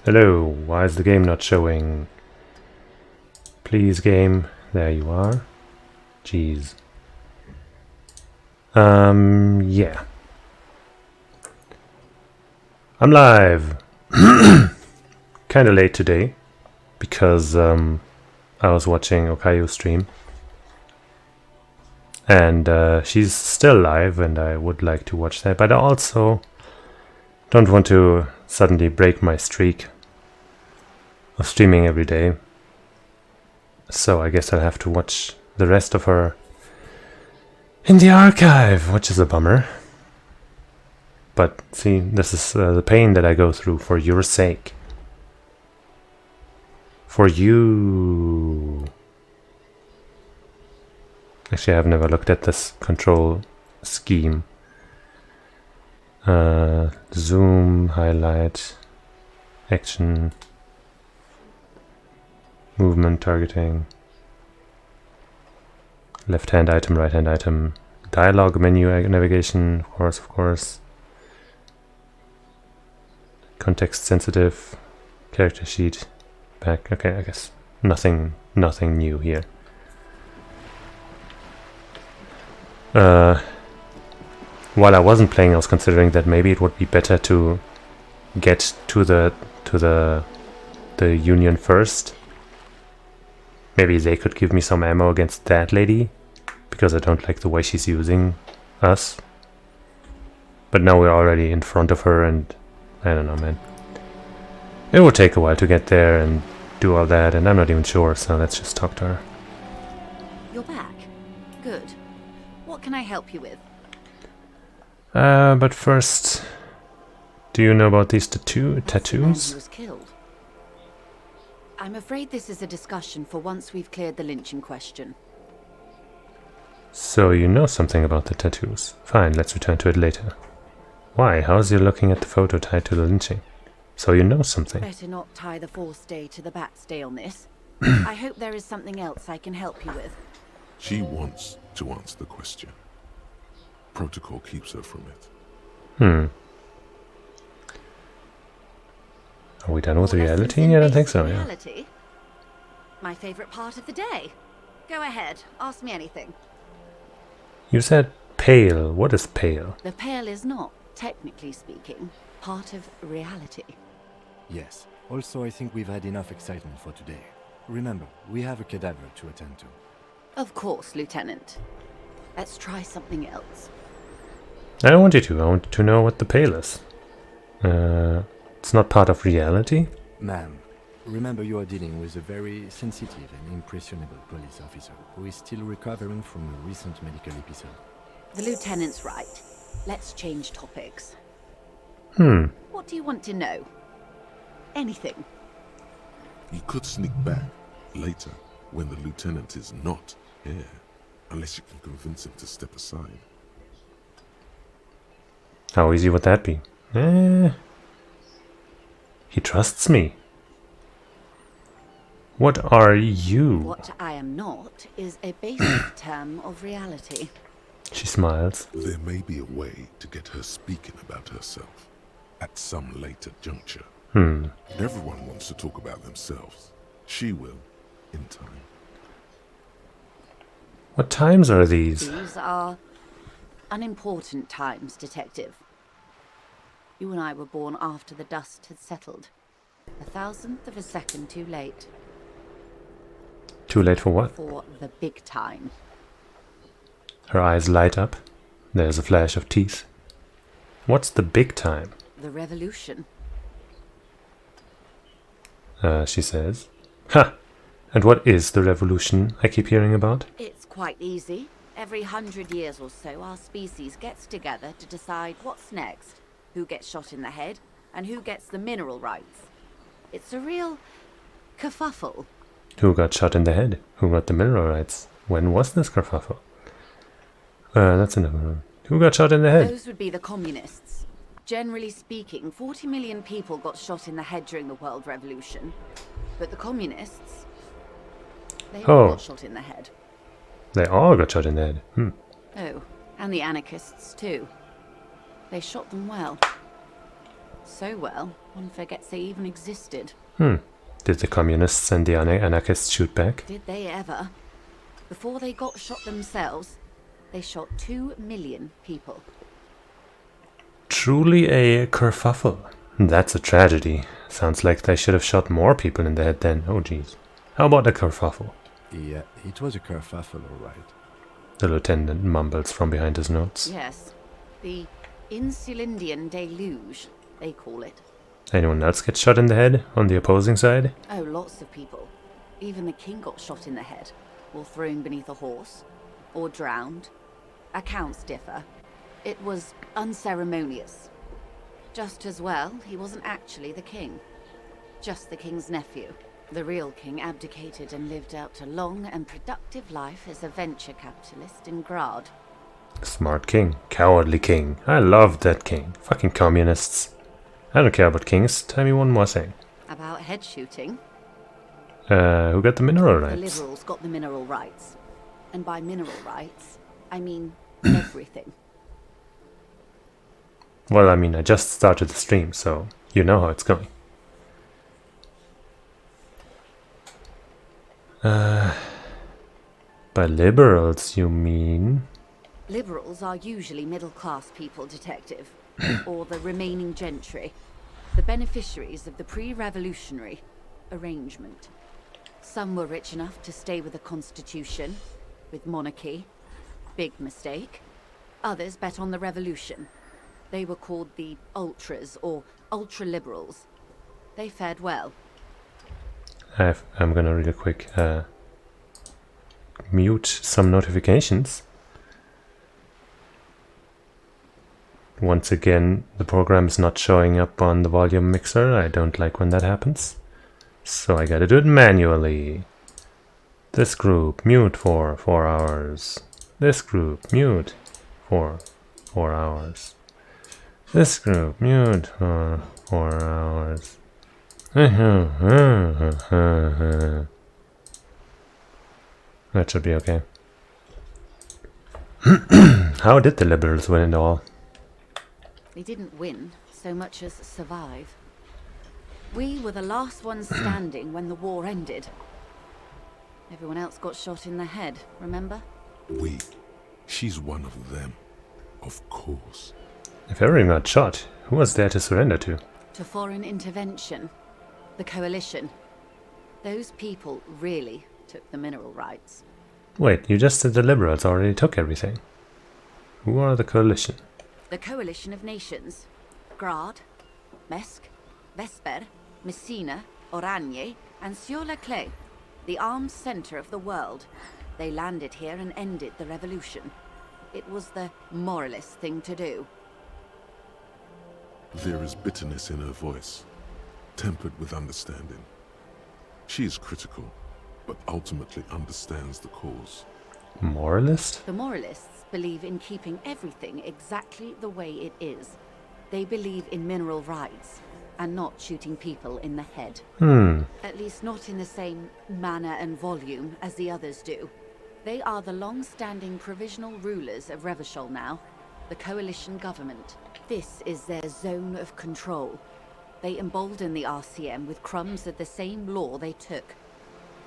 Hello, why is the game not showing? Please game, there you are. Jeez. Yeah. I'm live! Kinda late today, because I was watching Okayu stream. And she's still live, and I would like to watch that, but I also don't want to suddenly break my streak of streaming every day. So I guess I'll have to watch the rest of her in the archive, which is a bummer. But see, this is the pain that I go through for your sake. For you. Actually, I've never looked at this control scheme. Zoom, highlight, action, movement, targeting, left hand item, right hand item, dialogue menu navigation, of course, context sensitive, character sheet, back. Okay, I guess nothing new here. While I wasn't playing, I was considering that maybe it would be better to get to the Union first. Maybe they could give me some ammo against that lady, because I don't like the way she's using us. But now we're already in front of her, and I don't know, man. It will take a while to get there and do all that, and I'm not even sure, so let's just talk to her. You're back. Good. What can I help you with? But first, do you know about these tattoos? The man who was killed. I'm afraid this is a discussion for once we've cleared the lynching question. So you know something about the tattoos. Fine, let's return to it later. Why? How's you looking at the photo tied to the lynching? So you know something. Better not tie the fourth day to the bat's day on this. I hope there is something else I can help you with. She wants to answer the question. Protocol keeps her from it. Are we done with reality? I don't think so, yeah. Reality? My favorite part of the day. Go ahead, ask me anything. You said pale. What is pale? The pale is not, technically speaking, part of reality. Yes. Also, I think we've had enough excitement for today. Remember, we have a cadaver to attend to. Of course, Lieutenant. Let's try something else. I don't want you to. I want to know what the pale is. It's not part of reality? Ma'am, remember you are dealing with a very sensitive and impressionable police officer who is still recovering from a recent medical episode. The Lieutenant's right. Let's change topics. What do you want to know? Anything. You could sneak back later when the lieutenant is not here, unless you can convince him to step aside. How easy would that be? He trusts me. What are you? What I am not is a basic term of reality. She smiles. There may be a way to get her speaking about herself at some later juncture. Everyone wants to talk about themselves. She will, in time. What times are these? These are unimportant times, Detective. You and I were born after the dust had settled. 1,000th of a second too late. Too late for what? For the big time. Her eyes light up. There's a flash of teeth. What's the big time? The revolution. She says. Ha! And what is the revolution I keep hearing about? It's quite easy. Every 100 years or so, our species gets together to decide what's next, who gets shot in the head, and who gets the mineral rights. It's a real kerfuffle. Who got shot in the head? Who got the mineral rights? When was this kerfuffle? That's another one. Who got shot in the head? Those would be the communists. Generally speaking, 40 million people got shot in the head during the World Revolution. But the communists, they all got shot in the head. They all got shot in the head. Oh, and the anarchists too. They shot them well. So well, one forgets they even existed. Did the communists and the anarchists shoot back? Did they ever? Before they got shot themselves, they shot 2 million people. Truly a kerfuffle. That's a tragedy. Sounds like they should have shot more people in the head then. Oh jeez. How about a kerfuffle? Yeah, it was a kerfuffle, all right. The lieutenant mumbles from behind his notes. Yes, the Insulindian deluge, they call it. Anyone else get shot in the head on the opposing side? Oh, lots of people. Even the king got shot in the head, or thrown beneath a horse, or drowned. Accounts differ. It was unceremonious. Just as well, he wasn't actually the king. Just the king's nephew. The real king abdicated and lived out a long and productive life as a venture capitalist in Grad. Smart king. Cowardly king. I love that king. Fucking communists. I don't care about kings. Tell me one more thing. About head shooting, Who got the mineral the rights? liberals got the mineral rights. And by mineral rights, I mean everything. Well, I mean, I just started the stream, so you know how it's going. By liberals, you mean? Liberals are usually middle-class people, Detective. Or the remaining gentry. The beneficiaries of the pre-revolutionary arrangement. Some were rich enough to stay with the Constitution, with monarchy. Big mistake. Others bet on the revolution. They were called the ultras, or ultra-liberals. They fared well. I'm gonna really quick mute some notifications. Once again, the program is not showing up on the volume mixer. I don't like when that happens. So I gotta do it manually. This group, mute for 4 hours. This group, mute for 4 hours. This group, mute for 4 hours. That should be okay. How did the liberals win it all? They didn't win so much as survive. We were the last ones standing when the war ended. Everyone else got shot in the head, remember? We. She's one of them. Of course. If everyone got shot, who was there to surrender to? To foreign intervention. The coalition. Those people really took the mineral rights. Wait, you just said the liberals already took everything. Who are the coalition? The coalition of nations. Grad, Mesk, Vesper, Messina, Oranje, and Sur-la-Clay. The armed center of the world. They landed here and ended the revolution. It was the moralist thing to do. There is bitterness in her voice, tempered with understanding. She is critical, but ultimately understands the cause. Moralist? The moralists believe in keeping everything exactly the way it is. They believe in mineral rights and not shooting people in the head. At least not in the same manner and volume as the others do. They are the long-standing provisional rulers of Revachol now, the coalition government. This is their zone of control. They embolden the RCM with crumbs of the same law they took.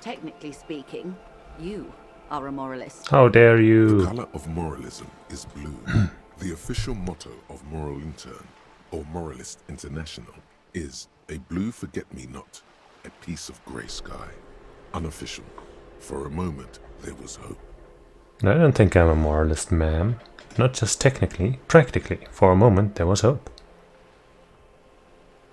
Technically speaking, you are a moralist. How dare The you? color of moralism is blue. The official motto of Moral Intern, or Moralist International, is a blue forget-me-not, a piece of grey sky. Unofficial. For a moment, there was hope. I don't think I'm a moralist, ma'am. Not just technically, practically. For a moment there was hope.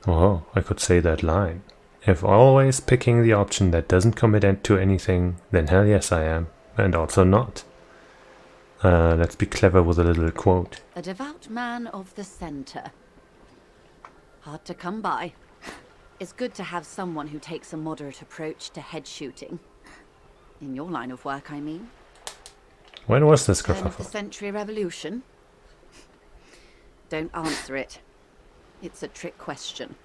Oh, I could say that line. If always picking the option that doesn't commit to anything, then hell yes I am. And also not. Let's be clever with a little quote. A devout man of the center. Hard to come by. It's good to have someone who takes a moderate approach to head shooting. In your line of work, I mean. When was this, Turn of the kerfuffle? century revolution? Don't answer it. It's a trick question.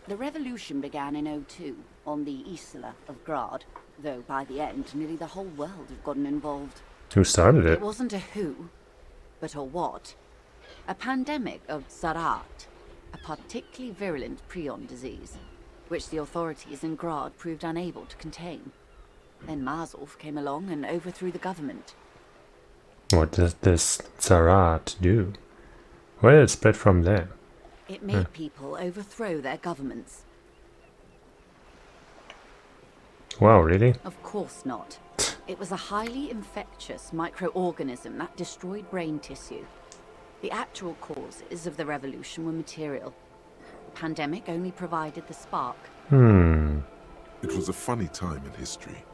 The revolution began in '02 on the Isla of Grad, though by the end nearly the whole world had gotten involved. Who started It it? wasn't a who, but a what. A pandemic of Zarat, a particularly virulent prion disease, which the authorities in Grad proved unable to contain. Then Mazov came along and overthrew the government. What does this Zarat do? Where did it spread from there? It made people overthrow their governments. Wow, really? Of course not. It was a highly infectious microorganism that destroyed brain tissue. The actual causes of the revolution were material. The pandemic only provided the spark. It was a funny time in history.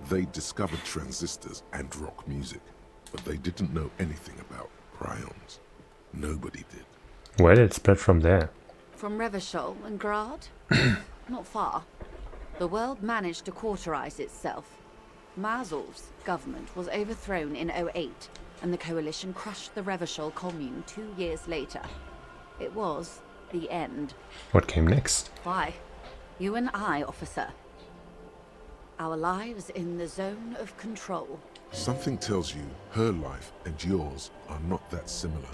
They discovered transistors and rock music, but they didn't know anything about prions. Nobody did. Where did it spread from there? From Revachol and Grad? Not far. The world managed to cauterize itself. Mazov's government was overthrown in '08, and the coalition crushed the Revachol commune 2 years later. It was the end. What came next? Why? You and I, officer. Our lives in the zone of control. Something tells you her life and yours are not that similar.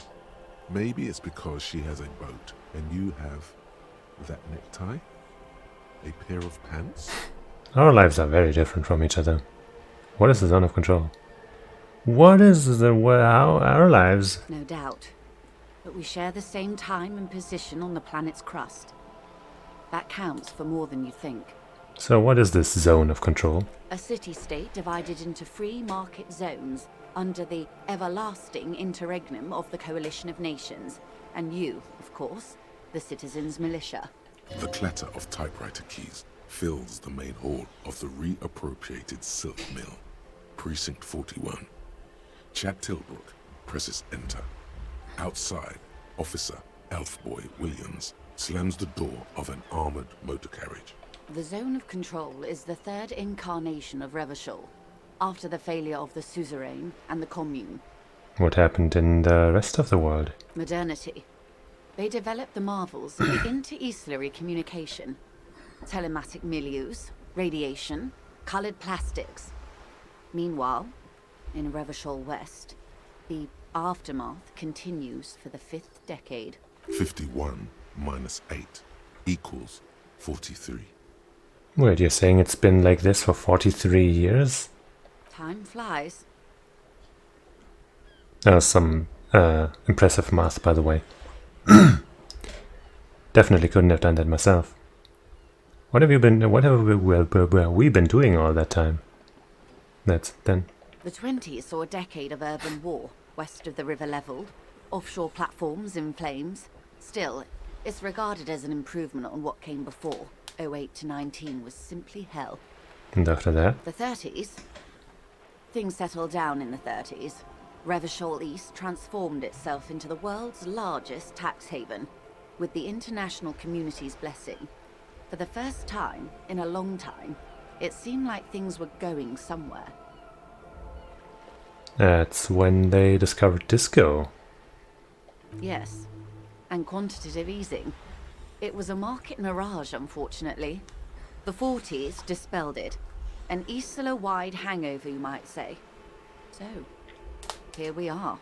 Maybe it's because she has a boat and you have that necktie? A pair of pants? Our lives are very different from each other. What is the zone of control? What is how our lives? No doubt. But we share the same time and position on the planet's crust. That counts for more than you think. So what is this zone of control? A city-state divided into free market zones under the everlasting interregnum of the Coalition of Nations. And you, of course, the citizens' militia. The clatter of typewriter keys fills the main hall of the reappropriated silk mill. Precinct 41. Chad Tilbrook presses enter. Outside, Officer Elfboy Williams slams the door of an armored motor carriage. The zone of control is the third incarnation of Revachol, after the failure of the suzerain and the commune. What happened in the rest of the world? Modernity. They developed the marvels of the inter-Islary communication. Telematic milieus, radiation, colored plastics. Meanwhile, in Revachol West, the aftermath continues for the 5th decade. 51 minus 8 equals 43. Wait, you're saying it's been like this for 43 years? Time flies. That was some impressive math, by the way. Definitely couldn't have done that myself. What have we been doing all that time? That's then. The 20s saw a decade of urban war, west of the river leveled, offshore platforms in flames. Still, it's regarded as an improvement on what came before. 08 to 19 was simply hell. And after that? The 30s? Things settled down in the 30s. Revachol East transformed itself into the world's largest tax haven, with the international community's blessing. For the first time in a long time, It seemed like things were going somewhere. That's when they discovered disco. Yes, and quantitative easing. It was a market mirage, unfortunately. The 40s dispelled it. An Isola-wide hangover, you might say. So, here we are.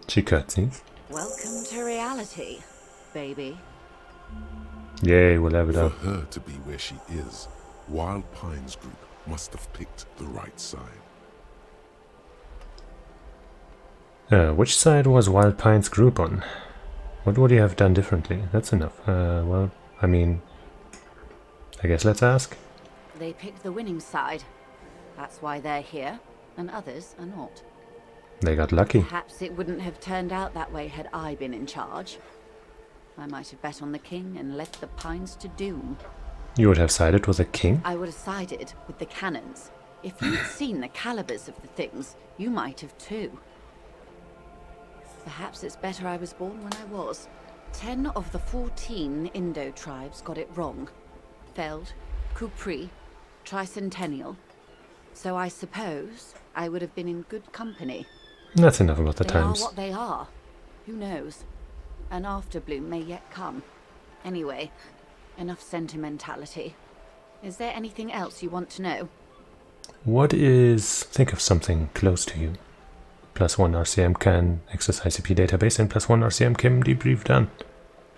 She cutscenes. Welcome to reality, baby. Yay, we'll level For up. her to be where she is, Wild Pines Group must have picked the right side. Which side was Wild Pine's group on? What would you have done differently? That's enough. Well, I mean, I guess let's ask. They picked the winning side. That's why they're here, and others are not. They got lucky. Perhaps it wouldn't have turned out that way had I been in charge. I might have bet on the king and left the Pines to doom. You would have sided with the king? I would have sided with the cannons. If you'd seen the calibers of the things, you might have too. Perhaps it's better I was born when I was. 10 of the 14 Indo tribes got it wrong. Feld, Kupri, Tricentennial. So I suppose I would have been in good company. That's enough about the They times. are what they are. Who knows? An afterbloom may yet come. Anyway, enough sentimentality. Is there anything else you want to know? What is... Think of something close to you. +1 RCM can access ICP database and +1 RCM can debrief done.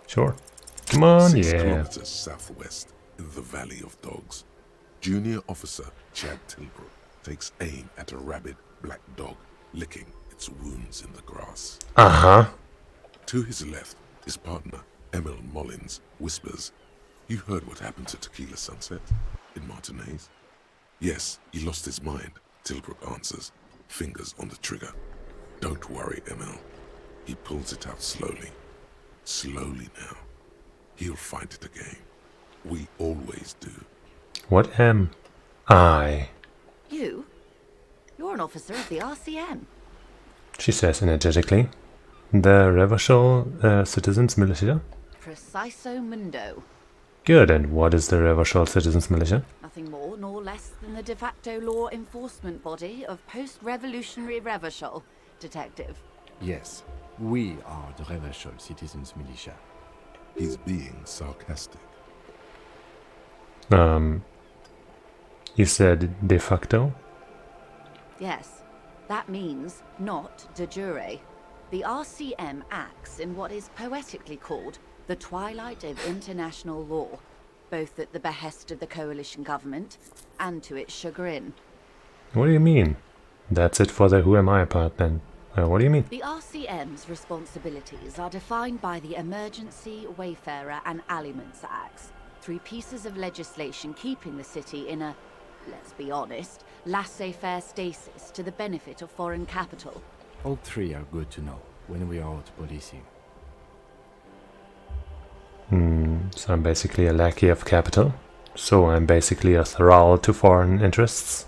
Sure. Come on, 6 yeah. kilometers southwest in the Valley of Dogs, Junior Officer Chad Tilbrook takes aim at a rabid black dog licking its wounds in the grass. Uh-huh. To his left, his partner, Emil Mullins, whispers, "You heard what happened to Tequila Sunset in Martinez?" "Yes, he lost his mind," Tilbrook answers, fingers on the trigger. "Don't worry, Emil." He pulls it out slowly. Slowly now. He'll find it again. We always do. What am I? You? You're an officer of the RCM. She says energetically. The Revachol Citizens Militia? Preciso mundo. Good, and what is the Revachol Citizens Militia? Nothing more nor less than the de facto law enforcement body of post-revolutionary Revachol, Detective. Yes, we are the Revachol Citizens Militia. He's being sarcastic. You said de facto? Yes, that means not de jure. The RCM acts in what is poetically called the twilight of international law, both at the behest of the coalition government and to its chagrin. What do you mean? That's it for the who am I part then. What do you mean? The RCM's responsibilities are defined by the Emergency, Wayfarer and Aliments Acts, 3 pieces of legislation keeping the city in a, let's be honest, laissez-faire stasis to the benefit of foreign capital. All 3 are good to know when we are out policing. So I'm basically a lackey of capital. So I'm basically a thrall to foreign interests.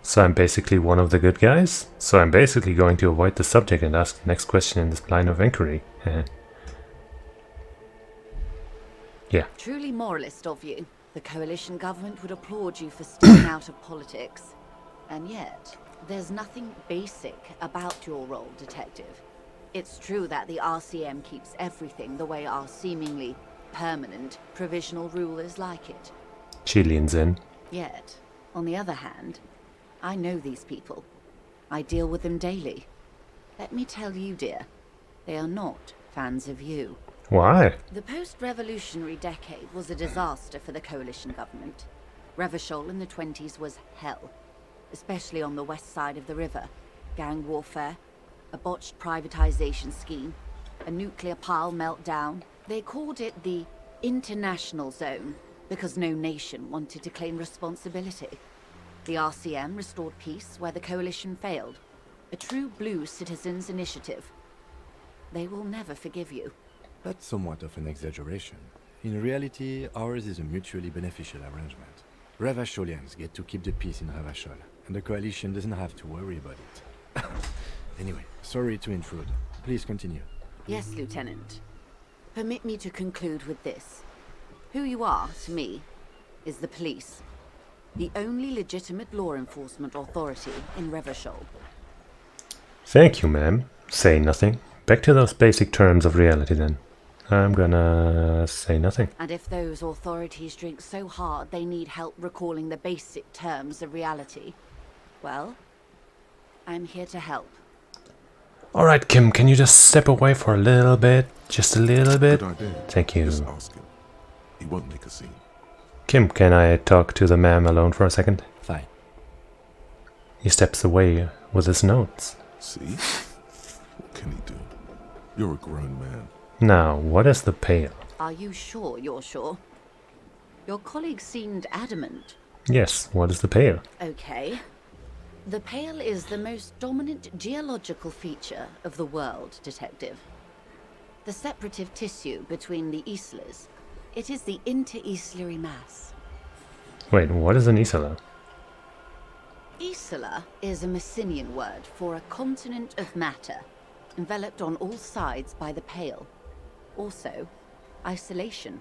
So I'm basically one of the good guys. So I'm basically going to avoid the subject and ask the next question in this line of inquiry. Yeah. Truly moralist of you. The coalition government would applaud you for staying out of politics. And yet, there's nothing basic about your role, Detective. It's true that the RCM keeps everything the way our seemingly permanent provisional rulers like it. She leans in. Yet, on the other hand, I know these people. I deal with them daily. Let me tell you, dear, they are not fans of you. Why? The post-revolutionary decade was a disaster for the coalition government. Revachol in the 20s was hell, especially on the west side of the river. Gang warfare, a botched privatization scheme, a nuclear pile meltdown. They called it the international zone because no nation wanted to claim responsibility. The RCM restored peace where the coalition failed. A true blue citizens' initiative. They will never forgive you. That's somewhat of an exaggeration. In reality, ours is a mutually beneficial arrangement. Revacholians get to keep the peace in Revachol, and the coalition doesn't have to worry about it. Anyway, sorry to intrude. Please continue. Yes, Lieutenant. Permit me to conclude with this. Who you are, to me, is the police. The only legitimate law enforcement authority in Revachol. Thank you, ma'am. Say nothing. Back to those basic terms of reality then. I'm gonna say nothing. And if those authorities drink so hard they need help recalling the basic terms of reality, well, I'm here to help. Alright, Kim, can you just step away for a little bit? Just a little bit? Good idea. Thank you. Just ask him. He won't make a scene. Kim, can I talk to the ma'am alone for a second? Fine. He steps away with his notes. See? What can he do? You're a grown man. Now, what is the pail? Are you sure you're sure? Your colleague seemed adamant. Yes, what is the pail? Okay. The Pale is the most dominant geological feature of the world, Detective. The separative tissue between the islas. It is the inter-islary mass. Wait, what is an isla? Isla is a Messinian word for a continent of matter, enveloped on all sides by the Pale. Also, isolation,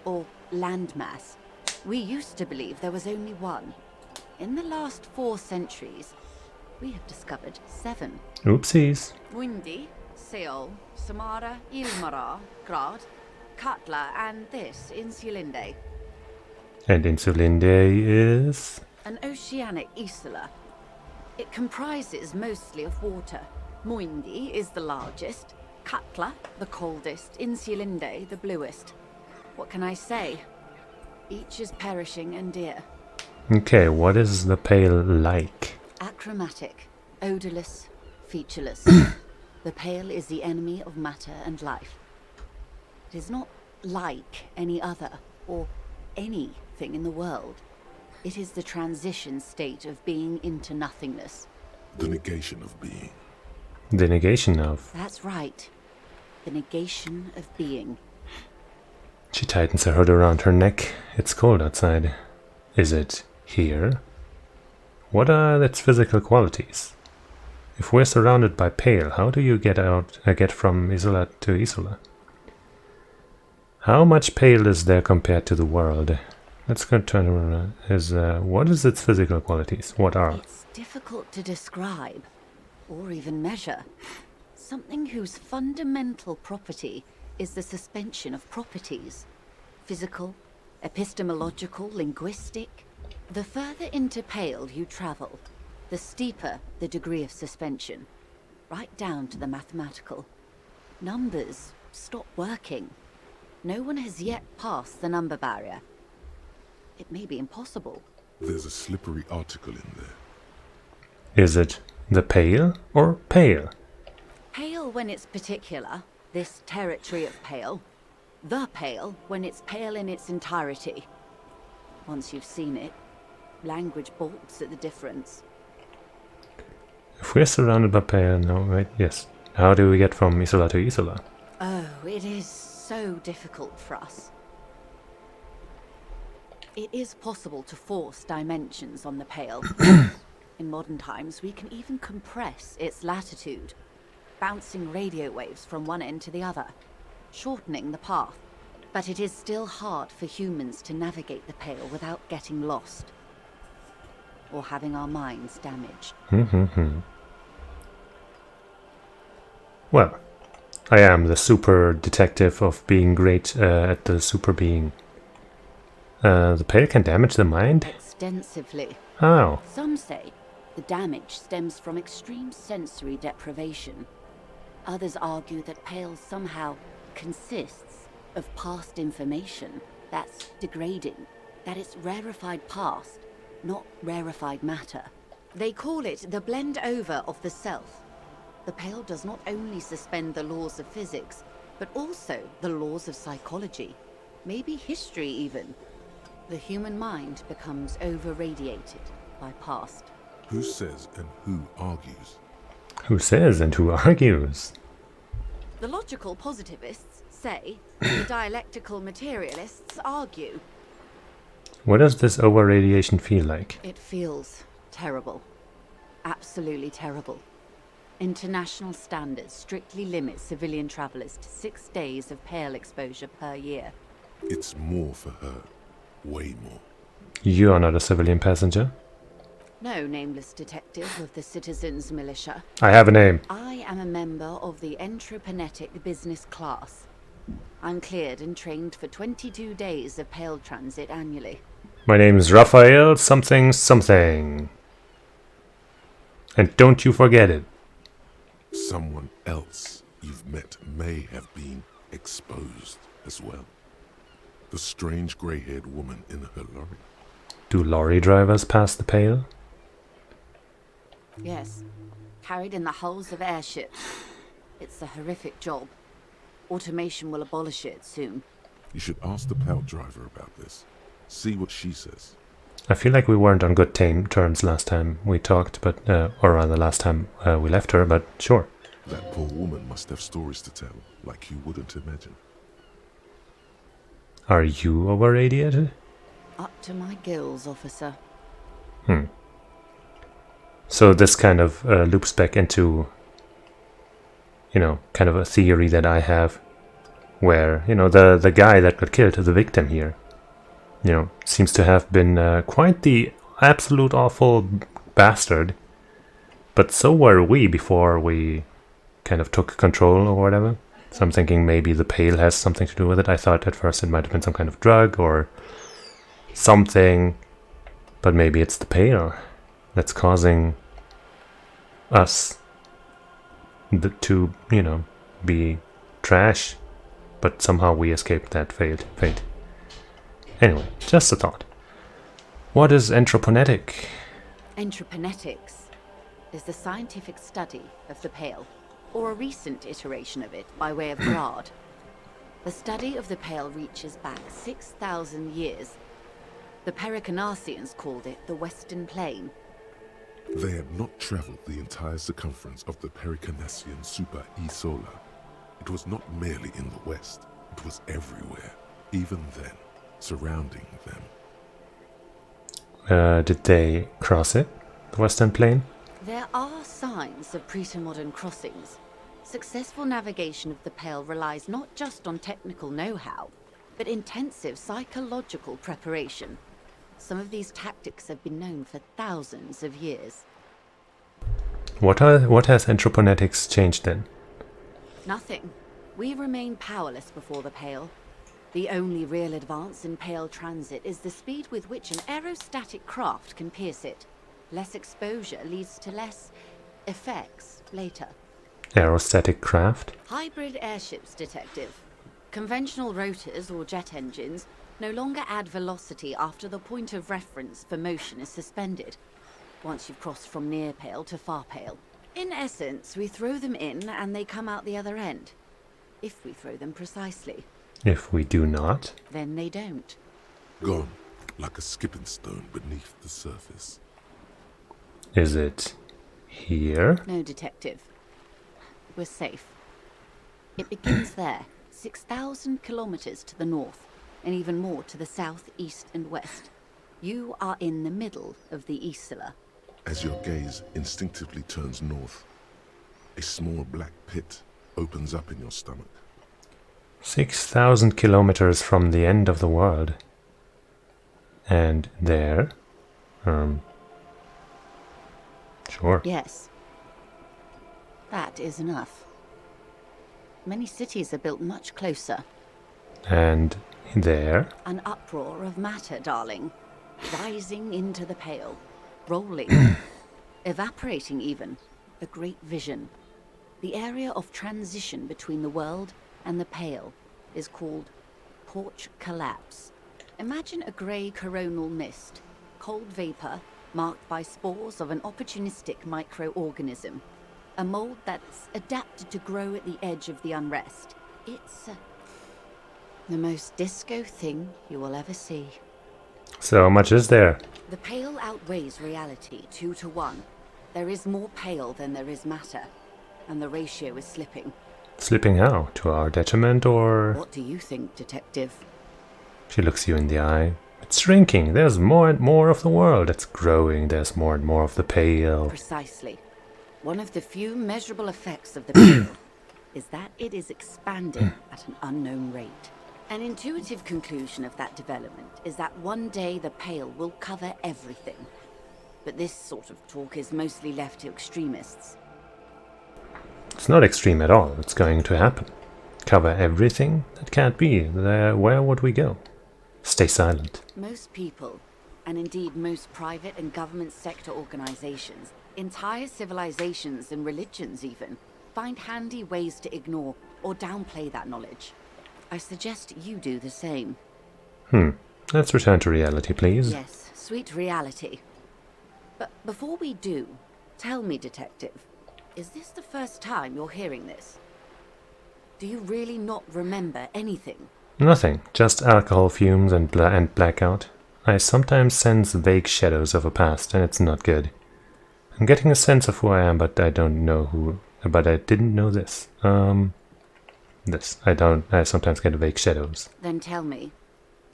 or landmass. We used to believe there was only one. In the last 4 centuries, we have discovered 7. Oopsies. Mundi, Seol, Samara, Ilmara, Grad, Katla, and this, Insulinde. And Insulinde is... An oceanic isla. It comprises mostly of water. Muindi is the largest, Katla the coldest, Insulinde the bluest. What can I say? Each is perishing and dear. Okay, what is the pail like? Achromatic, odorless, featureless. The Pale is the enemy of matter and life. It is not like any other, or anything in the world. It is the transition state of being into nothingness. The negation of being. The negation of... That's right. The negation of being. She tightens her hood around her neck. It's cold outside. Is it here? What are its physical qualities? If we're surrounded by Pale, how do you get from Isola to Isola? How much Pale is there compared to the world? Let's go turn around. What is its physical qualities? What are? It's difficult to describe, or even measure. Something whose fundamental property is the suspension of properties. Physical, epistemological, linguistic. The further into Pale you travel, the steeper the degree of suspension. Right down to the mathematical. Numbers stop working. No one has yet passed the number barrier. It may be impossible. There's a slippery article in there. Is it the Pale or Pale? Pale when it's particular, this territory of Pale. The Pale when it's Pale in its entirety. Once you've seen it, language balks at the difference. If we're surrounded by Pale, no, wait, yes. How do we get from Isola to Isola? Oh, it is so difficult for us. It is possible to force dimensions on the Pale. In modern times, we can even compress its latitude, bouncing radio waves from one end to the other, shortening the path. But it is still hard for humans to navigate the Pale without getting lost, or having our minds damaged. Well, I am the super detective of being great at the super being. The Pale can damage the mind? Extensively. How? Some say the damage stems from extreme sensory deprivation. Others argue that Pale somehow consists of past information that's degrading, that it's rarefied past, not rarefied matter. They call it the blend over of the self. The Pale does not only suspend the laws of physics, but also the laws of psychology, maybe history even. The human mind becomes over-radiated by past. Who says and who argues? Who says and who argues? The logical positivists say, the dialectical materialists argue. What does this over-radiation feel like? It feels terrible. Absolutely terrible. International standards strictly limit civilian travelers to 6 days of Pale exposure per year. It's more for her. Way more. You are not a civilian passenger. No, nameless detective of the Citizens Militia. I have a name. I am a member of the Entropanetic Business Class. I'm cleared and trained for 22 days of Pale Transit annually. My name is Raphael something something. And don't you forget it. Someone else you've met may have been exposed as well. The strange grey-haired woman in her lorry. Do lorry drivers pass the pale? Yes, carried in the hulls of airships. It's a horrific job. Automation will abolish it soon. You should ask the pal driver about this. See what she says. I feel like we weren't on good terms last time we talked, but or rather last time we left her, but sure. That poor woman must have stories to tell, like you wouldn't imagine. Are you over-radiated? Up to my gills, officer. So this kind of loops back into, you know, kind of a theory that I have, where, you know, the guy that got killed, the victim here, you know, seems to have been quite the absolute awful bastard. But so were we before we kind of took control or whatever. So I'm thinking maybe the pale has something to do with it. I thought at first it might have been some kind of drug or something, but maybe it's the pale that's causing us to, you know, be trash, but somehow we escaped that fate. Anyway, just a thought. What is entroponetic? Entroponetics is the scientific study of the pale, or a recent iteration of it by way of Grad. The study of the pale reaches back 6,000 years. The Pericarnassians called it the Western Plain. They had not traveled the entire circumference of the Pericarnassian Super E Solar. It was not merely in the west, it was everywhere, even then, surrounding them. Did they cross it? The Western Plain? There are signs of pre-modern crossings. Successful navigation of the pale relies not just on technical know-how, but intensive psychological preparation. Some of these tactics have been known for thousands of years. What has entroponetics changed then? Nothing. We remain powerless before the pale. The only real advance in pale transit is the speed with which an aerostatic craft can pierce it. Less exposure leads to less effects later. Aerostatic craft? Hybrid airships, detective. Conventional rotors or jet engines no longer add velocity after the point of reference for motion is suspended, once you've crossed from near pale to far pale. In essence, we throw them in and they come out the other end. If we throw them precisely. If we do not? Then they don't. Gone, like a skipping stone beneath the surface. Is it here? No, detective. We're safe. It begins there, 6,000 kilometers to the north, and even more to the south, east, and west. You are in the middle of the Isla. As your gaze instinctively turns north, a small black pit opens up in your stomach. 6,000 kilometers from the end of the world. And there? Sure. Yes. That is enough. Many cities are built much closer. And there? An uproar of matter, darling. Rising into the pale. Rolling. Evaporating even. A great vision. The area of transition between the world and the pale is called porch collapse. Imagine a grey coronal mist. Cold vapor marked by spores of an opportunistic microorganism. A mold that's adapted to grow at the edge of the unrest. It's the most disco thing you will ever see. So how much is there? The pale outweighs reality 2 to 1. There is more pale than there is matter, and the ratio is slipping. Slipping how? To our detriment, or...? What do you think, detective? She looks you in the eye. It's shrinking. There's more and more of the world. It's growing. There's more and more of the pale. Precisely. One of the few measurable effects of the pale is that it is expanding at an unknown rate. An intuitive conclusion of that development is that one day the Pale will cover everything. But this sort of talk is mostly left to extremists. It's not extreme at all. It's going to happen. Cover everything? That can't be. Where would we go? Stay silent. Most people, and indeed most private and government sector organizations, entire civilizations and religions even, find handy ways to ignore or downplay that knowledge. I suggest you do the same. Let's return to reality, please. Yes, sweet reality. But before we do, tell me, Detective, is this the first time you're hearing this? Do you really not remember anything? Nothing. Just alcohol fumes and blackout. I sometimes sense vague shadows of a past, and it's not good. I'm getting a sense of who I am, but I don't know who. But I didn't know this. This. I sometimes get vague shadows. Then tell me,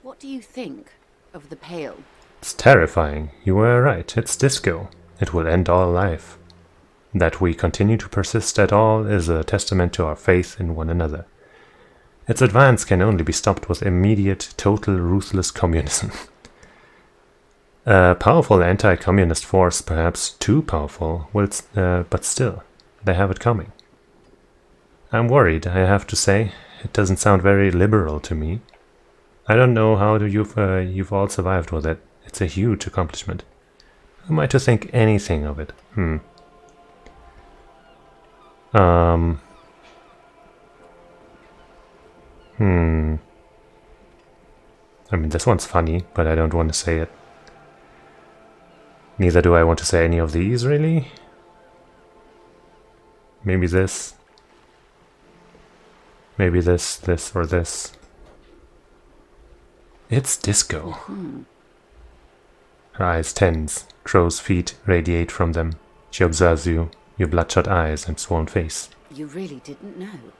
what do you think of the Pale? It's terrifying. You were right. It's disco. It will end all life. That we continue to persist at all is a testament to our faith in one another. Its advance can only be stopped with immediate, total, ruthless communism. A powerful anti-communist force, perhaps too powerful, but still, they have it coming. I'm worried, I have to say. It doesn't sound very liberal to me. I don't know how you've all survived with it. It's a huge accomplishment. Who am I to think anything of it? I mean, this one's funny, but I don't want to say it. Neither do I want to say any of these, really. Maybe this. Maybe this, or this. It's disco. Her eyes tense. Crow's feet radiate from them. She observes you, your bloodshot eyes and swollen face. You really didn't know.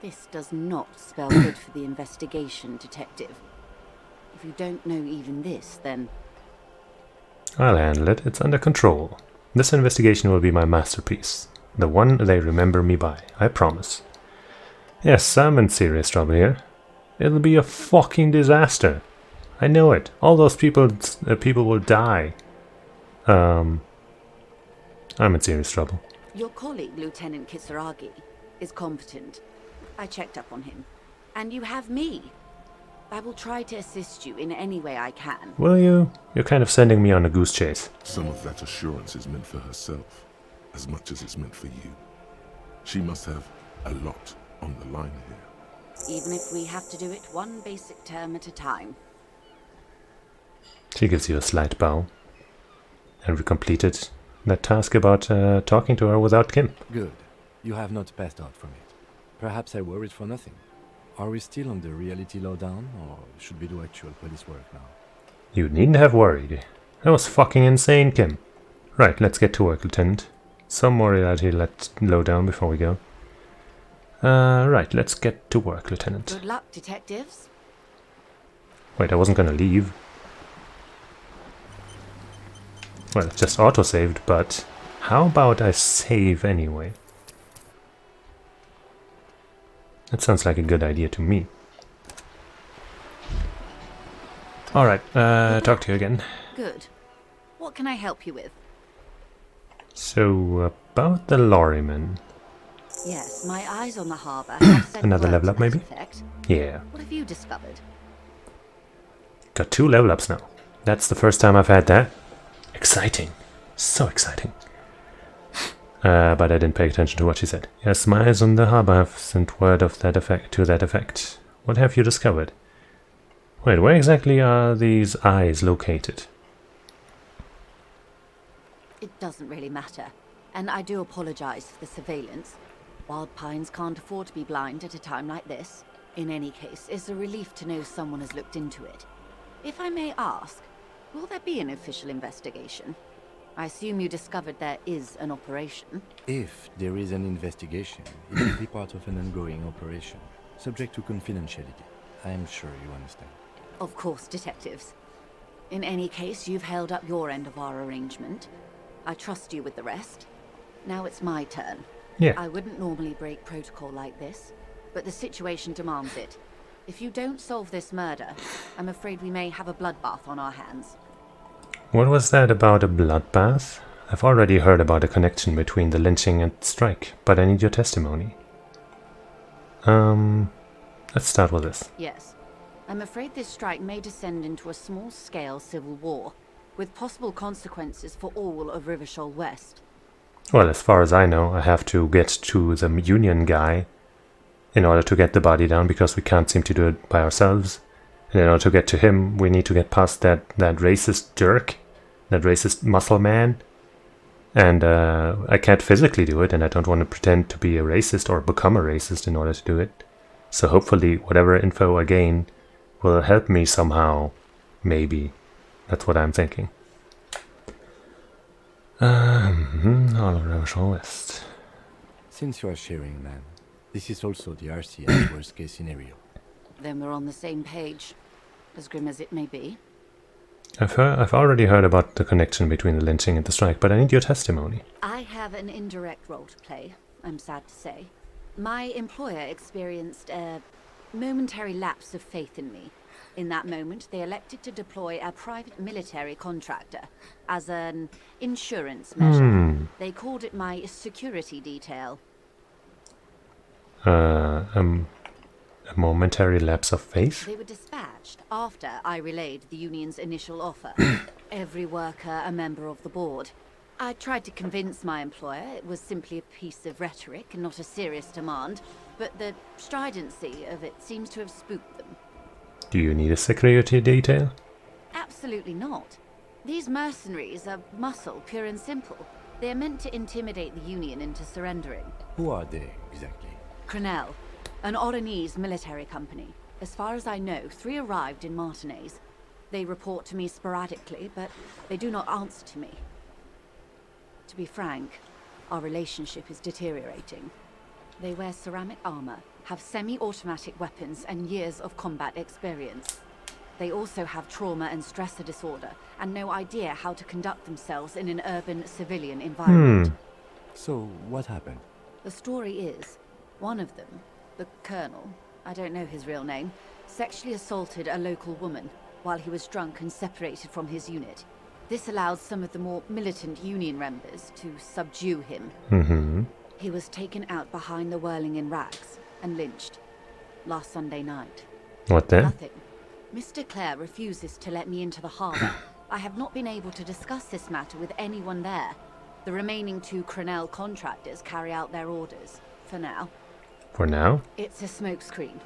This does not spell good for the investigation, Detective. If you don't know even this, then... I'll handle it. It's under control. This investigation will be my masterpiece. The one they remember me by, I promise. Yes, I'm in serious trouble here. It'll be a fucking disaster. I know it. All those people will die. I'm in serious trouble. Your colleague, Lieutenant Kisaragi, is competent. I checked up on him. And you have me. I will try to assist you in any way I can. Will you? You're kind of sending me on a goose chase. Some of that assurance is meant for herself, as much as it's meant for you. She must have a lot on the line here. Even if we have to do it one basic term at a time. She gives you a slight bow. And we completed that task about talking to her without Kim. Good. You have not passed out from it. Perhaps I worried for nothing. Are we still on the reality lowdown, or should we do actual police work now? You needn't have worried. That was fucking insane, Kim. Right, let's get to work, Lieutenant. Some more reality lowdown before we go. Right, let's get to work, Lieutenant. Good luck, detectives. Wait, I wasn't gonna leave. Well, it's just auto-saved, but how about I save anyway? That sounds like a good idea to me. Alright, talk to you again. Good. What can I help you with? So, about the lorryman. Yes, my eyes on the harbour have sent Another word level to up, that maybe? effect. Yeah. What have you discovered? Got 2 level ups now. That's the first time I've had that. Exciting. So exciting. But I didn't pay attention to what she said. Yes, my eyes on the harbour have sent word of that effect to that effect. What have you discovered? Wait, where exactly are these eyes located? It doesn't really matter. And I do apologize for the surveillance. Wild Pines can't afford to be blind at a time like this. In any case, it's a relief to know someone has looked into it. If I may ask, will there be an official investigation? I assume you discovered there is an operation. If there is an investigation, it will be part of an ongoing operation, subject to confidentiality. I am sure you understand. Of course, detectives. In any case, you've held up your end of our arrangement. I trust you with the rest. Now it's my turn. Yeah. I wouldn't normally break protocol like this, but the situation demands it. If you don't solve this murder, I'm afraid we may have a bloodbath on our hands. What was that about a bloodbath? I've already heard about a connection between the lynching and strike, but I need your testimony. Let's start with this. Yes. I'm afraid this strike may descend into a small-scale civil war, with possible consequences for all of Rivershoal West. Well, as far as I know, I have to get to the Union guy in order to get the body down, because we can't seem to do it by ourselves. And in order to get to him, we need to get past that racist jerk, that racist muscle man. And I can't physically do it, and I don't want to pretend to be a racist or become a racist in order to do it. So hopefully whatever info I gain will help me somehow, maybe. That's what I'm thinking. All of Rivershoal West. Since you are sharing land, this is also the RCS worst case scenario. Then we're on the same page, as grim as it may be. I've already heard about the connection between the lynching and the strike, but I need your testimony. I have an indirect role to play, I'm sad to say. My employer experienced a momentary lapse of faith in me. In that moment, they elected to deploy a private military contractor as an insurance measure. They called it my security detail. A momentary lapse of faith? They were dispatched after I relayed the union's initial offer. Every worker a member of the board. I tried to convince my employer it was simply a piece of rhetoric and not a serious demand, but the stridency of it seems to have spooked them. Do you need a security detail? Absolutely not. These mercenaries are muscle, pure and simple. They are meant to intimidate the Union into surrendering. Who are they, exactly? Crenel, an Oranese military company. As far as I know, 3 arrived in Martinez. They report to me sporadically, but they do not answer to me. To be frank, our relationship is deteriorating. They wear ceramic armor, have semi-automatic weapons, and years of combat experience. They also have trauma and stressor disorder, and no idea how to conduct themselves in an urban civilian environment. So, what happened? The story is, one of them, the Colonel, I don't know his real name, sexually assaulted a local woman while he was drunk and separated from his unit. This allowed some of the more militant Union members to subdue him. He was taken out behind the whirling in rags and lynched last Sunday night. What then? Nothing. Mr. Clare refuses to let me into the harbour. I have not been able to discuss this matter with anyone there. The remaining 2 Crenel contractors carry out their orders, for now. For now? It's a smokescreen.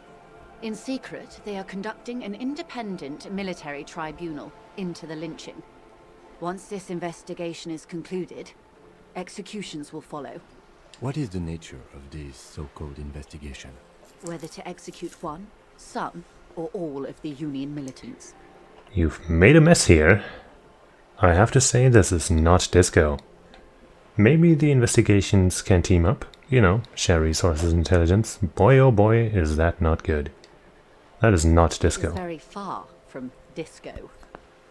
In secret, they are conducting an independent military tribunal into the lynching. Once this investigation is concluded, executions will follow. What is the nature of this so-called investigation? Whether to execute one, some, or all of the Union militants. You've made a mess here. I have to say, this is not Disco. Maybe the investigations can team up. You know, share resources, intelligence. Boy oh boy, is that not good. That is not It's Disco. very far from Disco.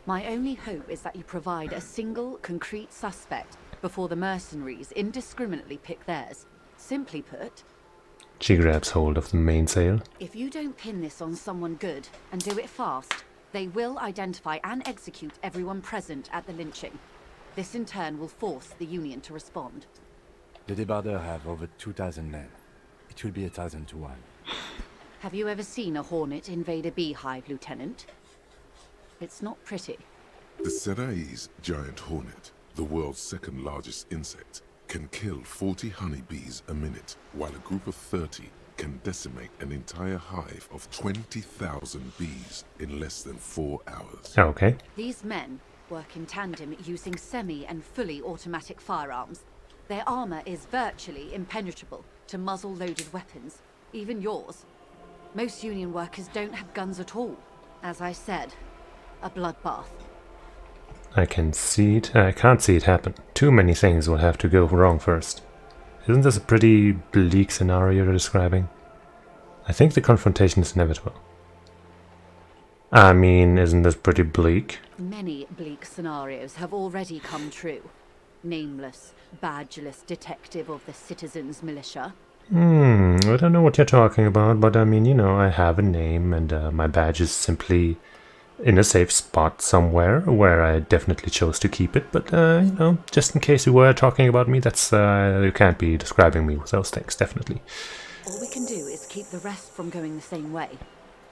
My only hope is that you provide a single, concrete suspect before the mercenaries indiscriminately pick theirs. Simply put, She grabs hold of the mainsail. if you don't pin this on someone good, and do it fast, they will identify and execute everyone present at the lynching. This in turn will force the Union to respond. The Debardeurs have over 2,000 men. It will be 1,000 to 1. Have you ever seen a hornet invade a beehive, Lieutenant? It's not pretty. The Seraï's giant hornet, the world's 2nd largest insect, can kill 40 honeybees a minute, while a group of 30 can decimate an entire hive of 20,000 bees in less than 4 hours. Okay. These men work in tandem using semi and fully automatic firearms. Their armor is virtually impenetrable to muzzle-loaded weapons, even yours. Most Union workers don't have guns at all. As I said, a bloodbath. I can see it. I can't see it happen. Too many things will have to go wrong first. Isn't this a pretty bleak scenario you're describing? I think the confrontation is inevitable. I mean, isn't this pretty bleak? Many bleak scenarios have already come true. Nameless, badgeless detective of the citizens' militia, I don't know what you're talking about, but I mean, you know, I have a name and my badge is simply in a safe spot somewhere where I definitely chose to keep it. But, you know, just in case you were talking about me, that's, you can't be describing me with those things, definitely. All we can do is keep the rest from going the same way.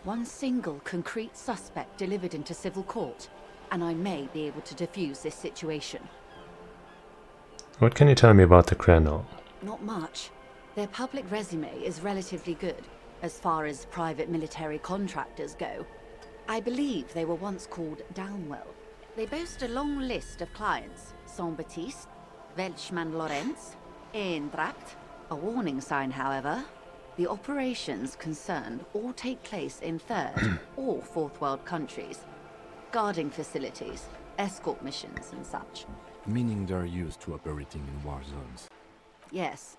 One single concrete suspect delivered into civil court, and I may be able to defuse this situation. What can you tell me about the Krenol? Not much. Their public resume is relatively good, as far as private military contractors go. I believe they were once called Downwell. They boast a long list of clients: Saint-Baptiste, Welchman Lorenz, Eintracht. A warning sign, however. The operations concerned all take place in third or fourth world countries. Guarding facilities, escort missions and such. Meaning they're used to operating in war zones. Yes.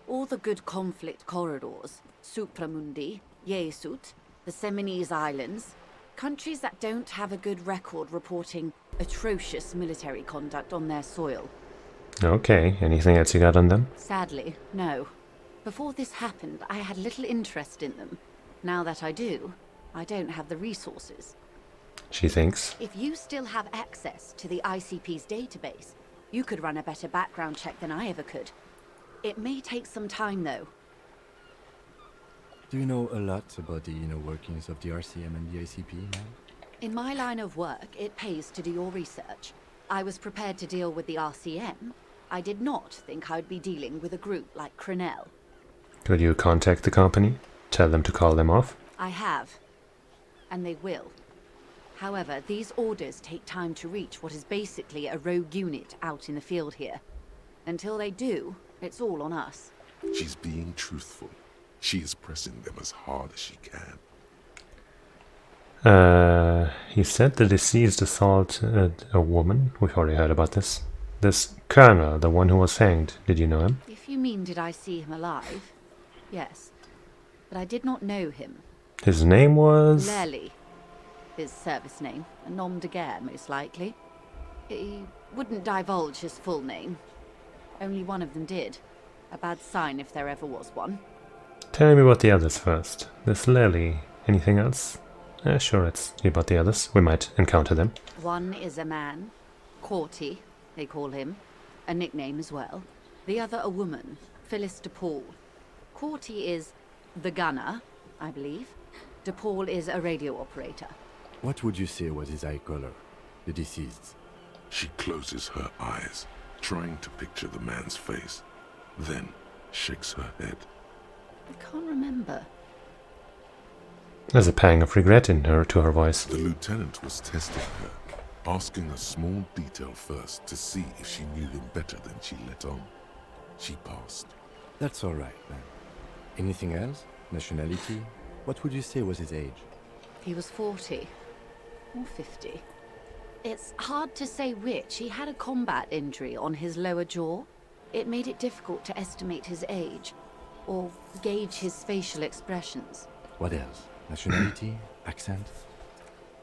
All the good conflict corridors, Supramundi, Yesut, the Seminese Islands, countries that don't have a good record reporting atrocious military conduct on their soil. Okay, anything else you got on them? Sadly, no. Before this happened, I had little interest in them. Now that I do, I don't have the resources. She thinks. If you still have access to the ICP's database, you could run a better background check than I ever could. It may take some time, though. Do you know a lot about the inner workings of the RCM and the ICP, man? In my line of work, it pays to do your research. I was prepared to deal with the RCM. I did not think I'd be dealing with a group like Crenel. Could you contact the company? Tell them to call them off? I have. And they will. However, these orders take time to reach what is basically a rogue unit out in the field here. Until they do, it's all on us. She's being truthful. She is pressing them as hard as she can. He said the deceased assaulted a woman. We've already heard about this. This colonel, the one who was hanged, did you know him? If you mean did I see him alive? Yes. But I did not know him. His name was... Lely. His service name. A nom de guerre, most likely. He wouldn't divulge his full name. Only one of them did. A bad sign if there ever was one. Tell me about the others first. This Lely. Anything else? Sure, let's see about the others. We might encounter them. One is a man. Corty, they call him. A nickname as well. The other a woman. Phyllis DePaul. Corty is the gunner, I believe. DePaul is a radio operator. What would you say was his eye color, the deceased? She closes her eyes, trying to picture the man's face, then shakes her head. I can't remember. There's a pang of regret in her to her voice. The lieutenant was testing her, asking a small detail first to see if she knew him better than she let on. She passed. That's all right, man. Anything else? Nationality? What would you say was his age? He was 40. Or 50. It's hard to say which. He had a combat injury on his lower jaw. It made it difficult to estimate his age, or gauge his facial expressions. What else? Nationality? Accent?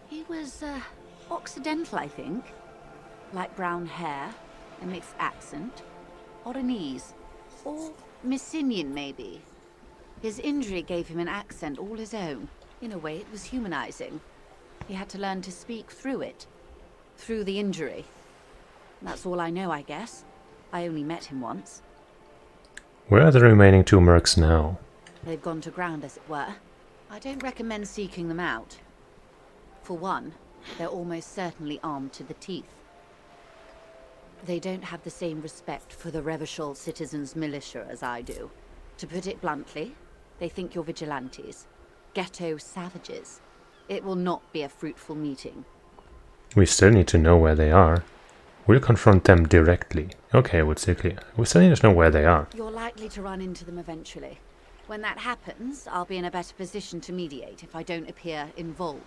He was, Occidental, I think. Light brown hair, a mixed accent, Oranese, or Messinian, maybe. His injury gave him an accent all his own. In a way, it was humanizing. He had to learn to speak through it. Through the injury. That's all I know, I guess. I only met him once. Where are the remaining two mercs now? They've gone to ground, as it were. I don't recommend seeking them out. For one, they're almost certainly armed to the teeth. They don't have the same respect for the Revachol citizens' militia as I do. To put it bluntly, they think you're vigilantes. Ghetto savages. It will not be a fruitful meeting. We still need to know where they are. We'll confront them directly. Okay, I would say clear. We still need to know where they are. You're likely to run into them eventually. When that happens, I'll be in a better position to mediate if I don't appear involved.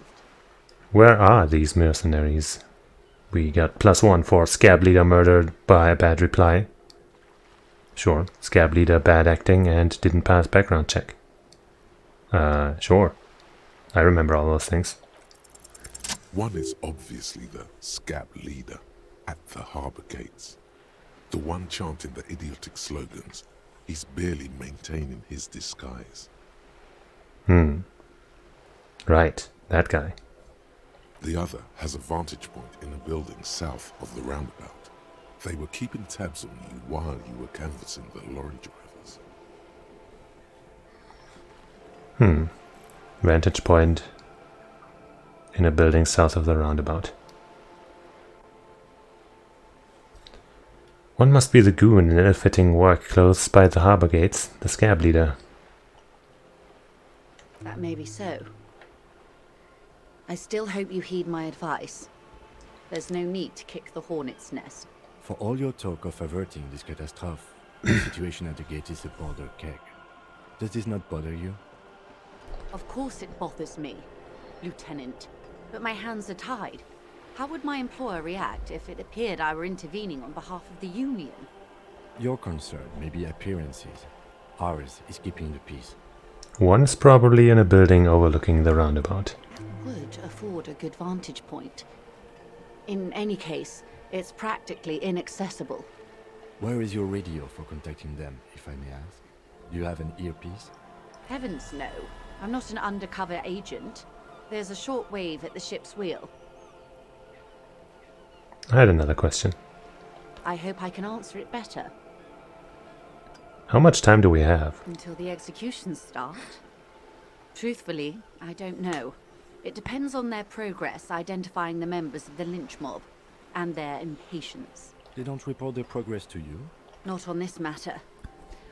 Where are these mercenaries? We got +1 for Scab Leader murdered by a bad reply. Sure, Scab Leader bad acting and didn't pass background check. Sure. I remember all those things. One is obviously the Scab Leader at the harbor gates. The one chanting the idiotic slogans, He's barely maintaining his disguise. Right, that guy. The other has a vantage point in a building south of the roundabout. They were keeping tabs on you while you were canvassing the lorry drivers. Vantage point in a building south of the roundabout. One must be the goon in ill-fitting work clothes by the harbor gates, the scab leader. That may be so. I still hope you heed my advice. There's no need to kick the hornet's nest. For all your talk of averting this catastrophe, the situation at the gate is a border keg. Does this not bother you? Of course it bothers me, Lieutenant. But my hands are tied. How would my employer react if it appeared I were intervening on behalf of the Union? Your concern may be appearances. Ours is keeping the peace. One's probably in a building overlooking the roundabout. Would afford a good vantage point. In any case, it's practically inaccessible. Where is your radio for contacting them, if I may ask? Do you have an earpiece? Heavens no. I'm not an undercover agent. There's a short wave at the ship's wheel. I had another question. I hope I can answer it better. How much time do we have? Until the executions start? Truthfully, I don't know. It depends on their progress identifying the members of the lynch mob, and their impatience. They don't report their progress to you? Not on this matter.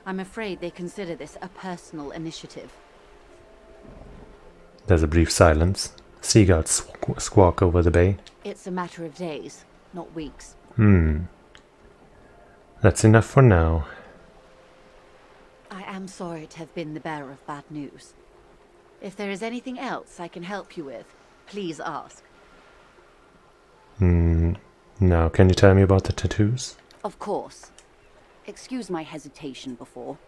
I'm afraid they consider this a personal initiative. There's a brief silence. Seagulls squawk over the bay. It's a matter of days, not weeks. That's enough for now. I am sorry to have been the bearer of bad news. If there is anything else I can help you with, please ask. Now, can you tell me about the tattoos? Of course. Excuse my hesitation before.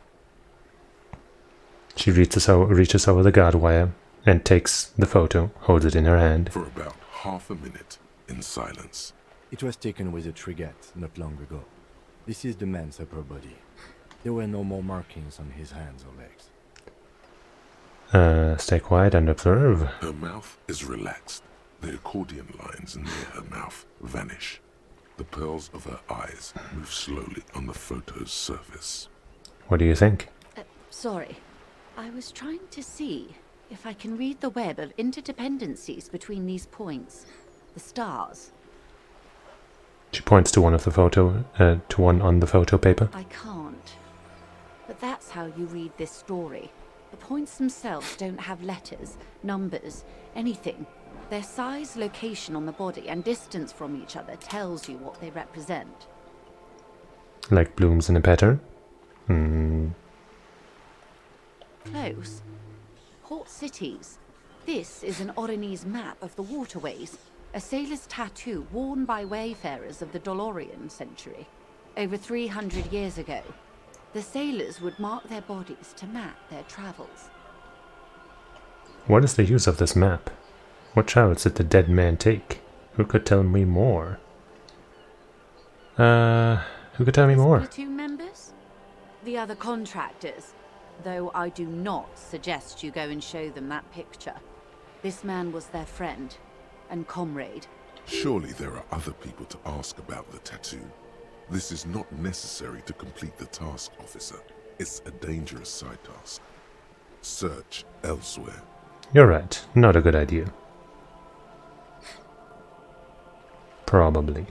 She reaches over the guard wire and takes the photo, holds it in her hand. For about half a minute, in silence. It was taken with a Trigat not long ago. This is the man's upper body. There were no more markings on his hands or legs. Stay quiet and observe. Her mouth is relaxed. The accordion lines near her mouth vanish. The pearls of her eyes move slowly on the photo's surface. What do you think? Sorry. I was trying to see if I can read the web of interdependencies between these points. The stars. She points to one on the photo paper. I can't. But that's how you read this story. The points themselves don't have letters, numbers, anything. Their size, location on the body, and distance from each other tells you what they represent. Like blooms in a pattern? Close. Port cities. This is an Oronese map of the waterways. A sailor's tattoo worn by wayfarers of the Dolorian century. Over 300 years ago, the sailors would mark their bodies to map their travels. What is the use of this map? What travels did the dead man take? Who could tell me more? Who could tell me more? Platoon members? The other contractors. Though I do not suggest you go and show them that picture. This man was their friend and comrade. Surely there are other people to ask about the tattoo. This is not necessary to complete the task, officer. It's a dangerous side task. Search elsewhere. You're right. Not a good idea. Probably.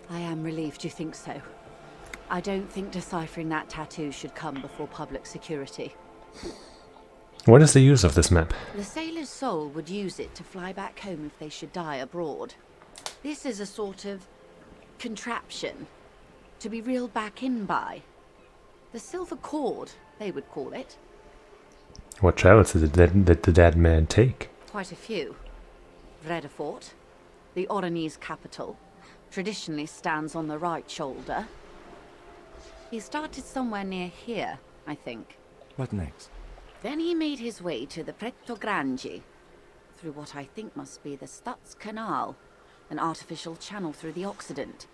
I am relieved you think so. I don't think deciphering that tattoo should come before public security. What is the use of this map? The sailor's soul would use it to fly back home if they should die abroad. This is a sort of contraption to be reeled back in by. The silver cord, they would call it. What travels did the dead man take? Quite a few. Vredefort, the Oronese capital, traditionally stands on the right shoulder. He started somewhere near here, I think. What next? Then he made his way to the Pretto Grande, through what I think must be the Stutz Canal, an artificial channel through the Occident.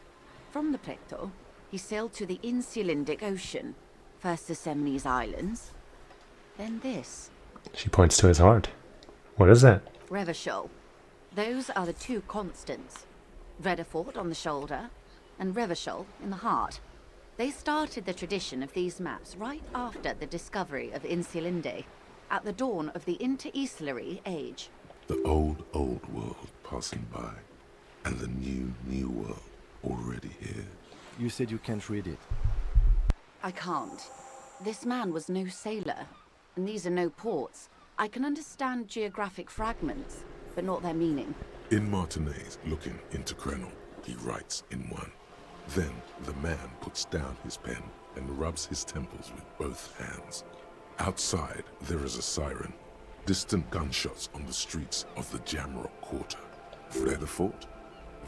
From the Pretto, He sailed to the Insulindic Ocean, first to Semni's Islands, then this. She points to his heart. What is that? Revachol. Those are the two constants. Redefort on the shoulder, and Revachol in the heart. They started the tradition of these maps right after the discovery of Insulinde, at the dawn of the Inter-Isolary Age. The old world passing by, and the new world already here. You said you can't read it. I can't. This man was no sailor, and these are no ports. I can understand geographic fragments, but not their meaning. In Martinez, looking into Krenel, he writes in one. Then the man puts down his pen and rubs his temples with both hands. Outside, there is a siren. Distant gunshots on the streets of the Jamrock Quarter. Vredefort?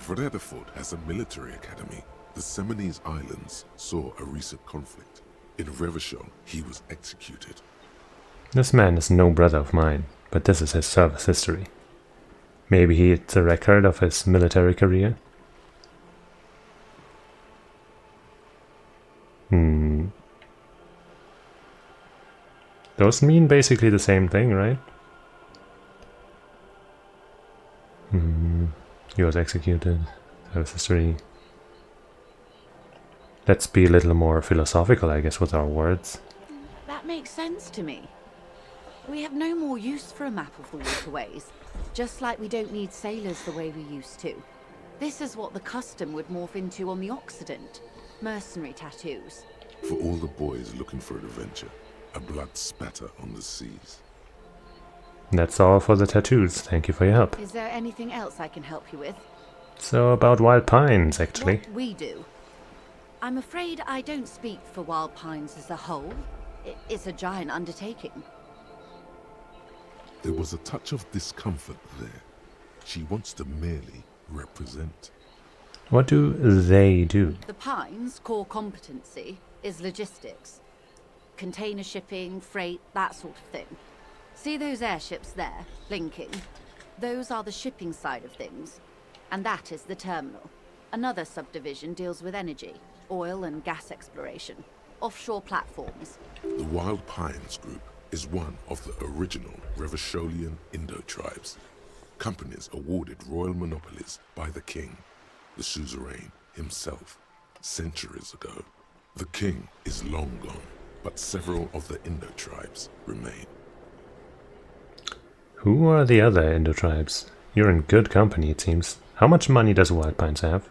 Vredefort has a military academy. The Semni's Islands saw a recent conflict. In Revachol, he was executed. This man is no brother of mine, but this is his service history. Maybe it's a record of his military career? Those mean basically the same thing, right? He was executed. Service history. Let's be a little more philosophical, I guess, with our words. That makes sense to me. We have no more use for a map of the waterways, just like we don't need sailors the way we used to. This is what the custom would morph into on the Occident. Mercenary tattoos. For all the boys looking for adventure, a blood spatter on the seas. That's all for the tattoos. Thank you for your help. Is there anything else I can help you with? So about Wild Pines, actually. What we do. I'm afraid I don't speak for Wild Pines as a whole. It's a giant undertaking. There was a touch of discomfort there. She wants to merely represent. What do they do? The Pines' core competency is logistics. Container shipping, freight, that sort of thing. See those airships there, blinking? Those are the shipping side of things. And that is the terminal. Another subdivision deals with energy, oil and gas exploration, offshore platforms. The Wild Pines Group is one of the original Revacholian Indo-tribes. Companies awarded royal monopolies by the king, the suzerain himself, centuries ago. The king is long gone, but several of the Indo-tribes remain. Who are the other Indo-tribes? You're in good company, it seems. How much money does Wild Pines have?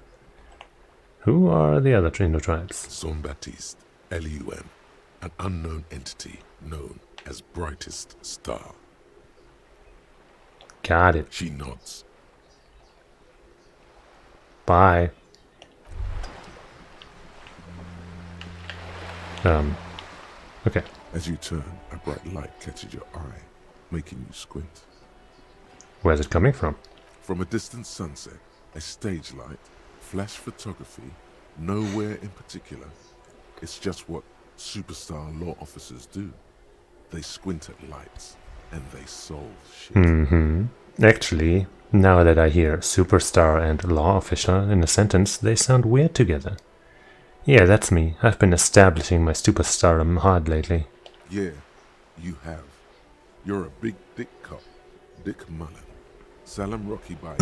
Who are the other Indo-tribes? Son Baptiste, LUM, an unknown entity known as Brightest Star. Got it. She nods. Bye. Okay. As you turn, a bright light catches your eye, making you squint. Where's it coming from? From a distant sunset, a stage light, flash photography, nowhere in particular. It's just what superstar law officers do. They squint at lights, and they solve shit. Actually, now that I hear superstar and law official in a sentence, they sound weird together. Yeah, that's me. I've been establishing my superstardom hard lately. Yeah, you have. You're a big dick cop, Dick Mullen. Salem Rocky Bike,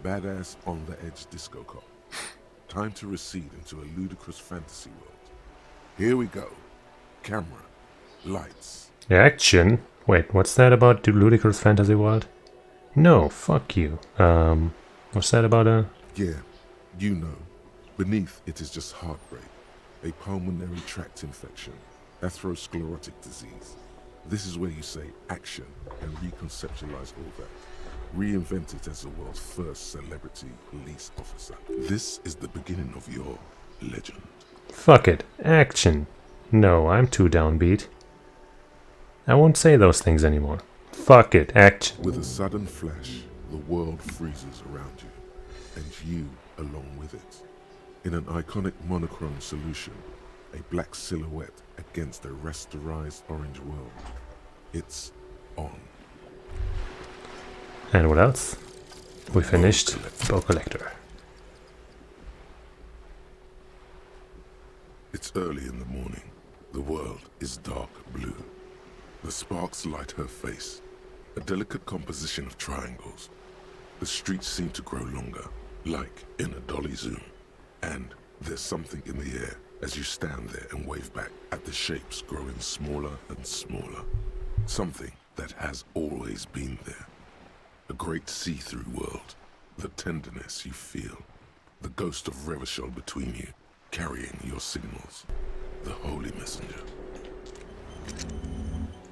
badass on the edge disco cop. Time to recede into a ludicrous fantasy world. Here we go. Camera, lights. Action? Wait, what's that about the ludicrous fantasy world? No, fuck you. What's that about a... Yeah, you know. Beneath it is just heartbreak, a pulmonary tract infection, atherosclerotic disease. This is where you say action and reconceptualize all that. Reinvent it as the world's first celebrity police officer. This is the beginning of your legend. Fuck it. Action. No, I'm too downbeat. I won't say those things anymore. Fuck it. Action. With a sudden flash, the world freezes around you, and you along with it. In an iconic monochrome solution, a black silhouette against a rasterized orange world. It's on. And what else? We finished Bow Collector. It's early in the morning. The world is dark blue. The sparks light her face, a delicate composition of triangles. The streets seem to grow longer, like in a dolly zoom. And there's something in the air as you stand there and wave back at the shapes growing smaller and smaller. Something that has always been there. A great see-through world. The tenderness you feel. The ghost of Revachol between you, carrying your signals. The holy messenger.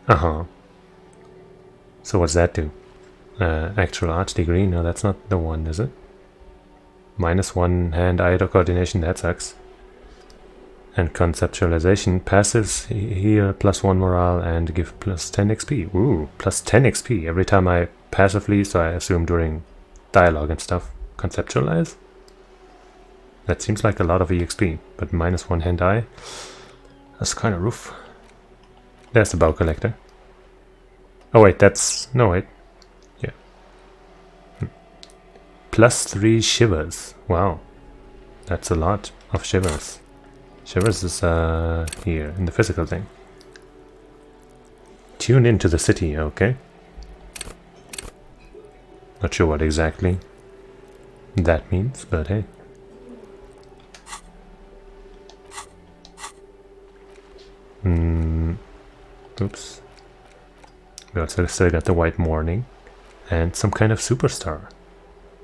Uh-huh. So what's that do? Actual arch degree? No, that's not the one, is it? -1 hand-eye coordination, that sucks. And conceptualization, passives heal +1 morale and give +10 XP. Ooh, +10 XP every time I passively, so I assume during dialogue and stuff, conceptualize? That seems like a lot of EXP, but -1 hand-eye? That's kind of rough. There's the bow collector. Oh wait, that's... no wait. Yeah. +3 shivers. Wow. That's a lot of shivers. Shivers is here, in the physical thing. Tune into the city, okay. Not sure what exactly that means, but hey. Oops. We also still got the White Morning and some kind of superstar.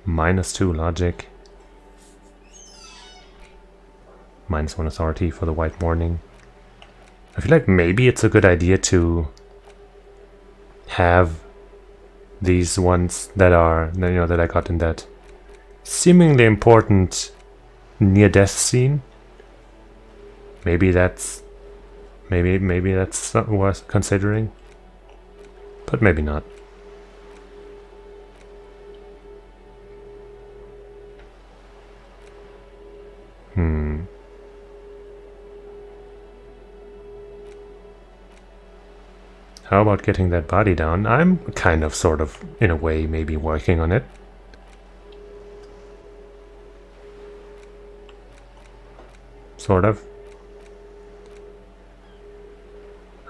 -2 logic. -1 authority for the White Morning. I feel like maybe it's a good idea to have these ones that are, you know, that I got in that seemingly important near-death scene. Maybe that's worth considering, but maybe not. How about getting that body down? I'm kind of, sort of, in a way, maybe working on it. Sort of.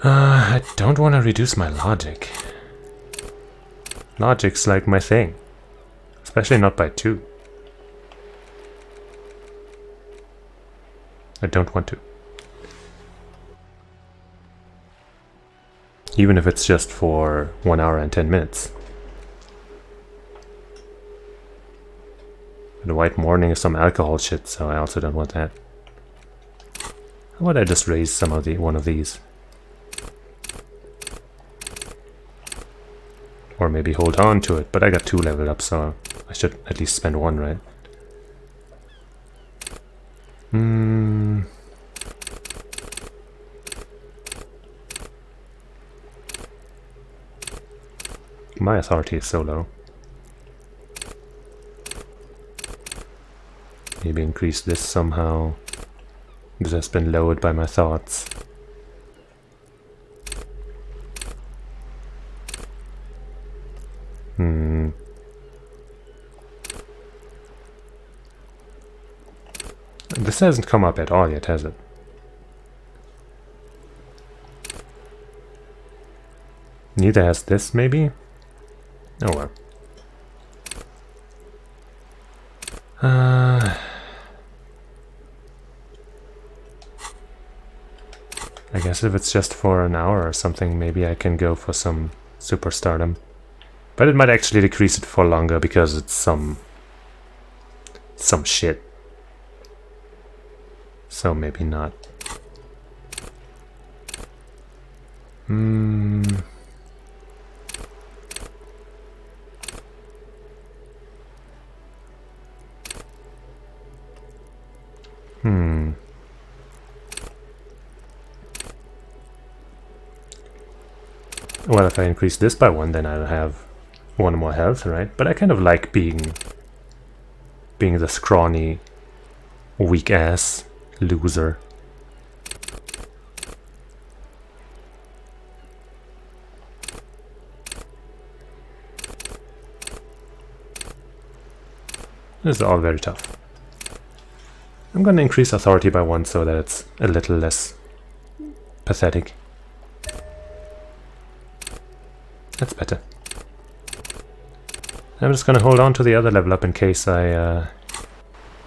I don't want to reduce my logic. Logic's like my thing. Especially not by 2. I don't want to. Even if it's just for 1 hour and 10 minutes. The White Morning is some alcohol shit, so I also don't want that. How about I just raise some of one of these? Or maybe hold on to it, but I got 2 leveled up, so I should at least spend 1, right? My authority is so low. Maybe increase this somehow. This has been lowered by my thoughts. This hasn't come up at all yet, has it? Neither has this, maybe? Oh well. I guess if it's just for an hour or something, maybe I can go for some superstardom. But it might actually decrease it for longer because it's some shit. So maybe not. Well, if I increase this by 1, then I'll have 1 more health, right? But I kind of like being the scrawny, weak-ass loser. This is all very tough. I'm gonna increase authority by 1 so that it's a little less pathetic. That's better. I'm just gonna hold on to the other level up in case I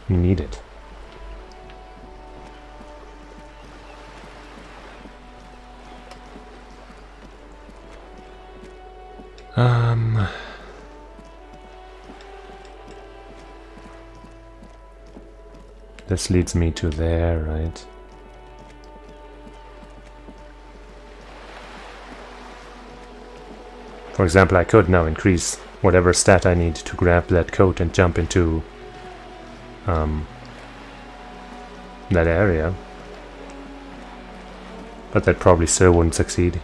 need it. This leads me to there, right? For example, I could now increase whatever stat I need to grab that coat and jump into that area. But that probably still wouldn't succeed.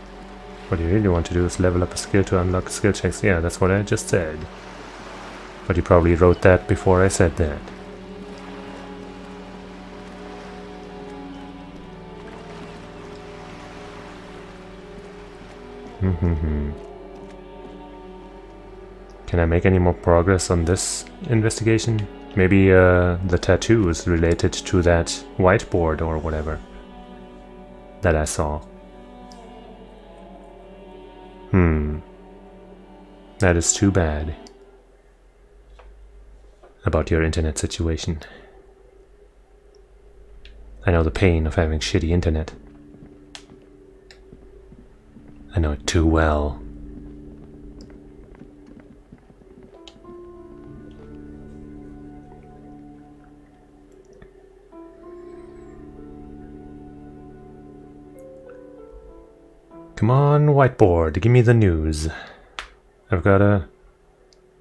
What you really want to do is level up a skill to unlock skill checks. Yeah, that's what I just said. But you probably wrote that before I said that. Can I make any more progress on this investigation? Maybe the tattoo is related to that whiteboard or whatever that I saw. That is too bad about your internet situation. I know the pain of having shitty internet. I know it too well. Come on, whiteboard, give me the news. I've got a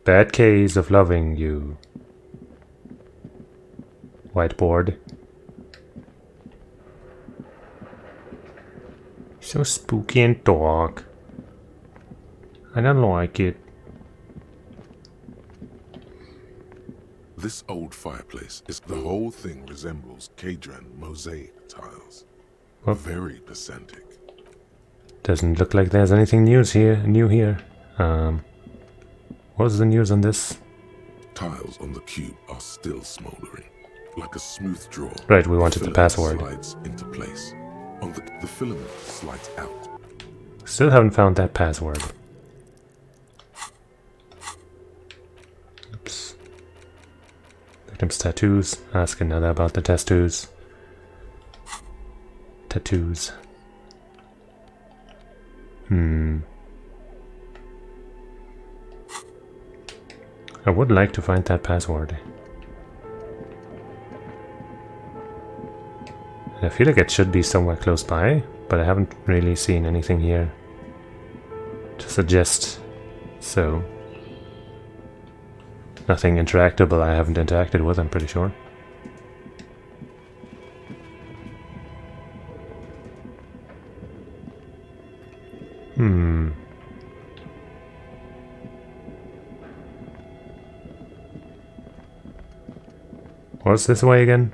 bad case of loving you. Whiteboard. So spooky and dark. I don't like it. This old fireplace is the whole thing resembles Khaedron mosaic tiles. What? Very pedantic. Doesn't look like there's anything new here. What's the news on this? Tiles on the cube are still smoldering, like a smooth draw. Right, we wanted the password. Slides into place. On the filament slides out. Still haven't found that password. Oops. Victim's tattoos. Ask another about the tattoos. Tattoos. I would like to find that password. And I feel like it should be somewhere close by, but I haven't really seen anything here to suggest so. Nothing interactable I haven't interacted with, I'm pretty sure. What's this way again?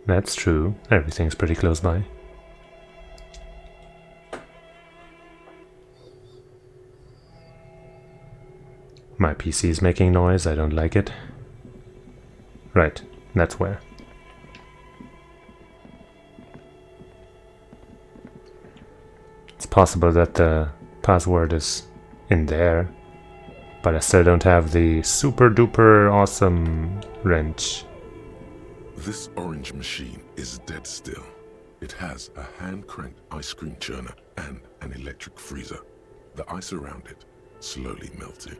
That's true. Everything's pretty close by. My PC is making noise. I don't like it. Right. That's where. It's possible that the password is in there, but I still don't have the super duper awesome wrench. This orange machine is dead still. It has a hand-cranked ice cream churner and an electric freezer. The ice around it slowly melting.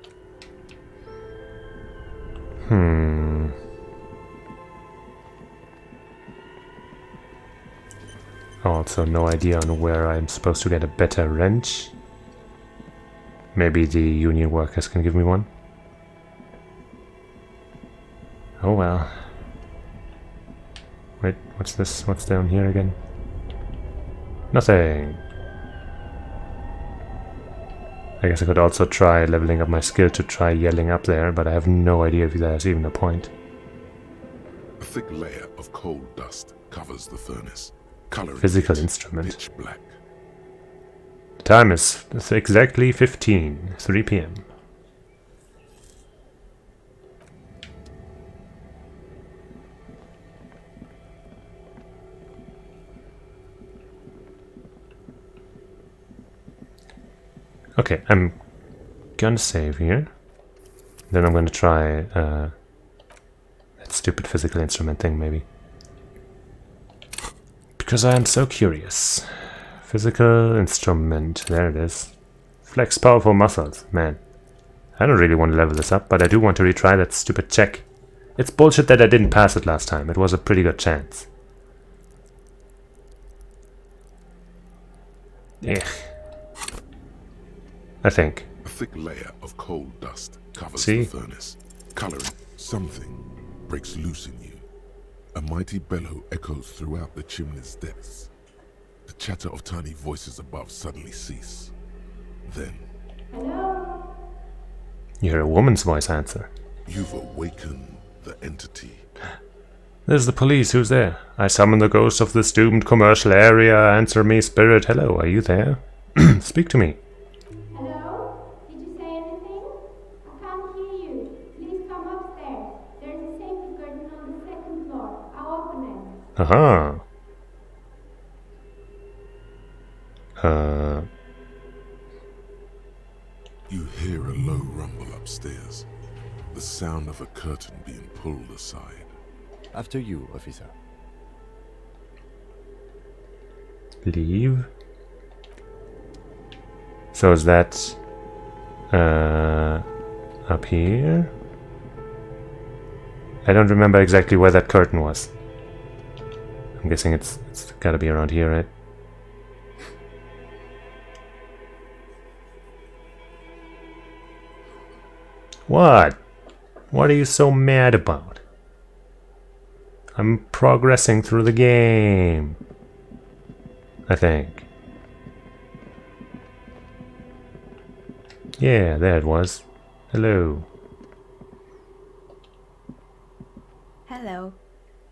Also, no idea on where I'm supposed to get a better wrench. Maybe the union workers can give me one. Oh well. Wait, what's this? What's down here again? Nothing. I guess I could also try leveling up my skill to try yelling up there, but I have no idea if there's even a point. A thick layer of coal dust covers the furnace, coloring Physical it instrument. pitch black. The time is exactly 3 p.m. Okay, I'm gonna save here. Then I'm gonna try that stupid physical instrument thing, maybe. Because I am so curious. Physical instrument, there it is. Flex powerful muscles, man. I don't really want to level this up, but I do want to retry that stupid check. It's bullshit that I didn't pass it last time. It was a pretty good chance. Ugh. I think. A thick layer of coal dust covers See? the furnace, coloring something breaks loose in you. A mighty bellow echoes throughout the chimney's depths. The chatter of tiny voices above suddenly cease. Then, You hear a woman's voice answer. you've awakened the entity. There's the police, who's there? I summon the ghost of this doomed commercial area. Answer me, spirit. Hello, are you there? Speak to me. Hello? Did you say anything? I can't hear you. Please come upstairs. There's a safety curtain on the second floor. I'll open it. Aha. You hear a low rumble upstairs, the sound of a curtain being pulled aside. After you, officer. Leave. So is that up here? I don't remember exactly where that curtain was. I'm guessing it's gotta be around here, right? What? What are you so mad about? I'm progressing through the game, I think. Yeah, there it was. Hello. Hello.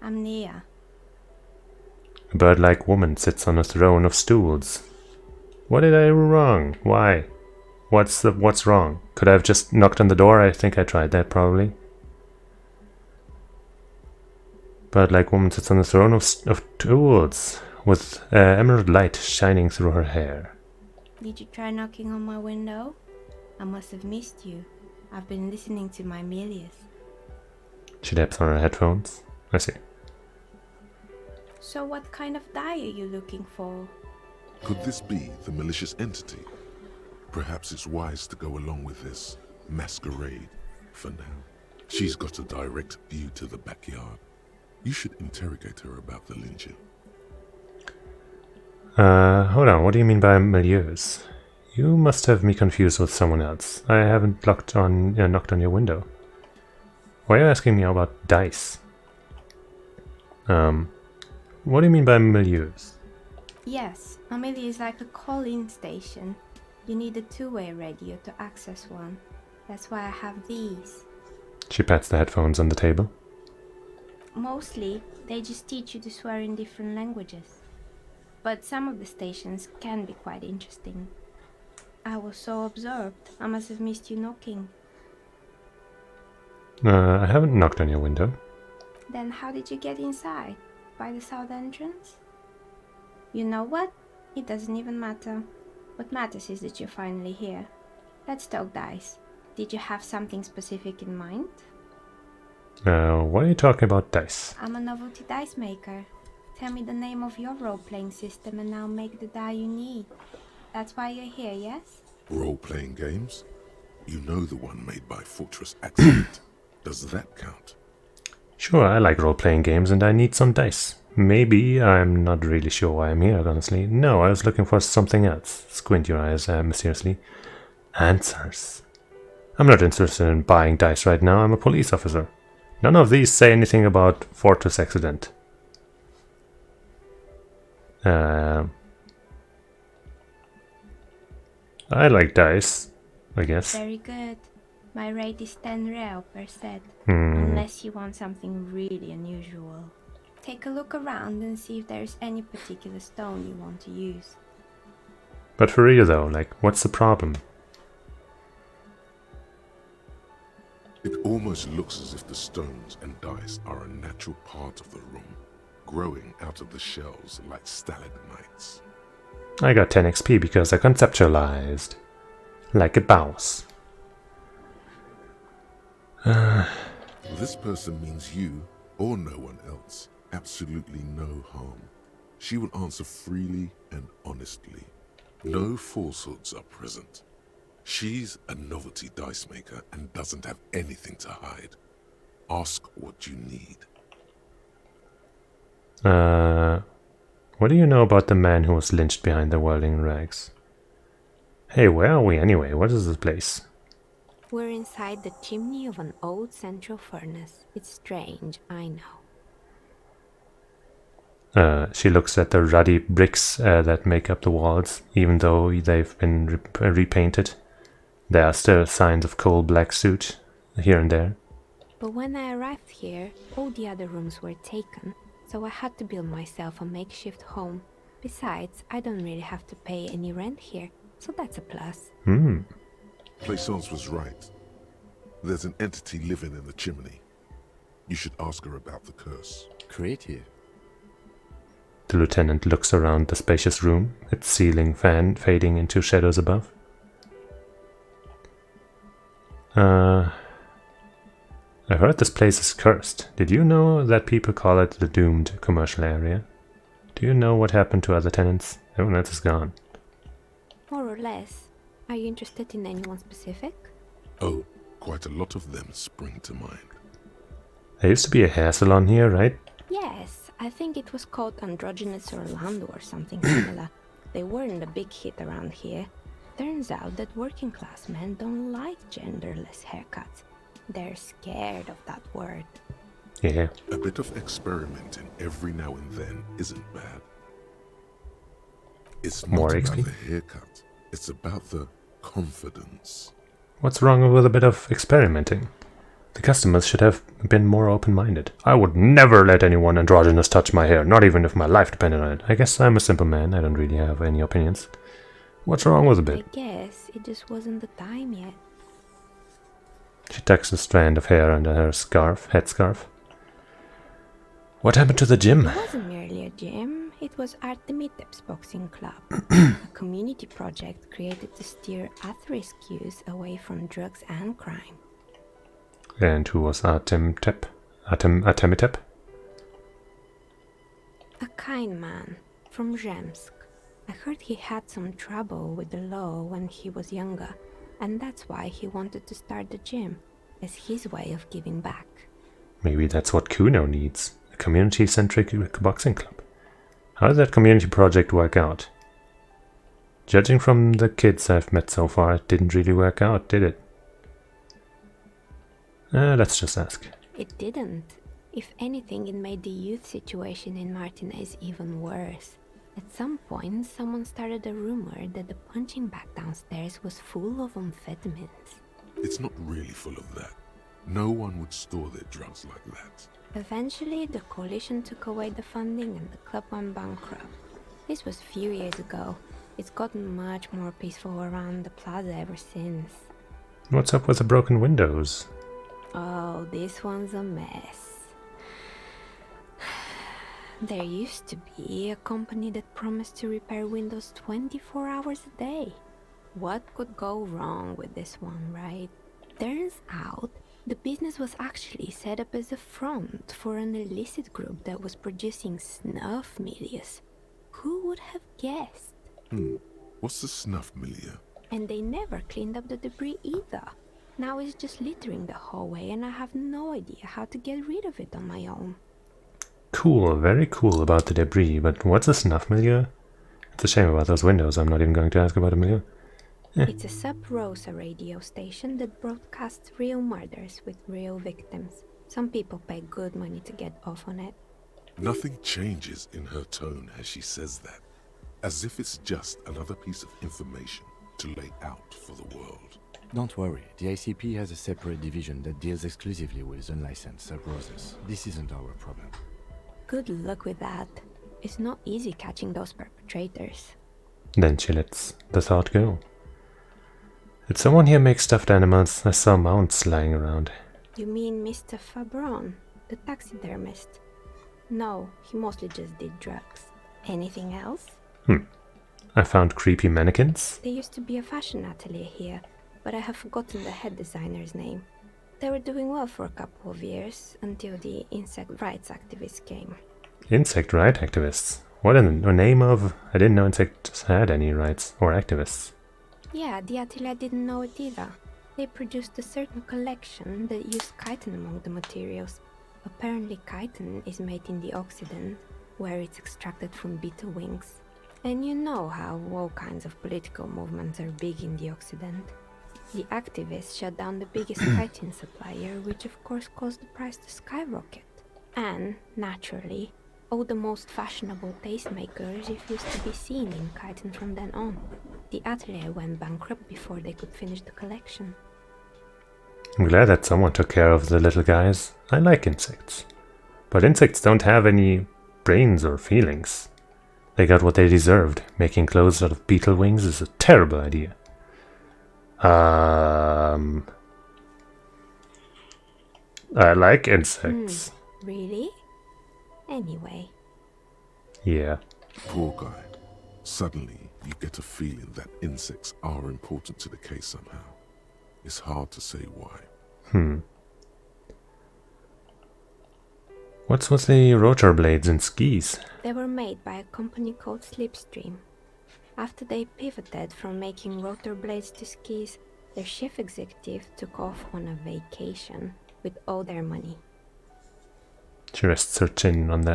I'm Nia. A bird-like woman sits on a throne of stools. What did I do wrong? Why? What's wrong? Could I have just knocked on the door? I think I tried that, probably. Bird-like woman sits on a throne of stools, with emerald light shining through her hair. Did you try knocking on my window? I must have missed you. I've been listening to my Milius. She taps on her headphones. I see. So what kind of die are you looking for? Could this be the malicious entity? Perhaps it's wise to go along with this masquerade for now. She's got a direct view to the backyard. You should interrogate her about the lynching. Hold on, what do you mean by milieus? You must have me confused with someone else. I haven't knocked on your window. Why are you asking me about dice? What do you mean by milieus? Yes, a Milius is like a call-in station. You need a two-way radio to access one. That's why I have these. She pats the headphones on the table. Mostly, they just teach you to swear in different languages. But some of the stations can be quite interesting. I was so absorbed, I must have missed you knocking. I haven't knocked on your window. Then how did you get inside? By the south entrance? You know what? It doesn't even matter. What matters is that you're finally here. Let's talk dice. Did you have something specific in mind? What are you talking about dice? I'm a novelty dice maker. Tell me the name of your role-playing system and I'll make the die you need. That's why you're here, yes? Role-playing games? You know the one made by Fortress Accident. Does that count? Sure, I like role-playing games and I need some dice. Maybe, I'm not really sure why I'm here, honestly. No, I was looking for something else. Squint your eyes mysteriously. Answers. I'm not interested in buying dice right now, I'm a police officer. None of these say anything about Fortress Accident. I like dice, I guess. Very good. My rate is 10 real per set. Hmm. Unless you want something really unusual. Take a look around and see if there's any particular stone you want to use. But for real though, like, what's the problem? It almost looks as if the stones and dice are a natural part of the room, growing out of the shells like stalagmites. I got 10 XP because I conceptualized. like it bows. This person means you, or no one else, absolutely no harm. She will answer freely and honestly. No falsehoods are present. She's a novelty dice maker and doesn't have anything to hide. Ask what you need. What do you know about the man who was lynched behind the whirling rags? Hey, where are we anyway? What is this place? We're inside the chimney of an old central furnace. It's strange, I know. She looks at the ruddy bricks that make up the walls, even though they've been repainted. There are still signs of coal black soot here and there. But when I arrived here, all the other rooms were taken, so I had to build myself a makeshift home. Besides, I don't really have to pay any rent here, so that's a plus. Plaisance was right. There's an entity living in the chimney. You should ask her about the curse. Creative. The lieutenant looks around the spacious room, its ceiling fan fading into shadows above. I heard this place is cursed. Did you know that people call it the doomed commercial area? Do you know what happened to other tenants? Everyone else is gone. More or less. Are you interested in anyone specific? Oh, quite a lot of them spring to mind. There used to be a hair salon here, right? Yes, I think it was called Androgynous Orlando or something similar. They weren't a big hit around here. Turns out that working class men don't like genderless haircuts. They're scared of that word. Yeah. A bit of experimenting every now and then isn't bad. It's not More about XP? the haircut. It's about the confidence. What's wrong with a bit of experimenting? The customers should have been more open-minded. I would never let anyone androgynous touch my hair, not even if my life depended on it. I guess I'm a simple man, I don't really have any opinions. What's wrong with a bit? I guess it just wasn't the time yet. She tucks a strand of hair under her headscarf. What happened to the gym? It wasn't merely a gym, it was Artemitep's boxing club. A community project created to steer at-risk youth away from drugs and crime. And who was Artemitep? A kind man from Zemsk. I heard he had some trouble with the law when he was younger, and that's why he wanted to start the gym, as his way of giving back. Maybe that's what Kuno needs. A community-centric boxing club. How did that community project work out? Judging from the kids I've met so far, it didn't really work out, did it? Let's just ask. It didn't. If anything, it made the youth situation in Martinez even worse. At some point, someone started a rumor that the punching bag downstairs was full of amphetamines. It's not really full of that. No one would store their drugs like that. Eventually, the coalition took away the funding and the club went bankrupt. This was a few years ago. It's gotten much more peaceful around the plaza ever since. What's up with the broken windows? Oh, this one's a mess. There used to be a company that promised to repair windows 24 hours a day. What could go wrong with this one, right? Turns out, the business was actually set up as a front for an illicit group that was producing snuff milieux. Who would have guessed? What's the snuff milieu? And they never cleaned up the debris either. Now it's just littering the hallway and I have no idea how to get rid of it on my own. Cool, very cool about the debris, but what's a snuff milieu? It's a shame about those windows, I'm not even going to ask about a milieu. It's a Sub Rosa radio station that broadcasts real murders with real victims. Some people pay good money to get off on it. Nothing changes in her tone as she says that, as if it's just another piece of information to lay out for the world. Don't worry, the ICP has a separate division that deals exclusively with unlicensed sub-roses. This isn't our problem. Good luck with that. It's not easy catching those perpetrators. Then she lets the thought go. Did someone here make stuffed animals? I saw mounts lying around. You mean Mr. Fabron, the taxidermist? No, he mostly just did drugs. Anything else? I found creepy mannequins. There used to be a fashion atelier here, but I have forgotten the head designer's name. They were doing well for a couple of years, until the insect rights activists came. Insect right activists. What in the name of... I didn't know insects had any rights or activists. Yeah, the atelier didn't know it either. They produced a certain collection that used chitin among the materials. Apparently chitin is made in the Occident, where it's extracted from beetle wings. And you know how all kinds of political movements are big in the Occident. The activists shut down the biggest chitin supplier, which of course caused the price to skyrocket. And, naturally, all the most fashionable tastemakers refused to be seen in chitin from then on. The atelier went bankrupt before they could finish the collection. I'm glad that someone took care of the little guys. I like insects. But insects don't have any brains or feelings. They got what they deserved. Making clothes out of beetle wings is a terrible idea. I like insects. Really? Anyway. Yeah. Poor guy. Suddenly, you get a feeling that insects are important to the case somehow. It's hard to say why. What's with the rotor blades and skis? They were made by a company called Slipstream. After they pivoted from making rotor blades to skis, their chief executive took off on a vacation with all their money. She rests her chin on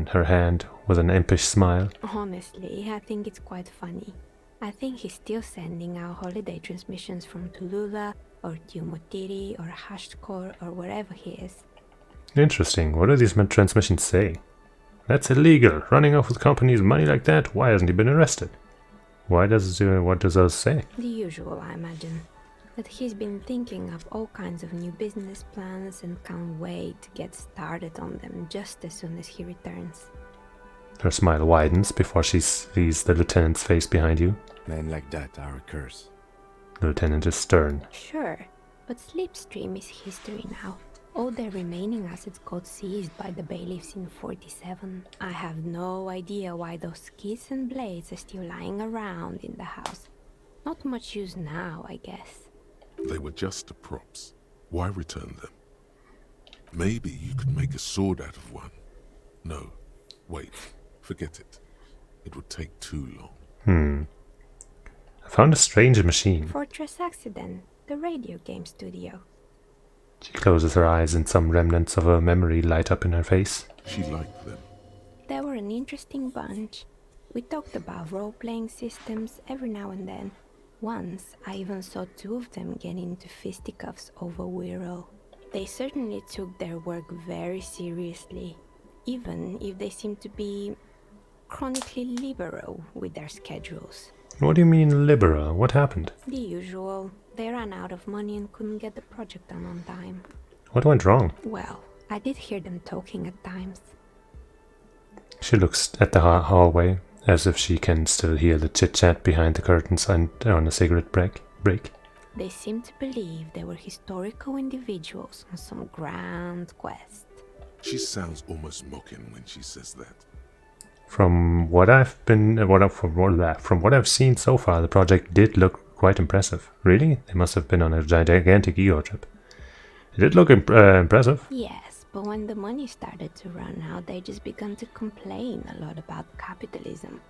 her hand with an impish smile. Honestly, I think it's quite funny. I think he's still sending out holiday transmissions from Tulula or Tiumotiri or Hashtkor or wherever he is. Interesting. What do these transmissions say? That's illegal. Running off with companies' money like that? Why hasn't he been arrested? What does those say? The usual, I imagine. That he's been thinking up all kinds of new business plans and can't wait to get started on them just as soon as he returns. Her smile widens before she sees the lieutenant's face behind you. Men like that are a curse. The lieutenant is stern. Sure, but Slipstream is history now. All their remaining assets got seized by the bailiffs in 47. I have no idea why those skis and blades are still lying around in the house. Not much use now, I guess. They were just the props. Why return them? Maybe you could make a sword out of one. No, wait, forget it. It would take too long. I found a strange machine. Fortress Accident, the radio game studio. She closes her eyes and some remnants of a memory light up in her face. She liked them. They were an interesting bunch. We talked about role-playing systems every now and then. Once, I even saw two of them get into fisticuffs over Wirral. They certainly took their work very seriously, even if they seemed to be chronically liberal with their schedules. What do you mean liberal? What happened? The usual. They ran out of money and couldn't get the project done on time. What went wrong? Well, I did hear them talking at times. She looks at the hallway as if she can still hear the chit-chat behind the curtains and on a cigarette break. They seemed to believe they were historical individuals on some grand quest. She sounds almost mocking when she says that. From what I've seen so far, the project did look quite impressive. Really? They must have been on a gigantic ego trip. It did look impressive. Yes, but when the money started to run out, they just began to complain a lot about capitalism.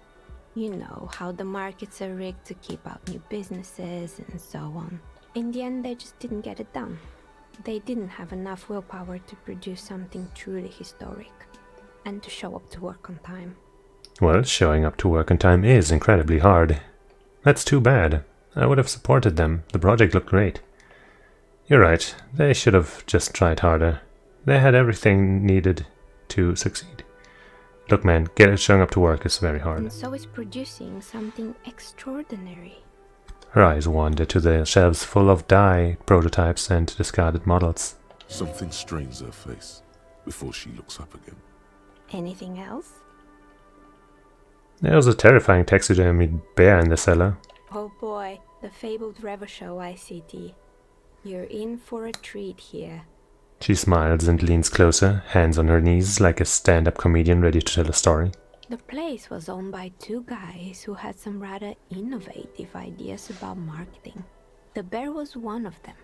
You know, how the markets are rigged to keep out new businesses and so on. In the end, they just didn't get it done. They didn't have enough willpower to produce something truly historic and to show up to work on time. Well, showing up to work on time is incredibly hard. That's too bad. I would have supported them. The project looked great. You're right. They should have just tried harder. They had everything needed to succeed. Look, man, showing up to work is very hard. And so is producing something extraordinary. Her eyes wander to the shelves full of die prototypes and discarded models. Something strains her face before she looks up again. Anything else? There was a terrifying taxidermy bear in the cellar. Oh boy, the fabled Revachol ICT. You're in for a treat here. She smiles and leans closer, hands on her knees like a stand-up comedian ready to tell a story. The place was owned by two guys who had some rather innovative ideas about marketing. The bear was one of them.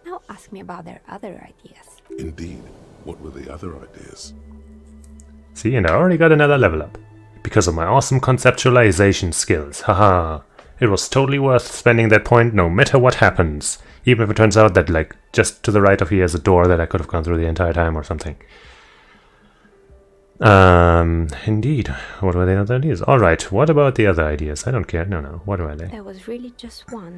Now ask me about their other ideas. Indeed. What were the other ideas? See, and I already got another level up. Because of my awesome conceptualization skills. Haha. It was totally worth spending that point no matter what happens. Even if it turns out that, like, just to the right of here is a door that I could have gone through the entire time or something. Indeed. What were the other ideas? Alright, what about the other ideas? I don't care. No. What are they? There was really just one.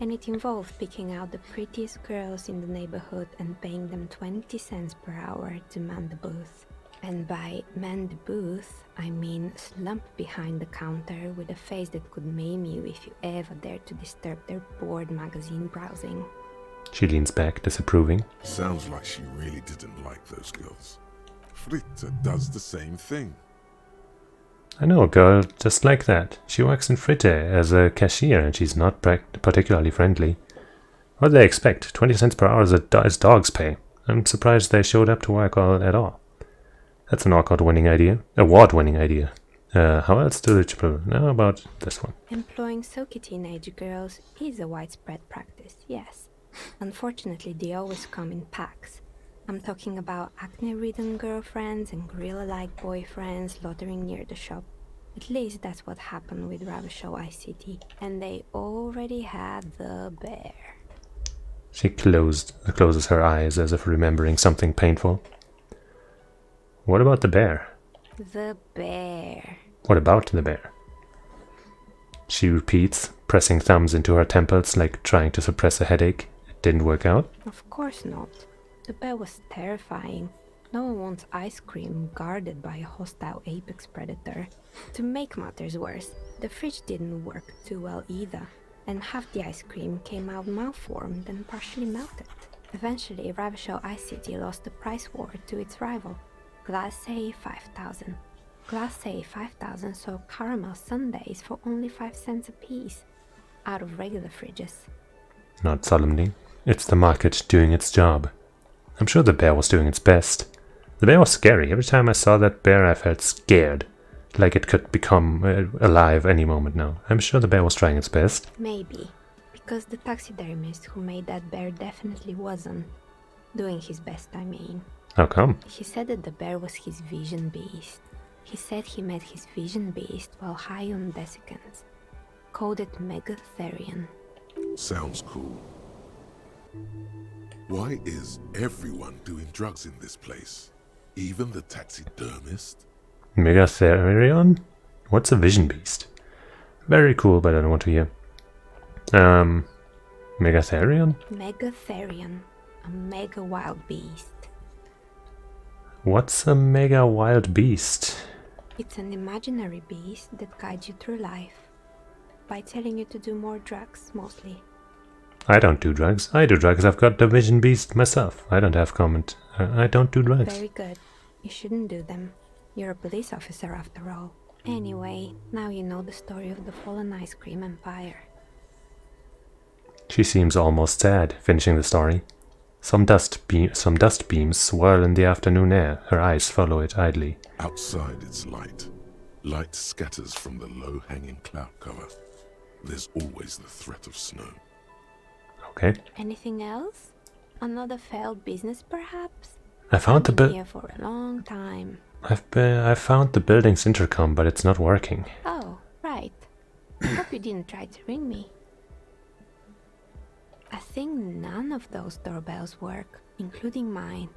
And it involved picking out the prettiest girls in the neighborhood and paying them 20 cents per hour to man the booth. And by man the booth, I mean slump behind the counter with a face that could maim you if you ever dared to disturb their bored magazine browsing. She leans back, disapproving. Sounds like she really didn't like those girls. Fritte does the same thing. I know a girl just like that. She works in Fritte as a cashier and she's not particularly friendly. What do they expect? 20 cents per hour is dog's pay. I'm surprised they showed up to work at all. That's an award-winning idea. How else do they know about this one? Employing Soki teenage girls is a widespread practice, yes. Unfortunately, they always come in packs. I'm talking about acne-ridden girlfriends and gorilla-like boyfriends loitering near the shop. At least that's what happened with Ravachol ICT. And they already had the bear. She closes her eyes as if remembering something painful. What about the bear? The bear. What about the bear? She repeats, pressing thumbs into her temples like trying to suppress a headache. It didn't work out. Of course not. The bear was terrifying. No one wants ice cream guarded by a hostile apex predator. To make matters worse, the fridge didn't work too well either, and half the ice cream came out malformed and partially melted. Eventually, Ravachol ICT lost the price war to its rival, Glacé 5000. Glacé 5000 sold caramel sundaes for only 5 cents a piece, out of regular fridges. Not solemnly. It's the market doing its job. I'm sure the bear was doing its best. The bear was scary. Every time I saw that bear, I felt scared. Like it could become alive any moment now. I'm sure the bear was trying its best. Maybe. Because the taxidermist who made that bear definitely wasn't. Doing his best, I mean. How come? He said that the bear was his vision beast. He said he met his vision beast while high on desiccants. Called it Megatherion. Sounds cool. Why is everyone doing drugs in this place? Even the taxidermist? Megatherion? What's a vision beast? Very cool, but I don't want to hear. Megatherion? Megatherion. A mega wild beast. What's a mega wild beast? It's an imaginary beast that guides you through life. By telling you to do more drugs, mostly. I don't do drugs. I do drugs. I've got the vision beast myself. I don't have comment. I don't do drugs. Very good. You shouldn't do them. You're a police officer after all. Anyway, now you know the story of the fallen ice cream empire. She seems almost sad, finishing the story. Some dust beams swirl in the afternoon air. Her eyes follow it idly. Outside it's light. Light scatters from the low-hanging cloud cover. There's always the threat of snow. Okay. Anything else? Another failed business, perhaps? I found the here for a long time. I found the building's intercom, but it's not working. Oh, right. Hope you didn't try to ring me. I think none of those doorbells work, including mine.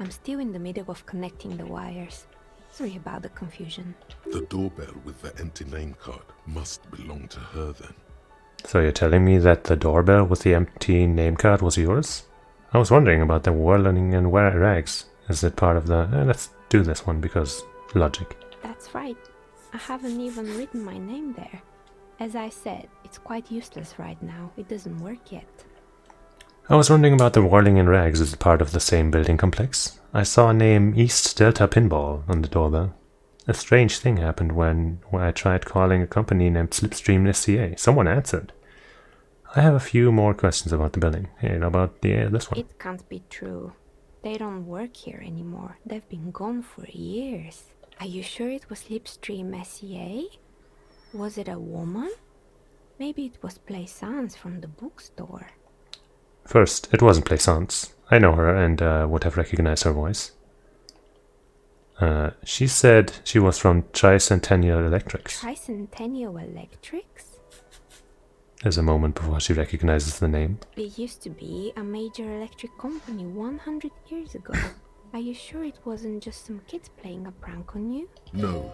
I'm still in the middle of connecting the wires. Sorry about the confusion. The doorbell with the empty name card must belong to her then. So you're telling me that the doorbell with the empty name card was yours? I was wondering about the whirling and rags. Is it part of the... let's do this one because logic. That's right. I haven't even written my name there. As I said, it's quite useless right now. It doesn't work yet. I was wondering about the whirling and rags. Is it part of the same building complex? I saw a name East Delta Pinball on the doorbell. A strange thing happened when I tried calling a company named Slipstream SCA. Someone answered. I have a few more questions about the building. Here, about this one. It can't be true. They don't work here anymore. They've been gone for years. Are you sure it was Slipstream SEA? Was it a woman? Maybe it was Plaisance from the bookstore. First, it wasn't Plaisance. I know her and would have recognized her voice. She said she was from Tricentennial Electrics. Tricentennial Electrics? There's a moment before she recognizes the name. It used to be a major electric company 100 years ago. Are you sure it wasn't just some kids playing a prank on you? No,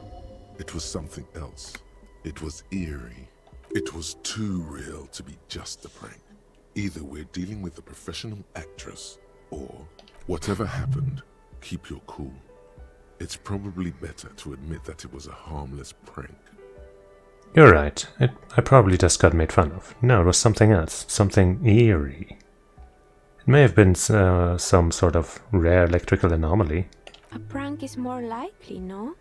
it was something else. It was eerie. It was too real to be just a prank. Either we're dealing with a professional actress, or whatever happened, keep your cool. It's probably better to admit that it was a harmless prank. You're right. I probably just got made fun of. No, it was something else. Something eerie. It may have been some sort of rare electrical anomaly. A prank is more likely, no?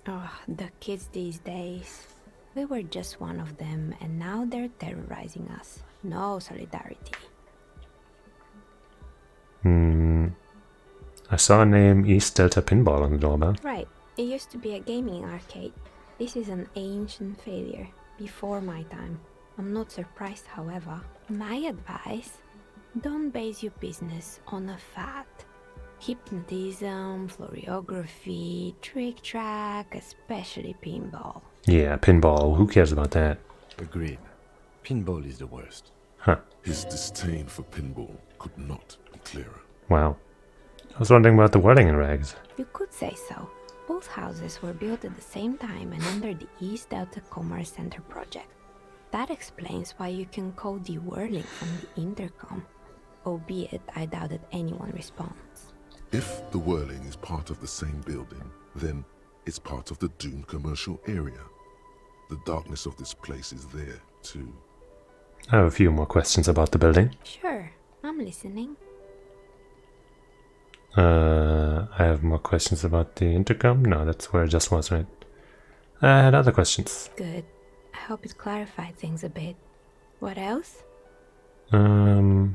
Oh, the kids these days. We were just one of them, and now they're terrorizing us. No solidarity. I saw a name East Delta Pinball on the doorbell. Right. It used to be a gaming arcade. This is an ancient failure, before my time. I'm not surprised, however. My advice, don't base your business on a fad. Hypnotism, floriography, trick track, especially pinball. Yeah, pinball. Who cares about that? Agreed. Pinball is the worst. Huh. His disdain for pinball could not be clearer. Wow. I was wondering about the whirling rags. You could say so. Both houses were built at the same time and under the East Delta Commerce Center project. That explains why you can call the whirling from the intercom, albeit I doubt that anyone responds. If the whirling is part of the same building, then it's part of the Dune commercial area. The darkness of this place is there, too. I have a few more questions about the building. Sure, I'm listening. I have more questions about the intercom. No, that's where it just was, right? I had other questions. Good. I hope it clarified things a bit. What else? I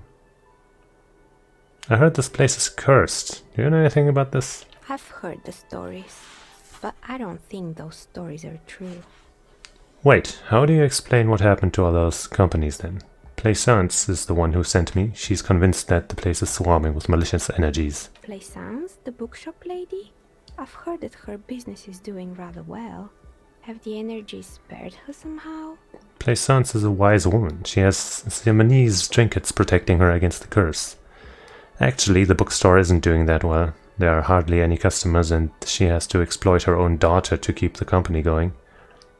heard this place is cursed. Do you know anything about this? I've heard the stories, but I don't think those stories are true. Wait, how do you explain what happened to all those companies then? Plaisance is the one who sent me. She's convinced that the place is swarming with malicious energies. Plaisance, the bookshop lady? I've heard that her business is doing rather well. Have the energies spared her somehow? Plaisance is a wise woman. She has Siamese trinkets protecting her against the curse. Actually, the bookstore isn't doing that well. There are hardly any customers and she has to exploit her own daughter to keep the company going.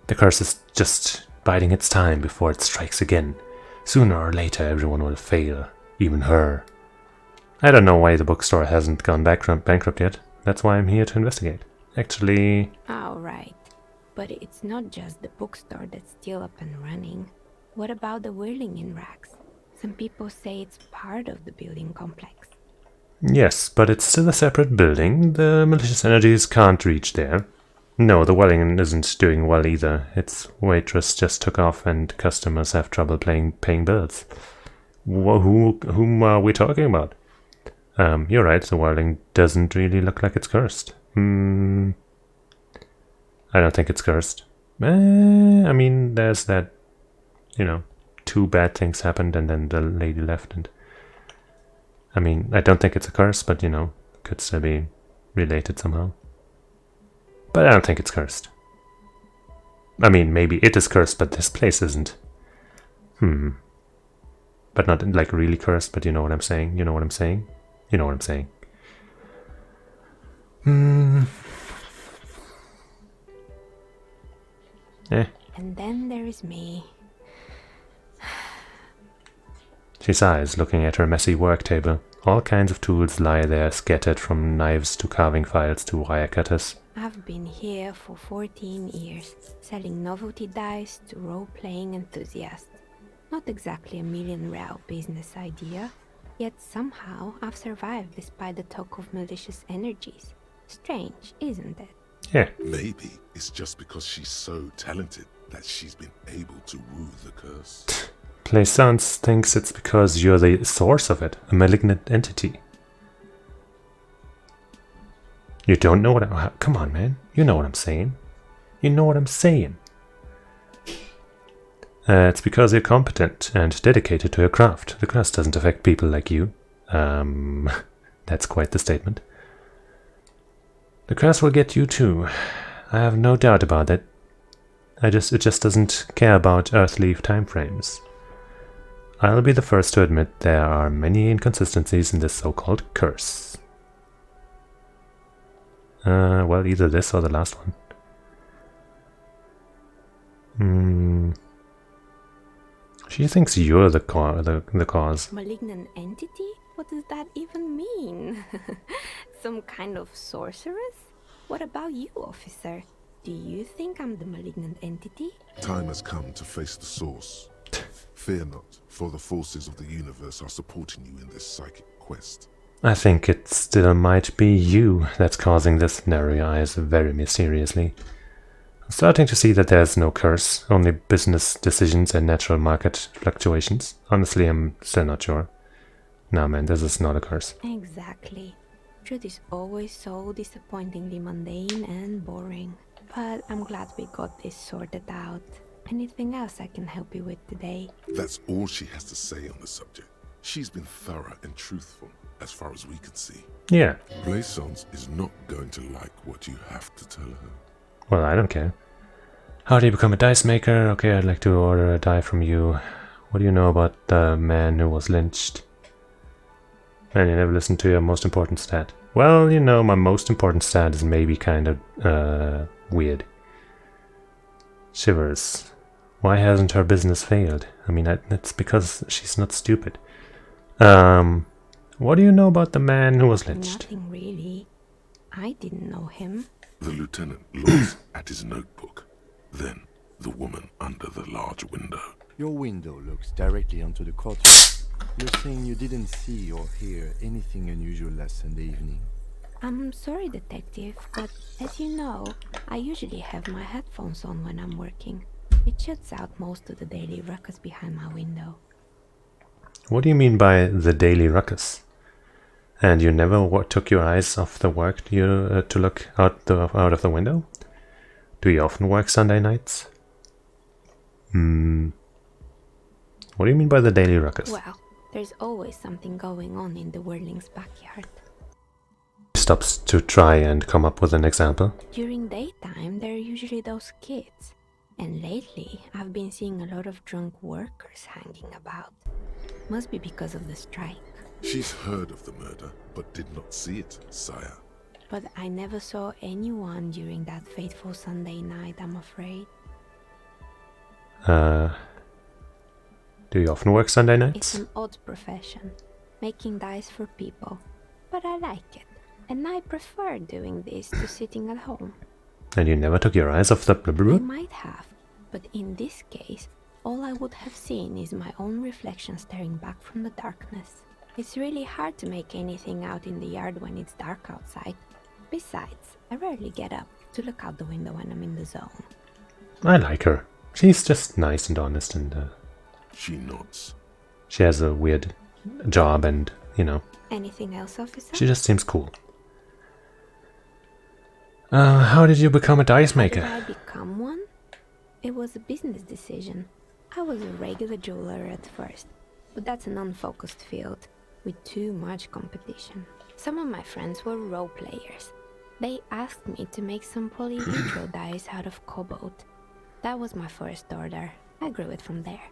The curse is just biding its time before it strikes again. Sooner or later everyone will fail, even her. I don't know why the bookstore hasn't gone bankrupt yet. That's why I'm here to investigate. Actually... Oh, right. But it's not just the bookstore that's still up and running. What about the whirling in rags? Some people say it's part of the building complex. Yes, but it's still a separate building. The malicious energies can't reach there. No, the Wellington isn't doing well either. Its waitress just took off and customers have trouble paying bills. Whom are we talking about? You're right, the Whirling doesn't really look like it's cursed. I don't think it's cursed. I mean, there's that, two bad things happened and then the lady left and... I mean, I don't think it's a curse, but, could still be related somehow. But I don't think it's cursed. I mean, maybe it is cursed, but this place isn't. But not like really cursed, but you know what I'm saying? You know what I'm saying? You know what I'm saying. And then there is me. She sighs, looking at her messy work table. All kinds of tools lie there, scattered from knives to carving files to wire cutters. I've been here for 14 years, selling novelty dice to role-playing enthusiasts. Not exactly a million-real business idea, yet somehow I've survived despite the talk of malicious energies. Strange, isn't it? Yeah. Maybe it's just because she's so talented that she's been able to woo the curse. Plaisance thinks it's because you're the source of it, a malignant entity. You don't know what come on, man. You know what I'm saying. You know what I'm saying. It's because you're competent and dedicated to your craft. The curse doesn't affect people like you. That's quite the statement. The curse will get you too. I have no doubt about that. It just doesn't care about earthly timeframes. I'll be the first to admit there are many inconsistencies in this so-called curse. Well, either this or the last one. She thinks you're the cause. Malignant entity? What does that even mean? Some kind of sorceress? What about you, officer? Do you think I'm the malignant entity? Time has come to face the source. Fear not, for the forces of the universe are supporting you in this psychic quest. I think it still might be you that's causing this, narrow your eyes very mysteriously. I'm starting to see that there's no curse, only business decisions and natural market fluctuations. Honestly, I'm still not sure. Nah man, this is not a curse. Exactly. Truth is always so disappointingly mundane and boring. But I'm glad we got this sorted out. Anything else I can help you with today? That's all she has to say on the subject. She's been thorough and truthful, as far as we can see. Yeah. Blaisance is not going to like what you have to tell her. Well, I don't care. How do you become a dice maker? Okay, I'd like to order a die from you. What do you know about the man who was lynched? And you never listened to your most important stat. Well, you know, my most important stat is maybe kind of weird. Shivers. Why hasn't her business failed? I mean, it's because she's not stupid. What do you know about the man who was lynched? Nothing really. I didn't know him. The lieutenant looks at his notebook. Then, the woman under the large window. Your window looks directly onto the court. You're saying you didn't see or hear anything unusual last Sunday evening? I'm sorry, detective, but as you know, I usually have my headphones on when I'm working. It shuts out most of the daily ruckus behind my window. What do you mean by the daily ruckus? And you never took your eyes off the work to look out of the window? Do you often work Sunday nights? What do you mean by the daily ruckus? Well, there's always something going on in the Whirling's backyard. Stops to try and come up with an example. During daytime, there are usually those kids. And lately, I've been seeing a lot of drunk workers hanging about. Must be because of the strike. She's heard of the murder, but did not see it, sire. But I never saw anyone during that fateful Sunday night, I'm afraid. Do you often work Sunday nights? It's an odd profession, making dice for people. But I like it, and I prefer doing this to sitting at home. And you never took your eyes off the I blue? might have, but in this case, all I would have seen is my own reflection staring back from the darkness. It's really hard to make anything out in the yard when it's dark outside. Besides, I rarely get up to look out the window when I'm in the zone. I like her. She's just nice and honest, and She nods. she has a weird job, and, you know, Anything else, officer? she just seems cool. How did you become a dice Did maker? I become one? It was a business decision. I was a regular jeweler at first, but that's an unfocused field with too much competition. Some of my friends were role players. They asked me to make some polyhedral dice out of cobalt. That was my first order. I grew it from there.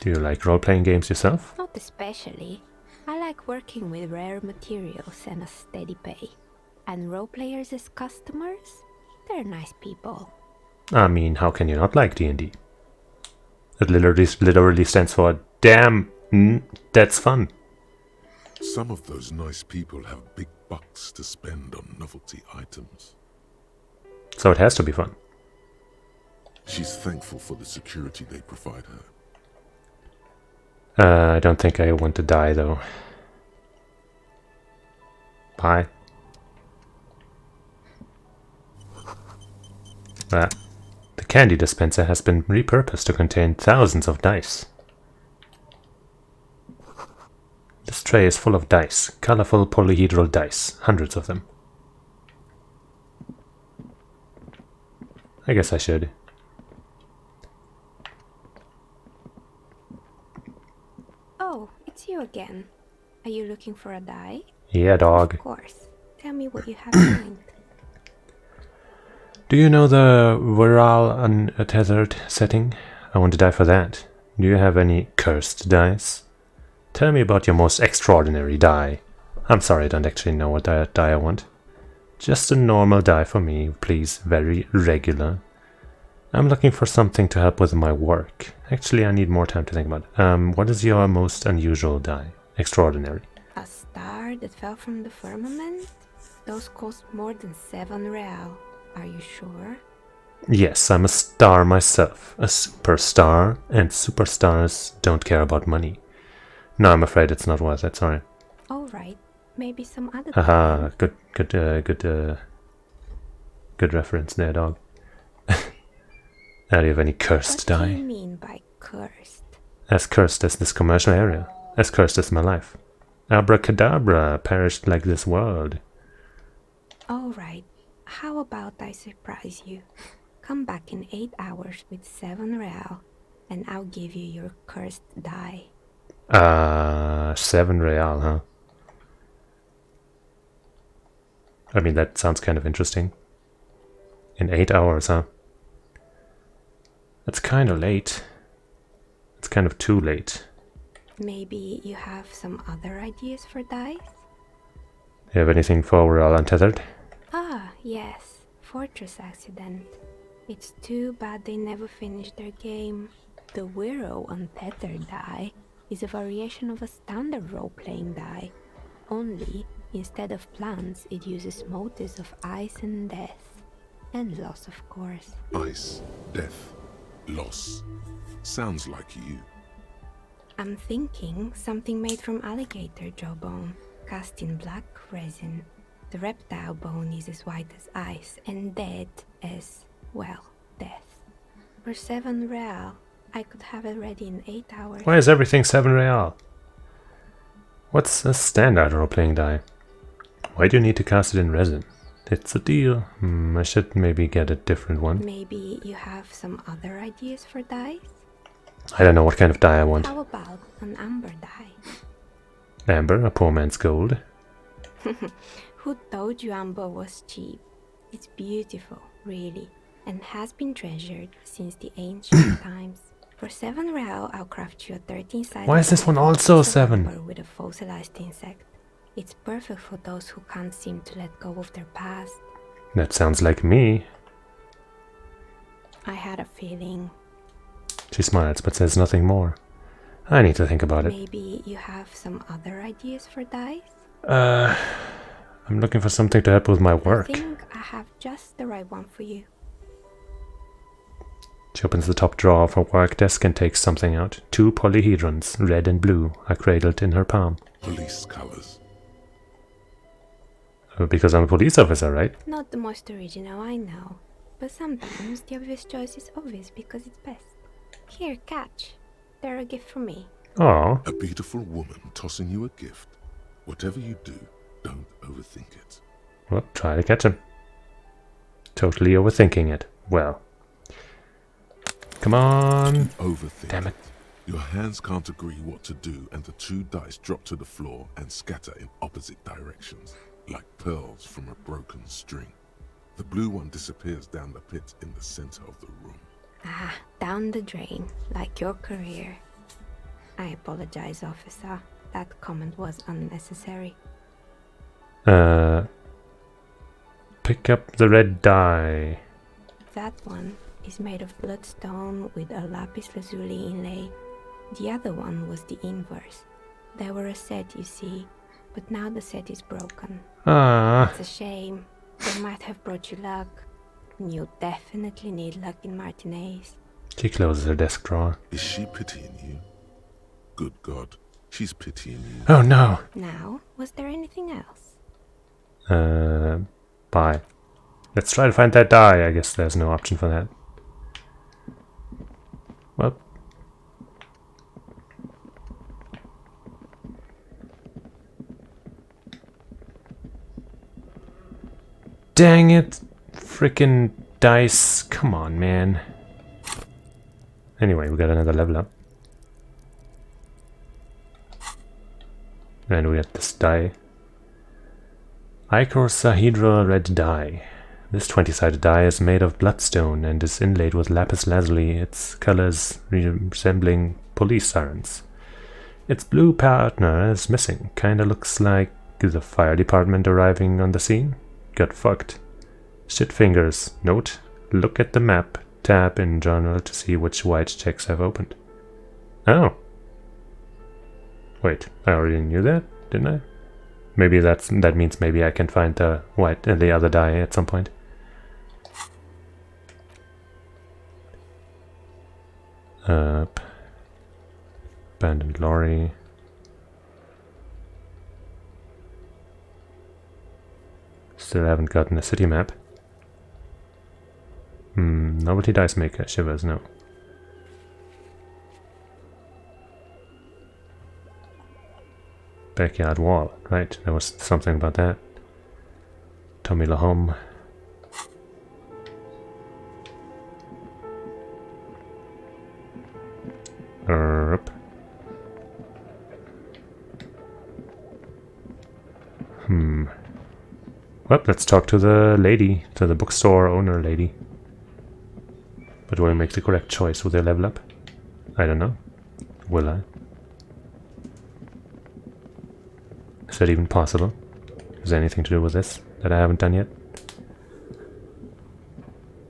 Do you like role-playing games yourself? Not especially. I like working with rare materials and a steady pay. And role players as customers? They're nice people. I mean, how can you not like D&D? It literally stands for damn, that's fun. Some of those nice people have big bucks to spend on novelty items. So it has to be fun. She's thankful for the security they provide her. I don't think I want to die, though. Bye. The candy dispenser has been repurposed to contain thousands of dice. This tray is full of dice, colorful polyhedral dice, hundreds of them. I guess I should. Oh, it's you again. Are you looking for a die? Yeah, dog. Of course. Tell me what you have in mind. Do you know the Viral Untethered setting? I want to die for that. Do you have any cursed dice? Tell me about your most extraordinary die. I'm sorry, I don't actually know what die I want. Just a normal die for me, please. Very regular. I'm looking for something to help with my work. Actually, I need more time to think about it. What is your most unusual die? Extraordinary. A star that fell from the firmament? Those cost more than 7 real. Are you sure? Yes, I'm a star myself. A superstar, and superstars don't care about money. No, I'm afraid it's not worth it, sorry. Alright, maybe some other Haha, time. good reference there, dog. Do you have any cursed What do die? you mean by cursed? As cursed as this commercial area. As cursed as my life. Abracadabra, perished like this world. Alright, how about I surprise you? Come back in 8 hours with 7 real, and I'll give you your cursed die. 7 real, huh? I mean, that sounds kind of interesting. In 8 hours, huh? That's kind of late. It's kind of too late. Maybe you have some other ideas for dice? You have anything for Viral Untethered? Ah, yes, Fortress Accident. It's too bad they never finished their game. The Wiro Untethered die is a variation of a standard role-playing die. Only, instead of plants, it uses motives of ice and death. And loss, of course. Ice, death, loss. Sounds like you. I'm thinking something made from alligator jawbone, cast in black resin. The reptile bone is as white as ice and dead as, well, death. For 7 real, I could have it ready in 8 hours. Why is everything 7 real? What's a standard role-playing die? Why do you need to cast it in resin? It's a deal. I should maybe get a different one. Maybe you have some other ideas for dice? I don't know what kind of die I want. How about an amber die? Amber, a poor man's gold. Who told you amber was cheap? It's beautiful, really, and has been treasured since the ancient times. For 7 real, I'll craft you a 13-sided Why is this die one from also piece of 7? amber with a fossilized insect. It's perfect for those who can't seem to let go of their past. That sounds like me. I had a feeling. She smiles but says nothing more. I need to think about it. Maybe you have some other ideas for dice? I'm looking for something to help with my work. I think I have just the right one for you. She opens the top drawer of her work desk and takes something out. 2 polyhedrons, red and blue, are cradled in her palm. Police colors. Because I'm a police officer, right? Not the most original, I know. But sometimes the obvious choice is obvious because it's best. Here, catch. They're a gift from me. Oh, A beautiful woman tossing you a gift. Whatever you do, don't overthink it. well, try to catch him. Totally overthinking it. Well. Come on. Overthink Damn it. Your hands can't agree what to do, and the 2 dice drop to the floor and scatter in opposite directions, like pearls from a broken string. The blue one disappears down the pit in the center of the room. Ah, down the drain, like your career. I apologize, officer. That comment was unnecessary. Pick up the red die. That one is made of bloodstone with a lapis lazuli inlay. The other one was the inverse. They were a set, you see, but now the set is broken. Ah, It's a shame. They might have brought you luck. You definitely need luck in Martinez. she closes her desk drawer. Is she pitying you? Good God, she's pitying you. Oh no. Now, was there anything else? Bye. Let's try to find that die. I guess there's no option for that. Well. Dang it. Frickin' dice. Come on, man. Anyway, we got another level up. And we got this die. Icosahedral red die. This 20-sided die is made of bloodstone and is inlaid with lapis lazuli, its colors resembling police sirens. Its blue partner is missing. Kinda looks like the fire department arriving on the scene. Got fucked. Shit fingers. Note. Look at the map. Tab in journal to see which white checks have opened. Oh. Wait, I already knew that, didn't I? Maybe that means maybe I can find the white and the other die at some point. Abandoned lorry. Still haven't gotten a city map. Novelty dice maker, shivers, no. Backyard wall, right, there was something about that. Tommy Lahome. Well, let's talk to the lady, to the bookstore owner lady. But will I make the correct choice? Will they level up? I don't know. Will I? Is that even possible? Is there anything to do with this that I haven't done yet?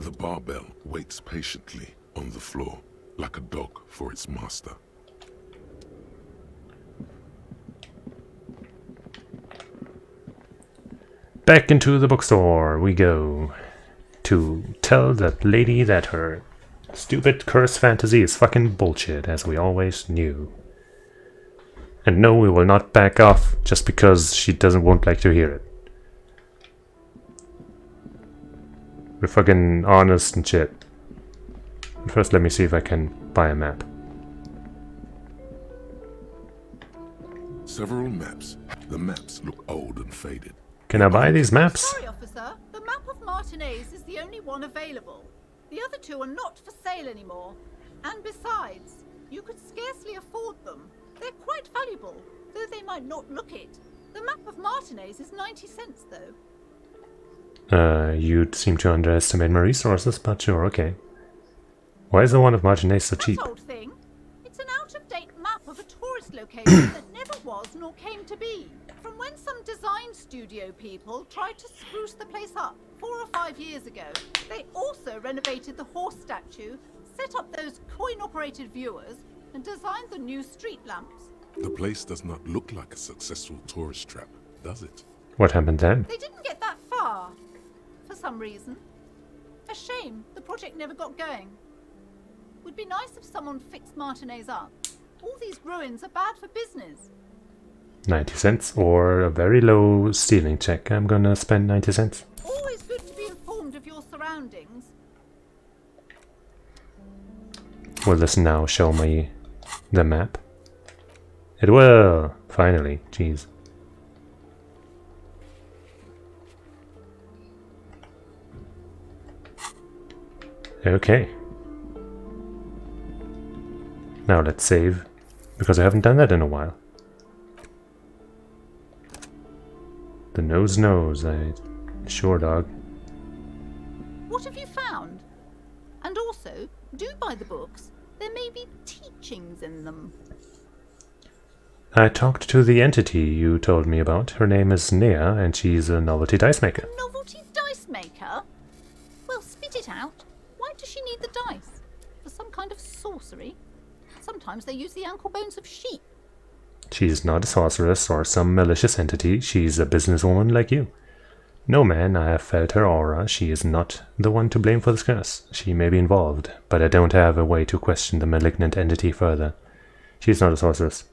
The barbell waits patiently on the floor, like a dog for its master. Back into the bookstore we go. To tell that lady that her stupid curse fantasy is fucking bullshit, as we always knew. And no, we will not back off just because she won't like to hear it. We're fucking honest and shit. First, let me see if I can buy a map. Several maps. The maps look old and faded. Can I buy these maps? Sorry, officer. The map of Martinez is the only one available. The other two are not for sale anymore. And besides, you could scarcely afford them. They're quite valuable, though they might not look it. The map of Martinez is 90 cents, though. You seem to underestimate my resources, but sure, okay. Why is the one of Martinez so cheap? That old thing. It's an out-of-date map of a tourist location that never was nor came to be. From when some design studio people tried to spruce the place up 4 or 5 years ago. They also renovated the horse statue, set up those coin-operated viewers, and designed the new street lamps. The place does not look like a successful tourist trap, does it? What happened then? They didn't get that far, for some reason. A shame the project never got going. Would be nice if someone fixed Martinez up. All these ruins are bad for business. 90 cents or a very low stealing check. I'm gonna spend 90 cents. Always good to be informed of your surroundings. Will this now show me the map? It will! Finally. Jeez. Okay. Now let's save, because I haven't done that in a while. The nose knows, sure dog. What have you found? And also, do buy the books. There may be teachings in them. I talked to the entity you told me about. Her name is Nea, and she's a novelty dice maker. A novelty dice maker? Well, spit it out. Why does she need the dice? For some kind of sorcery? Sometimes they use the ankle bones of sheep. She's not a sorceress or some malicious entity. She's a businesswoman like you. No, man, I have felt her aura. She is not the one to blame for this curse. She may be involved, but I don't have a way to question the malignant entity further. She's not a sorceress.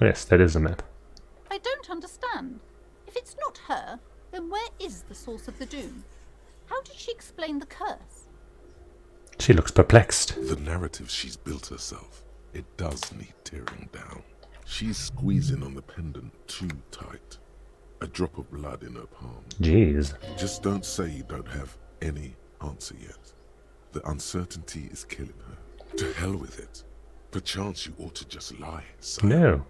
Yes, that is a map. I don't understand. If it's not her, then where is the source of the doom? How did she explain the curse? She looks perplexed. The narrative she's built herself, it does need tearing down. She's squeezing on the pendant too tight. a drop of blood in her palm. Jeez. Just don't say you don't have any answer yet. The uncertainty is killing her. To hell with it. Perchance you ought to just lie, son. No.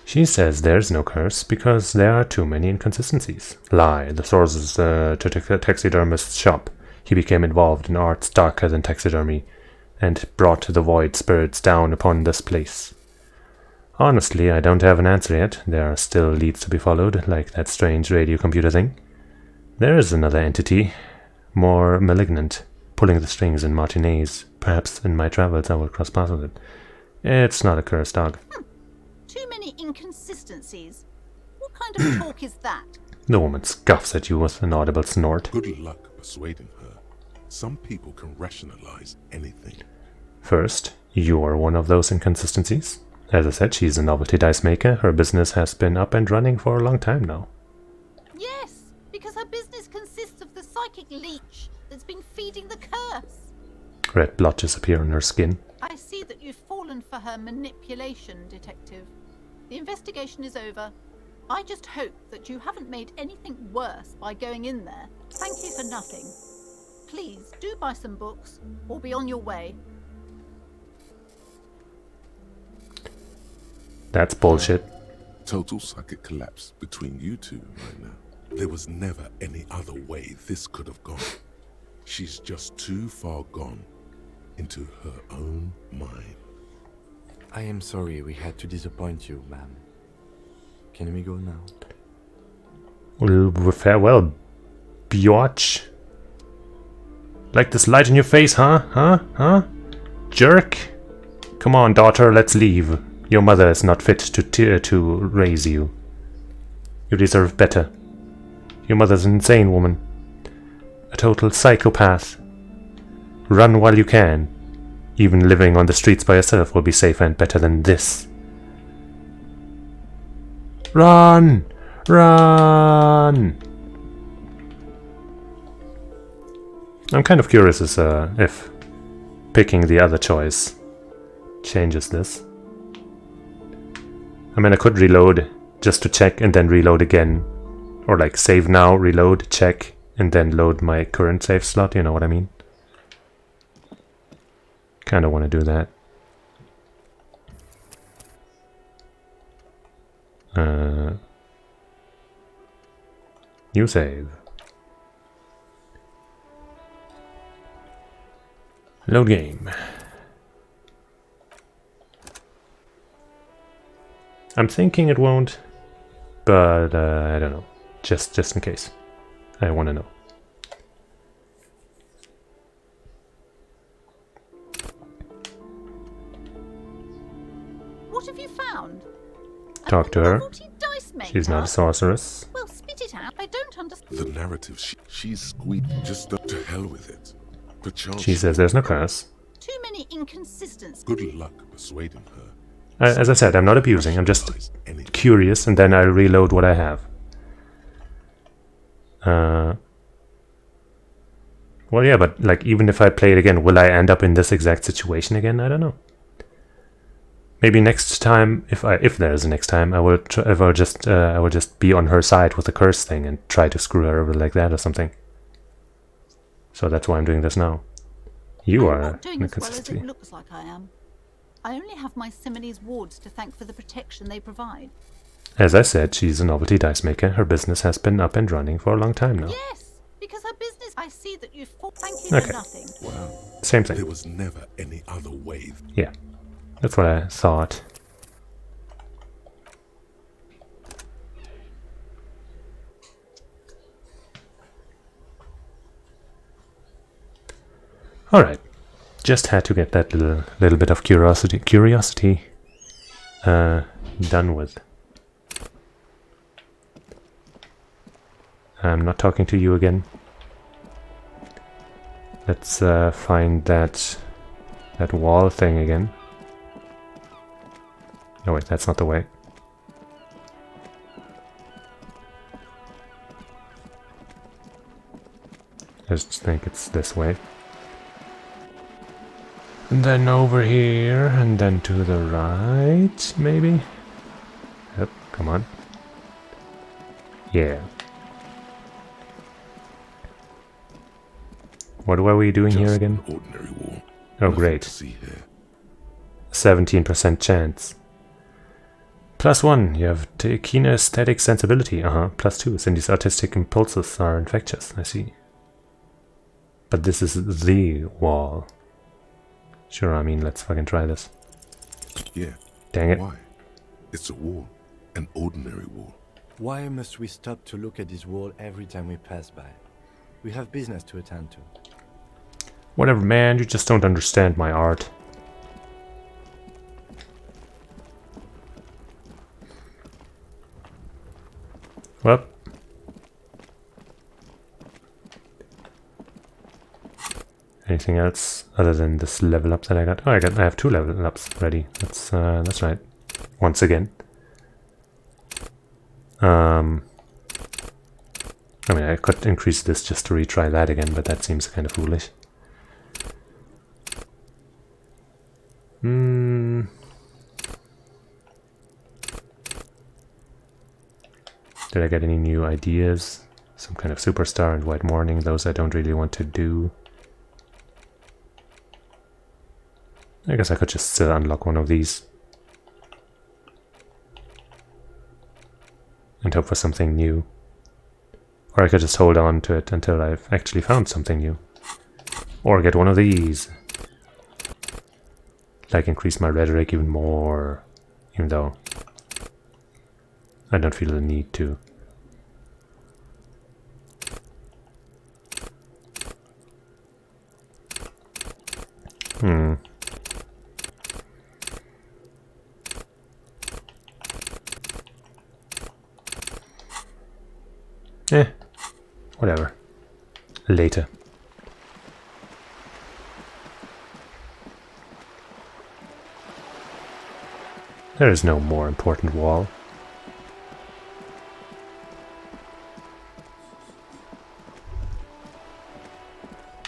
She says there's no curse because there are too many inconsistencies. Lie. The source is to taxidermist's shop. He became involved in arts darker than taxidermy and brought the void spirits down upon this place. Honestly, I don't have an answer yet. There are still leads to be followed, like that strange radio computer thing. There is another entity, more malignant, pulling the strings in Martinez. Perhaps in my travels I will cross paths with it. It's not a curse, dog. Too many inconsistencies. What kind of talk is that? The woman scoffs at you with an audible snort. Good luck persuading her. Some people can rationalize anything. First, you are one of those inconsistencies. As I said, she's a novelty dice maker. Her business has been up and running for a long time now. Yes, because her business consists of the psychic leech that's been feeding the curse. Red blotches appear on her skin. I see that you've fallen for her manipulation, Detective. The investigation is over. I just hope that you haven't made anything worse by going in there. Thank you for nothing. Please, do buy some books, or be on your way. That's bullshit. Total psychic collapse between you two right now. There was never any other way this could have gone. She's just too far gone into her own mind. I am sorry we had to disappoint you, ma'am. Can we go now? Well, farewell, biatch. Like this light in your face, huh? Huh? Jerk? Come on, daughter, let's leave. Your mother is not fit to raise you. You deserve better. Your mother's an insane woman. A total psychopath. Run while you can. Even living on the streets by yourself will be safer and better than this. Run! Run! I'm kind of curious as if picking the other choice changes this. I mean, I could reload just to check and then reload again. Or like save now, reload, check, and then load my current save slot, you know what I mean? Kinda want to do that. New save. Load game. I'm thinking it won't, but I don't know. Just in case. I want to know. What have you found? Talk to her. Novelty dice maker? She's not a sorceress. Well, spit it out. I don't understand. The narrative, she's squeaked. Just to hell with it. Perchance She says there's no curse. Too many inconsistencies. good luck persuading her. As I said, I'm not abusing. I'm just Anything. curious, and then I'll reload what I have. Well, yeah, but like even if I play it again, will I end up in this exact situation again? I don't know. Maybe next time, if there is a next time, I will just be on her side with the curse thing and try to screw her over like that or something. So that's why I'm doing this now. You I'm are not doing as well as inconsistency. it looks like I am. I only have my Simone's wards to thank for the protection they provide. As I said, she's a novelty dice maker. Her business has been up and running for a long time now. Yes, because her business. I see that you've fought. Thank you Okay. for nothing. Wow. Same There thing. was never any other way. Yeah, that's what I thought. All right, just had to get that little bit of curiosity done with. I'm not talking to you again. Let's find that wall thing again. No wait, that's not the way. I just think it's this way. And then over here, and then to the right, maybe? Yep, come on. Yeah. What were we doing here Just again? an ordinary wall. Oh, Nothing great. to see here. 17% chance. +1, you have kinesthetic sensibility. +2, Cindy's artistic impulses are infectious. I see. But this is the wall. Sure, I mean, let's fucking try this. Yeah. Dang it. Why? It's a wall. An ordinary wall. Why must we stop to look at this wall every time we pass by? We have business to attend to. Whatever, man, you just don't understand my art. Well. Anything else other than this level up that I got? Oh, I have 2 level ups ready. That's right. Once again. I mean, I could increase this just to retry that again, but that seems kind of foolish. Did I get any new ideas? Some kind of superstar and white morning, those I don't really want to do. I guess I could just unlock one of these. And hope for something new. Or I could just hold on to it until I've actually found something new. Or get one of these. Like increase my rhetoric even more. Even though I don't feel the need to. Whatever. Later. There is no more important wall.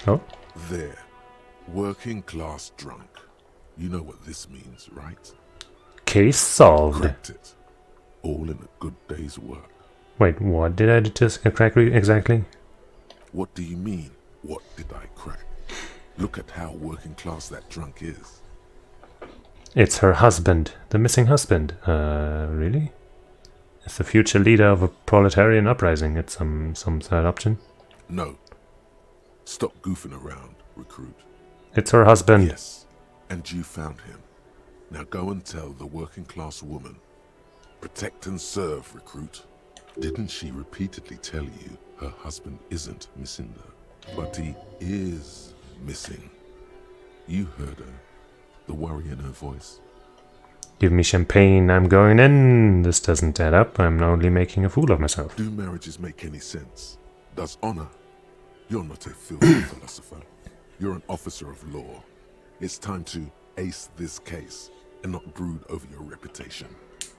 Oh? There. Working class drunk. You know what this means, right? Case solved. Cracked it. All in a good day's work. Wait, what did I just crack exactly? What do you mean, what did I crack? Look at how working class that drunk is. It's her husband, the missing husband. Really? It's the future leader of a proletarian uprising. It's some third option. No. Stop goofing around, recruit. It's her husband. Yes, and you found him. Now go and tell the working class woman. Protect and serve, recruit. Didn't she repeatedly tell you her husband isn't Misinda, but he is missing? You heard her. The worry in her voice. Give me champagne, I'm going in. This doesn't add up. I'm only making a fool of myself. Do marriages make any sense? Does honor? You're not a filthy philosopher. You're an officer of law. It's time to ace this case and not brood over your reputation.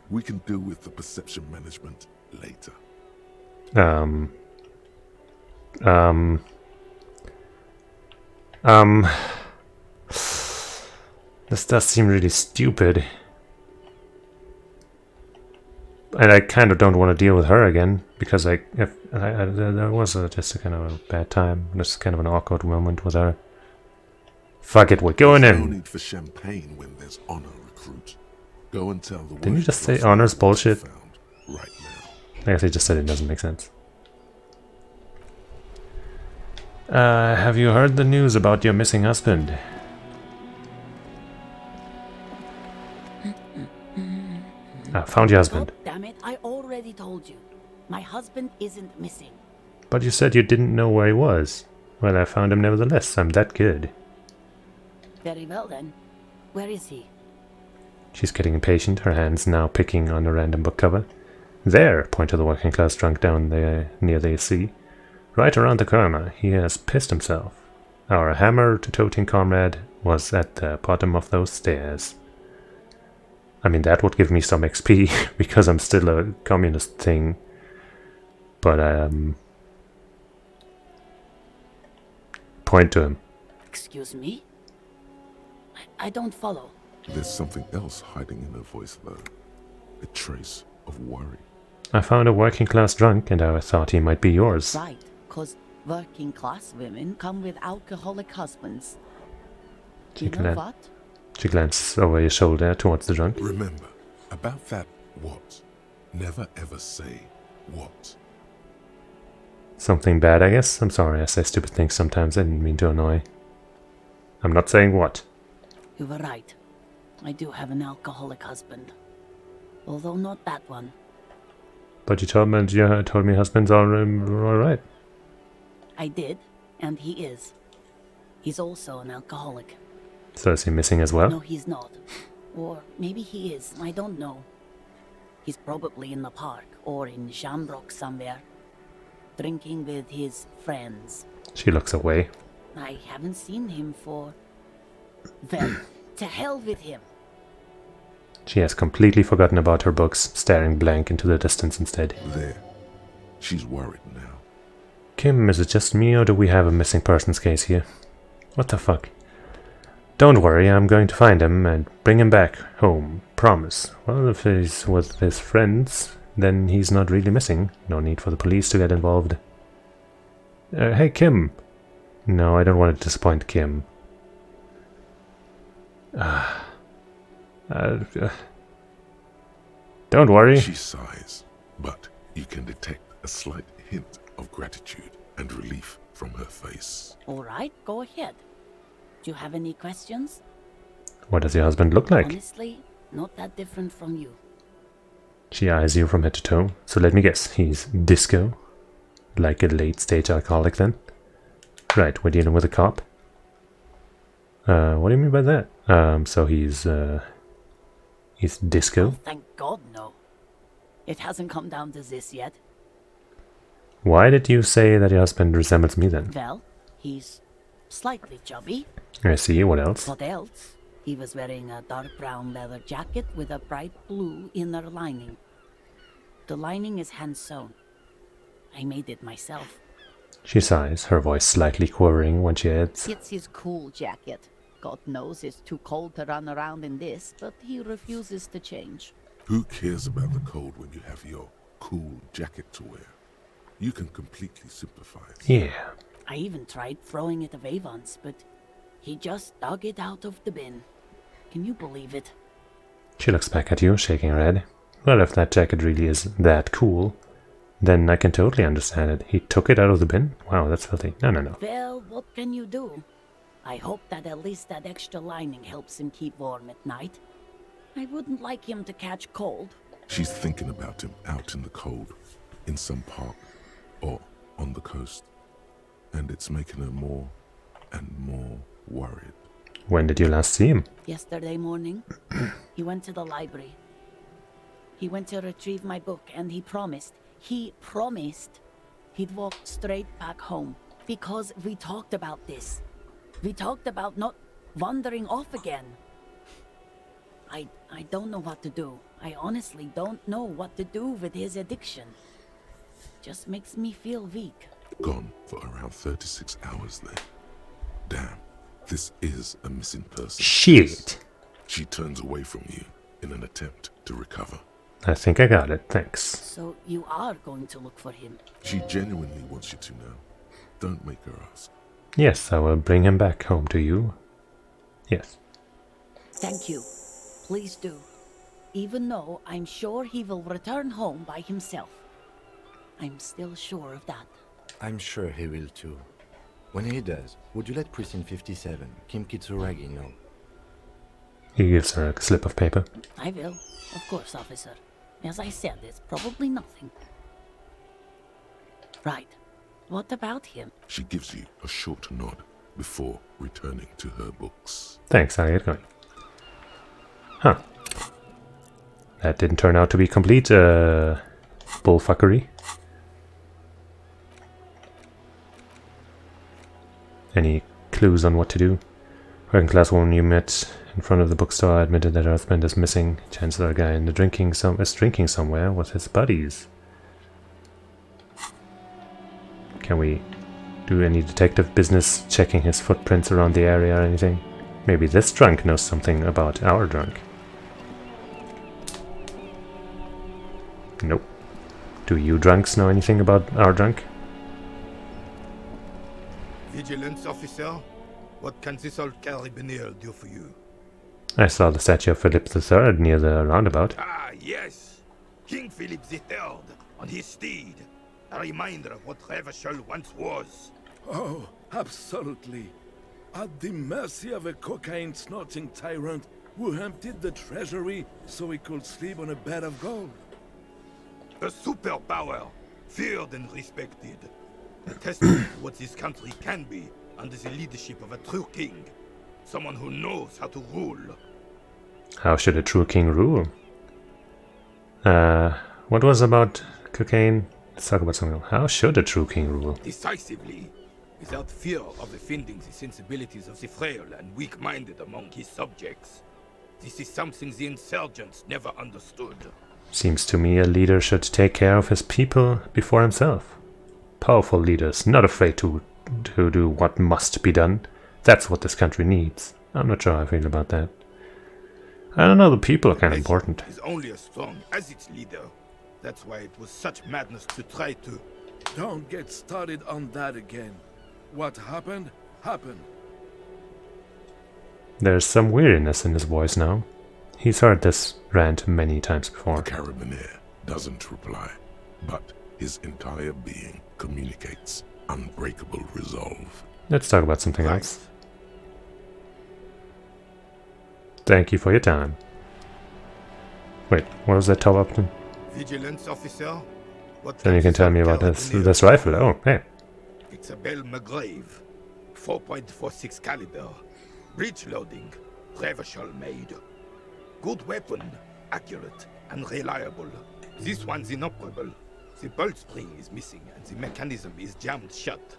We can deal with the perception management later. This does seem really stupid. And I kind of don't want to deal with her again, because there was just a kind of a bad time. Just kind of an awkward moment with her. Fuck it, we're going There's no in. need for champagne when there's honor, recruit. Go and tell the Didn't you working just say class honor's woman what you bullshit? found right now. I guess I just said it doesn't make sense. Have you heard the news about your missing husband? Found your husband. God damn it, I already told you. My husband isn't missing. But you said you didn't know where he was. Well, I found him nevertheless. I'm that good. Very well then. Where is he? She's getting impatient, her hands now picking on a random book cover. There, point to the working class drunk down there near the sea. Right around the corner, he has pissed himself. Our hammer-toting comrade was at the bottom of those stairs. I mean, that would give me some XP, because I'm still a communist thing. But, point to him. Excuse me? I don't follow. There's something else hiding in her voice, though. A trace of worry. I found a working class drunk and I thought he might be yours. Right, 'cause working class women come with alcoholic husbands. You know what? She glances over your shoulder towards the drunk. Remember, about that what, never ever say what. Something bad, I guess? I'm sorry, I say stupid things sometimes. I didn't mean to annoy. I'm not saying what. You were right. I do have an alcoholic husband. Although not that one. But you told me husbands are alright. I did, and he is. He's also an alcoholic. So is he missing as well? No, he's not. Or maybe he is, I don't know. He's probably in the park, or in Shamrock somewhere. Drinking with his friends. She looks away. I haven't seen him for... Well, to hell with him. She has completely forgotten about her books, staring blank into the distance instead. There. She's worried now. Kim, is it just me or do we have a missing persons case here? What the fuck? Don't worry, I'm going to find him and bring him back home. Promise. Well, if he's with his friends, then he's not really missing. No need for the police to get involved. Hey, Kim. No, I don't want to disappoint Kim. Don't worry. She sighs, but you can detect a slight hint of gratitude and relief from her face. All right, go ahead. Do you have any questions? What does your husband look like? Honestly, not that different from you. She eyes you from head to toe. So let me guess, he's disco? Like a late-stage alcoholic then? Right, we're dealing with a cop. What do you mean by that? So he's disco? Oh, thank God, no. It hasn't come down to this yet. Why did you say that your husband resembles me then? Well, he's slightly chubby. I see, what else? What else? He was wearing a dark brown leather jacket with a bright blue inner lining. The lining is hand-sewn. I made it myself. She sighs, her voice slightly quivering when she adds, It's his cool jacket. God knows it's too cold to run around in this, but he refuses to change. Who cares about the cold when you have your cool jacket to wear? You can completely sympathize. yeah. I even tried throwing it away once, but he just dug it out of the bin. Can you believe it? She looks back at you, shaking her head. Well, if that jacket really is that cool, then I can totally understand it. He took it out of the bin? Wow, that's filthy. No. Well, what can you do? I hope that at least that extra lining helps him keep warm at night. I wouldn't like him to catch cold. She's thinking about him out in the cold, in some park, or on the coast. And it's making her more and more worried. When did you last see him? Yesterday morning, he went to the library. He went to retrieve my book, and he promised he'd walk straight back home. Because we talked about this. We talked about not wandering off again. I don't know what to do. I honestly don't know what to do with his addiction. Just makes me feel weak. Gone for around 36 hours then. Damn, this is a missing person. Shit! She turns away from you in an attempt to recover. I think I got it, thanks. So you are going to look for him? She genuinely wants you to know. Don't make her ask. Yes, I will bring him back home to you. Yes. Thank you. Please do. Even though I'm sure he will return home by himself. I'm still sure of that. I'm sure he will too. When he does, would you let Precinct 57, Kim Kitsuragi, know? He gives her a slip of paper. I will. Of course, officer. As I said, it's probably nothing. Right. What about him? She gives you a short nod before returning to her books. Thanks, I'll get going. Huh. That didn't turn out to be complete bullfuckery. Any clues on what to do? Working class woman you met in front of the bookstore admitted that her husband is missing. Chancellor guy in the drinking somewhere with his buddies. Can we do any detective business, checking his footprints around the area or anything? Maybe this drunk knows something about our drunk. Nope. Do you drunks know anything about our drunk? Vigilance officer, what can this old carabinier do for you? I saw the statue of Philip III near the roundabout. Ah, yes. King Philip III on his steed. A reminder of what Revachol once was. Oh, absolutely. At the mercy of a cocaine-snorting tyrant who emptied the treasury so he could sleep on a bed of gold. A superpower, feared and respected. A testament to what this country can be under the leadership of a true king. Someone who knows how to rule. How should a true king rule? What was about cocaine? Let's talk about something else. How should a true king rule? Decisively, without fear of offending the sensibilities of the frail and weak-minded among his subjects. This is something the insurgents never understood. Seems to me a leader should take care of his people before himself. Powerful leaders, not afraid to do what must be done. That's what this country needs. I'm not sure how I feel about that. I don't know, the people are kind of important. Is only as strong as its leader. That's why it was such madness to try to... Don't get started on that again. What happened, happened. There's some weariness in his voice now. He's heard this rant many times before. The carabinier doesn't reply, but his entire being communicates unbreakable resolve. Let's talk about something else. Thank you for your time. Wait, what was that top option? Vigilance officer? What Then you can tell me about this rifle. Oh, hey. It's a Bell McGrave. 4.46 caliber. Breech loading. Revachol made. Good weapon. Accurate and reliable. This one's inoperable. The bolt spring is missing and the mechanism is jammed shut.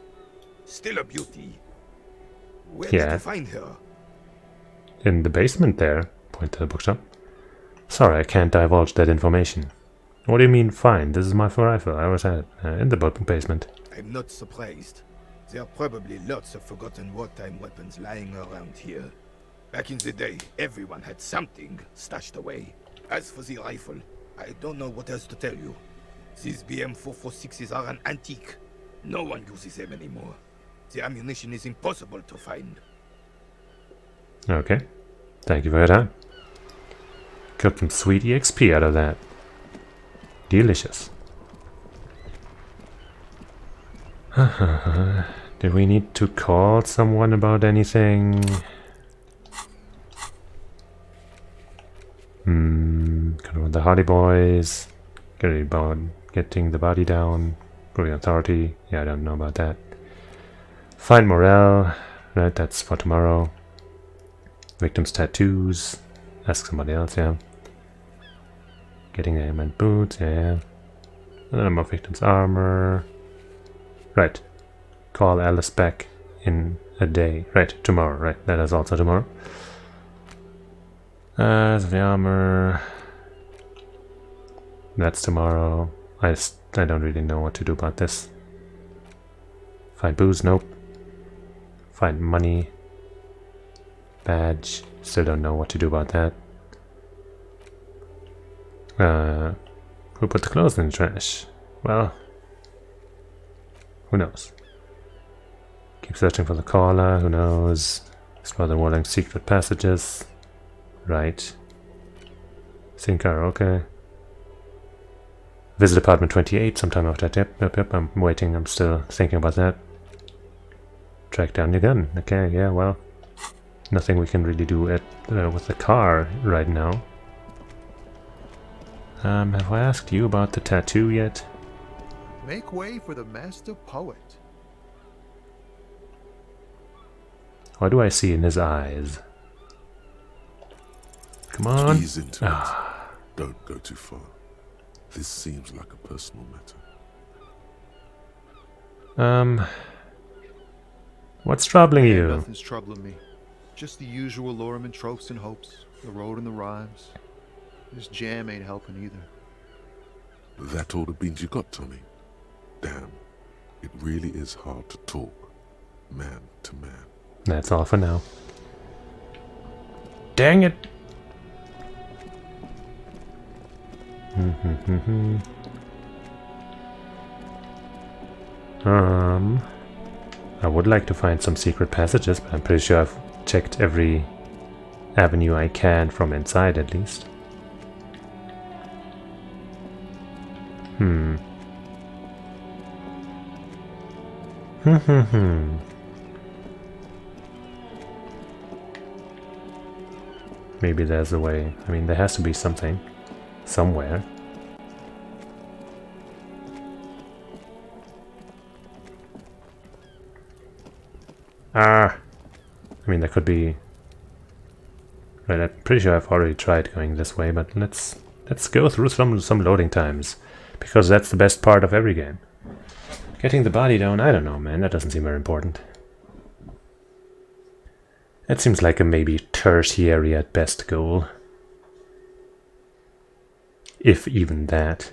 Still a beauty. Where did you find her? In the basement there. Point to the bookshop. Sorry, I can't divulge that information. What do you mean, fine? This is my rifle. I always had it. In the basement. I'm not surprised. There are probably lots of forgotten wartime weapons lying around here. Back in the day, everyone had something stashed away. As for the rifle, I don't know what else to tell you. These BM-446s are an antique. No one uses them anymore. The ammunition is impossible to find. Okay. Thank you for your time. Got some sweet EXP out of that. Delicious. Do we need to call someone about anything? Kind of the Hardy Boys. About getting the body down. Proving authority. Yeah, I don't know about that. Find Morel. Right, that's for tomorrow. Victims' tattoos. Ask somebody else, yeah. Getting the ailment boots, yeah. And then more victims' armor. Right. Call Alice back in a day. Right, tomorrow, right. That is also tomorrow. The armor. That's tomorrow. I don't really know what to do about this. Find booze, nope. Find money. Badge. Still don't know what to do about that. Who put the clothes in the trash? Well, who knows? Keep searching for the caller, who knows? Explore the Warling's secret passages. Right. Sincar, okay. Visit apartment 28 sometime after that. Yep, I'm waiting, I'm still thinking about that. Track down your gun. Okay, yeah, well. Nothing we can really do with the car right now. Have I asked you about the tattoo yet? Make way for the master poet. What do I see in his eyes? Come on. Ease into it. Don't go too far. This seems like a personal matter. What's troubling you? Nothing's troubling me. Just the usual Lorriman tropes and hopes. The road and the rhymes. This jam ain't helping either. That all the beans you got, Tommy? Damn, it really is hard to talk, man to man. That's all for now. Dang it! I would like to find some secret passages, but I'm pretty sure I've checked every avenue I can from inside, at least. Maybe there's a way. I mean, there has to be something. Somewhere. I mean, there could be... Right, I'm pretty sure I've already tried going this way, but let's go through some loading times. Because that's the best part of every game. Getting the body down, I don't know, man. That doesn't seem very important. That seems like a maybe tertiary at best goal. If even that.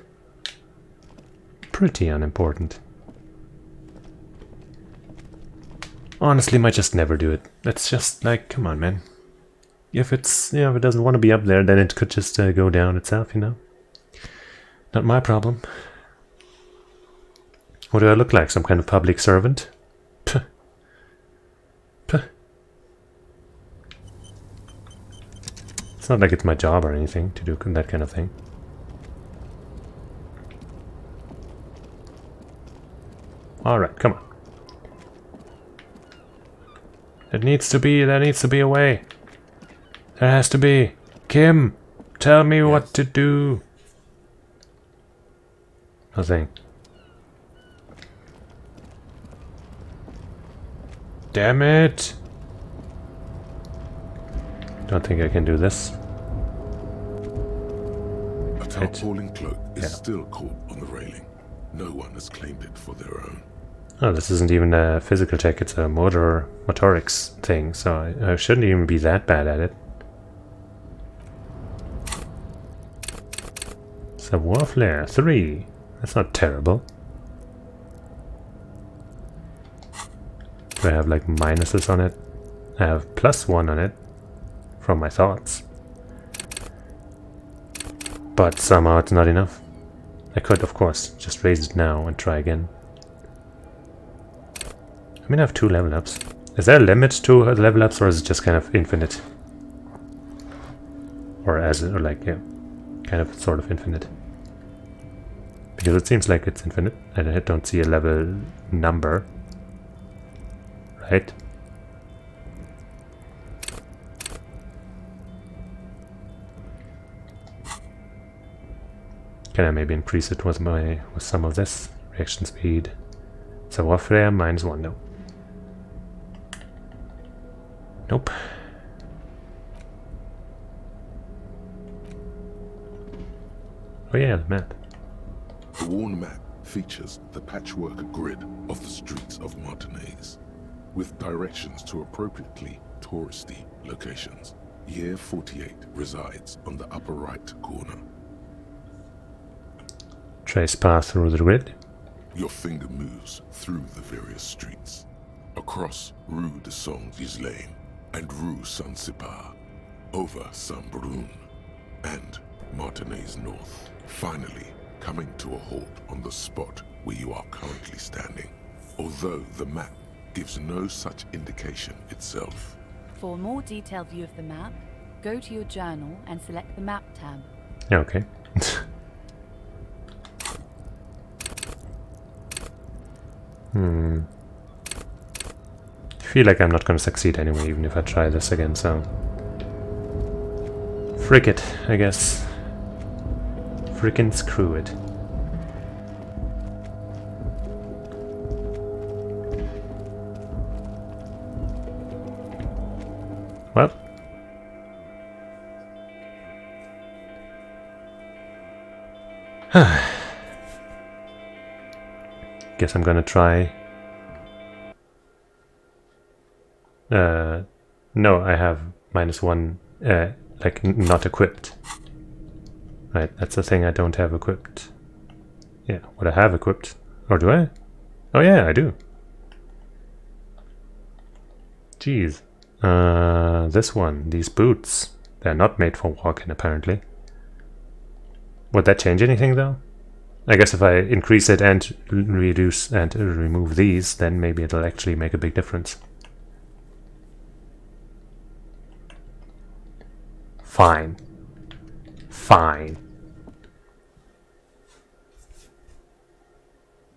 Pretty unimportant. Honestly, might just never do it. That's just like, come on, man. If it's, if it doesn't want to be up there, then it could just go down itself, you know? Not my problem. What do I look like? Some kind of public servant? Puh. Puh. It's not like it's my job or anything to do that kind of thing. Alright, come on. There needs to be a way. There has to be. Kim, tell me what to do. Nothing. Damn it! Don't think I can do this. A tarpaulin cloak is still caught on the railing. No one has claimed it for their own. Oh, this isn't even a physical check, it's a motorics thing, so I shouldn't even be that bad at it. Savoir Flair 3. That's not terrible. Do I have like minuses on it? I have +1 on it from my thoughts. But somehow it's not enough. I could, of course, just raise it now and try again. I mean, I have 2 level ups. Is there a limit to level ups, or is it just kind of infinite? Or kind of sort of infinite? Because it seems like it's infinite, and I don't see a level number. Right? Can I maybe increase it with some of this? Reaction speed. Savoir Faire -1, no. Nope. Oh yeah, the map. The worn map features the patchwork grid of the streets of Martinaise, with directions to appropriately touristy locations. Year 48 resides on the upper right corner. Trace path through the grid. Your finger moves through the various streets, across Rue de Saint-Ghislain and Rue Saint-Cypar, over Saint-Brun and Martinaise North, finally coming to a halt on the spot where you are currently standing, although the map gives no such indication itself. For a more detailed view of the map, go to your journal and select the map tab. Okay. I feel like I'm not going to succeed anyway, even if I try this again, so... Frick it, I guess. Frickin' screw it. Well. Guess I'm gonna try. No, I have -1, like not equipped. Right, that's the thing I don't have equipped. Yeah, what I have equipped. Or do I? Oh yeah, I do. Jeez. This one, these boots. They're not made for walking, apparently. Would that change anything, though? I guess if I increase it and reduce and remove these, then maybe it'll actually make a big difference. Fine. Fine.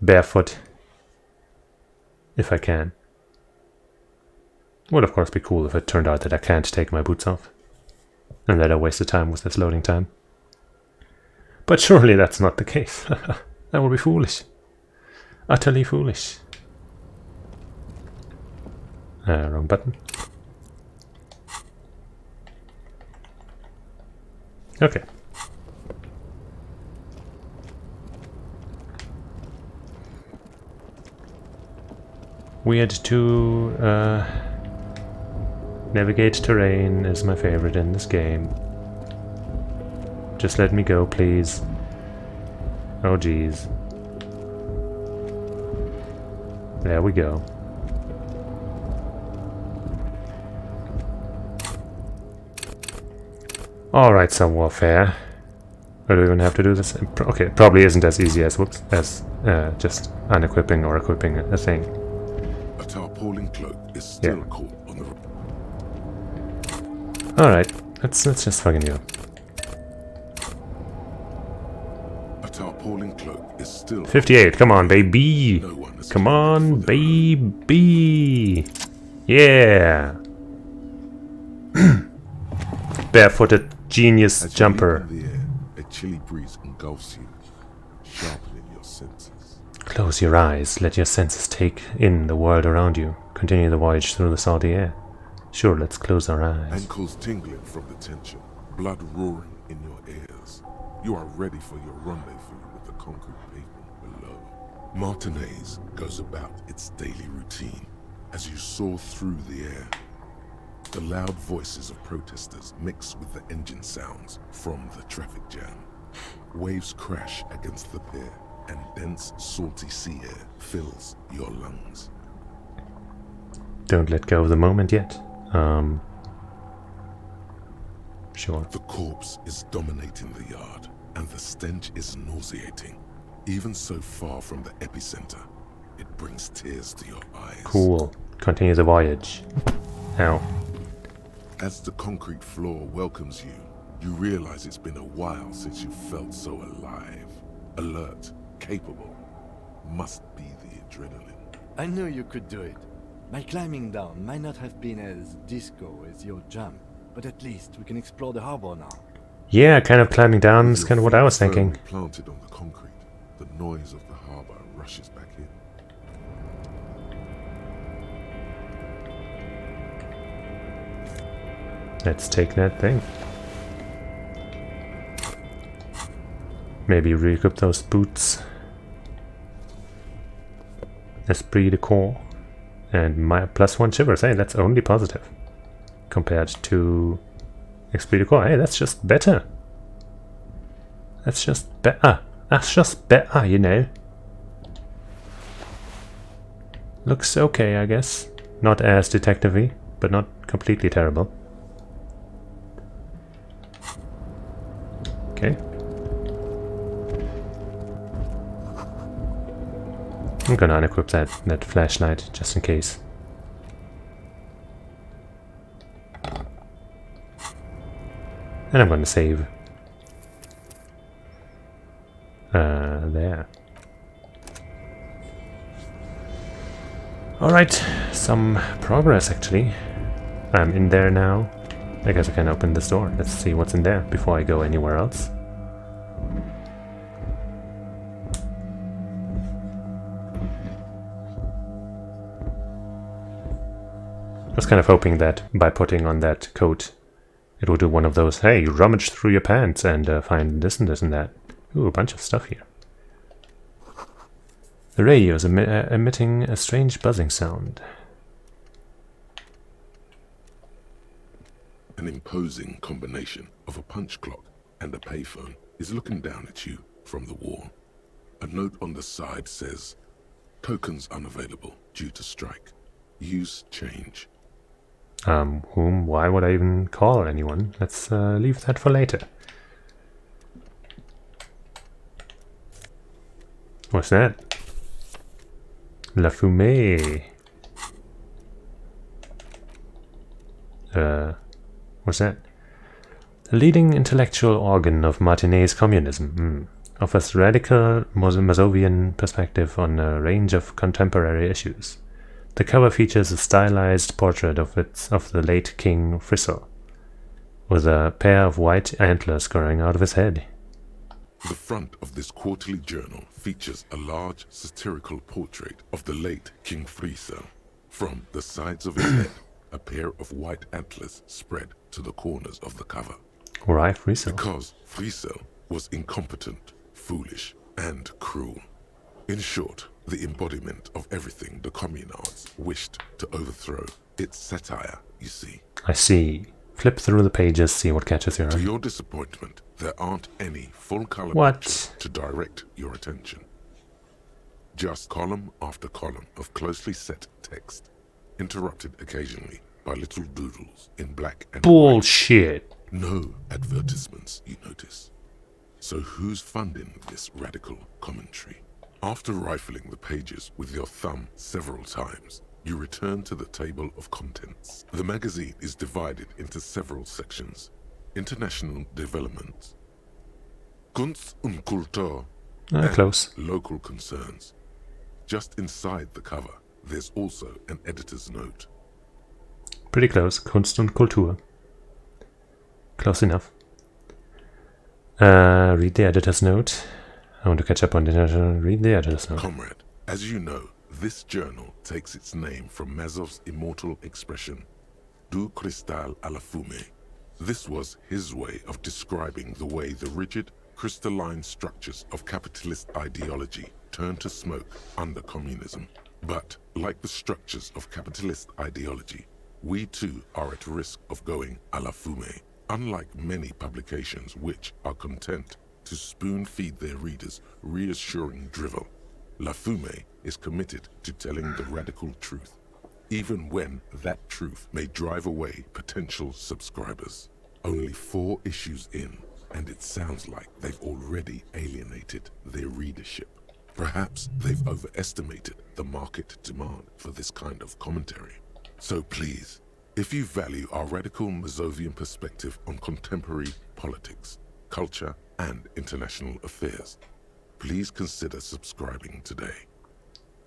Barefoot. If I can. Would of course be cool if it turned out that I can't take my boots off. And that I wasted time with this loading time. But surely that's not the case. That would be foolish. Utterly foolish. Wrong button. Okay. Weird to navigate terrain is my favorite in this game. Just let me go, please. Oh, geez. There we go. Alright, some warfare. I don't even have to do this. Okay, it probably isn't as easy as just unequipping or equipping a thing. A tarpaulin cloak is still caught on the... Alright, let's just fucking go. A tarpaulin cloak is still... 58, come on, baby! Come on, baby! Yeah! Barefooted genius jumper. In the air, a chilly breeze engulfs you, sharpening your senses. Close your eyes, let your senses take in the world around you. Continue the voyage through the salty air. Sure, let's close our eyes. Ankles tingling from the tension, blood roaring in your ears. You are ready for your rendezvous with the concrete pavement below. Martinez goes about its daily routine as you soar through the air. The loud voices of protesters mix with the engine sounds from the traffic jam. Waves crash against the pier, and dense, salty sea air fills your lungs. Don't let go of the moment yet. Sure. The corpse is dominating the yard, and the stench is nauseating. Even so far from the epicenter, it brings tears to your eyes. Cool. Continue the voyage. Ow. As the concrete floor welcomes you, you realize it's been a while since you felt so alive, alert, capable. Must be the adrenaline. I knew you could do it. My climbing down might not have been as disco as your jump, but at least we can explore the harbor now. Yeah, kind of climbing down is kind of what I was thinking. Planted on the concrete, the noise of the harbor rushes back in. Let's take that thing. Maybe re-equip those boots. Esprit de corps. And my +1 shivers. Hey, that's only positive. Compared to Esprit de corps. Hey, that's just better. That's just better. That's just better, you know. Looks okay, I guess. Not as detective-y, but not completely terrible. Okay. I'm gonna unequip that flashlight just in case. And I'm gonna save. There. Alright, some progress actually. I'm in there now. I guess I can open this door. Let's see what's in there before I go anywhere else. I was kind of hoping that by putting on that coat, it will do one of those, hey, you rummage through your pants and find this and this and that. Ooh, a bunch of stuff here. The radio is emitting a strange buzzing sound. An imposing combination of a punch clock and a payphone is looking down at you from the wall. A note on the side says, tokens unavailable due to strike. Use change. Whom? Why would I even call anyone? Let's leave that for later. What's that? La Fumée. What's that? The leading intellectual organ of Martinet's communism. Offers radical Mazovian perspective on a range of contemporary issues. The cover features a stylized portrait of the late King Friso, with a pair of white antlers growing out of his head. The front of this quarterly journal features a large satirical portrait of the late King Friso. From the sides of his head, a pair of white antlers spread to the corners of the cover. Why Friso? Because Friso was incompetent, foolish, and cruel. In short, the embodiment of everything the communards wished to overthrow. It's satire, you see. I see. Flip through the pages, see what catches your eye. To your disappointment, there aren't any full-color What? pictures to direct your attention. Just column after column of closely set text, interrupted occasionally by little doodles in black and Bullshit. white. No advertisements, you notice. So who's funding this radical commentary? After rifling the pages with your thumb several times, you return to the table of contents. The magazine is divided into several sections. International development, Kunst und Kultur, and Close. local concerns. Just inside the cover, there's also an editor's note. Pretty close. Kunst und Kultur. Close enough. Read the editor's note. I want to catch up on the international. Read the editor's note. Comrade, as you know, this journal takes its name from Mazov's immortal expression, Du cristal à la fumée. This was his way of describing the way the rigid, crystalline structures of capitalist ideology turn to smoke under communism. But, like the structures of capitalist ideology, we too are at risk of going à la fumée. Unlike many publications which are content to spoon-feed their readers reassuring drivel, La Fumée is committed to telling the radical truth, even when that truth may drive away potential subscribers. Only 4 issues in, and it sounds like they've already alienated their readership. Perhaps they've overestimated the market demand for this kind of commentary. So please, if you value our radical Mazovian perspective on contemporary politics, culture, and international affairs, please consider subscribing today.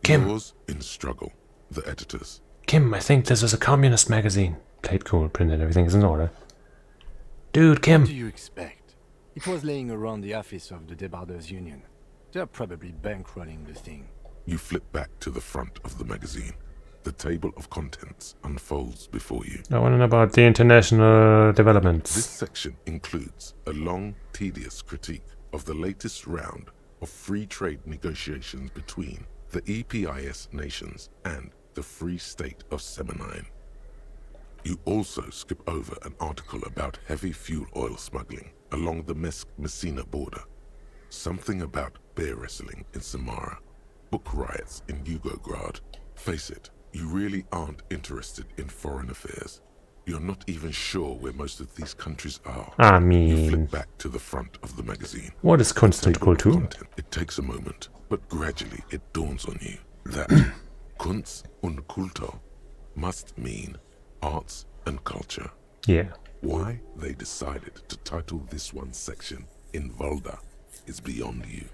Kim. Yours in struggle, the editors. Kim, I think this is a communist magazine. Played cool, printed, everything's in order. Dude, Kim. What do you expect? It was laying around the office of the Debarders Union. They're probably bankrolling the thing. You flip back to the front of the magazine. The table of contents unfolds before you. I want to know about the international developments. This section includes a long, tedious critique of the latest round of free trade negotiations between the EPIS nations and the Free State of Semenine. You also skip over an article about heavy fuel oil smuggling along the Messina border, something about bear wrestling in Samara, book riots in Yugograd. Face it, you really aren't interested in foreign affairs. You're not even sure where most of these countries are. I You mean, flip back to the front of the magazine. what is Kunst und Table of Kultur? content. It takes a moment, but gradually it dawns on you that Kunst und Kultur must mean arts and culture. Yeah. Why they decided to title this one section in Volda is beyond you.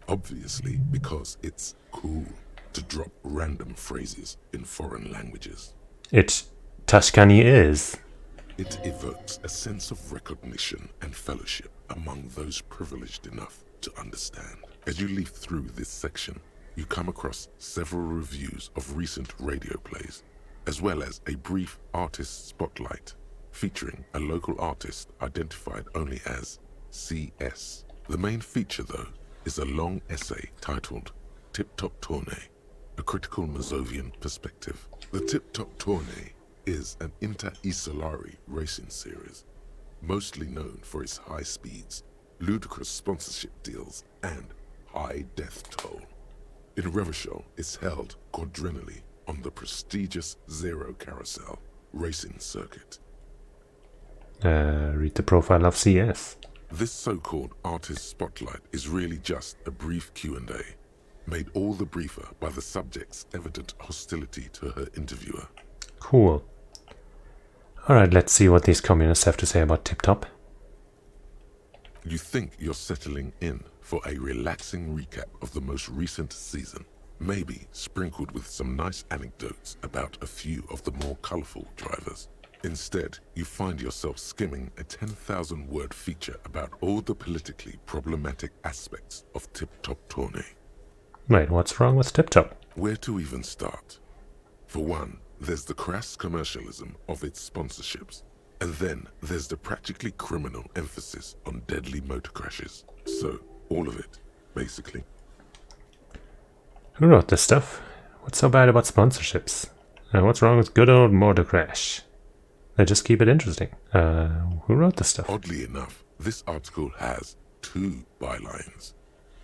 Obviously because it's cool to drop random phrases in foreign languages. It Tashkani is. It evokes a sense of recognition and fellowship among those privileged enough to understand. As you leaf through this section, you come across several reviews of recent radio plays, as well as a brief artist spotlight featuring a local artist identified only as CS. The main feature, though, is a long essay titled Tip Top Tournée, a critical Mazovian perspective. The Tip Top Tournée is an inter-Isolari racing series, mostly known for its high speeds, ludicrous sponsorship deals, and high death toll. In Revachol, it's held quadrennially on the prestigious Zero Carousel racing circuit. Read the profile of CS. This so-called artist spotlight is really just a brief Q&A. made all the briefer by the subject's evident hostility to her interviewer. Cool. Alright, let's see what these communists have to say about Tip Top. You think you're settling in for a relaxing recap of the most recent season, maybe sprinkled with some nice anecdotes about a few of the more colourful drivers. Instead, you find yourself skimming a 10,000-word feature about all the politically problematic aspects of Tip Top Tourney. Wait, what's wrong with Tip Top? Where to even start? For one, there's the crass commercialism of its sponsorships. And then there's the practically criminal emphasis on deadly motor crashes. So, all of it, basically. Who wrote this stuff? What's so bad about sponsorships? What's wrong with good old Motor Crash? They just keep it interesting. Who wrote this stuff? Oddly enough, this article has 2 bylines.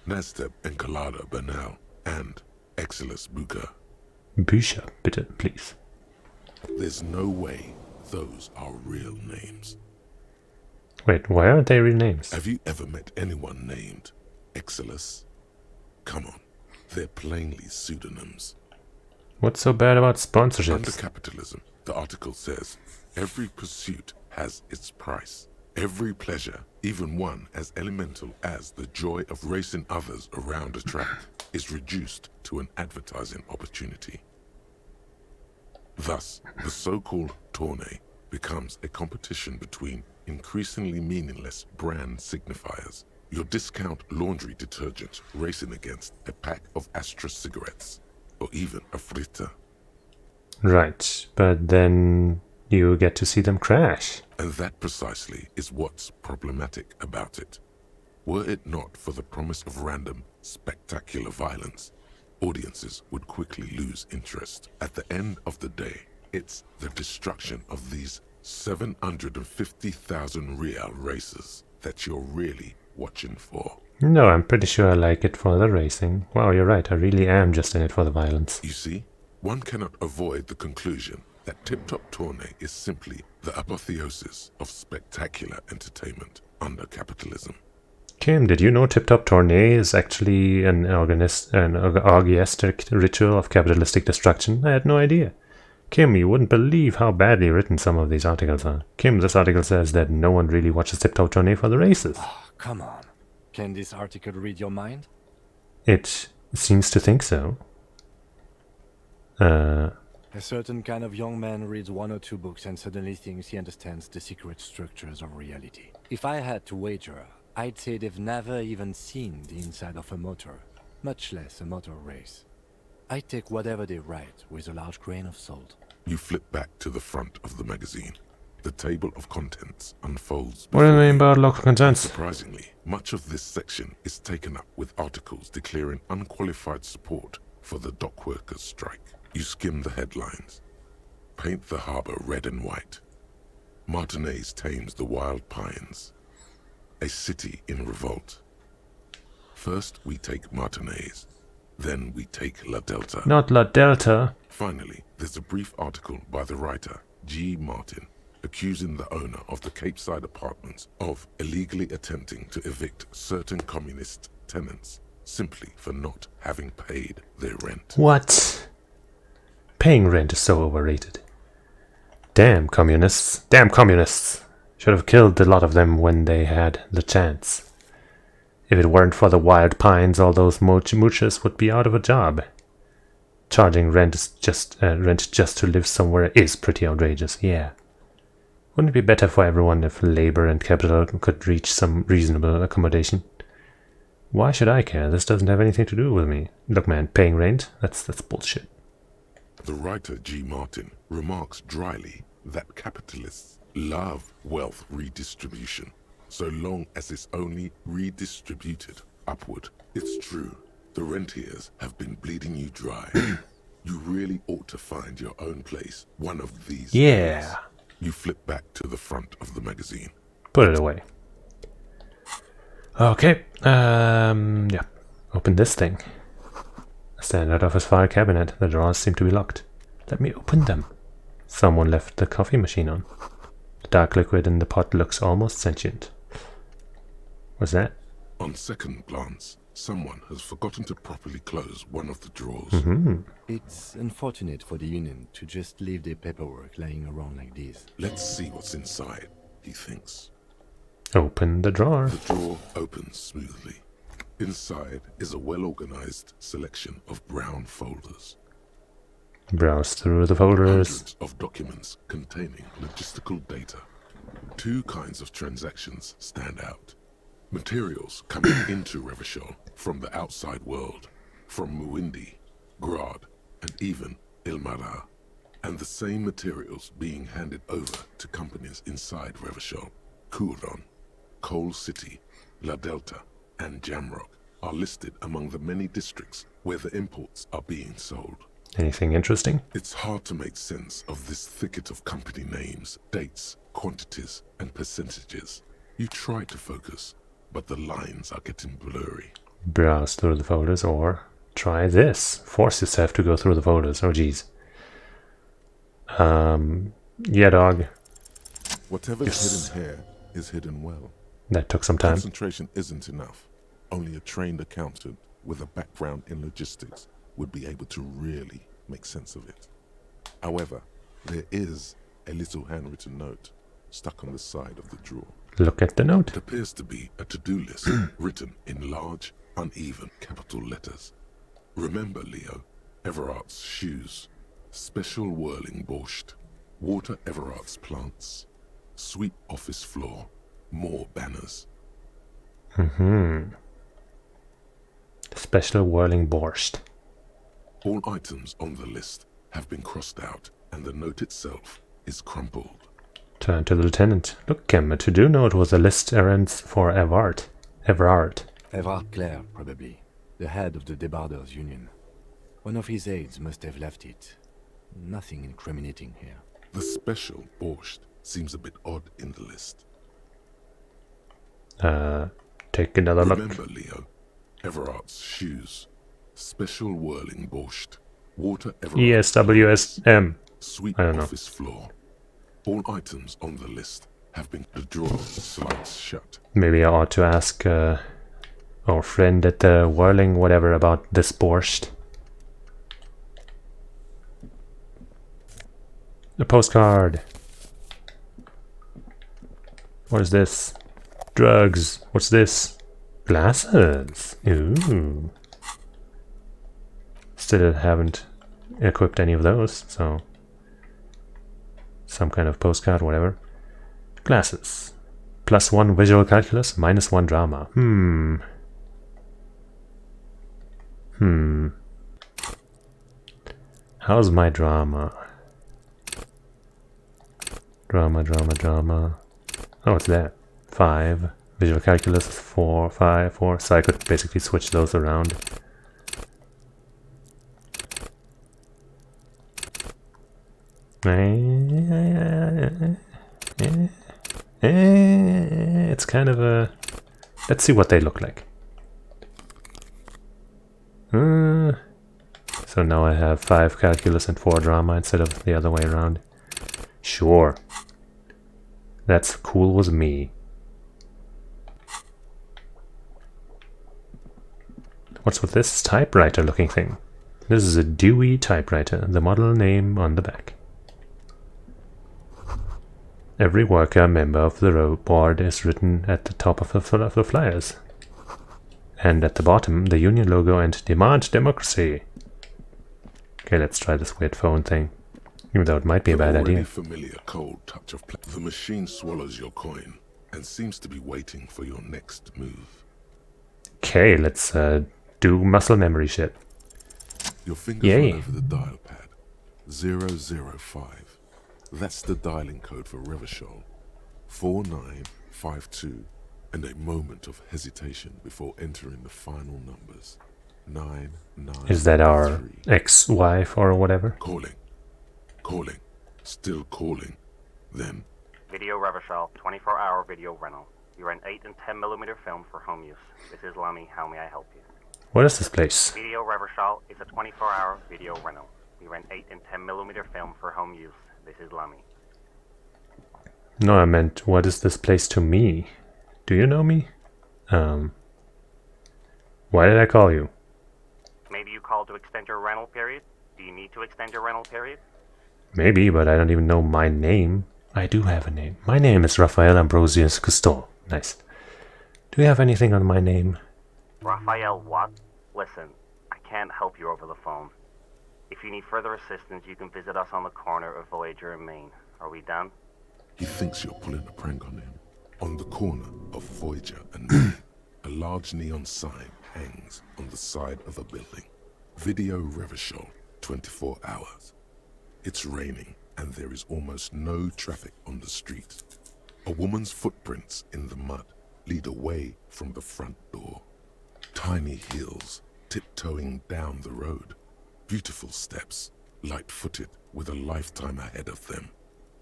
Nasteb Encolada Bernal and Exilus Buka. Bücher, bitte, please. There's no way those are real names. Wait, why aren't they real names? Have you ever met anyone named Exilus? Come on, they're plainly pseudonyms. What's so bad about Under sponsorships? capitalism, the article says, every pursuit has its price. Every pleasure, even one as elemental as the joy of racing others around a track, is reduced to an advertising opportunity. Thus, the so-called tourney becomes a competition between increasingly meaningless brand signifiers. Your discount laundry detergent racing against a pack of Astra cigarettes, or even a Fritta. Right, but then you get to see them crash. And that precisely is what's problematic about it. Were it not for the promise of random, spectacular violence, audiences would quickly lose interest. At the end of the day, it's the destruction of these 750,000 real races that you're really watching for. No, I'm pretty sure I like it for the racing. Wow, you're right, I really am just in it for the violence. You see, one cannot avoid the conclusion that Tip Top Tourney is simply the apotheosis of spectacular entertainment under capitalism. Kim, did you know Tip Top Tourney is actually an orgiastic ritual of capitalistic destruction? I had no idea. Kim, you wouldn't believe how badly written some of these articles are. Kim, this article says that no one really watches Tip Top Tourney for the races. Oh, come on. Can this article read your mind? It seems to think so. A certain kind of young man reads 1 or 2 books and suddenly thinks he understands the secret structures of reality. If I had to wager, I'd say they've never even seen the inside of a motor, much less a motor race. I take whatever they write with a large grain of salt. You flip back to the front of the magazine. The table of contents unfolds. What do you mean about local concerns? Surprisingly, much of this section is taken up with articles declaring unqualified support for the dock workers' strike. You skim the headlines. Paint the harbour red and white. Martinez tames the wild pines. A city in revolt. First we take Martinez. Then we take La Delta. Not La Delta. Finally, there's a brief article by the writer, G. Martin, accusing the owner of the Capeside Apartments of illegally attempting to evict certain communist tenants simply for not having paid their rent. What? Paying rent is so overrated. Damn communists. Damn communists. Should have killed a lot of them when they had the chance. If it weren't for the wild pines, all those moochers would be out of a job. Charging rent just to live somewhere is pretty outrageous, yeah. Wouldn't it be better for everyone if labor and capital could reach some reasonable accommodation? Why should I care? This doesn't have anything to do with me. Look man, paying rent? That's bullshit. The writer G. Martin remarks dryly that capitalists love wealth redistribution, so long as it's only redistributed upward. It's true, the rentiers have been bleeding you dry. You really ought to find your own place one of these days. You flip back to the front of the magazine. Put it away. Okay, yeah. Open this thing. I stand out of his file cabinet. The drawers seem to be locked. Let me open them. Someone left the coffee machine on. The dark liquid in the pot looks almost sentient. What's that? On second glance, Someone has forgotten to properly close one of the drawers. It's unfortunate for the Union to just leave their paperwork lying around like this. Let's see what's inside, he thinks. Open the drawer. The drawer opens smoothly. Inside is a well-organized selection of brown folders. Browse through the folders. Hundreds of documents containing logistical data. Two kinds of transactions stand out. Materials coming into Revachol from the outside world, from Muindi, Grad, and even Ilmarar. And the same materials being handed over to companies inside Revachol. Kuron, Coal City, La Delta, and Jamrock are listed among the many districts where the imports are being sold. Anything interesting? It's hard to make sense of this thicket of company names, dates, quantities, and percentages. You try to focus, but the lines are getting blurry. Browse through the folders, or try this. Force yourself to go through the folders. Oh, geez. Yeah, dog. Whatever's hidden here is hidden well. That took some time. Concentration isn't enough. Only a trained accountant with a background in logistics would be able to really make sense of it. However, there is a little handwritten note stuck on the side of the drawer. Look at the note. It appears to be a to-do list written in large, uneven capital letters. Remember, Leo, Everard's shoes, special whirling borscht, water Everard's plants, sweep office floor, more banners. Special whirling borscht. All items on the list have been crossed out, and the note itself is crumpled. Turn to the lieutenant. Look, Kim, a to-do note was a list errands for Everard. Everard Clare, probably. The head of the Debarders Union. One of his aides must have left it. Nothing incriminating here. The special borscht seems a bit odd in the list. Take another look. Remember, Leo, Everard's shoes, special whirling borscht, water Everard's ESWSM. sweep office floor. All items on the list have been. The drawer slides shut. Maybe I ought to ask our friend at the whirling whatever about this borscht. A postcard. What is this? Drugs. What's this? Glasses. Ooh. Still haven't equipped any of those, so some kind of postcard, whatever. Glasses. +1 visual calculus, -1 drama. How's my drama? Drama. Oh, what's that? 5. Visual calculus is 4, 5, 4. So I could basically switch those around. It's kind of a... Let's see what they look like. So now I have 5 calculus and 4 drama instead of the other way around. Sure. That's cool with me. What's with this typewriter looking thing? This is a Dewey typewriter, the model name on the back. Every worker member of the board is written at the top of the flyers. And at the bottom, the union logo and demand democracy. Okay, let's try this weird phone thing. Even though it might be a bad idea. Familiar cold touch of the machine swallows your coin and seems to be waiting for your next move. Okay, let's do muscle memory shit. Your fingers run over the dial pad. 005. That's the dialing code for Revachol. 4952. And a moment of hesitation before entering the final numbers. 993. Is that our ex-wife or whatever? Calling. Still calling. Then. Video Revachol, 24-hour video rental. You rent 8 and 10mm film for home use. This is Lamy. How may I help you? What is this place? Video Revachol is a 24-hour video rental. We rent 8 and 10mm film for home use. This is Lamy. No, I meant, what is this place to me? Do you know me? Why did I call you? Maybe you called to extend your rental period? Do you need to extend your rental period? Maybe, but I don't even know my name. I do have a name. My name is Raphael Ambrosius Cousteau. Nice. Do you have anything on my name? Raphael what? Listen, I can't help you over the phone. If you need further assistance, you can visit us on the corner of Voyager and Main. Are we done? He thinks you're pulling a prank on him. On the corner of Voyager and Main, a large neon sign hangs on the side of a building. Video Revachol, 24 hours. It's raining and there is almost no traffic on the street. A woman's footprints in the mud lead away from the front door. Tiny heels tiptoeing down the road. Beautiful steps, light-footed with a lifetime ahead of them.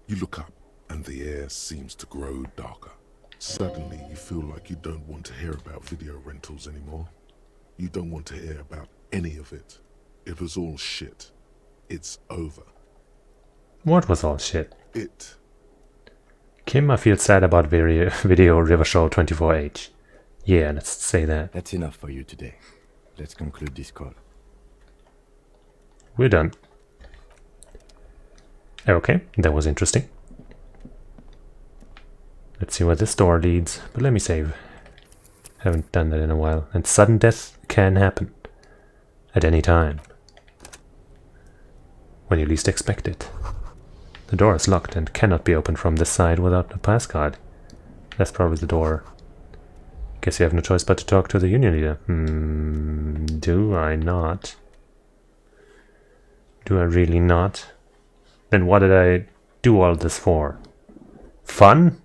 You look up and the air seems to grow darker. Suddenly you feel like you don't want to hear about video rentals anymore. You don't want to hear about any of it. It was all shit. It's over. What was all shit? It. Kim, I feel sad about Video Revachol 24H. Yeah, let's say that. That's enough for you today. Let's conclude this call. We're done. Okay, that was interesting. Let's see where this door leads, but let me save. Haven't done that in a while. And sudden death can happen. At any time. When you least expect it. The door is locked and cannot be opened from this side without a passcard. That's probably the door. Guess you have no choice but to talk to the union leader. Do I not? Do I really not? Then what did I do all this for? Fun?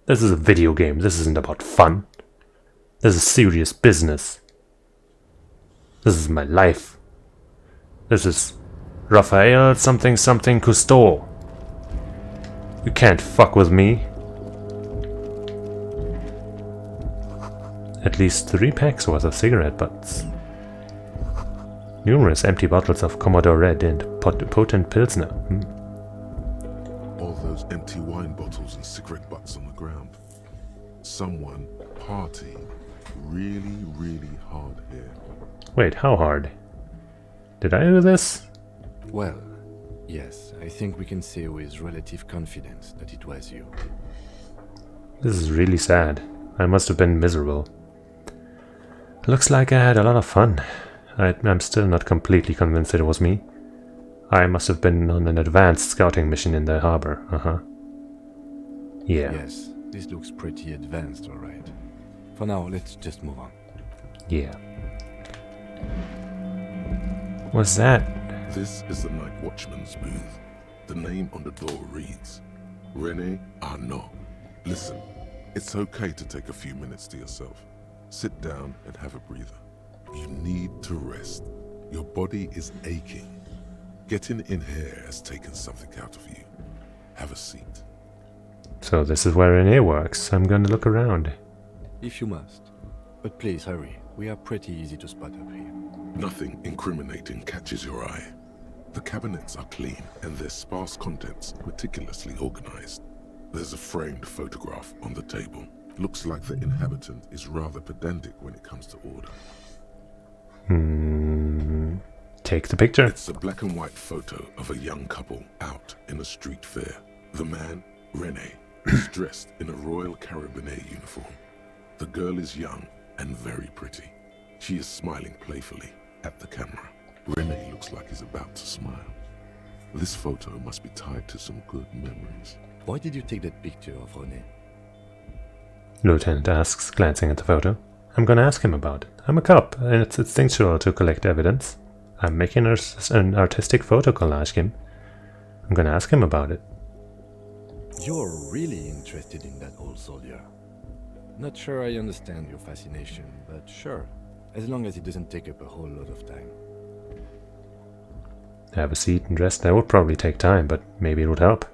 This is a video game. This isn't about fun. This is serious business. This is my life. This is Raphael something something Cousteau. You can't fuck with me. At least 3 packs worth of cigarette butts. Numerous empty bottles of Commodore Red and potent Pilsner. All those empty wine bottles and cigarette butts on the ground. Someone partying really, really hard here. Wait, how hard? Did I do this? Well, yes, I think we can say with relative confidence that it was you. This is really sad. I must have been miserable. Looks like I had a lot of fun. I'm still not completely convinced that it was me. I must have been on an advanced scouting mission in the harbor. Yeah. Yes, this looks pretty advanced, alright. For now, let's just move on. Yeah. What's that? This is the Night Watchman's booth. The name on the door reads, René Arnaud. Listen, it's okay to take a few minutes to yourself. Sit down and have a breather. You need to rest. Your body is aching. Getting in here has taken something out of you. Have a seat. So this is where René works. I'm gonna look around. If you must. But please hurry. We are pretty easy to spot up here. Nothing incriminating catches your eye. The cabinets are clean and their sparse contents meticulously organized. There's a framed photograph on the table. Looks like the inhabitant is rather pedantic when it comes to order. Take the picture. It's a black and white photo of a young couple out in a street fair. The man, René, is dressed in a Royal Carabinier uniform. The girl is young and very pretty. She is smiling playfully at the camera. René looks like he's about to smile. This photo must be tied to some good memories. Why did you take that picture of René? Lieutenant asks, glancing at the photo. I'm gonna ask him about it. I'm a cop, and it's instinctual to collect evidence. I'm making an artistic photo collage, Kim. I'm gonna ask him about it. You're really interested in that old soldier. Not sure I understand your fascination, but sure. As long as it doesn't take up a whole lot of time. Have a seat and rest. That would probably take time, but maybe it would help.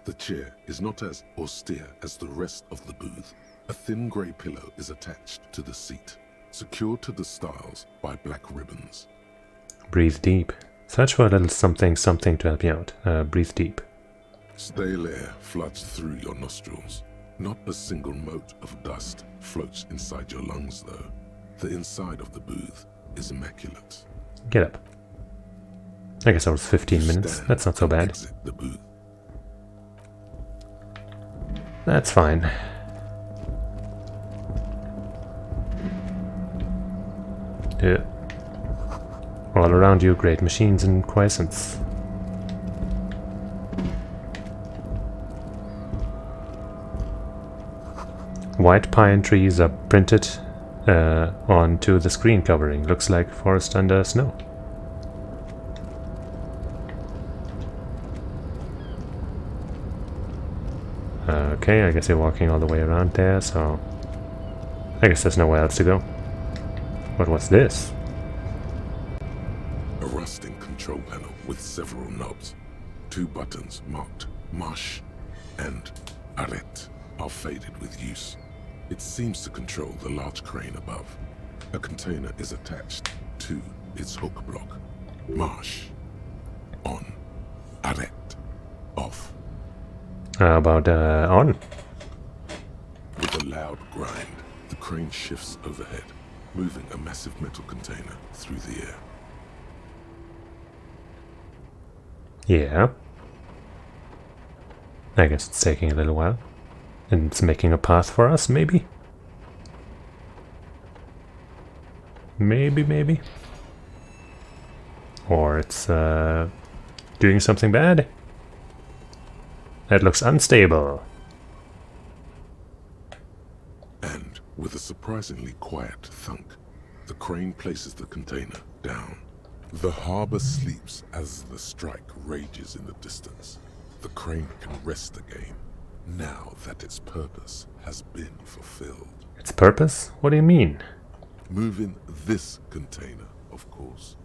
The chair is not as austere as the rest of the booth. A thin grey pillow is attached to the seat, secured to the stiles by black ribbons. Breathe deep. Search for a little something something to help you out. Breathe deep. Stale air floods through your nostrils. Not a single mote of dust floats inside your lungs, though. The inside of the booth is immaculate. Get up. I guess that was 15 minutes. That's not so bad. Exit the booth. That's fine. Yeah. All around you, great machines and quiescence. White pine trees are printed onto the screen covering. Looks like forest under snow. Okay, I guess you're walking all the way around there, so I guess there's nowhere else to go. What was this? A rusting control panel with several knobs. 2 buttons marked Marsh and Arrête are faded with use. It seems to control the large crane above. A container is attached to its hook block. Marsh. On. Arrête. Off. How about on? With a loud grind, the crane shifts overhead, moving a massive metal container through the air. Yeah. I guess it's taking a little while. And it's making a path for us, maybe? Maybe. Or it's doing something bad. That looks unstable. And with a surprisingly quiet thunk, the crane places the container down. The harbor sleeps as the strike rages in the distance. The crane can rest again, now that its purpose has been fulfilled. Its purpose? What do you mean? Moving this container, of course.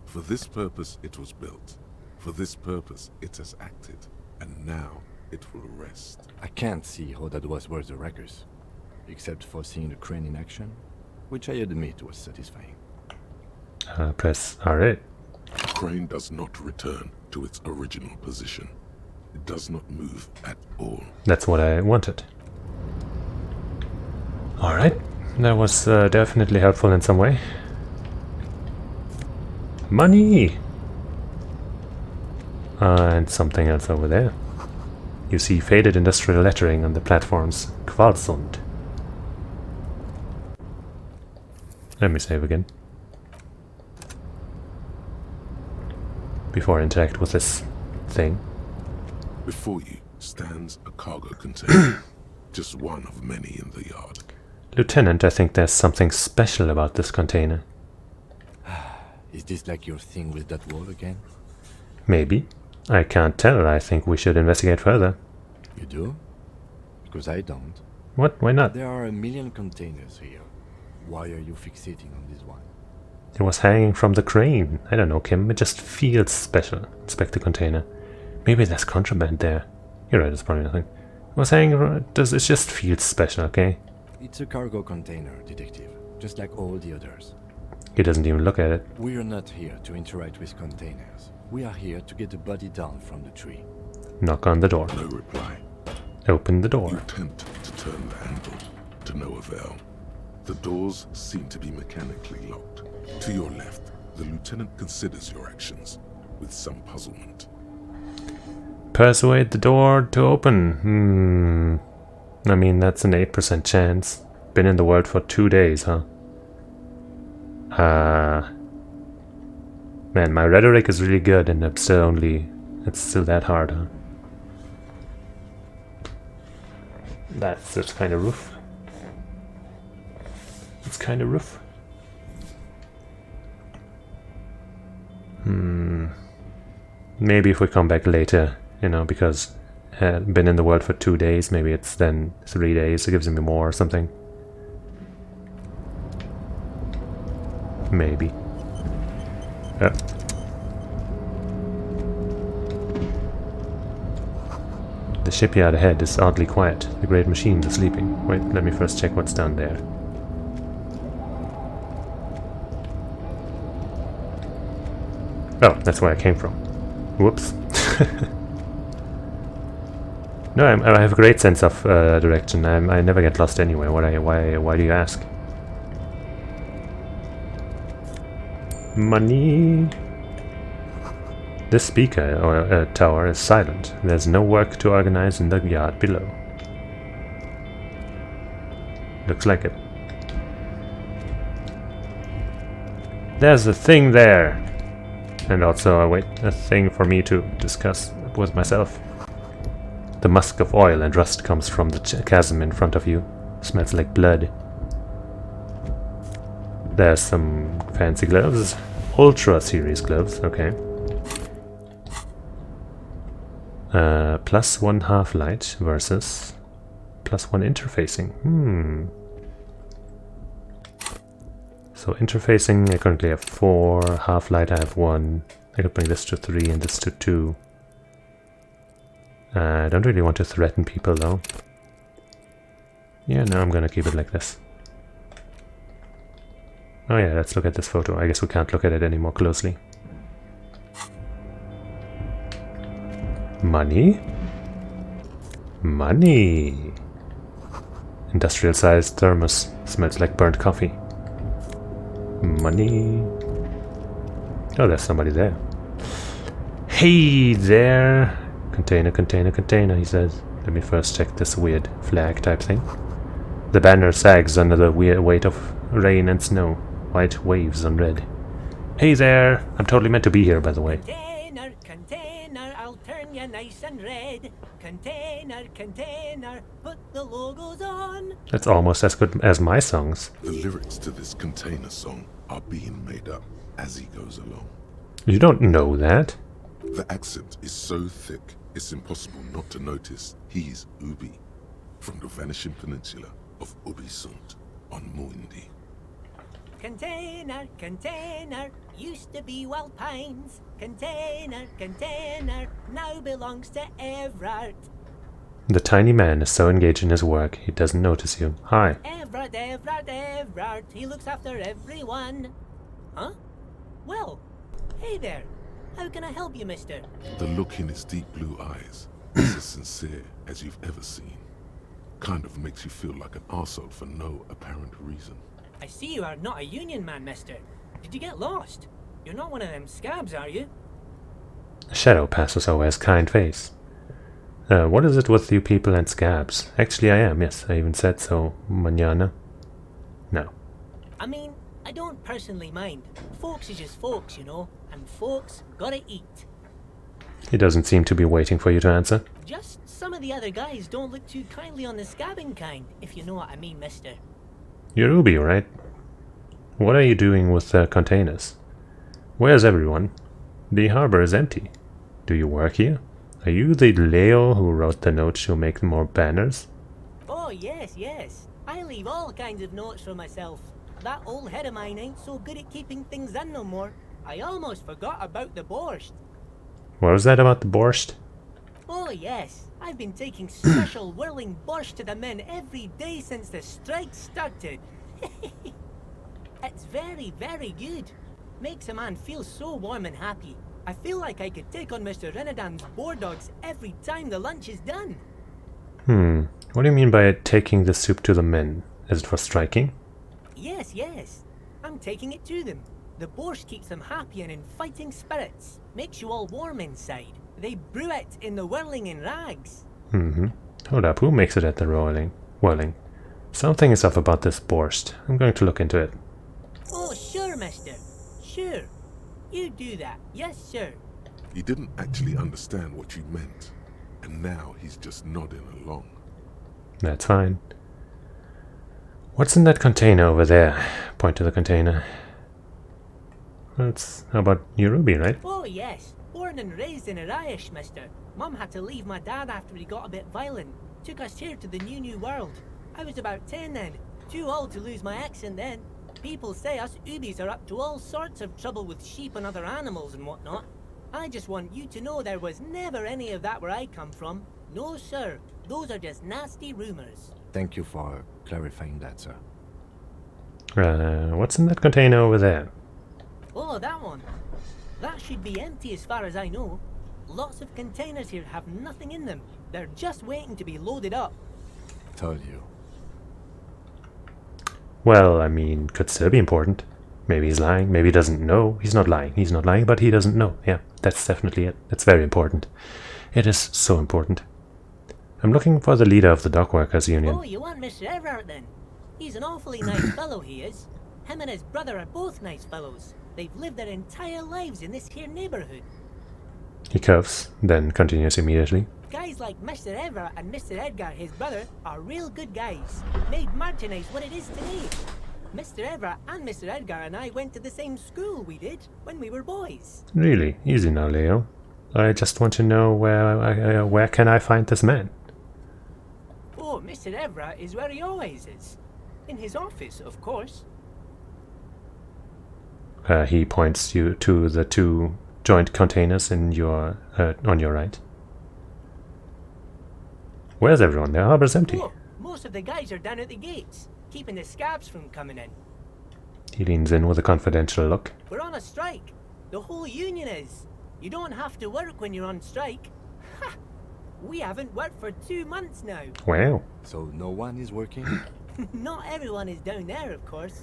For this purpose it was built. For this purpose it has acted. And now it will rest. I can't see how that was worth the wreckers, except for seeing the crane in action, which I admit was satisfying. Press R8. The crane does not return to its original position. It does not move at all. That's what I wanted. Alright, that was definitely helpful in some way. Money! And something else over there. You see faded industrial lettering on the platforms. Kvalsund. Let me save again. Before I interact with this thing. Before you stands a cargo container. Just one of many in the yard. Lieutenant, I think there's something special about this container. Is this like your thing with that wall again? Maybe. I can't tell. I think we should investigate further. You do? Because I don't. What? Why not? There are a million containers here. Why are you fixating on this one? It was hanging from the crane. I don't know, Kim. It just feels special. Inspect the container. Maybe there's contraband there. You're right, it's probably nothing. It was hanging... It just feels special, okay? It's a cargo container, detective. Just like all the others. He doesn't even look at it. We're not here to interact with containers. We are here to get the body down from the tree. Knock on the door. No reply. Open the door. You attempt to turn the handle, to no avail. The doors seem to be mechanically locked. To your left, the lieutenant considers your actions with some puzzlement. Persuade the door to open. I mean, that's an 8% chance. Been in the world for 2 days, huh? Man, my rhetoric is really good and I'm still only... It's still that hard, huh? That's just kind of rough. It's kind of rough. Maybe if we come back later, you know, because been in the world for 2 days, maybe it's then 3 days, it gives me more or something. Maybe. The shipyard ahead is oddly quiet. The great machines are sleeping. Wait, let me first check what's down there. Oh, that's where I came from. Whoops. No, I have a great sense of direction. I never get lost anywhere. Why do you ask? Money. This speaker or tower is silent. There's no work to organize in the yard below. Looks like it. There's a thing there! And also, a thing for me to discuss with myself. The musk of oil and rust comes from the chasm in front of you. Smells like blood. There's some fancy gloves. Ultra series gloves, okay. +1 half-light versus +1 interfacing. So interfacing, I currently have 4, half-light I have 1. I could bring this to 3 and this to 2. I don't really want to threaten people though. Yeah, no, I'm gonna keep it like this. Oh yeah, let's look at this photo. I guess we can't look at it any more closely. Money? Money! Industrial-sized thermos. Smells like burnt coffee. Money. Oh, there's somebody there. Hey there! Container, container, container, he says. Let me first check this weird flag type thing. The banner sags under the weird weight of rain and snow. White waves on red. Hey there! I'm totally meant to be here, by the way. Container, container, I'll turn you nice and red. Container, container, put the logos on. That's almost as good as my songs. The lyrics to this container song are being made up as he goes along. You don't know that? The accent is so thick, it's impossible not to notice he's Ubi, from the vanishing peninsula of Ubisund on Muindi. Container, container, used to be Wild Pines. Container, container, now belongs to Everard. The tiny man is so engaged in his work, he doesn't notice you. Hi. Everard, Everard, Everard, he looks after everyone. Huh? Well, hey there. How can I help you, mister? The look in his deep blue eyes is as sincere as you've ever seen. Kind of makes you feel like an arsehole for no apparent reason. I see you are not a union man, mister. Did you get lost? You're not one of them scabs, are you? A shadow passes over his kind face. What is it with you people and scabs? Actually, I am, yes. I even said so. Mañana. No. I mean, I don't personally mind. Folks is just folks, you know. And folks gotta eat. He doesn't seem to be waiting for you to answer. Just some of the other guys don't look too kindly on the scabbing kind, if you know what I mean, mister. You're Ubi, right? What are you doing with the containers? Where's everyone? The harbor is empty. Do you work here? Are you the Leo who wrote the note to make more banners? Oh, yes, yes. I leave all kinds of notes for myself. That old head of mine ain't so good at keeping things in no more. I almost forgot about the borscht. What was that about the borscht? Oh, yes. I've been taking special whirling borscht to the men every day since the strike started. It's very, very good. Makes a man feel so warm and happy. I feel like I could take on Mr. Renadan's boar dogs every time the lunch is done. What do you mean by taking the soup to the men? Is it for striking? Yes, yes. I'm taking it to them. The borscht keeps them happy and in fighting spirits. Makes you all warm inside. They brew it in the whirling in rags. Hold up, who makes it at the whirling? Something is up about this borscht. I'm going to look into it. Oh, sure, mister. Sure. You do that. Yes, sir. He didn't actually understand what you meant, and now he's just nodding along. That's fine. What's in that container over there? Point to the container. How about you, Ruby, right? Oh, yes. Born and raised in Ariash, mister. Mum had to leave my dad after he got a bit violent. Took us here to the new world. I was about 10 then. Too old to lose my accent then. People say us Ubis are up to all sorts of trouble with sheep and other animals and whatnot. I just want you to know there was never any of that where I come from. No, sir. Those are just nasty rumors. Thank you for clarifying that, sir. What's in that container over there? Oh, that one. That should be empty as far as I know. Lots of containers here have nothing in them. They're just waiting to be loaded up. Told you. Well, I mean, could still be important. Maybe he's lying, maybe he doesn't know. He's not lying, but he doesn't know. Yeah, that's definitely it. That's very important. It is so important. I'm looking for the leader of the Dockworkers Union. Oh, you want Mr. Everard then? He's an awfully nice fellow, he is. Him and his brother are both nice fellows. They've lived their entire lives in this here neighborhood. He coughs, then continues immediately. Guys like Mr. Everard and Mr. Edgar, his brother, are real good guys. Made Martinez what it is today. Mr. Everard and Mr. Edgar and I went to the same school we did when we were boys. Really? Easy now, Leo. I just want to know where can I find this man? Oh, Mr. Everard is where he always is. In his office, of course. He points you to the two joint containers in your on your right. Where's everyone? The harbor's empty. Oh, most of the guys are down at the gates, keeping the scabs from coming in. He leans in with a confidential look. We're on a strike. The whole union is. You don't have to work when you're on strike. Ha! We haven't worked for 2 months now. Wow. So no one is working? Not everyone is down there, of course.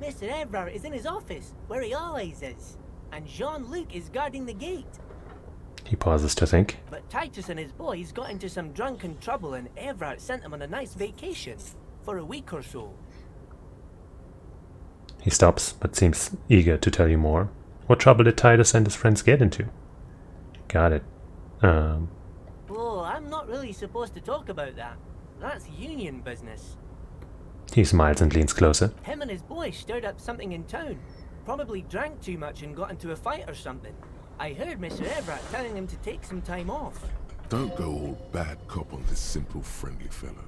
Mr. Everard is in his office, where he always is. And Jean-Luc is guarding the gate. He pauses to think. But Titus and his boys got into some drunken trouble and Everard sent them on a nice vacation. For a week or so. He stops, but seems eager to tell you more. What trouble did Titus and his friends get into? Got it. Oh, I'm not really supposed to talk about that. That's union business. He smiles and leans closer. Him and his boys stirred up something in town. Probably drank too much and got into a fight or something. I heard Mr. Everard telling him to take some time off. Don't go all bad cop on this simple, friendly fellow.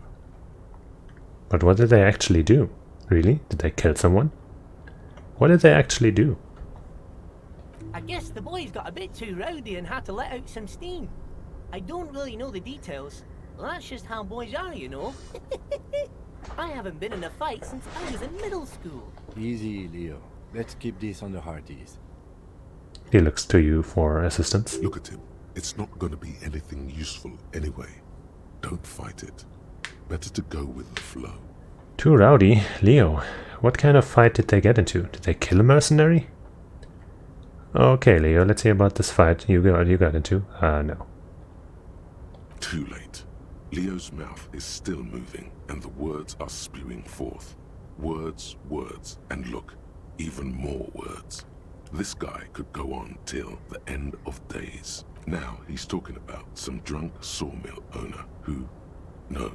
But what did they actually do? Really? Did they kill someone? What did they actually do? I guess the boys got a bit too rowdy and had to let out some steam. I don't really know the details. That's just how boys are, you know. I haven't been in a fight since I was in middle school. Easy, Leo. Let's keep this on the hard ease. He looks to you for assistance. Look at him. It's not going to be anything useful anyway. Don't fight it. Better to go with the flow. Too rowdy. Leo, what kind of fight did they get into? Did they kill a mercenary? Okay, Leo, let's hear about this fight you got into. No. Too late. Leo's mouth is still moving, and the words are spewing forth. Words, words, and look, even more words. This guy could go on till the end of days. Now he's talking about some drunk sawmill owner who... No,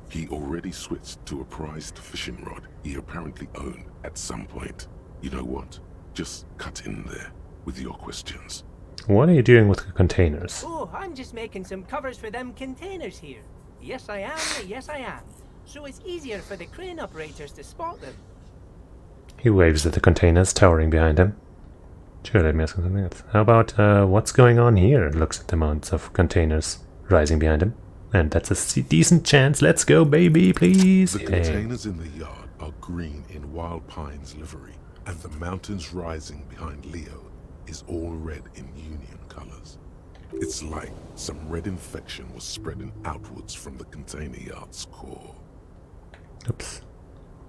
he already switched to a prized fishing rod he apparently owned at some point. You know what? Just cut in there with your questions. What are you doing with the containers? Oh, I'm just making some covers for them containers here. Yes, I am. Yes, I am. So it's easier for the crane operators to spot them. He waves at the containers towering behind him. Sure, let me ask you something else. How about what's going on here? Looks at the mounts of containers rising behind him. And that's a decent chance. Let's go, baby, please. The containers in the yard are green in Wild Pine's livery, and the mountains rising behind Leo is all red in Union colors. It's like some red infection was spreading outwards from the container yard's core. Oops.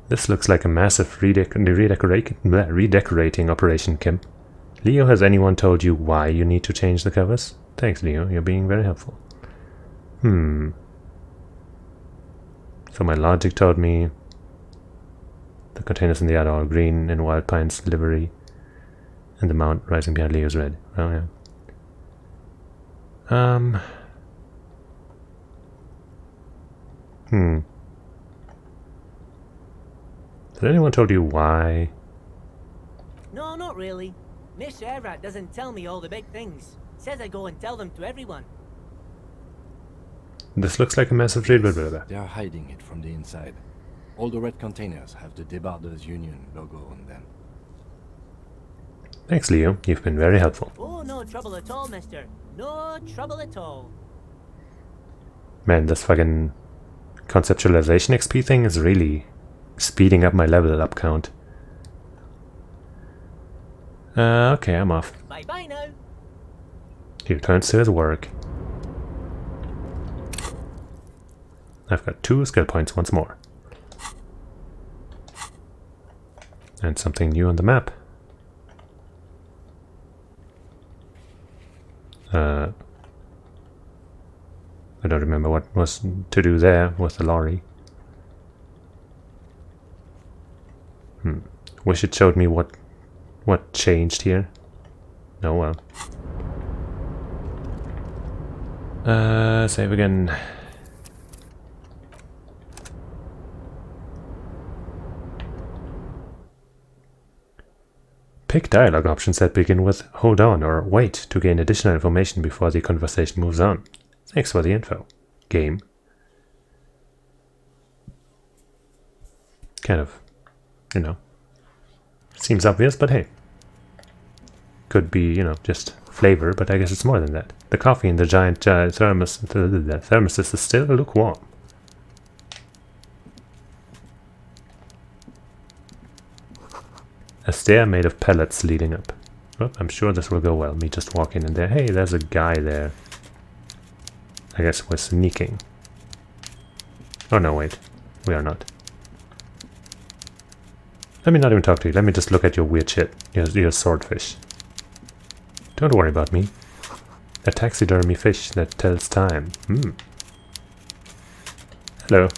This looks like a massive redecorating operation, Kim. Leo, has anyone told you why you need to change the covers? Thanks, Leo. You're being very helpful. So my logic told me the containers in the yard are all green in Wild Pine's livery, and the mount rising behind Leo's red. Oh, yeah. Has anyone told you why? No, not really. Mr. Everard doesn't tell me all the big things. Says I go and tell them to everyone. This looks like a massive raid. They are hiding it from the inside. All the red containers have the Debarders Union logo on them. Thanks, Leo. You've been very helpful. Oh, no trouble at all, mister. No trouble at all. Man, this fucking conceptualization XP thing is really speeding up my level up count. Okay, I'm off. Bye-bye now. He returns to his work. I've got 2 skill points once more. And something new on the map. I don't remember what was to do there with the lorry. Wish it showed me what changed here. Oh well. Save again. Pick dialogue options that begin with "hold on" or "wait" to gain additional information before the conversation moves on. Thanks for the info. Game. Kind of, you know, seems obvious, but hey. Could be, you know, just flavor, but I guess it's more than that. The coffee in the giant thermos is still lukewarm. A stair made of pellets leading up. Oh, I'm sure this will go well. Me just walking in there. Hey, there's a guy there. I guess we're sneaking. Oh no, wait. We are not. Let me not even talk to you. Let me just look at your weird shit. Your swordfish. Don't worry about me. A taxidermy fish that tells time. Hello.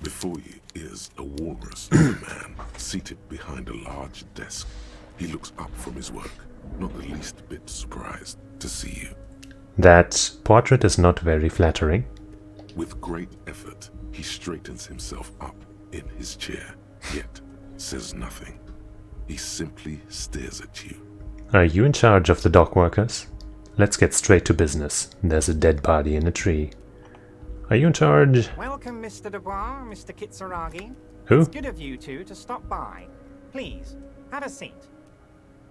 Before you is a walrus of a man seated behind a large desk. He looks up from his work, not the least bit surprised to see you. That portrait is not very flattering. With great effort, he straightens himself up in his chair, yet says nothing. He simply stares at you. Are you in charge of the dock workers? Let's get straight to business. There's a dead body in a tree. Are you in charge? Welcome, Mr. Dubois, Mr. Kitsuragi. Who? It's good of you two to stop by. Please, have a seat.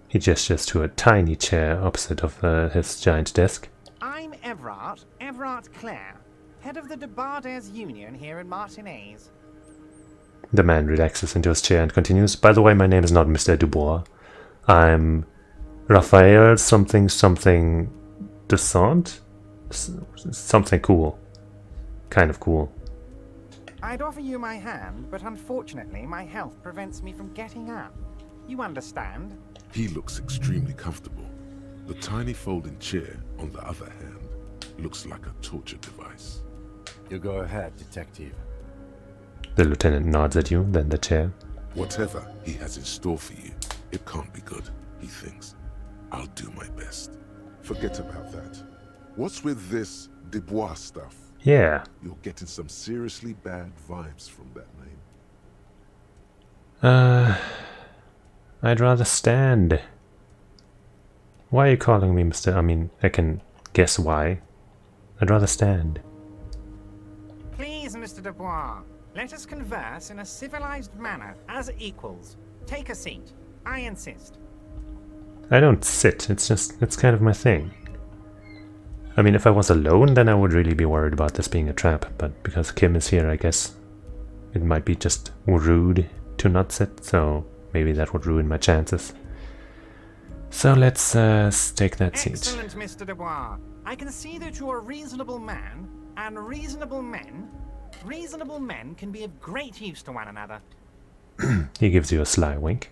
He gestures to a tiny chair opposite of his giant desk. I'm Everard Clare, head of the Debarders Union here in Martinez. The man relaxes into his chair and continues. By the way, my name is not Mr. Dubois. I'm Raphael something Descent? Something cool. Kind of cool. I'd offer you my hand, but unfortunately my health prevents me from getting up. You understand? He looks extremely comfortable. The tiny folding chair, on the other hand, looks like a torture device. You go ahead, detective. The lieutenant nods at you, then the chair. Whatever he has in store for you, it can't be good, he thinks. I'll do my best. Forget about that. What's with this Dubois stuff? Yeah. You're getting some seriously bad vibes from that name. I'd rather stand. Why are you calling me Mr. I mean, I can guess why. I'd rather stand. Please, Mr. Dubois, let us converse in a civilized manner, as equals. Take a seat. I insist. I don't sit, it's kind of my thing. I mean, if I was alone, then I would really be worried about this being a trap, but because Kim is here, I guess it might be just rude to not sit, so maybe that would ruin my chances. So let's take that seat. Excellent, Mr. Dubois. I can see that you're a reasonable man, and reasonable men can be of great use to one another. He gives you a sly wink.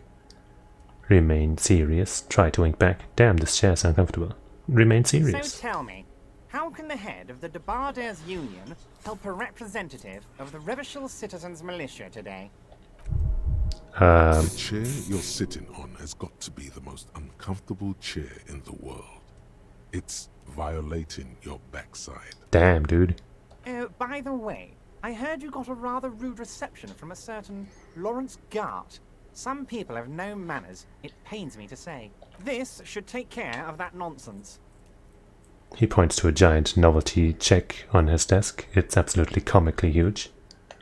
Remain serious. Try to wink back. Damn, this chair's uncomfortable. Remain serious. So tell me, how can the head of the Debarders Union help a representative of the Revachol Citizens Militia today? The chair you're sitting on has got to be the most uncomfortable chair in the world. It's violating your backside. Damn, dude. By the way, I heard you got a rather rude reception from a certain Lawrence Gart. Some people have no manners, it pains me to say. This should take care of that nonsense. He points to a giant novelty check on his desk. It's absolutely comically huge.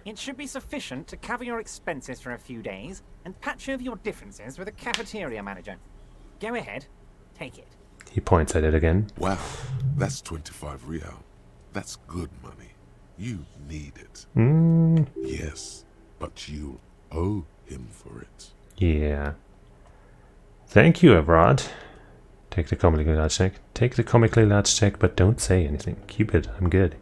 It should be sufficient to cover your expenses for a few days and patch over your differences with a cafeteria manager. Go ahead, take it. He points at it again. Wow, that's 25 real. That's good money. You need it. Yes, but you owe him for it. Yeah. Thank you, Everard. Take the comically large check. Take the comically large check, but don't say anything. Keep it. I'm good.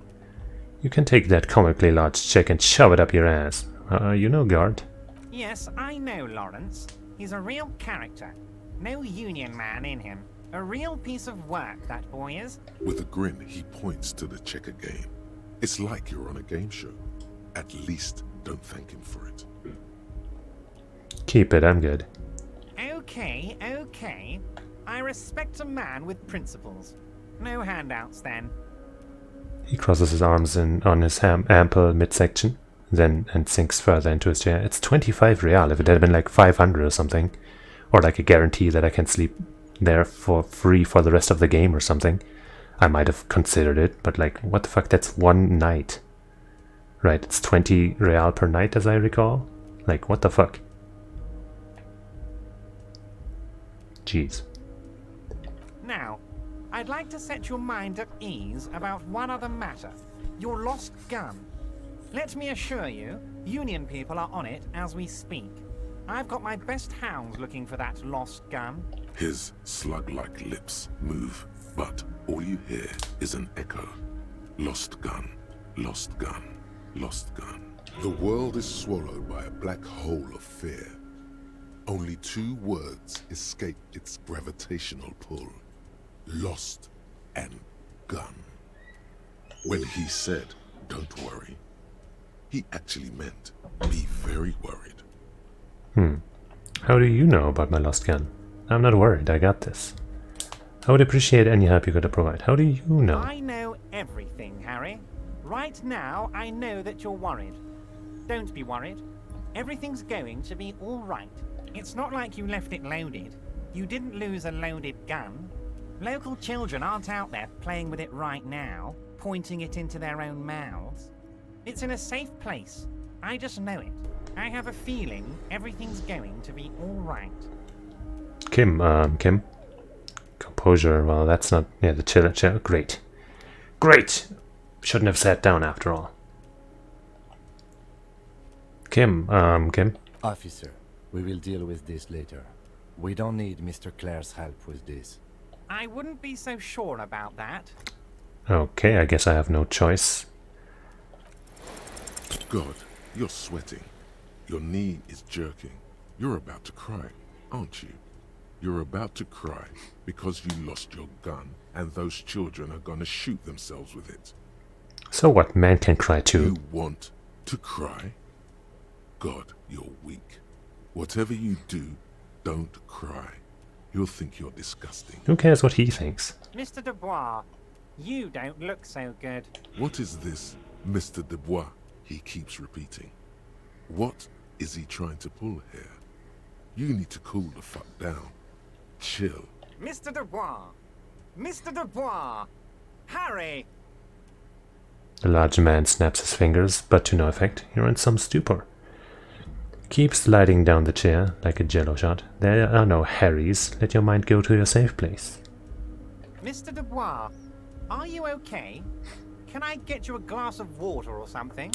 You can take that comically large check and shove it up your ass. You know Gart. Yes, I know Lawrence. He's a real character. No union man in him. A real piece of work, that boy is. With a grin, he points to the checker game. It's like you're on a game show. At least don't thank him for it. Keep it, I'm good. Okay, okay. I respect a man with principles. No handouts, then. He crosses his arms on his ample midsection, then and sinks further into his chair. It's 25 real. If it had been like 500 or something, or like a guarantee that I can sleep there for free for the rest of the game or something, I might have considered it. But like, what the fuck? That's one night. Right, it's 20 real per night, as I recall. Like, what the fuck? Jeez. Now, I'd like to set your mind at ease about one other matter. Your lost gun. Let me assure you, Union people are on it as we speak. I've got my best hounds looking for that lost gun. His slug-like lips move, but all you hear is an echo. Lost gun, lost gun, lost gun. The world is swallowed by a black hole of fear. Only two words escape its gravitational pull. Lost and gun. When he said, "Don't worry," he actually meant, be very worried. How do you know about my lost gun? I'm not worried, I got this. I would appreciate any help you could provide. How do you know? I know everything, Harry. Right now, I know that you're worried. Don't be worried. Everything's going to be all right. It's not like you left it loaded. You didn't lose a loaded gun. Local children aren't out there playing with it right now, pointing it into their own mouths. It's in a safe place. I just know it. I have a feeling everything's going to be all right. Kim. Composure, well, that's not... Yeah, the chill. Great. Great! Shouldn't have sat down after all. Kim. Officer, we will deal with this later. We don't need Mr. Clare's help with this. I wouldn't be so sure about that. Okay, I guess I have no choice. God, you're sweating. Your knee is jerking. You're about to cry, aren't you? You're about to cry because you lost your gun and those children are gonna shoot themselves with it. So what? Man can cry too. You want to cry? God, you're weak. Whatever you do, don't cry. He'll think you're disgusting. Who cares what he thinks? Mr. Dubois, you don't look so good. What is this, Mr. Dubois? He keeps repeating. What is he trying to pull here? You need to cool the fuck down. Chill. Mr. Dubois! Mr. Dubois! Harry! The large man snaps his fingers, but to no effect. You're in some stupor. Keep sliding down the chair like a jello shot. There are no Harrys. Let your mind go to your safe place. Mr. Dubois, are you okay? Can I get you a glass of water or something?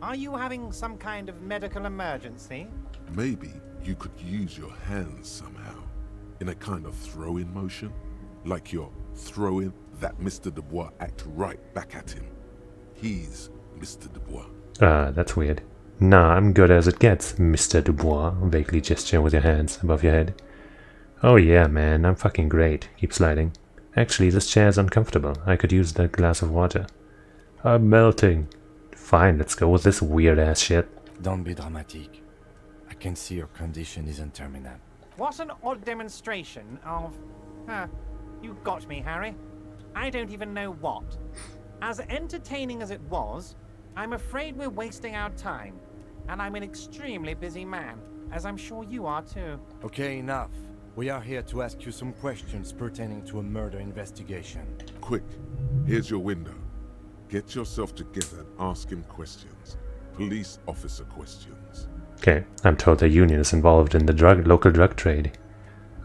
Are you having some kind of medical emergency? Maybe you could use your hands somehow, in a kind of throw-in motion, like you're throwing that Mr. Dubois act right back at him. He's Mr. Dubois. That's weird. Nah, I'm good as it gets, Mr. Dubois. Vaguely gesture with your hands above your head. Oh yeah, man, I'm fucking great. Keep sliding. Actually, this chair is uncomfortable. I could use that glass of water. I'm melting. Fine, let's go with this weird-ass shit. Don't be dramatic. I can see your condition isn't terminal. What an odd demonstration of... you got me, Harry. I don't even know what. As entertaining as it was, I'm afraid we're wasting our time. And I'm an extremely busy man, as I'm sure you are too. Okay, enough. We are here to ask you some questions pertaining to a murder investigation. Quick, here's your window. Get yourself together and ask him questions. Police officer questions. Okay, I'm told the union is involved in the local drug trade.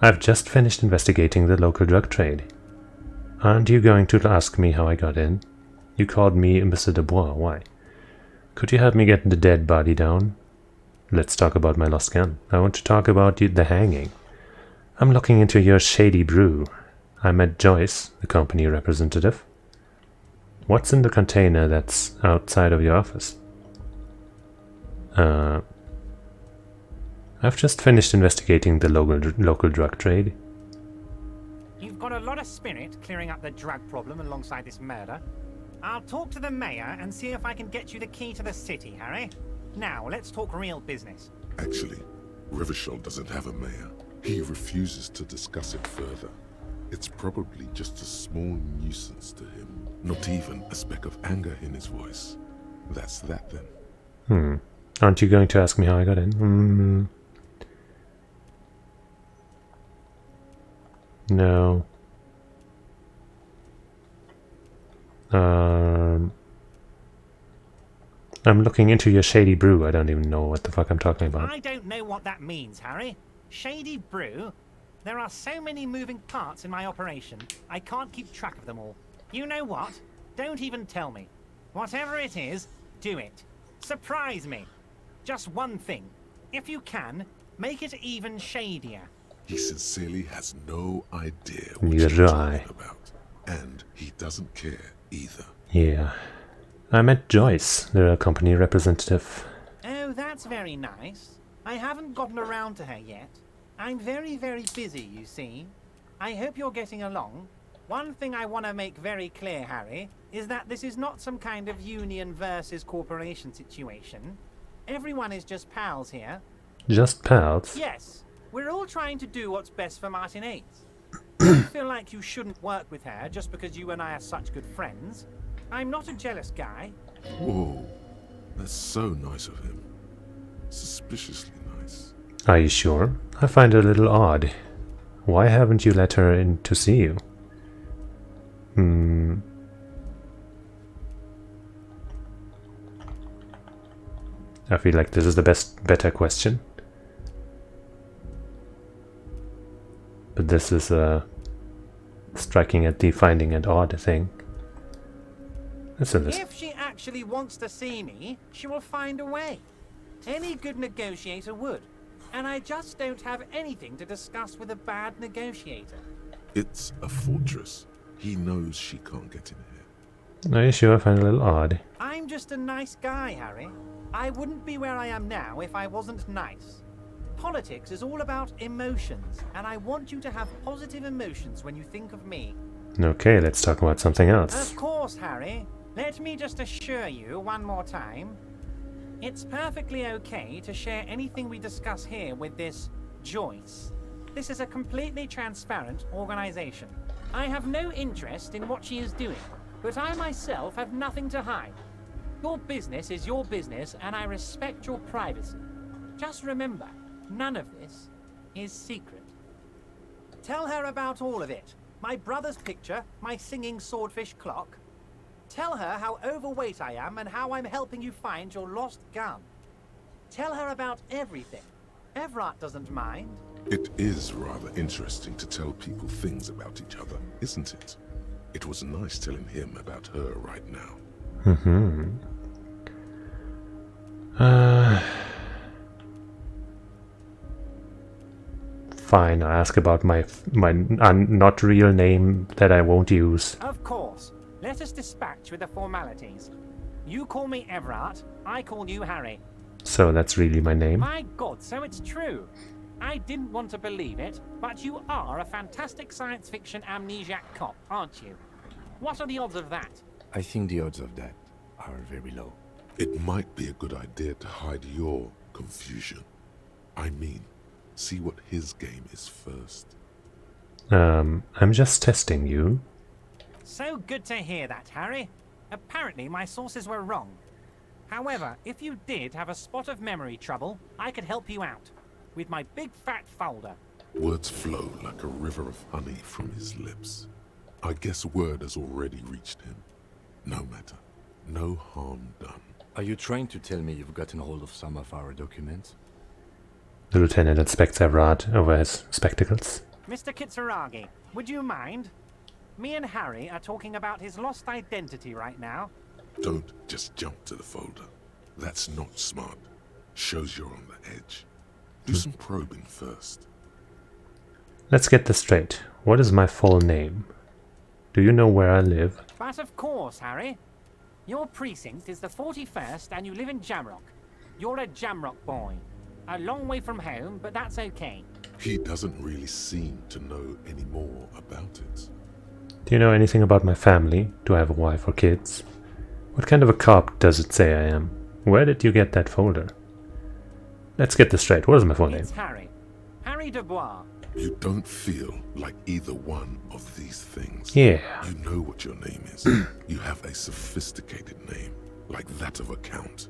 I've just finished investigating the local drug trade. Aren't you going to ask me how I got in? You called me Mr. Dubois, why? Could you help me get the dead body down? Let's talk about my lost gun. I want to talk about the hanging. I'm looking into your shady brew. I met Joyce, the company representative. What's in the container that's outside of your office? You've got a lot of spirit clearing up the drug problem alongside this murder. I'll talk to the mayor and see if I can get you the key to the city, Harry. Now, let's talk real business. Actually, Revachol doesn't have a mayor. He refuses to discuss it further. It's probably just a small nuisance to him. Not even a speck of anger in his voice. That's that then. Aren't you going to ask me how I got in? No. I'm looking into your shady brew. I don't even know what the fuck I'm talking about. I don't know what that means, Harry. Shady brew? There are so many moving parts in my operation, I can't keep track of them all. You know what? Don't even tell me. Whatever it is, do it. Surprise me. Just one thing. If you can, make it even shadier. He sincerely has no idea what Neither you're do I. talking about. And he doesn't care either. Yeah. I met Joyce, the company representative. Oh, that's very nice. I haven't gotten around to her yet. I'm very, very busy, you see. I hope you're getting along. One thing I want to make very clear, Harry, is that this is not some kind of union versus corporation situation. Everyone is just pals here. Just pals? Yes, we're all trying to do what's best for Martin 8. Don't feel like you shouldn't work with her just because you and I are such good friends. I'm not a jealous guy. Whoa, that's so nice of him. Suspiciously nice. Are you sure? I find it a little odd. Why haven't you let her in to see you? I feel like this is the better question. But this is striking at the finding it odd thing. Listen, this. If she actually wants to see me, she will find a way. Any good negotiator would. And I just don't have anything to discuss with a bad negotiator. It's a fortress. He knows she can't get in here. Are you sure? I find it a little odd. I'm just a nice guy, Harry. I wouldn't be where I am now if I wasn't nice. Politics is all about emotions, and I want you to have positive emotions when you think of me. Okay, let's talk about something else. Of course, Harry. Let me just assure you one more time. It's perfectly okay to share anything we discuss here with this Joyce. This is a completely transparent organization. I have no interest in what she is doing, but I myself have nothing to hide. Your business is your business, and I respect your privacy. Just remember, none of this is secret. Tell her about all of it. My brother's picture, my singing swordfish clock. Tell her how overweight I am and how I'm helping you find your lost gun. Tell her about everything. Everard doesn't mind. It is rather interesting to tell people things about each other, isn't it? It was nice telling him about her right now. Fine, I'll ask about my not real name that I won't use. Of course. Let us dispatch with the formalities. You call me Everard, I call you Harry. So that's really my name? My God, so it's true. I didn't want to believe it, but you are a fantastic science fiction amnesiac cop, aren't you? What are the odds of that? I think the odds of that are very low. It might be a good idea to hide your confusion. I mean, see what his game is first. I'm just testing you. So good to hear that, Harry. Apparently my sources were wrong. However, if you did have a spot of memory trouble, I could help you out. With my big fat folder. Words flow like a river of honey from his lips. I guess word has already reached him. No matter. No harm done. Are you trying to tell me you've gotten hold of some of our documents? The lieutenant inspects Everard over his spectacles. Mr. Kitsuragi, would you mind? Me and Harry are talking about his lost identity right now. Don't just jump to the folder. That's not smart. Shows you're on the edge. Do some probing first. Let's get this straight. What is my full name? Do you know where I live? But of course, Harry. Your precinct is the 41st and you live in Jamrock. You're a Jamrock boy. A long way from home, but that's okay. He doesn't really seem to know any more about it. Do you know anything about my family? Do I have a wife or kids? What kind of a cop does it say I am? Where did you get that folder? Let's get this straight. What is my full name? It's Harry. Harry Dubois. You don't feel like either one of these things. Yeah. You know what your name is. You have a sophisticated name, like that of a count,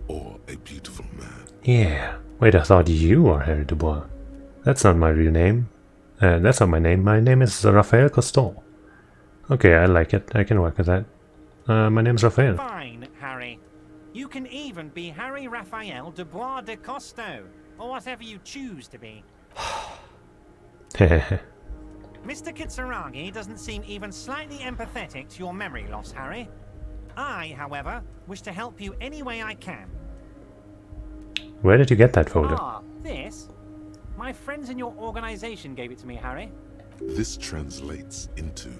or a beautiful man. Yeah. Wait, I thought you are Harry Dubois. That's not my real name. That's not my name. My name is Raphael Coston. Okay, I like it. I can work with that. My name's Raphael. Fine, Harry. You can even be Harry Raphael Dubois de Costo, or whatever you choose to be. Mr. Kitsuragi doesn't seem even slightly empathetic to your memory loss, Harry. I, however, wish to help you any way I can. Where did you get that folder? Ah, this? My friends in your organization gave it to me, Harry. This translates into,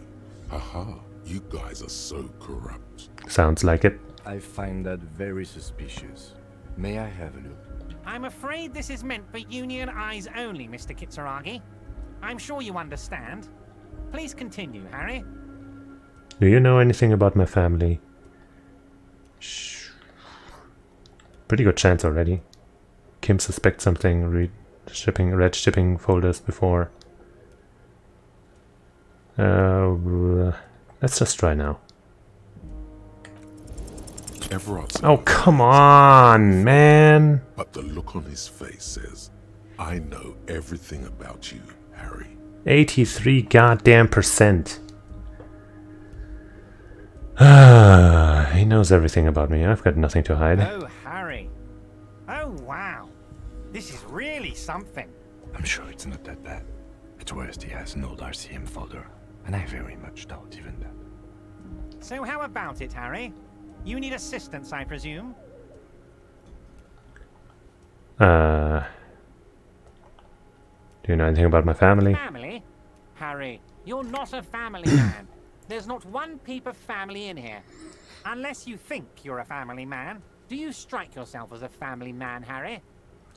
haha, you guys are so corrupt. Sounds like it. I find that very suspicious. May I have a look? I'm afraid this is meant for Union eyes only, Mr. Kitsuragi. I'm sure you understand. Please continue, Harry. Do you know anything about my family? Shh. Pretty good chance already. Kim suspects something. Read shipping folders before. Let's just try now. Everard's oh, come on, man! But the look on his face says, I know everything about you, Harry. 83 goddamn %. He knows everything about me. I've got nothing to hide. Oh, Harry. Oh, wow. This is really something. I'm sure it's not that bad. At worst, he has an old RCM folder, and I very much doubt even that. So how about it, Harry? You need assistance, I presume? Do you know anything about my family? Family? Harry, you're not a family man. There's not one peep of family in here. Unless you think you're a family man. Do you strike yourself as a family man, Harry?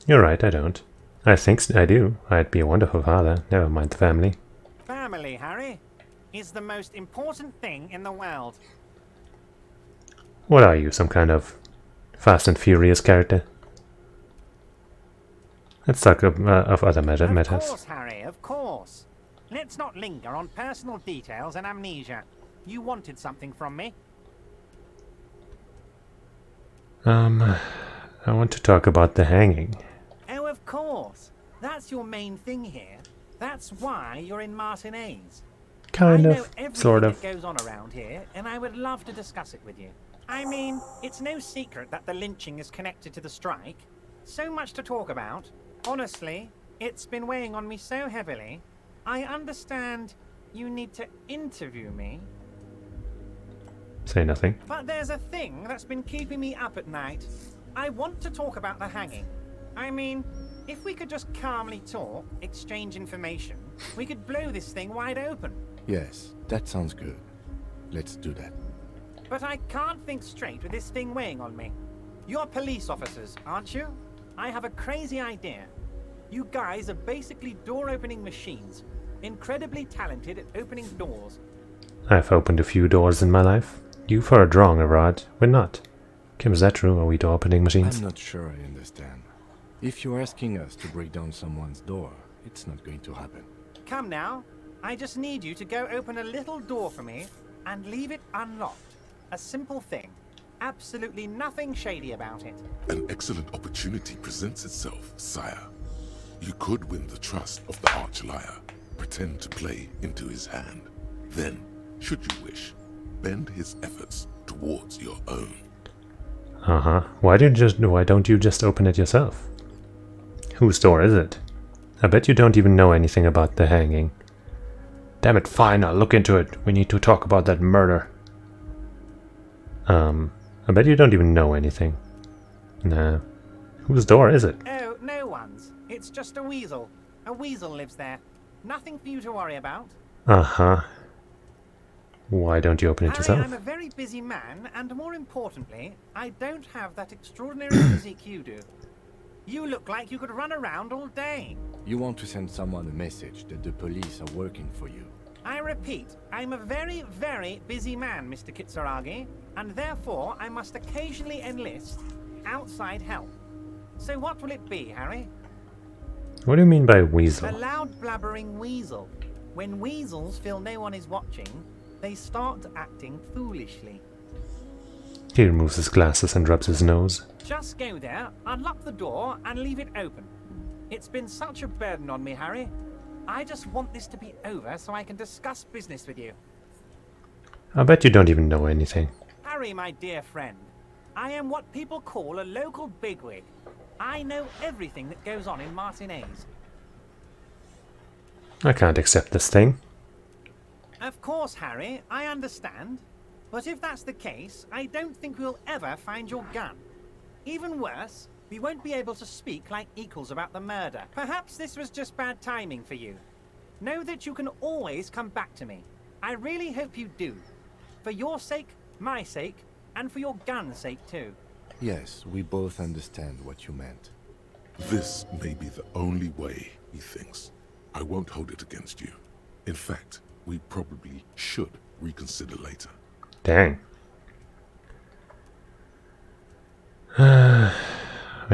You're right, I don't. I think I do. I'd be a wonderful father. Never mind the family. Family, Harry, is the most important thing in the world. What are you, some kind of Fast and Furious character? Let's talk of other matters. Of course, Harry, of course. Let's not linger on personal details and amnesia. You wanted something from me. I want to talk about the hanging. Oh, of course. That's your main thing here. That's why you're in Martinez. Kind I of, know everything sort of. that goes on around here, and I would love to discuss it with you. I mean, it's no secret that the lynching is connected to the strike. So much to talk about. Honestly, it's been weighing on me so heavily. I understand you need to interview me. Say nothing. But there's a thing that's been keeping me up at night. I want to talk about the hanging. I mean, if we could just calmly talk, exchange information, we could blow this thing wide open. Yes, that sounds good. Let's do that. But I can't think straight with this thing weighing on me. You're police officers, aren't you? I have a crazy idea. You guys are basically door-opening machines. Incredibly talented at opening doors. I've opened a few doors in my life. You've heard wrong, Everard. We're not. Kim, is that true? Are we door-opening machines? I'm not sure I understand. If you're asking us to break down someone's door, it's not going to happen. Come now. I just need you to go open a little door for me and leave it unlocked. A simple thing. Absolutely nothing shady about it. An excellent opportunity presents itself, sire. You could win the trust of the arch-liar, pretend to play into his hand. Then, should you wish, bend his efforts towards your own. Uh-huh. Why don't you just open it yourself? Whose door is it? I bet you don't even know anything about the hanging. Damn it, fine, I'll look into it. We need to talk about that murder. I bet you don't even know anything. Nah. Whose door is it? Oh, no one's. It's just a weasel. A weasel lives there. Nothing for you to worry about. Uh-huh. Why don't you open it yourself? I'm a very busy man, and more importantly, I don't have that extraordinary physique you do. You look like you could run around all day. You want to send someone a message that the police are working for you. I repeat, I'm a very, very busy man, Mr. Kitsuragi, and therefore I must occasionally enlist outside help. So what will it be, Harry? What do you mean by weasel? A loud blabbering weasel. When weasels feel no one is watching, they start acting foolishly. He removes his glasses and rubs his nose. Just go there, unlock the door, and leave it open. It's been such a burden on me, Harry. I just want this to be over so I can discuss business with you. I bet you don't even know anything. Harry, my dear friend, I am what people call a local bigwig. I know everything that goes on in Martinez. I can't accept this thing. Of course, Harry, I understand. But if that's the case, I don't think we'll ever find your gun. Even worse, we won't be able to speak like equals about the murder. Perhaps this was just bad timing for you. Know that you can always come back to me. I really hope you do. For your sake, my sake, and for your gun's sake too. Yes, we both understand what you meant. This may be the only way, he thinks. I won't hold it against you. In fact, we probably should reconsider later. Dang. Are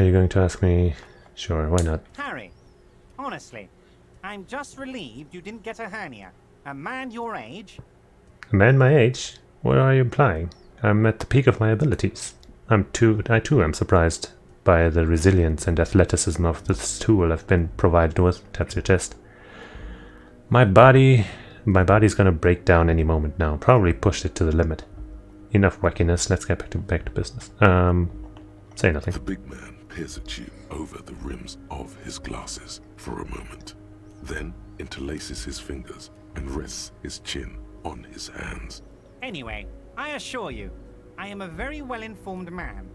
you going to ask me? Sure, why not? Harry, honestly, I'm just relieved you didn't get a hernia. A man your age... A man my age? What are you implying? I'm at the peak of my abilities. I too am surprised by the resilience and athleticism of this tool I've been provided with. Taps your chest. My body's gonna break down any moment now. Probably pushed it to the limit. Enough wackiness, let's get back to business. Say nothing. The big man peers at you over the rims of his glasses for a moment, then interlaces his fingers and rests his chin on his hands. Anyway, I assure you, I am a very well-informed man.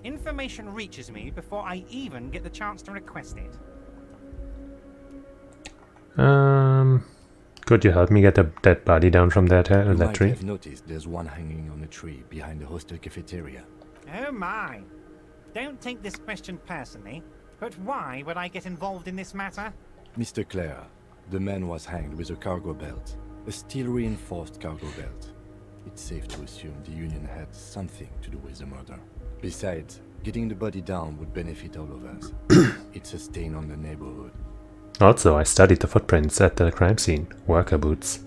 Information reaches me before I even get the chance to request it. Could you help me get the dead body down from that You that might tree? have noticed there's one hanging on a tree behind the hostel cafeteria. Oh my! Don't take this question personally, but why would I get involved in this matter? Mr. Clare, the man was hanged with a cargo belt. A steel-reinforced cargo belt. It's safe to assume the Union had something to do with the murder. Besides, getting the body down would benefit all of us. It's a stain on the neighborhood. Also, I studied the footprints at the crime scene. Worker boots.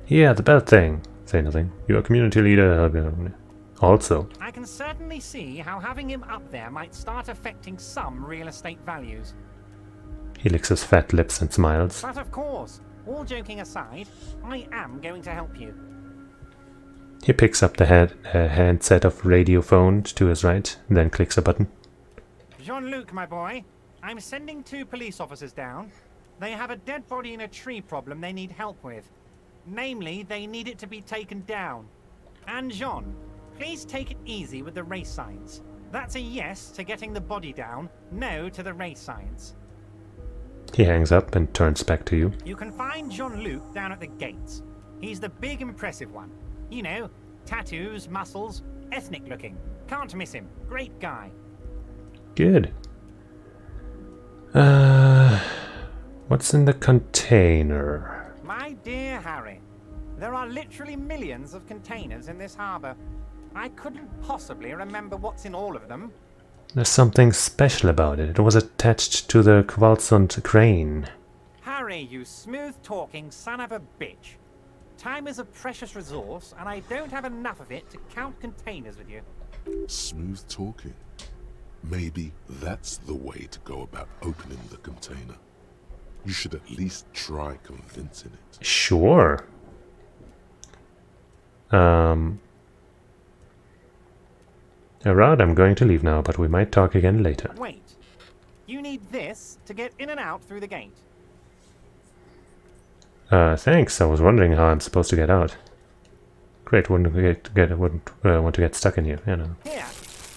Yeah, the belt thing. Say nothing. You're a community leader. Also. I can certainly see how having him up there might start affecting some real estate values. He licks his fat lips and smiles. But of course, all joking aside, I am going to help you. He picks up the handset of radio phone to his right, then clicks a button. Jean-Luc, my boy, I'm sending 2 police officers down. They have a dead body in a tree problem they need help with. Namely, they need it to be taken down. And Jean, please take it easy with the race signs. That's a yes to getting the body down, no to the race signs. He hangs up and turns back to you. You can find Jean-Luc down at the gates. He's the big impressive one. You know, tattoos, muscles, ethnic looking. Can't miss him. Great guy. Good. What's in the container? My dear Harry, there are literally millions of containers in this harbor. I couldn't possibly remember what's in all of them. There's something special about it. It was attached to the Kvalsund crane. Harry, you smooth-talking son of a bitch. Time is a precious resource, and I don't have enough of it to count containers with you. Smooth talking. Maybe that's the way to go about opening the container. You should at least try convincing it. Sure. Alright, I'm going to leave now, but we might talk again later. Wait. You need this to get in and out through the gate. Thanks. I was wondering how I'm supposed to get out. Great, wouldn't want to get stuck in here, you know. Here,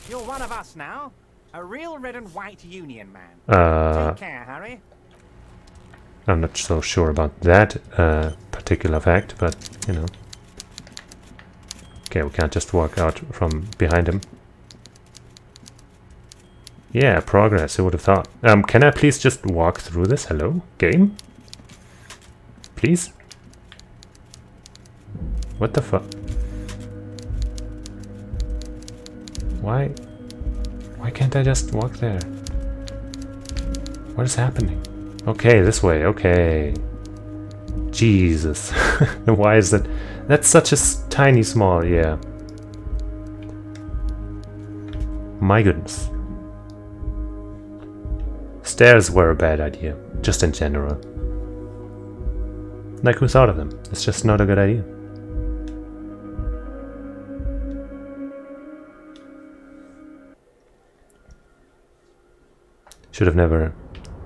you're one of us now. A real red and white Union man. Take care, Harry. I'm not so sure about that particular fact, but, you know. Okay, we can't just walk out from behind him. Yeah, progress, who would have thought? Can I please just walk through this? Hello? Game? Please? What the fuck? Why can't I just walk there? What is happening? Okay, this way, okay. Jesus. Why is that? That's such a tiny small, yeah. My goodness. Stairs were a bad idea, just in general. Like, who thought of them? It's just not a good idea. Should have never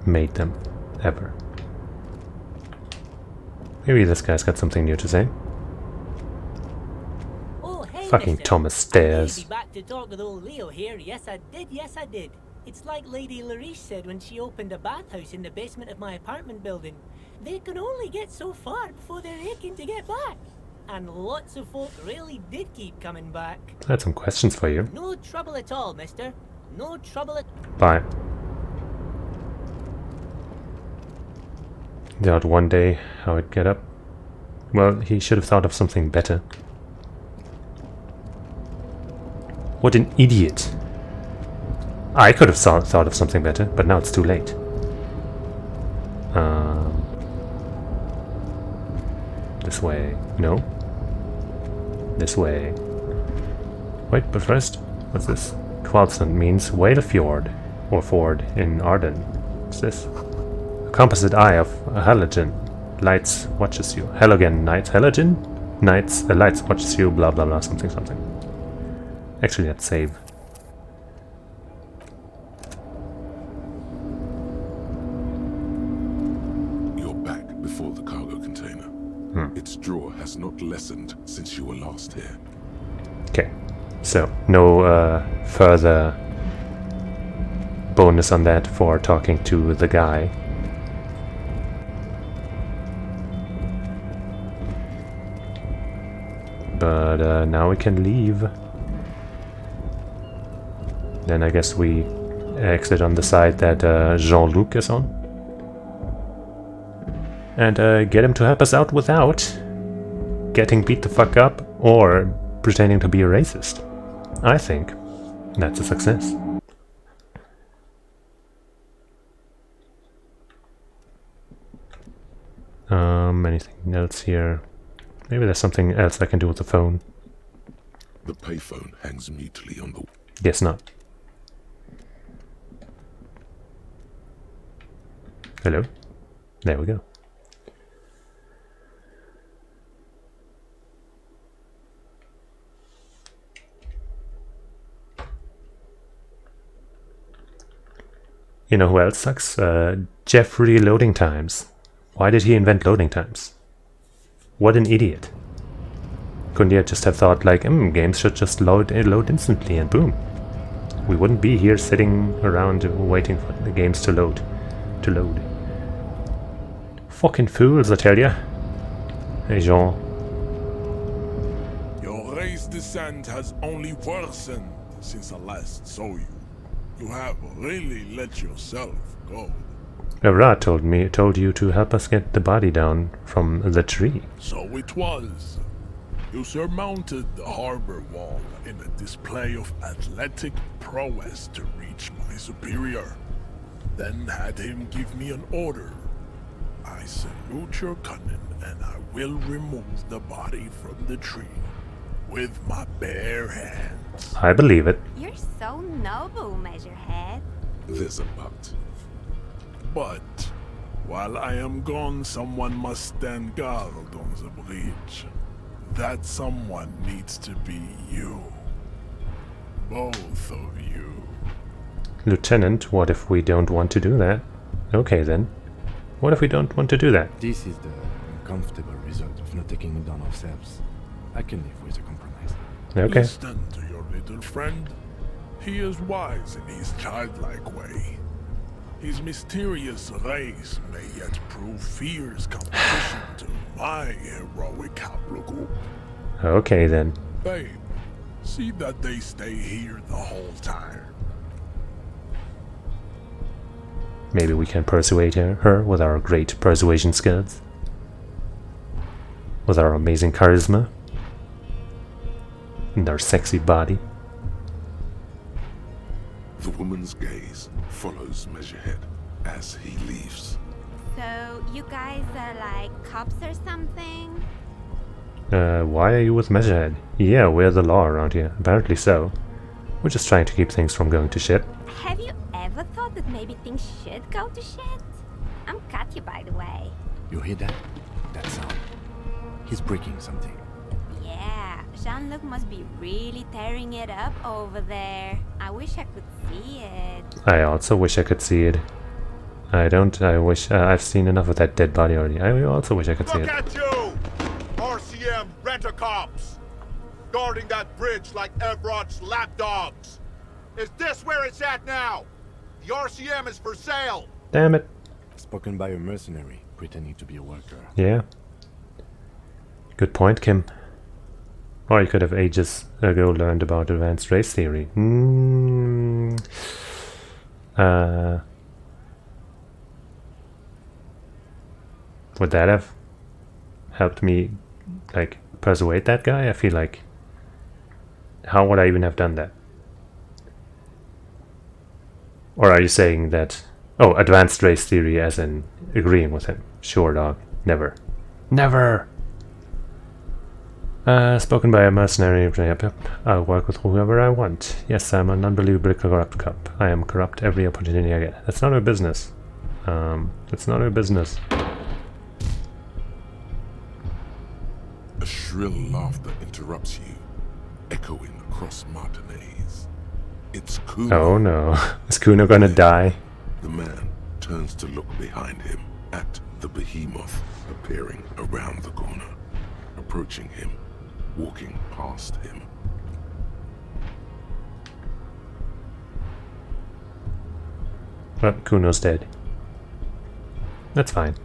made them, ever. Maybe this guy's got something new to say. Oh, hey, Fucking mister. Thomas Stairs. I'll be back to talk with old Leo here. Yes, I did. Yes, I did. It's like Lady Larice said when she opened a bathhouse in the basement of my apartment building. They can only get so far before they're aching to get back. And lots of folk really did keep coming back. I had some questions for you. No trouble at all, mister. No trouble at... Bye. Doubt one day how I'd get up. Well, he should have thought of something better. What an idiot. I could have thought of something better, but now it's too late. This way. No. This way. Wait, but first, what's this? Kvalsund means Whale Fjord, or Ford in Arden. What's this? A composite eye of a halogen. Lights watches you. Halogen nights. Halogen? Nights. Lights watches you. Blah blah blah. Something something. Actually, let's save. You're back before the cargo container. Its draw has not lessened since you were last here. Okay. So, no further bonus on that for talking to the guy. But now we can leave. Then I guess we exit on the side that Jean-Luc is on. And get him to help us out without getting beat the fuck up or pretending to be a racist. I think that's a success. Anything else here? Maybe there's something else I can do with the phone. The payphone hangs mutely on the... Guess not. Hello? There we go. You know who else sucks? Jeffrey Loading Times. Why did he invent loading times? What an idiot. Couldn't he just have thought like, games should just load instantly and boom. We wouldn't be here sitting around waiting for the games to load. Fucking fools, I tell ya. Hey Jean. Your race descent has only worsened since I last saw you. You have really let yourself go. Rat told you to help us get the body down from the tree. So it was. You surmounted the harbor wall in a display of athletic prowess to reach my superior. Then had him give me an order. I salute your cunning, and I will remove the body from the tree with my bare hands. I believe it. You're so noble, Measurehead. There's a but. But while I am gone, someone must stand guard on the bridge. That someone needs to be you. Both of you. Lieutenant, what if we don't want to do that? Okay then. What if we don't want to do that? This is the uncomfortable result of not taking it down ourselves. I can live with a compromise. Okay. Listen to your little friend. He is wise in his childlike way. His mysterious race may yet prove fierce competition to my heroic haplogroup. Okay then. Babe, see that they stay here the whole time. Maybe we can persuade her with our great persuasion skills. With our amazing charisma. And our sexy body. The woman's gaze follows Measurehead as he leaves. So, you guys are like cops or something? Why are you with Measurehead? Yeah, we're the law around here. Apparently so. We're just trying to keep things from going to shit. Have you ever thought that maybe things should go to shit? I'm Katya, by the way. You hear that? That sound. He's breaking something. Yeah, Jean-Luc must be really tearing it up over there. I wish I could see it. I also wish I could see it. I wish I've seen enough of that dead body already. I also wish I could see it. Look at you! RCM rent-a-cops! Guarding that bridge like Everott's lapdogs! Is this where it's at now? The RCM is for sale! Damn it. Spoken by a mercenary, pretending to be a worker. Yeah. Good point, Kim. Or you could have ages ago learned about advanced race theory. Would that have helped me, like, persuade that guy? I feel like... How would I even have done that? Or are you saying that... Oh, advanced race theory as in agreeing with him. Sure, dog. Never. Never! Spoken by a mercenary. Yep. I'll work with whoever I want. Yes, I'm an unbelievably corrupt cop. I am corrupt every opportunity I get. That's not our business. That's not our business. A shrill laughter interrupts you, echoing across Martinez. It's Kuno. Oh no. Is Kuno gonna die? The man turns to look behind him at the behemoth appearing around the corner, approaching him, walking past him. Well, Kuno's dead. That's fine.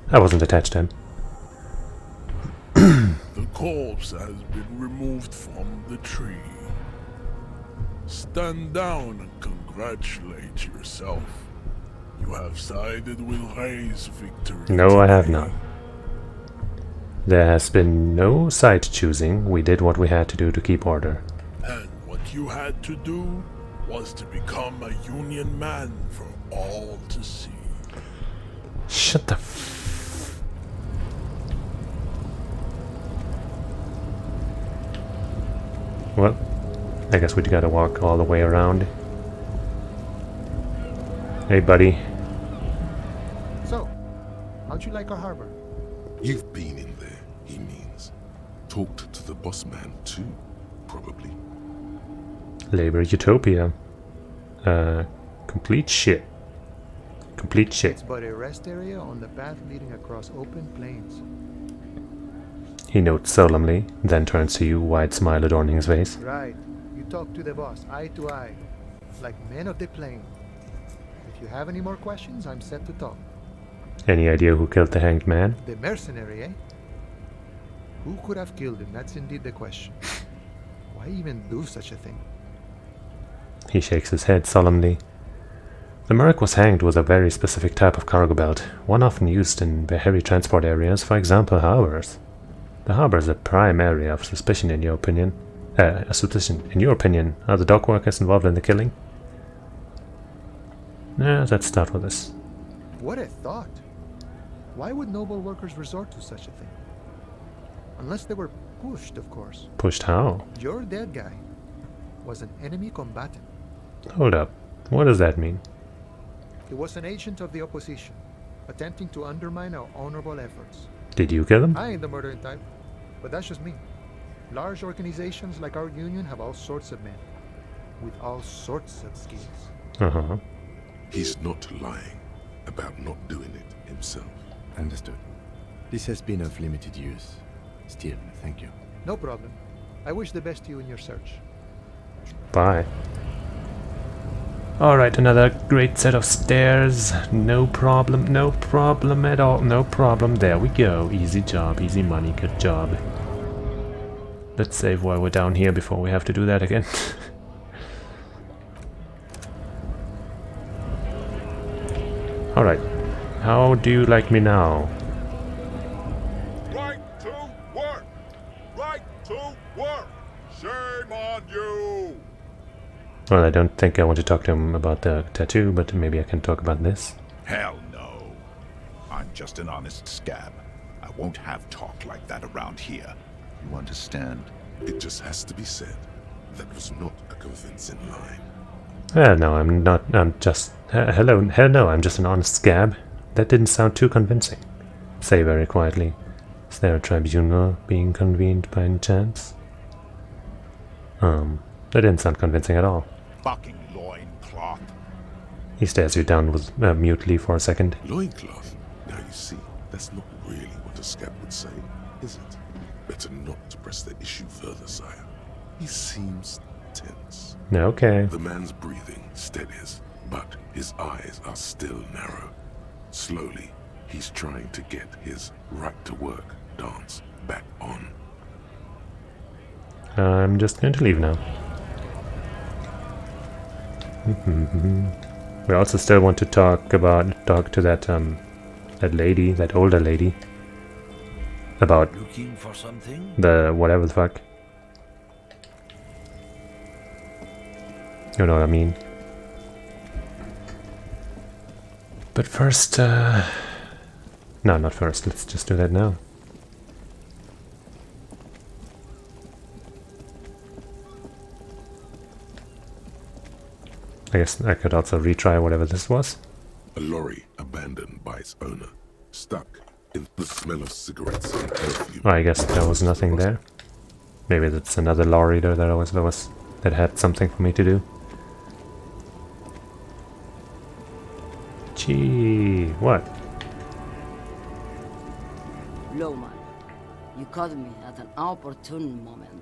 I wasn't attached to him. The corpse has been removed from the tree. Stand down and congratulate yourself. You have sided with Ray's victory. No, I have not. There has been no side choosing. We did what we had to do to keep order. And what you had to do was to become a Union man for all to see. Shut the Well, I guess we gotta walk all the way around. Hey, buddy. So, how'd you like our harbor? You've been in there, he means. Talked to the boss man too, probably. Labor Utopia. Complete shit. Complete shit. It's but a rest area on the path leading across open plains. He notes solemnly, then turns to you, wide smile adorning his face. Right. You talk to the boss, eye to eye, like men of the plain. If you have any more questions, I'm set to talk. Any idea who killed the hanged man? The mercenary, eh? Who could have killed him? That's indeed the question. Why even do such a thing? He shakes his head solemnly. The Merc was hanged with a very specific type of cargo belt, one often used in the heavy transport areas, for example, harbors. The harbor is a prime area of suspicion in your opinion. In your opinion, are the dock workers involved in the killing? Let's start with this. What a thought! Why would noble workers resort to such a thing? Unless they were pushed, of course. Pushed how? Your dead guy was an enemy combatant. Hold up. What does that mean? He was an agent of the opposition, attempting to undermine our honorable efforts. Did you kill him? I ain't the murdering type, but that's just me. Large organizations like our union have all sorts of men, with all sorts of skills. Uh-huh. He's not lying about not doing it himself. Understood. This has been of limited use. Still, thank you. No problem. I wish the best to you in your search. Bye. Alright, another great set of stairs. No problem at all. No problem. There we go. Easy job, easy money. Good job. Let's save while we're down here before we have to do that again. Alright. How do you like me now? Right to work! Right to work! Shame on you! Well, I don't think I want to talk to him about the tattoo, but maybe I can talk about this. Hell no. I'm just an honest scab. I won't have talk like that around here. You understand? It just has to be said. That was not a convincing line. No, I'm not. I'm just. Hello, no, I'm just an honest scab. That didn't sound too convincing. Say very quietly. Is there a tribunal being convened by any chance? That didn't sound convincing at all. Fucking loincloth. He stares you down with mutely for a second. Loincloth? Now you see, that's not really what a scab would say, is it? Better not to press the issue further, sire. He seems tense. Okay. The man's breathing steadies, but his eyes are still narrow. Slowly, he's trying to get his right-to-work dance back on. I'm just going to leave now. We also still want to talk to that that lady, that older lady, about looking for something? The whatever the fuck. You know what I mean. But first, no, not first. Let's just do that now. I guess I could also retry whatever this was. A lorry abandoned by its owner, stuck in the smell of cigarettes and perfume. Oh, I guess there was nothing there. Maybe that's another lorry there that had something for me to do. Gee, what? Lowman, you caught me at an opportune moment.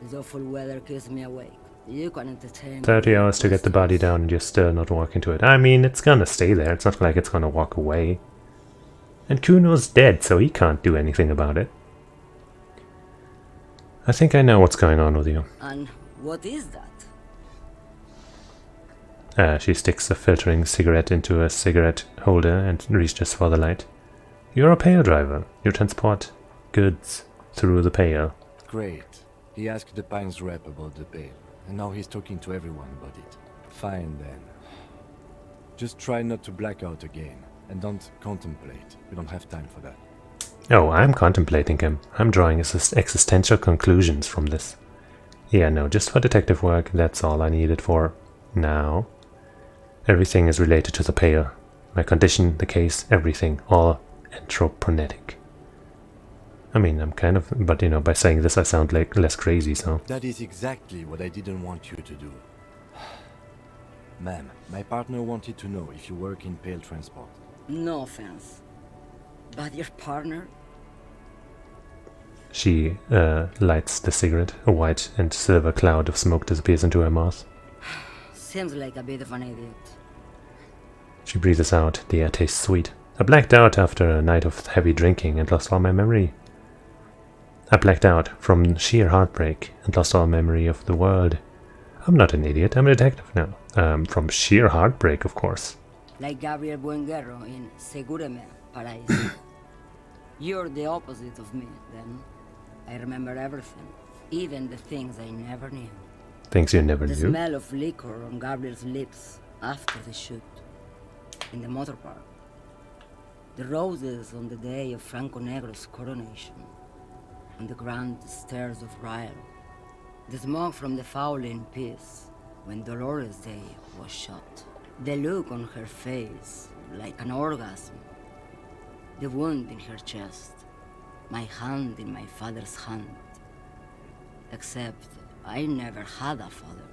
This awful weather keeps me awake. You can entertain 30 hours to get the body down and you're still not walking to it. I mean, it's gonna stay there. It's not like it's gonna walk away. And Kuno's dead, so he can't do anything about it. I think I know what's going on with you. And what is that? She sticks a filtering cigarette into a cigarette holder and reaches for the light. You're a pail driver. You transport goods through the pail. Great. He asked the Pines rep about the pail, and now he's talking to everyone about it. Fine then. Just try not to black out again, and don't contemplate. We don't have time for that. Oh, I'm contemplating him. I'm drawing existential conclusions from this. Yeah, no, just for detective work, that's all I need it for now. Everything is related to the pail. My condition, the case, everything, all anthroponetic. I mean, I'm kind of, but you know, by saying this I sound like less crazy, so. That is exactly what I didn't want you to do. Ma'am, my partner wanted to know if you work in pail transport. No offense. But your partner? She lights the cigarette. A white and silver cloud of smoke disappears into her mouth. Seems like a bit of an idiot. She breathes out. The air tastes sweet. I blacked out after a night of heavy drinking and lost all my memory. I blacked out from sheer heartbreak and lost all memory of the world. I'm not an idiot, I'm a detective now. From sheer heartbreak, of course. Like Gabriel Buenguerro in Segúreme, Paraíso. You're the opposite of me, then. I remember everything, even the things I never knew. Things you never The knew? smell of liquor on Gabriel's lips after the shoot. In the motor park. The roses on the day of Franco Negro's coronation. On the grand stairs of Riel. The smoke from the Fowling piece when Dolores Day was shot. The look on her face, like an orgasm. The wound in her chest. My hand in my father's hand. Except I never had a father.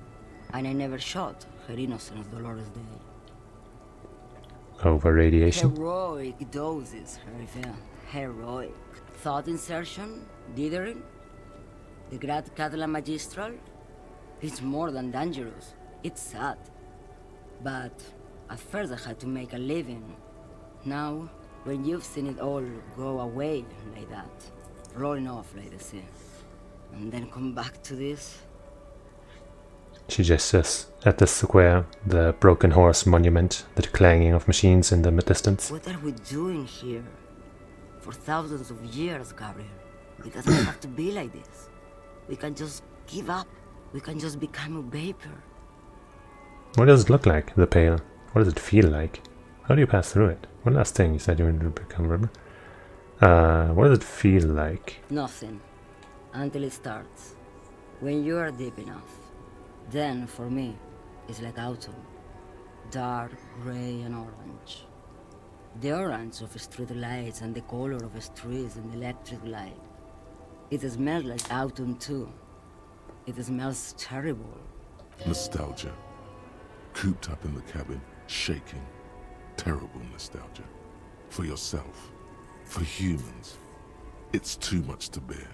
And I never shot her innocent Dolores Day. Over radiation? Heroic doses, Hervé. Heroic. Thought insertion? Dithering? The Grad Catalan Magistral? It's more than dangerous. It's sad. But at first I had to make a living. Now, when you've seen it all go away like that, rolling off like the sea, and then come back to this, She gestures at the square, the broken horse monument, the clanging of machines in the distance. What are we doing here? For thousands of years, Gabriel. It doesn't have to be like this. We can just give up. We can just become a vapor. What does it look like, the Pale? What does it feel like? How do you pass through it? One last thing, you said you wanted to become rubber. What does it feel like? Nothing. Until it starts. When you are deep enough. Then, for me, it's like autumn. Dark, grey and orange. The orange of street lights and the color of streets and electric light. It smells like autumn too. It smells terrible. Nostalgia. Cooped up in the cabin, shaking. Terrible nostalgia. For yourself. For humans. It's too much to bear.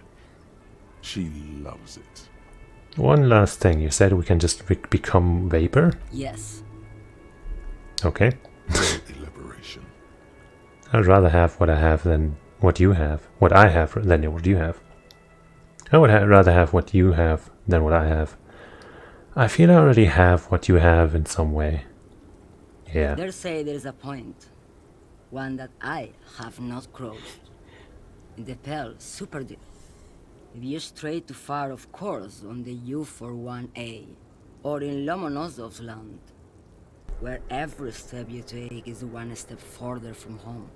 She loves it. One last thing, you said we can just become vapor? Yes. Okay. No elaboration. I'd rather have what I have than what you have. What I have than what you have. I would rather have what you have than what I have. I feel I already have what you have in some way. Yeah. They say there is a point. One that I have not crossed. In the Pale, super deep. If you stray too far, of course, on the U41A, or in Lomonosov's land, where every step you take is one step further from home,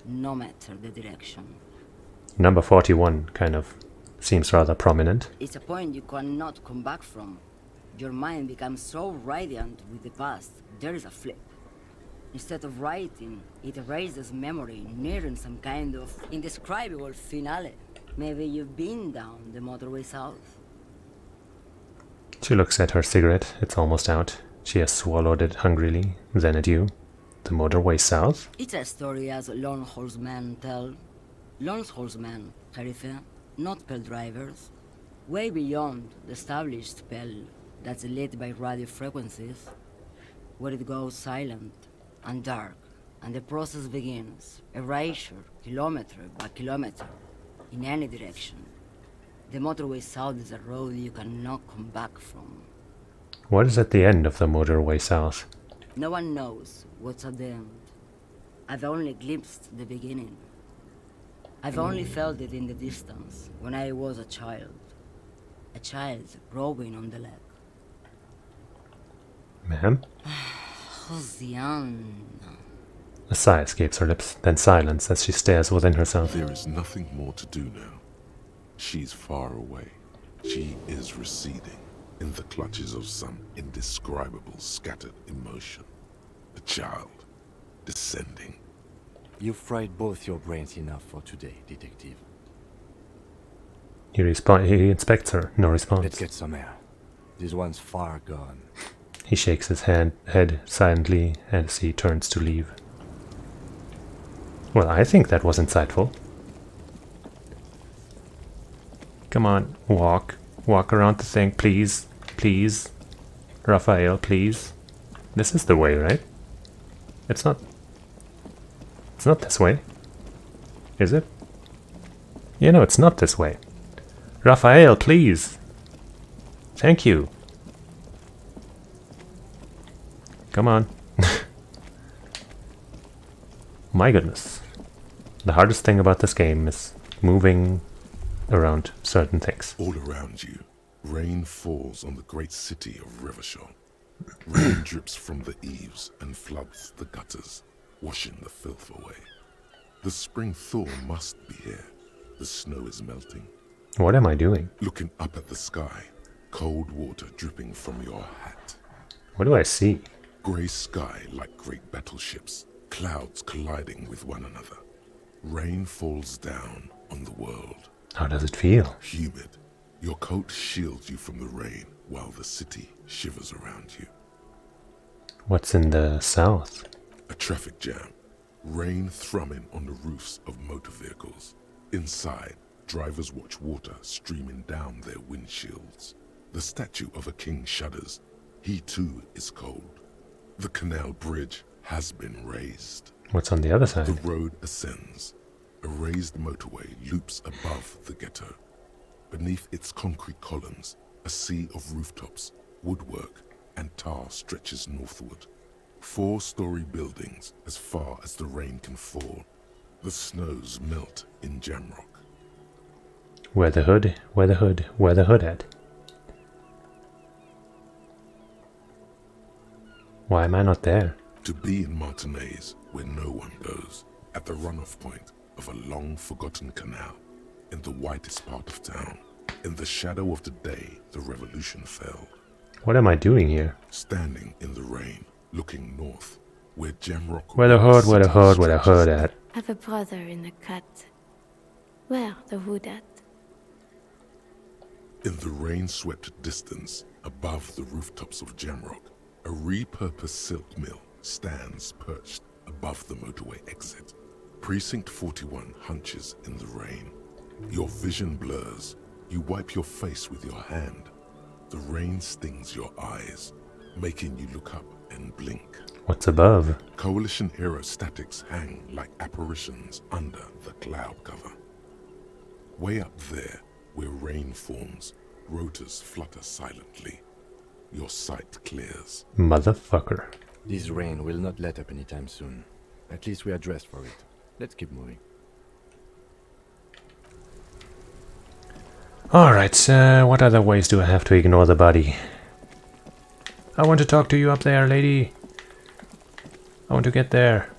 no matter the direction. Number 41 kind of seems rather prominent. It's a point you cannot come back from. Your mind becomes so radiant with the past, there is a flip. Instead of writing, it erases memory, nearing some kind of indescribable finale. Maybe you've been down the motorway south. She looks at her cigarette. It's almost out. She has swallowed it hungrily. Then at you. The motorway south? It's a story as lone horsemen tell. Lone horsemen, Sheriff, not Pale drivers. Way beyond the established Pale that's lit by radio frequencies. Where it goes silent and dark. And the process begins. Erasure, kilometer by kilometer. In any direction. The motorway south is a road you cannot come back from. What is at the end of the motorway south? No one knows what's at the end. I've only glimpsed the beginning. I've only felt it in the distance when I was a child. A child growing on the leg. Ma'am? Josiane. A sigh escapes her lips, then silence as she stares within herself. There is nothing more to do now. She's far away. She is receding in the clutches of some indescribable scattered emotion. The child, descending. You've fried both your brains enough for today, Detective. He inspects her, no response. Let's get some air. This one's far gone. He shakes his head silently as he turns to leave. Well, I think that was insightful. Come on, walk. Walk around the thing, please. Please. Raphael, please. This is the way, right? It's not this way. Is it? Yeah, no, it's not this way. Raphael, please. Thank you. Come on. My goodness. The hardest thing about this game is moving around certain things. All around you, rain falls on the great city of Revachol. Rain drips from the eaves and floods the gutters, washing the filth away. The spring thaw must be here. The snow is melting. What am I doing? Looking up at the sky, cold water dripping from your hat. What do I see? Grey sky like great battleships, clouds colliding with one another. Rain falls down on the world. How does it feel? Humid. Your coat shields you from the rain while the city shivers around you. What's in the south? A traffic jam. Rain thrumming on the roofs of motor vehicles. Inside, drivers watch water streaming down their windshields. The statue of a king shudders. He too is cold. The canal bridge has been raised. What's on the other side? The road ascends. A raised motorway loops above the ghetto. Beneath its concrete columns, a sea of rooftops, woodwork, and tar stretches northward. 4-story buildings as far as the rain can fall. The snows melt in Jamrock. Where the hood? Where the hood? Where the hood at? Why am I not there? To be in Martinez, where no one goes, at the runoff point of a long-forgotten canal, in the whitest part of town, in the shadow of the day the revolution fell. What am I doing here? Standing in the rain, looking north, where Jamrock... Where the hood, where the hood, where the hood at? I have a brother in the cut. Where the hood at? In the rain-swept distance, above the rooftops of Jamrock, a repurposed silk mill stands perched above the motorway exit. Precinct 41 hunches in the rain. Your vision blurs. You wipe your face with your hand. The rain stings your eyes, making you look up and blink. What's above? Coalition aerostatics hang like apparitions under the cloud cover. Way up there, where rain forms, rotors flutter silently. Your sight clears. Motherfucker. This rain will not let up anytime soon. At least we are dressed for it. Let's keep moving. Alright, what other ways do I have to ignore the body? I want to talk to you up there, lady. I want to get there.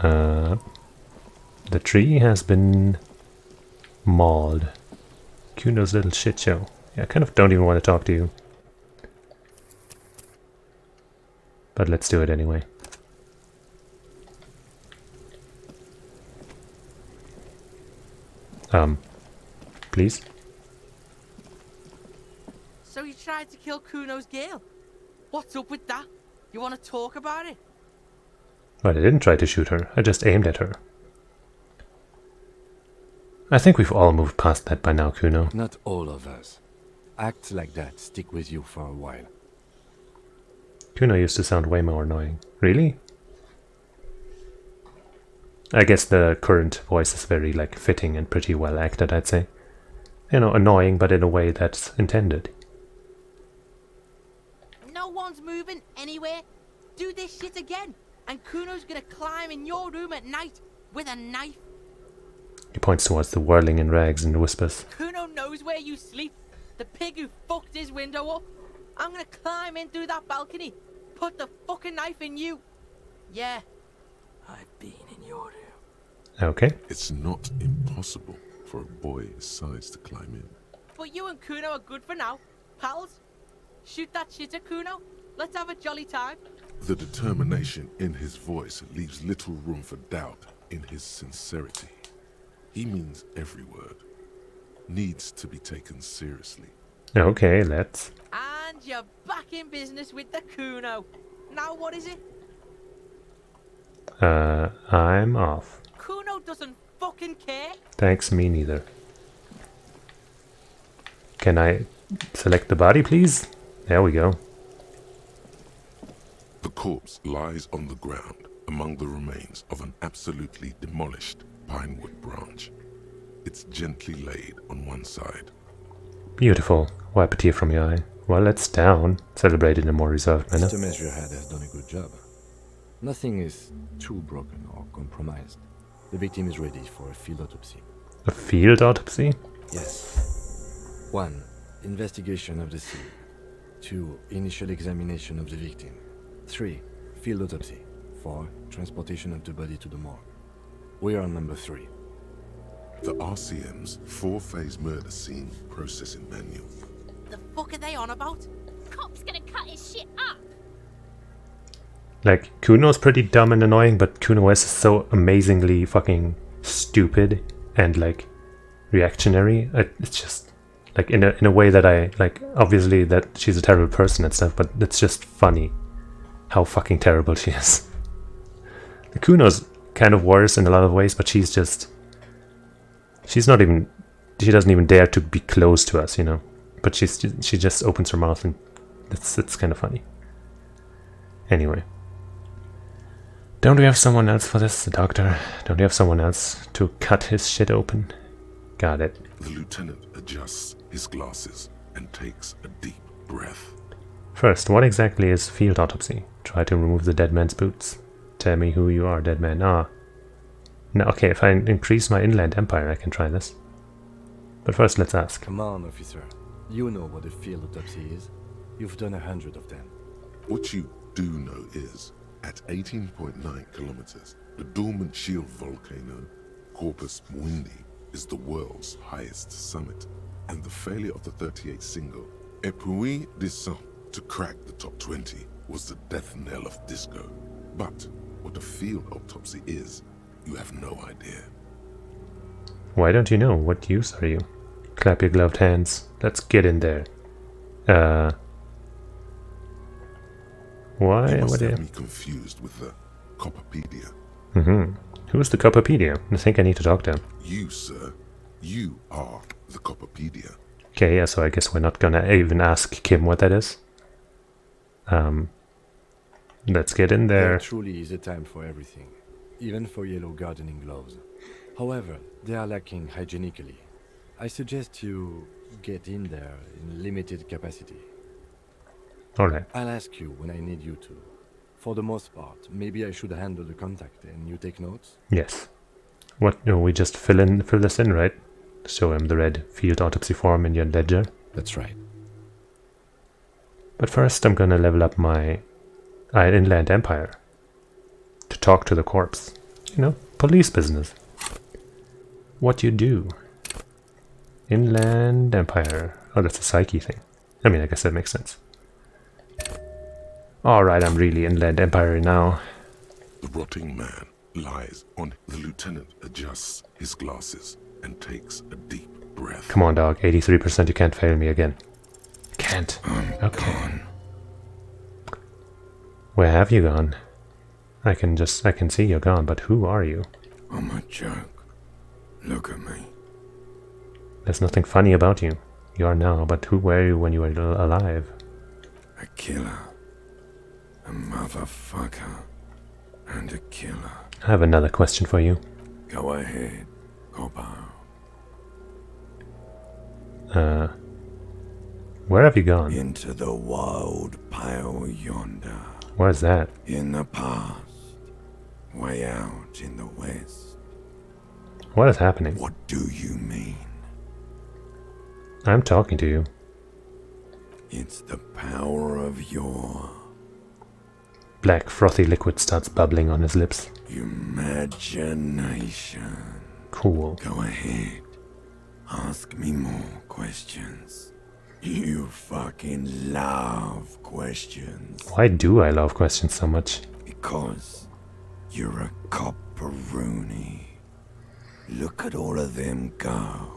The tree has been mauled. Kuno's little shit show. Yeah, I kind of don't even want to talk to you. But let's do it anyway. Please? So you tried to kill Kuno's girl? What's up with that? You want to talk about it? Well, I didn't try to shoot her. I just aimed at her. I think we've all moved past that by now, Kuno. Not all of us. Acts like that stick with you for a while. Kuno used to sound way more annoying. Really? I guess the current voice is very, like, fitting and pretty well acted, I'd say. You know, annoying, but in a way that's intended. No one's moving anywhere. Do this shit again, and Kuno's gonna climb in your room at night with a knife. He points towards the whirling in rags and whispers. Kuno knows where you sleep. The pig who fucked his window up. I'm gonna climb in through that balcony. Put the fucking knife in you. Yeah. I've been in your room. Okay. It's not impossible for a boy his size to climb in. But you and Kuno are good for now. Pals? Shoot that shit at Kuno. Let's have a jolly time. The determination in his voice leaves little room for doubt in his sincerity. He means every word. Needs to be taken seriously. Okay, let's. And you're back in business with the Kuno. Now what is it? I'm off. Kuno doesn't fucking care. Thanks, me neither. Can I select the body, please? There we go. The corpse lies on the ground among the remains of an absolutely demolished pinewood branch. It's gently laid on one side. Beautiful. Wipe a tear from your eye. Well, it's down. Celebrate in a more reserved manner. Mr. Measurehead has done a good job. Nothing is too broken or compromised. The victim is ready for a field autopsy. A field autopsy? Yes. 1. Investigation of the scene. 2. Initial examination of the victim. 3. Field autopsy. 4. Transportation of the body to the morgue. We are on number 3. The RCM's 4-phase murder scene processing manual. The fuck are they on about? Cop's gonna cut his shit up. Like, Kuno's pretty dumb and annoying, but Kuno S is so amazingly fucking stupid and, like, reactionary. It's just, like, in a way that I, like, obviously that she's a terrible person and stuff, but it's just funny how fucking terrible she is. The Kuno's kind of worse in a lot of ways, but she's just... She's not even... She doesn't even dare to be close to us, you know? But she just opens her mouth and it's kind of funny. Anyway. Don't we have someone else for this? The doctor? Don't we have someone else to cut his shit open? Got it. The lieutenant adjusts his glasses, and takes a deep breath. First, what exactly is field autopsy? Try to remove the dead man's boots. Tell me who you are, dead man. Ah. No, okay, if I increase my inland empire, I can try this. But first, let's ask. Come on, officer. You know what a field autopsy is. You've done 100 of them. What you do know is, at 18.9 kilometers, the dormant shield volcano, Corpus Mundi, is the world's highest summit, and the failure of the 38 single, Epui Descent, to crack the top 20 was the death knell of disco. But what a field autopsy is, you have no idea. Why don't you know? What use are you? Clap your gloved hands. Let's get in there. Why? You must What have me confused with the Copperpedia. Who's the Copperpedia? I think I need to talk to him. You, sir. You are the Copperpedia. Okay, yeah, so I guess we're not gonna even ask Kim what that is. Let's get in there. There truly is a time for everything, even for yellow gardening gloves. However, they are lacking hygienically. I suggest you get in there in limited capacity. Alright. I'll ask you when I need you to. For the most part, maybe I should handle the contact and you take notes? Yes. What? No, we just fill this in, right? Show him the red field autopsy form in your ledger. That's right. But first I'm gonna level up my inland empire. To talk to the corpse. You know, police business. What you do. Inland empire. Oh, that's a psyche thing. I mean, I guess that makes sense. Alright, I'm really inland empire now. The rotting man lies on. The lieutenant adjusts his glasses and takes a deep breath. Come on, dog. 83%, you can't fail me again. Can't. Okay. Gone. Where have you gone? I can see you're gone, but who are you? I'm a joke. Look at me. There's nothing funny about you. You are now, but who were you when you were alive? A killer. A motherfucker. And a killer. I have another question for you. Go ahead, Copper. Where have you gone? Into the wild pale yonder. Where's that? In the past. Way out in the west. What is happening? What do you mean? I'm talking to you. It's the power of your... Black frothy liquid starts bubbling on his lips. Imagination. Cool. Go ahead. Ask me more questions. You fucking love questions. Why do I love questions so much? Because you're a copperoony. Look at all of them go.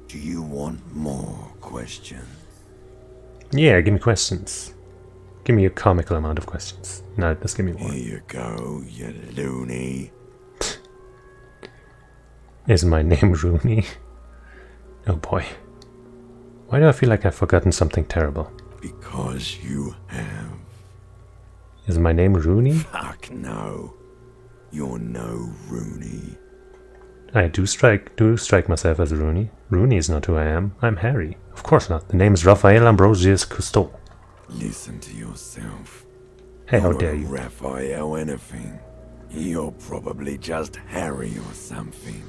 Do you want more questions? Yeah, give me questions. Give me a comical amount of questions. No, just give me more. Here you go, you loony. Is my name Rooney? Oh boy. Why do I feel like I've forgotten something terrible? Because you have. Is my name Rooney? Fuck no. You're no Rooney. I do strike myself as Rooney. Rooney is not who I am. I'm Harry. Of course not. The name is Raphael Ambrosius Cousteau. Listen to yourself. Hey, how You're dare not you? Raphael anything. You're probably just Harry or something.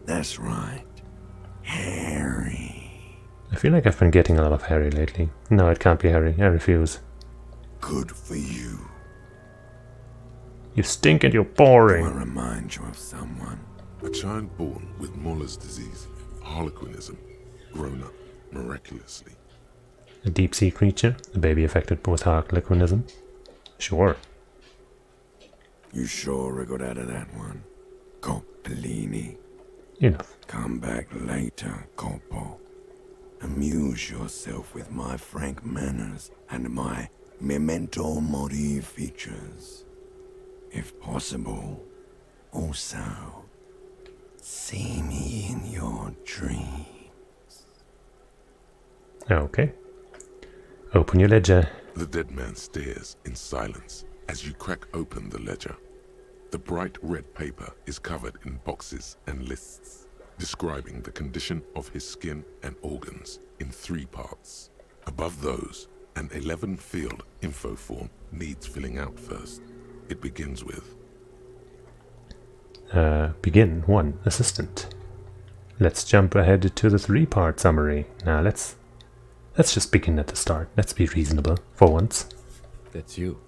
That's right. Harry. I feel like I've been getting a lot of Harry lately. No, it can't be Harry. I refuse. Good for you. You stink and you're boring. I remind you of someone. A child born with Muller's disease, harlequinism, grown up miraculously. A deep sea creature? A baby affected with harlequinism? Sure. You sure we got out of that one? Coppellini. Enough. Come back later, Coppo. Amuse yourself with my frank manners and my memento mori features. If possible, also, see me in your dreams. Okay. Open your ledger. The dead man stares in silence as you crack open the ledger. The bright red paper is covered in boxes and lists. describing the condition of his skin and organs in 3 parts. Above those, an 11-field info form needs filling out first. It begins with begin 1 assistant. Let's jump ahead to the 3-part summary. Now let's just begin at the start. Let's be reasonable for once. That's you.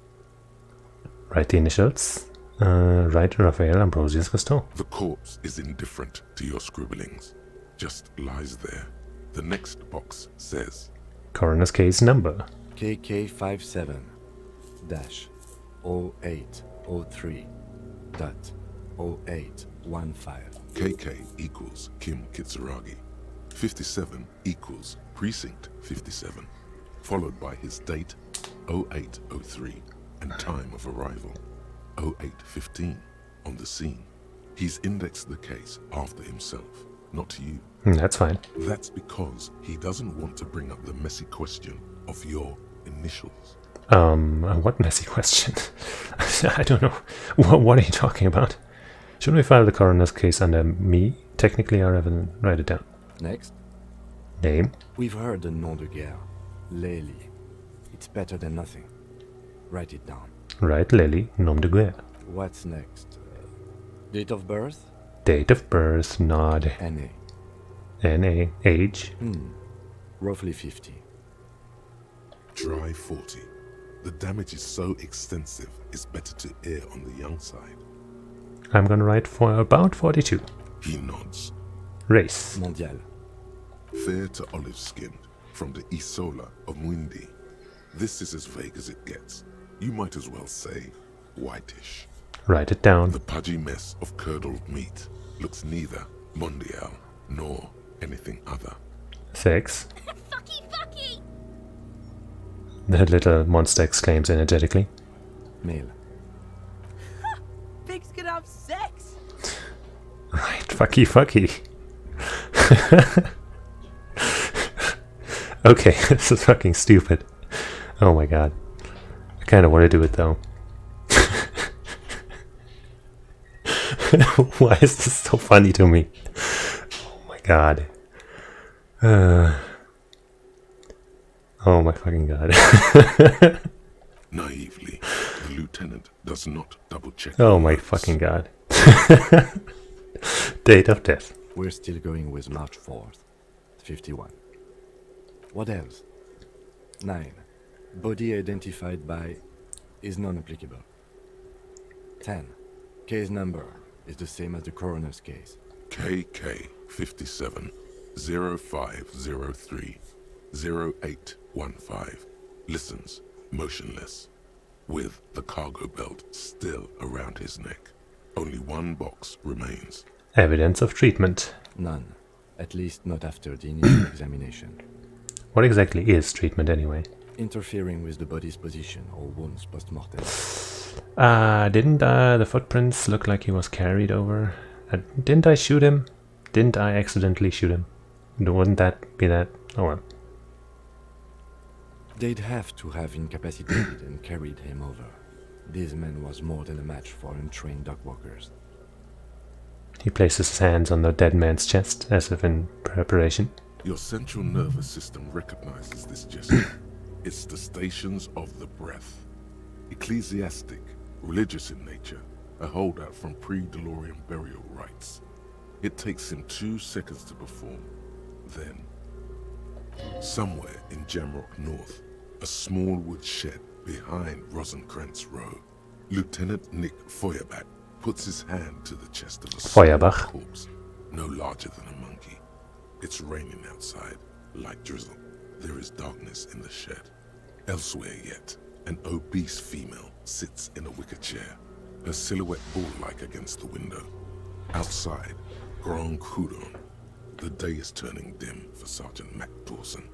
Write the initials. Write Raphael Ambrosius Gaston. The corpse is indifferent to your scribblings. Just lies there. The next box says Coroner's case number. KK57-0803.0815. KK equals Kim Kitsuragi. 57 equals Precinct 57, followed by his date 0803 and time of arrival 0815 on the scene. He's indexed the case after himself, not you. That's fine. That's because he doesn't want to bring up the messy question of your initials. What messy question? I don't know. What are you talking about? Shouldn't we file the coroner's case under me, technically, or even write it down? Next. Name. We've heard the nom de guerre. Lely. It's better than nothing. Write it down. Right, Lely, nom de guerre. What's next? Date of birth? Date of birth, nod. NA. NA. Age? Roughly 50. Dry 40. The damage is so extensive, it's better to err on the young side. I'm gonna write for about 42. He nods. Race. Mondial. Fair to olive-skinned, from the Isola of Mwindi. This is as vague as it gets. You might as well say whitish. Write it down. The pudgy mess of curdled meat looks neither mondial nor anything other. Sex. The little monster exclaims energetically. Male. Pigs can have sex. Right, fucky. Okay, this is fucking stupid. Oh my god. I kind of want to do it though. Why is this so funny to me? Oh my god. Oh my fucking god. Naively, the lieutenant does not double-check. Oh my fucking god. Date of death. We're still going with March 4th, 51. What else? 9. Body identified by is non-applicable. 10. Case number is the same as the coroner's case. KK 57 0503 0815 listens motionless, with the cargo belt still around his neck. Only one box remains. Evidence of treatment. None. At least not after the initial examination. What exactly is treatment anyway? Interfering with the body's position or wounds post-mortem. Didn't the footprints look like he was carried over? Didn't I shoot him? Didn't I accidentally shoot him? Wouldn't that be that? Oh well. They'd have to have incapacitated and carried him over. This man was more than a match for untrained dog walkers. He places his hands on the dead man's chest, as if in preparation. Your central nervous system recognizes this gesture. It's the stations of the breath. Ecclesiastic, religious in nature, a holdout from pre-Delorian burial rites. It takes him 2 seconds to perform. Then, somewhere in Jamrock North, a small wood shed behind Rosenkrantz Row, Lieutenant Nick Feuerbach puts his hand to the chest of a Feuerbach. corpse, no larger than a monkey. It's raining outside, light drizzle. There is darkness in the shed. Elsewhere yet, an obese female sits in a wicker chair, her silhouette bull-like against the window. Outside, Grand Coudon. The day is turning dim for Sergeant Mac Dawson.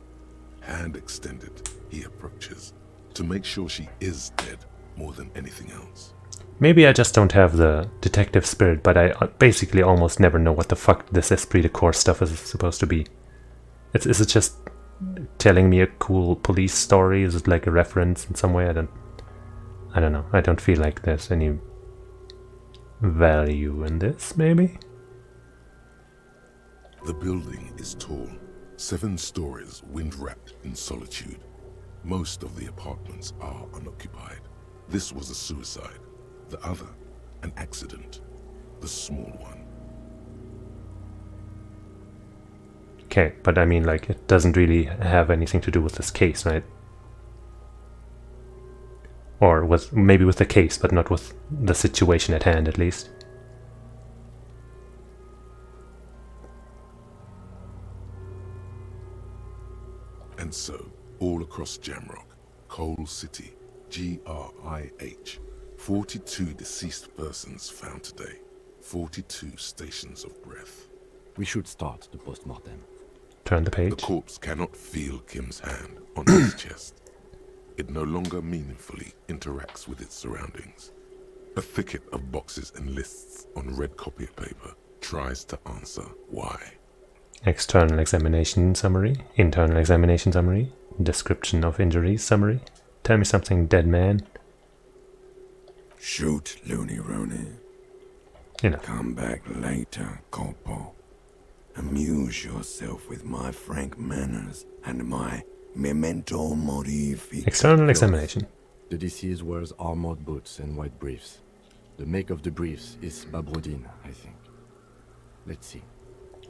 Hand extended, he approaches, to make sure she is dead more than anything else. Maybe I just don't have the detective spirit, but I basically almost never know what the fuck this esprit de corps stuff is supposed to be. Is it just telling me a cool police story? Is it like a reference in some way? I don't know. I don't feel like there's any value in this, maybe? The building is tall, 7 stories wind-wrapped in solitude. Most of the apartments are unoccupied. This was a suicide. The other, an accident. The small one. Okay, but I mean, like, it doesn't really have anything to do with this case, right? Or with maybe with the case, but not with the situation at hand, at least. And so, all across Jamrock, Coal City, GRIH, 42 deceased persons found today. 42 stations of breath. We should start the post-mortem. Turn the page. The corpse cannot feel Kim's hand on his chest. It no longer meaningfully interacts with its surroundings. A thicket of boxes and lists on red copier paper tries to answer why. External examination summary, internal examination summary, description of injuries summary. Tell me something, dead man. Shoot, Looney Rooney. You know. Come back later, Corpo. Amuse yourself with my frank manners and my memento mori. External examination. The deceased wears armored boots and white briefs. The make of the briefs is Babrodin, I think. Let's see.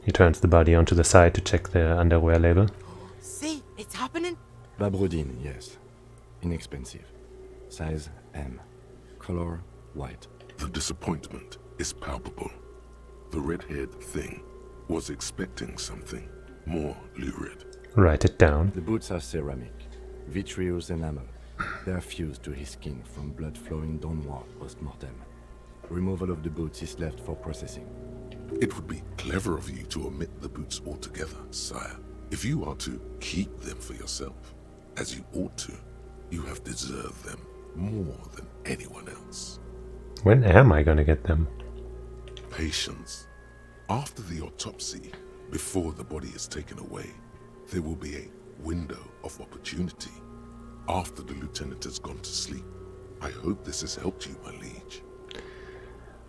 He turns the body onto the side to check the underwear label. See, it's happening. Babrodin, yes. Inexpensive. Size M. Color white. The disappointment is palpable. The red-haired thing was expecting something more lurid. Write it down. The boots are ceramic, vitreous enamel. They are fused to his skin from blood flowing downward post-mortem. Removal of the boots is left for processing. It would be clever of you to omit the boots altogether, sire. If you are to keep them for yourself, as you ought to, you have deserved them more than anyone else. When am I gonna get them? Patience. After the autopsy, before the body is taken away, there will be a window of opportunity. After the lieutenant has gone to sleep. I hope this has helped you, my liege.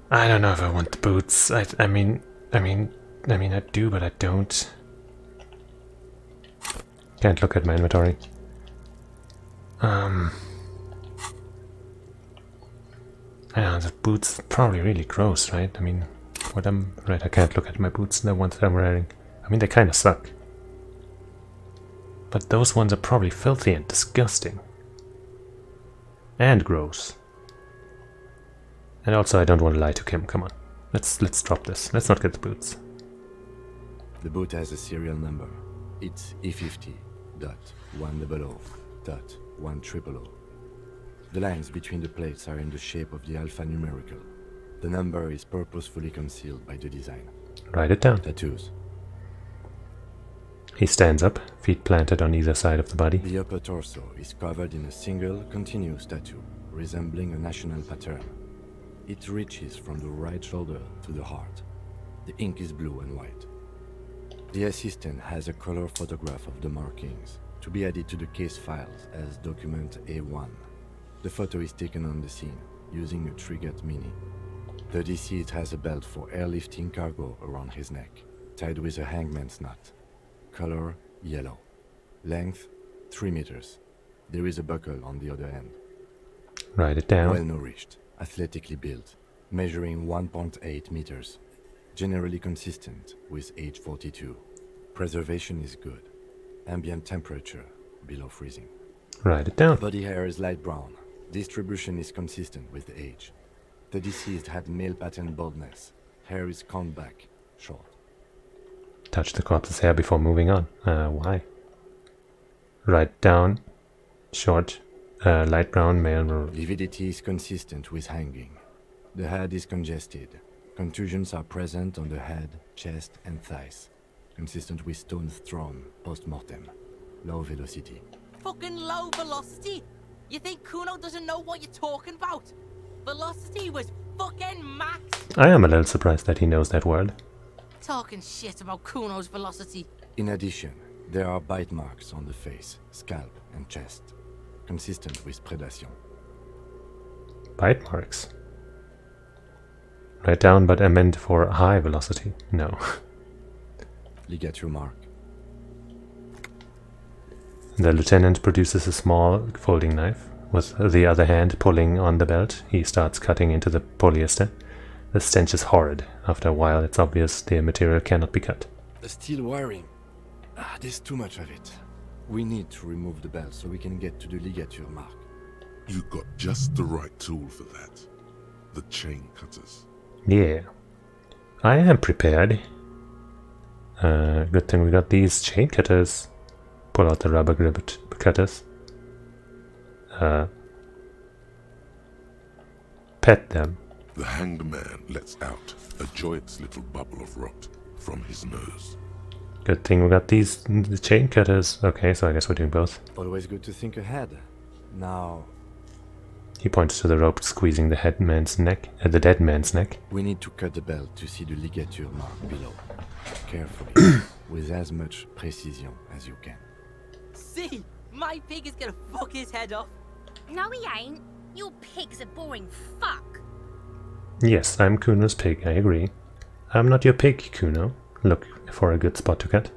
I don't know if I want the boots. I mean, I do, but I don't. Can't look at my inventory. I know, the boots are probably really gross, right? I mean, right, I can't look at my boots, the ones that I'm wearing. I mean, they kind of suck. But those ones are probably filthy and disgusting. And gross. And also, I don't want to lie to Kim. Come on, let's drop this. Let's not get the boots. The boot has a serial number. It's E50.100.100. The lines between the plates are in the shape of the alphanumerical. The number is purposefully concealed by the design. Write it down. Tattoos. He stands up, feet planted on either side of the body. The upper torso is covered in a single continuous tattoo, resembling a national pattern. It reaches from the right shoulder to the heart. The ink is blue and white. The assistant has a color photograph of the markings, to be added to the case files as document A1. The photo is taken on the scene, using a Trigat Mini. The deceased has a belt for airlifting cargo around his neck, tied with a hangman's knot. Color yellow. Length 3 meters. There is a buckle on the other end. Write it down. Well nourished, athletically built, measuring 1.8 meters. Generally consistent with age 42. Preservation is good. Ambient temperature below freezing. Write it down. Body hair is light brown. Distribution is consistent with the age. The deceased had male pattern baldness. Hair is combed back, short. Touch the corpse's hair before moving on. Why? Write down. Short, light brown, male. Lividity is consistent with hanging. The head is congested. Contusions are present on the head, chest, and thighs. Consistent with stones thrown post-mortem. Low velocity. Fucking low velocity? You think Kuno doesn't know what you're talking about? Velocity was fucking max. I am a little surprised that he knows that word. Talking shit about Kuno's velocity. In addition, there are bite marks on the face, scalp, and chest. Consistent with predation. Bite marks. Write down, but I meant for high velocity. No. ligature mark. The lieutenant produces a small folding knife. With the other hand pulling on the belt, he starts cutting into the polyester. The stench is horrid. After a while, it's obvious the material cannot be cut. The steel wiring. There's too much of it. We need to remove the belt so we can get to the ligature mark. You got just the right tool for that. The chain cutters. Yeah. I am prepared. Good thing we got these chain cutters. Pull out the rubber grip cutters. Pet them. The hanged man lets out a joyous little bubble of rot from his nose. Good thing we got the chain cutters. Okay, so I guess we're doing both. Always good to think ahead. Now, he points to the rope squeezing the dead man's neck. We need to cut the belt to see the ligature mark below. Carefully, with as much precision as you can. See, my pig is gonna fuck his head off. No, he ain't. Your pig's a boring fuck. Yes, I'm Kuno's pig, I agree. I'm not your pig, Kuno. Look for a good spot to cut.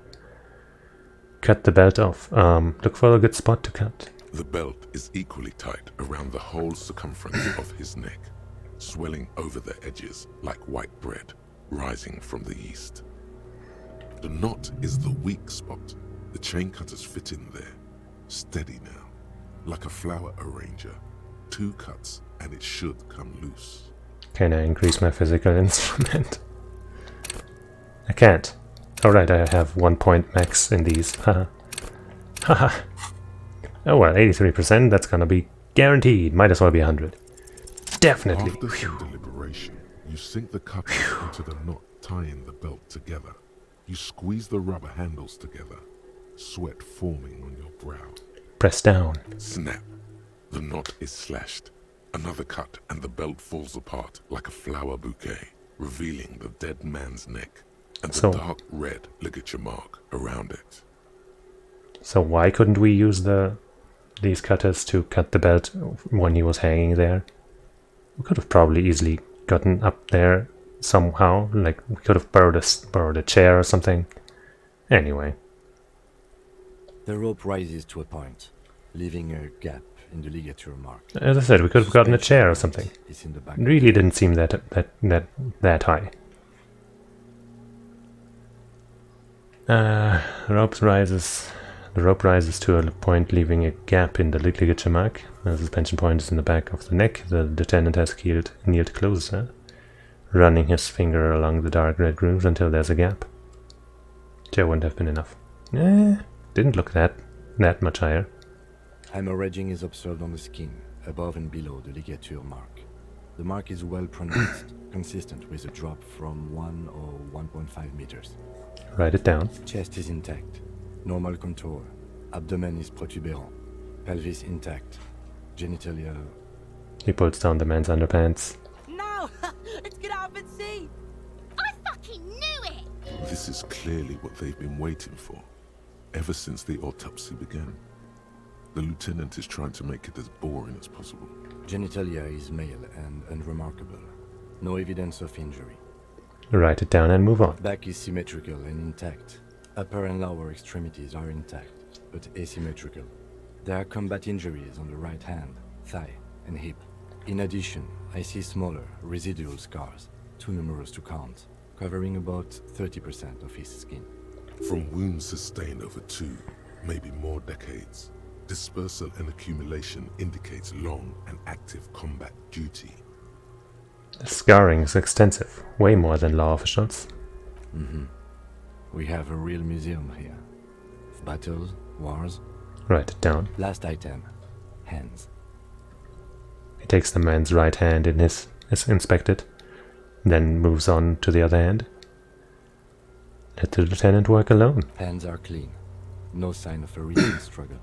Cut the belt off. Look for a good spot to cut. The belt is equally tight around the whole circumference of his neck, swelling over the edges like white bread rising from the east. The knot is the weak spot. The chain cutters fit in there. Steady now, like a flower arranger. 2 cuts and it should come loose. Can I increase my physical instrument? I can't. Alright, I have 1 point max in these. Haha. Haha. Oh well, 83%, that's gonna be guaranteed. Might as well be 100. Definitely. After some deliberation, you sink the cutters into the knot tying the belt together. You squeeze the rubber handles together, sweat forming on your brow. Press down. Snap. The knot is slashed. Another cut and the belt falls apart like a flower bouquet, revealing the dead man's neck and the dark red ligature mark around it. So why couldn't we use these cutters to cut the belt when he was hanging there? We could have probably easily gotten up there somehow, like we could have borrowed a chair or something. Anyway. The rope rises to a point, leaving a gap in the ligature mark. As I said, we could have gotten a chair or something. It's in the back. It really didn't seem that high. The rope rises to a point, leaving a gap in the ligature mark. The suspension point is in the back of the neck. The lieutenant has kneeled closer, running his finger along the dark red grooves until there's a gap. There wouldn't have been enough. Didn't look that much higher. Hemorrhaging is observed on the skin, above and below the ligature mark. The mark is well pronounced, consistent with a drop from 1 or 1.5 meters. Write it down. Chest is intact. Normal contour. Abdomen is protuberant. Pelvis intact. Genitalia... He pulls down the man's underpants. No! Let's get out and see! I fucking knew it! This is clearly what they've been waiting for, ever since the autopsy began. The lieutenant is trying to make it as boring as possible. Genitalia is male and unremarkable. No evidence of injury. Write it down and move on. Back is symmetrical and intact. Upper and lower extremities are intact, but asymmetrical. There are combat injuries on the right hand, thigh, and hip. In addition, I see smaller, residual scars, too numerous to count, covering about 30% of his skin. From wounds sustained over 2, maybe more decades, dispersal and accumulation indicates long and active combat duty. The scarring is extensive, way more than law officials. We have a real museum here. Battles, wars. Write it down. Last item, hands. He takes the man's right hand in is inspected, then moves on to the other hand. Let the lieutenant work alone. Hands are clean. No sign of a recent struggle.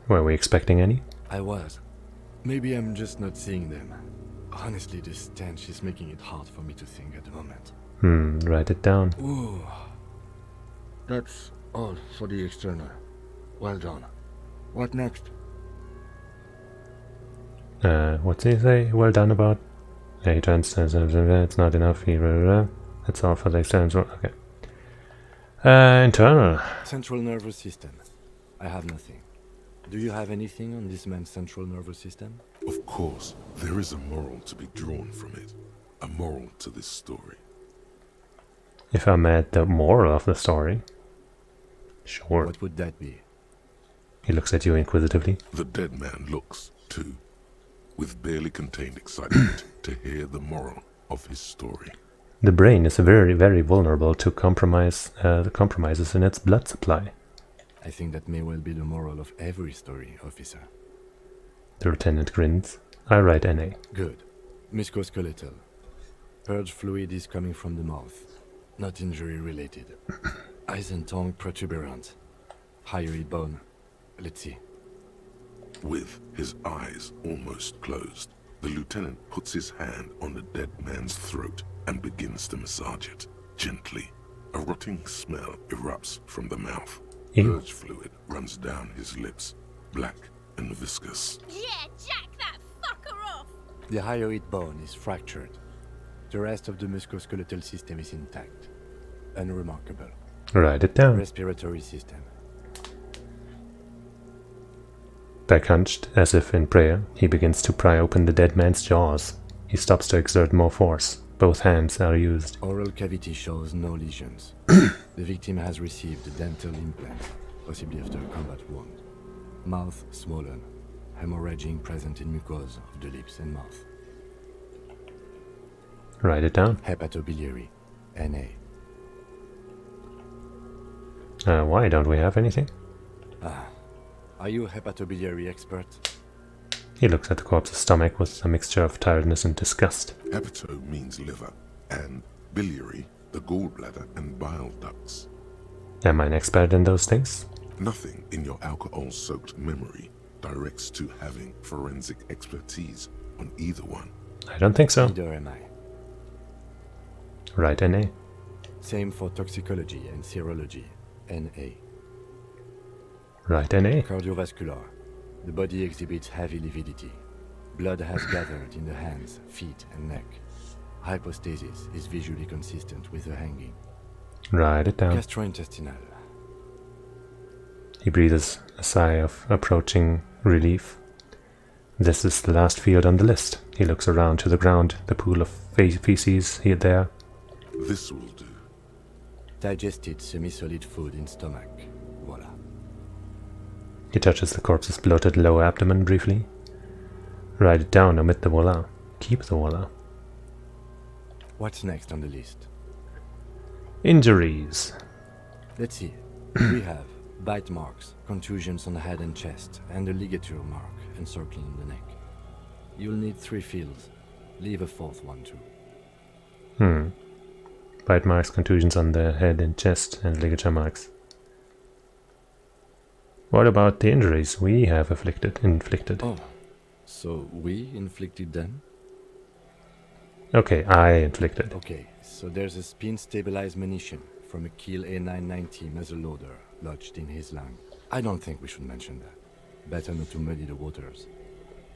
Were we expecting any? I was. Maybe I'm just not seeing them. Honestly, this stench is making it hard for me to think at the moment. Write it down. Ooh. That's all for the external. Well done. What next? What's he say? Well done about? Yeah, he turns, it's not enough. That's all for the external. Okay. Internal. Central nervous system. I have nothing. Do you have anything on this man's central nervous system? Of course, there is a moral to be drawn from it. A moral to this story. If I'm at the moral of the story. Sure. What would that be? He looks at you inquisitively. The dead man looks, too, with barely contained excitement to hear the moral of his story. The brain is very, very vulnerable to the compromises in its blood supply. I think that may well be the moral of every story, officer. The lieutenant grins. I write NA. Good. Musculoskeletal. Purge fluid is coming from the mouth. Not injury related. Eyes and tongue protuberant. Hyoid bone. Let's see. With his eyes almost closed, the lieutenant puts his hand on the dead man's throat and begins to massage it, gently. A rotting smell erupts from the mouth. Purge fluid runs down his lips, black and viscous. Yeah, jack that fucker off! The hyoid bone is fractured. The rest of the musculoskeletal system is intact. Unremarkable. Write it down. Respiratory system. Back hunched, as if in prayer, he begins to pry open the dead man's jaws. He stops to exert more force. Both hands are used. Oral cavity shows no lesions. The victim has received a dental implant, possibly after a combat wound. Mouth swollen. Hemorrhaging present in mucosa of the lips and mouth. Write it down. Hepatobiliary. NA. Why don't we have anything? Are you a hepatobiliary expert? He looks at the corpse's stomach with a mixture of tiredness and disgust. Hepato means liver, and biliary, the gallbladder and bile ducts. Am I an expert in those things? Nothing in your alcohol-soaked memory directs to having forensic expertise on either one. I don't think so. Neither am I. Right, NA. Same for toxicology and serology. NA. Right, NA. Cardiovascular. The body exhibits heavy lividity. Blood has gathered in the hands, feet, and neck. Hypostasis is visually consistent with the hanging. Write it down. Gastrointestinal. He breathes a sigh of approaching relief. This is the last field on the list. He looks around to the ground, the pool of feces here there. This will do. Digested semi-solid food in stomach. Voila. He touches the corpse's bloated lower abdomen briefly. Write it down, omit the voila. Keep the voila. What's next on the list? Injuries. Let's see. We have bite marks, contusions on the head and chest, and a ligature mark encircling the neck. You'll need 3 fields. Leave a 4th one too. Bite marks, contusions on the head and chest, and ligature marks. What about the injuries we have inflicted? Oh, so we inflicted them? Okay, I inflicted. Okay, so there's a spin-stabilized munition from a Kiel A990 muzzleloader lodged in his lung. I don't think we should mention that. Better not to muddy the waters.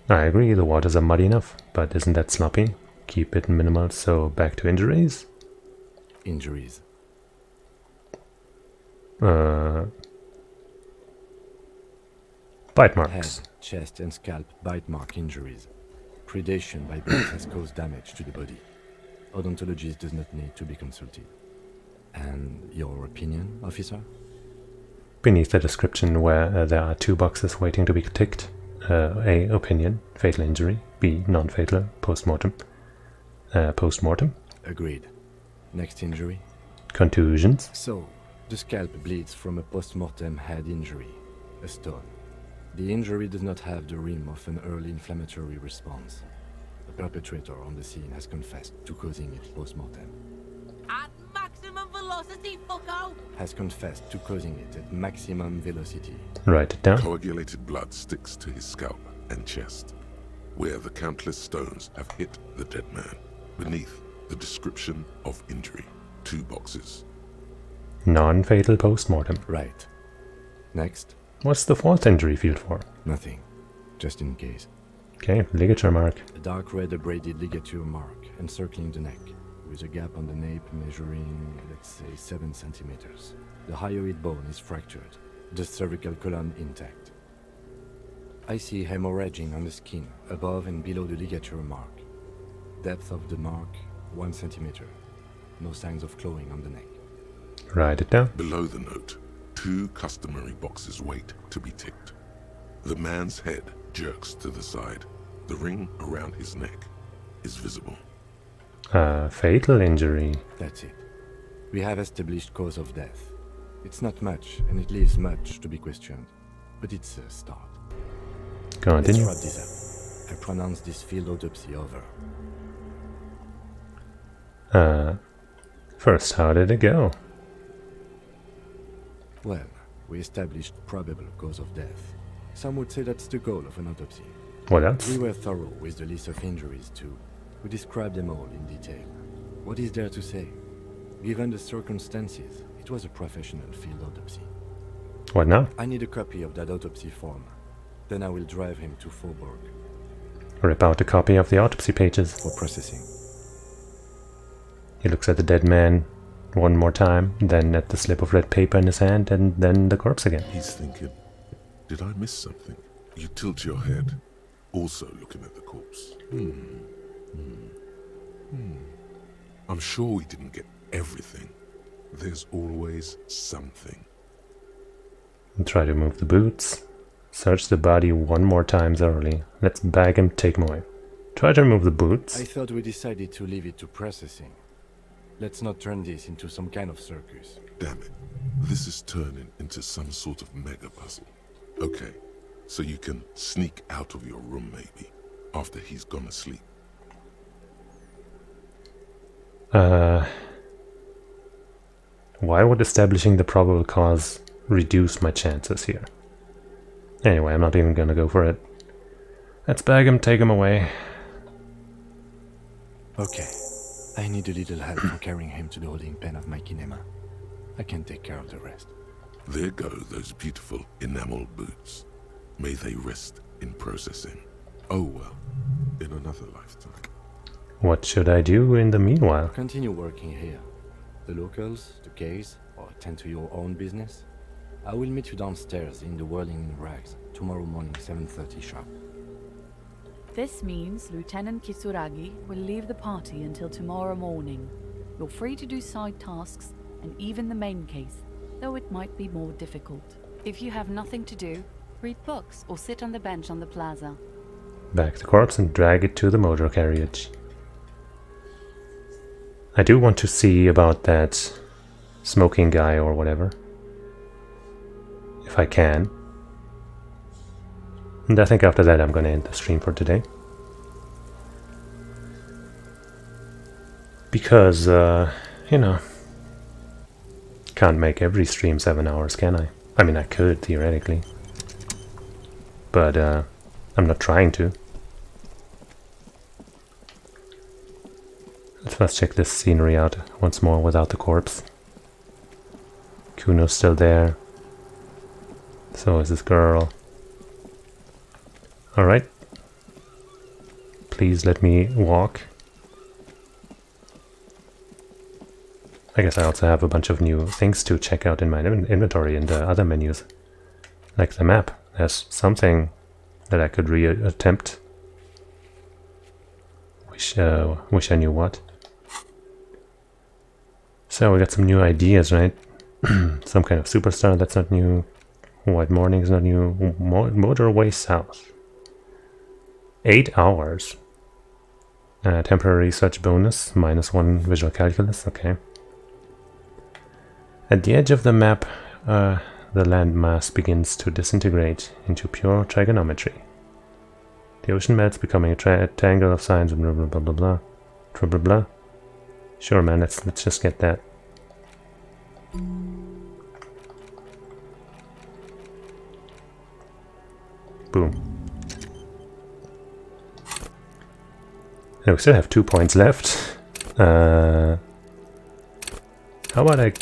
I agree, the waters are muddy enough, but isn't that sloppy? Keep it minimal, so back to injuries? Injuries. Bite marks. Head, chest and scalp bite mark injuries. Predation by birds has caused damage to the body. Odontologist does not need to be consulted. And your opinion, officer? Beneath the description where there are 2 boxes waiting to be ticked. A. Opinion, fatal injury. B. Non-fatal, post-mortem. Post-mortem. Agreed. Next injury? Contusions. So, the scalp bleeds from a post-mortem head injury, a stone. The injury does not have the rim of an early inflammatory response. The perpetrator on the scene has confessed to causing it post-mortem. At maximum velocity, fucko! Has confessed to causing it at maximum velocity. Write it down. Coagulated blood sticks to his scalp and chest, where the countless stones have hit the dead man. Beneath the description of injury, 2 boxes. Non-fatal post-mortem. Right. Next. What's the 4th injury field for? Nothing. Just in case. Okay, ligature mark. A dark red abraded ligature mark encircling the neck, with a gap on the nape measuring, let's say, 7 centimeters. The hyoid bone is fractured, the cervical column intact. I see hemorrhaging on the skin, above and below the ligature mark. Depth of the mark, 1 centimeter. No signs of clawing on the neck. Write it down. Below the note, 2 customary boxes wait to be ticked. The man's head jerks to the side. The ring around his neck is visible. Fatal injury. That's it. We have established cause of death. It's not much, and it leaves much to be questioned. But it's a start. Continue. Let's wrap this up. I pronounce this field autopsy over. First, how did it go? Well, we established probable cause of death. Some would say that's the goal of an autopsy. What else? We were thorough with the list of injuries too. We described them all in detail. What is there to say? Given the circumstances, it was a professional field autopsy. What now? I need a copy of that autopsy form. Then I will drive him to Faubourg. Rip out a copy of the autopsy pages. For processing. He looks at the dead man one more time, then at the slip of red paper in his hand, and then the corpse again. He's thinking, did I miss something? You tilt your head, also looking at the corpse. I'm sure we didn't get everything. There's always something. Try to move the boots. Search the body one more time thoroughly. Let's bag him, take him away. Try to remove the boots. I thought we decided to leave it to processing. Let's not turn this into some kind of circus. Damn it. This is turning into some sort of mega puzzle. Okay, so you can sneak out of your room maybe, after he's gone to sleep. Why would establishing the probable cause reduce my chances here? Anyway, I'm not even gonna go for it. Let's bag him, take him away. Okay. I need a little help for carrying him to the holding pen of my kinema. I can take care of the rest. There go those beautiful enamel boots. May they rest in processing. Oh well, in another lifetime. What should I do in the meanwhile? Continue working here. The locals, the case, or tend to your own business. I will meet you downstairs in the Whirling in Rags tomorrow morning, 7:30 sharp. This means Lieutenant Kisuragi will leave the party until tomorrow morning. You're free to do side tasks and even the main case, though it might be more difficult. If you have nothing to do, read books or sit on the bench on the plaza. Bag the corpse and drag it to the motor carriage. I do want to see about that smoking guy or whatever. If I can. And I think after that I'm gonna end the stream for today. Because, you know, can't make every stream 7 hours, can I? I mean, I could, theoretically. But, I'm not trying to. Let's check this scenery out once more without the corpse. Kuno's still there. So is this girl. Alright. Please let me walk. I guess I also have a bunch of new things to check out in my inventory and other menus. Like the map. There's something that I could re-attempt. Wish I knew what. So we got some new ideas, right? Some kind of superstar, that's not new. White Morning is not new. Motorway South. 8 hours. Temporary research bonus, -1 visual calculus, okay. At the edge of the map, the landmass begins to disintegrate into pure trigonometry. The ocean melts, becoming a triangle of signs, blah blah blah blah blah. Blah blah blah. Sure, man, let's just get that. Boom. And we still have 2 points left. How about I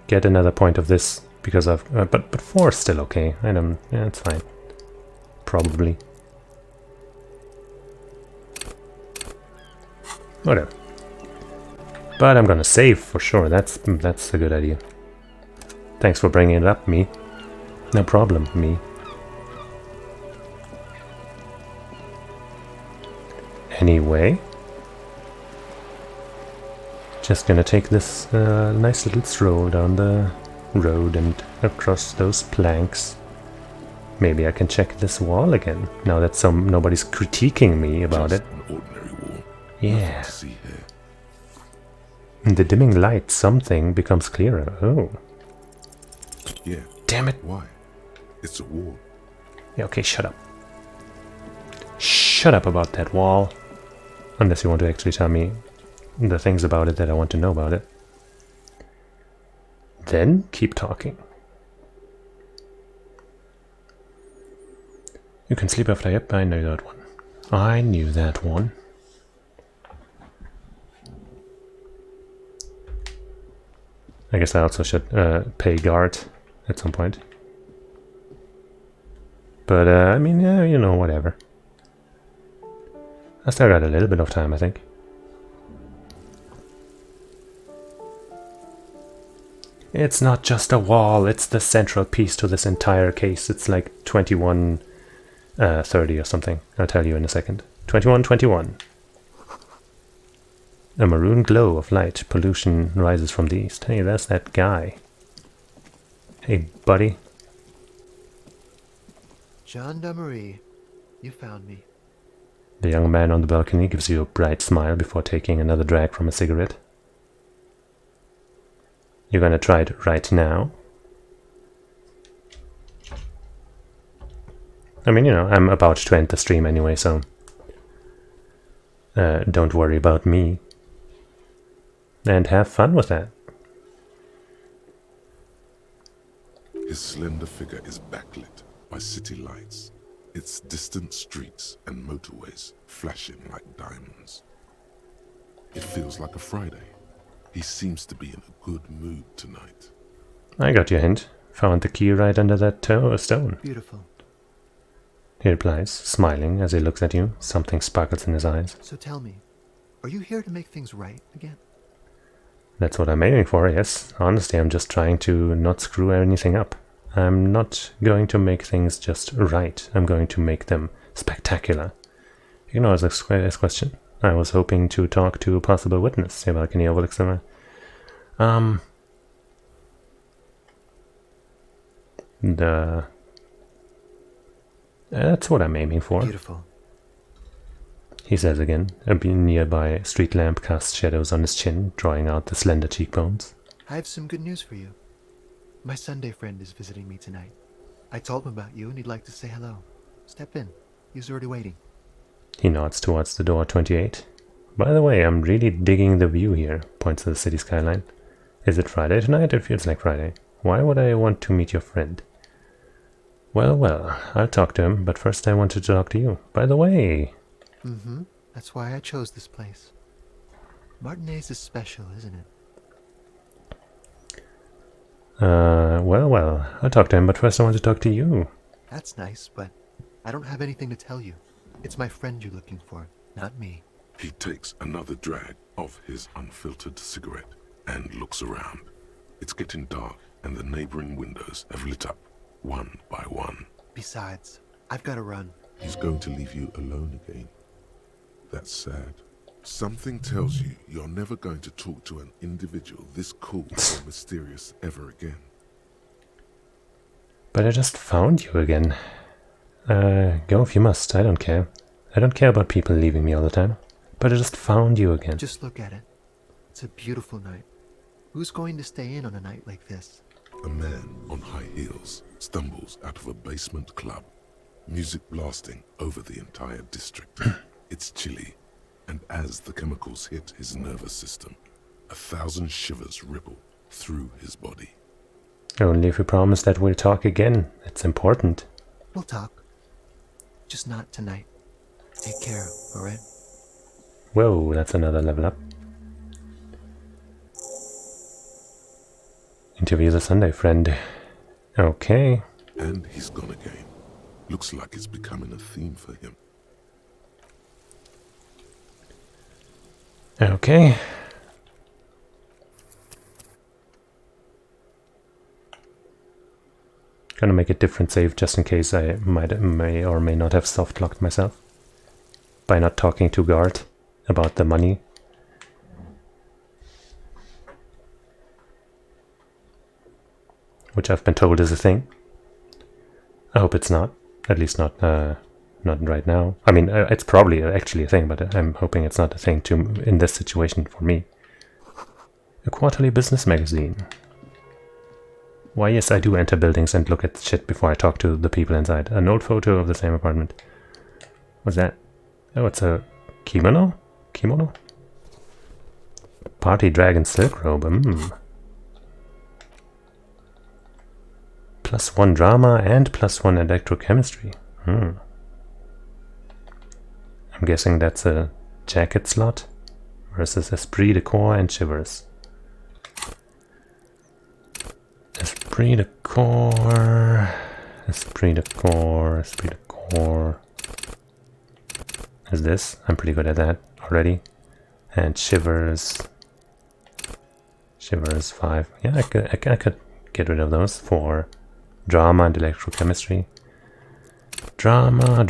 get another point of this? Because I've... but 4 is still okay. I don't... yeah, it's fine. Probably. Whatever. But I'm gonna save for sure. That's a good idea. Thanks for bringing it up, me. No problem, me. Anyway, just gonna take this nice little stroll down the road and across those planks. Maybe I can check this wall again, now that nobody's critiquing me about it. An ordinary wall. Yeah. Nothing to see here. In the dimming light, something becomes clearer. Oh. Yeah. Damn it. Why? It's a wall. Yeah, okay, shut up. Shut up about that wall. Unless you want to actually tell me the things about it that I want to know about it. Then keep talking. You can sleep after. Yep, I know that one. I knew that one. I guess I also should pay guard at some point. But, I mean, yeah, you know, whatever. I still got a little bit of time, I think. It's not just a wall, it's the central piece to this entire case. It's like 2130 or something. I'll tell you in a second. 2121. A maroon glow of light pollution rises from the east. Hey, there's that guy. Hey, buddy. Gendarmerie, you found me. The young man on the balcony gives you a bright smile before taking another drag from a cigarette. You're gonna try it right now? I mean, you know, I'm about to end the stream anyway, so don't worry about me. And have fun with that. His slender figure is backlit by city lights, its distant streets and motorways flashing like diamonds. It feels like a Friday. He seems to be in a good mood tonight. I got your hint. Found the key right under that stone. Beautiful. He replies, smiling as he looks at you. Something sparkles in his eyes. So tell me, are you here to make things right again? That's what I'm aiming for, yes. Honestly, I'm just trying to not screw anything up. I'm not going to make things just right. I'm going to make them spectacular. Ignore this question. I was hoping to talk to a possible witness. The balcony overlooks them. That's what I'm aiming for. Beautiful. He says again. A nearby street lamp casts shadows on his chin, drawing out the slender cheekbones. I have some good news for you. My Sunday friend is visiting me tonight. I told him about you and he'd like to say hello. Step in. He's already waiting. He nods towards the door 28. By the way, I'm really digging the view here, points to the city skyline. Is it Friday tonight? It feels like Friday. Why would I want to meet your friend? Well, I'll talk to him, but first I wanted to talk to you. By the way... Mm-hmm. That's why I chose this place. Martinez is special, isn't it? Well, I'll talk to him, but first I want to talk to you. That's nice, but I don't have anything to tell you. It's my friend you're looking for, not me. He takes another drag of his unfiltered cigarette and looks around. It's getting dark and the neighboring windows have lit up, one by one. Besides, I've got to run. He's going to leave you alone again. That's sad. Something tells you you're never going to talk to an individual this cool or mysterious ever again. But I just found you again. Go if you must, I don't care. I don't care about people leaving me all the time. But I just found you again. Just look at it. It's a beautiful night. Who's going to stay in on a night like this? A man on high heels stumbles out of a basement club, music blasting over the entire district. It's chilly, and as the chemicals hit his nervous system, 1,000 shivers ripple through his body. Only if you promise that we'll talk again. It's important. We'll talk. Just not tonight. Take care, alright? Whoa, that's another level up. Interview the Sunday friend. Okay. And he's gone again. Looks like it's becoming a theme for him. Okay. Gonna make a different save just in case I may or may not have soft locked myself by not talking to guard about the money. Which I've been told is a thing. I hope it's not. At least not right now. I mean, it's probably actually a thing, but I'm hoping it's not a thing in this situation for me. A quarterly business magazine. Why, yes, I do enter buildings and look at shit before I talk to the people inside. An old photo of the same apartment. What's that? Oh, it's a kimono? Kimono? Party dragon silk robe. +1 drama and +1 electrochemistry. I'm guessing that's a jacket slot versus esprit de corps and shivers. Esprit de corps, esprit de corps, esprit de corps. Is this? I'm pretty good at that already. And shivers. Shivers 5. Yeah, I could get rid of those for drama and electrochemistry. Drama.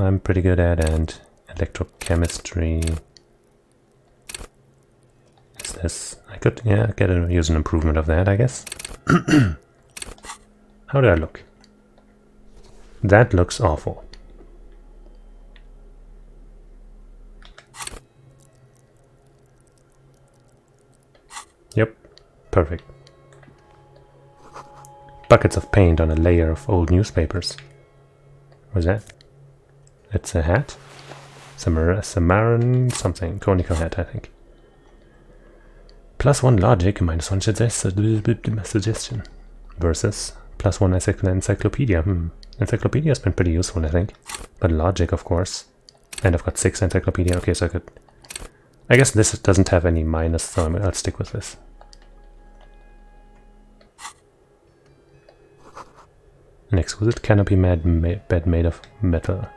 I'm pretty good at, and electrochemistry. Is this? I could, yeah, use an improvement of that, I guess. How do I look? That looks awful. Yep, perfect. Buckets of paint on a layer of old newspapers. What's that? It's a hat? Samaran something. Conical hat, I think. +1 logic, -1 suggestion. Versus +1 encyclopedia. Encyclopedia has been pretty useful, I think. But logic, of course. And I've got 6 encyclopedia. Okay, so I could... I guess this doesn't have any minus, so I'll stick with this. An exquisite canopy bed made of metal.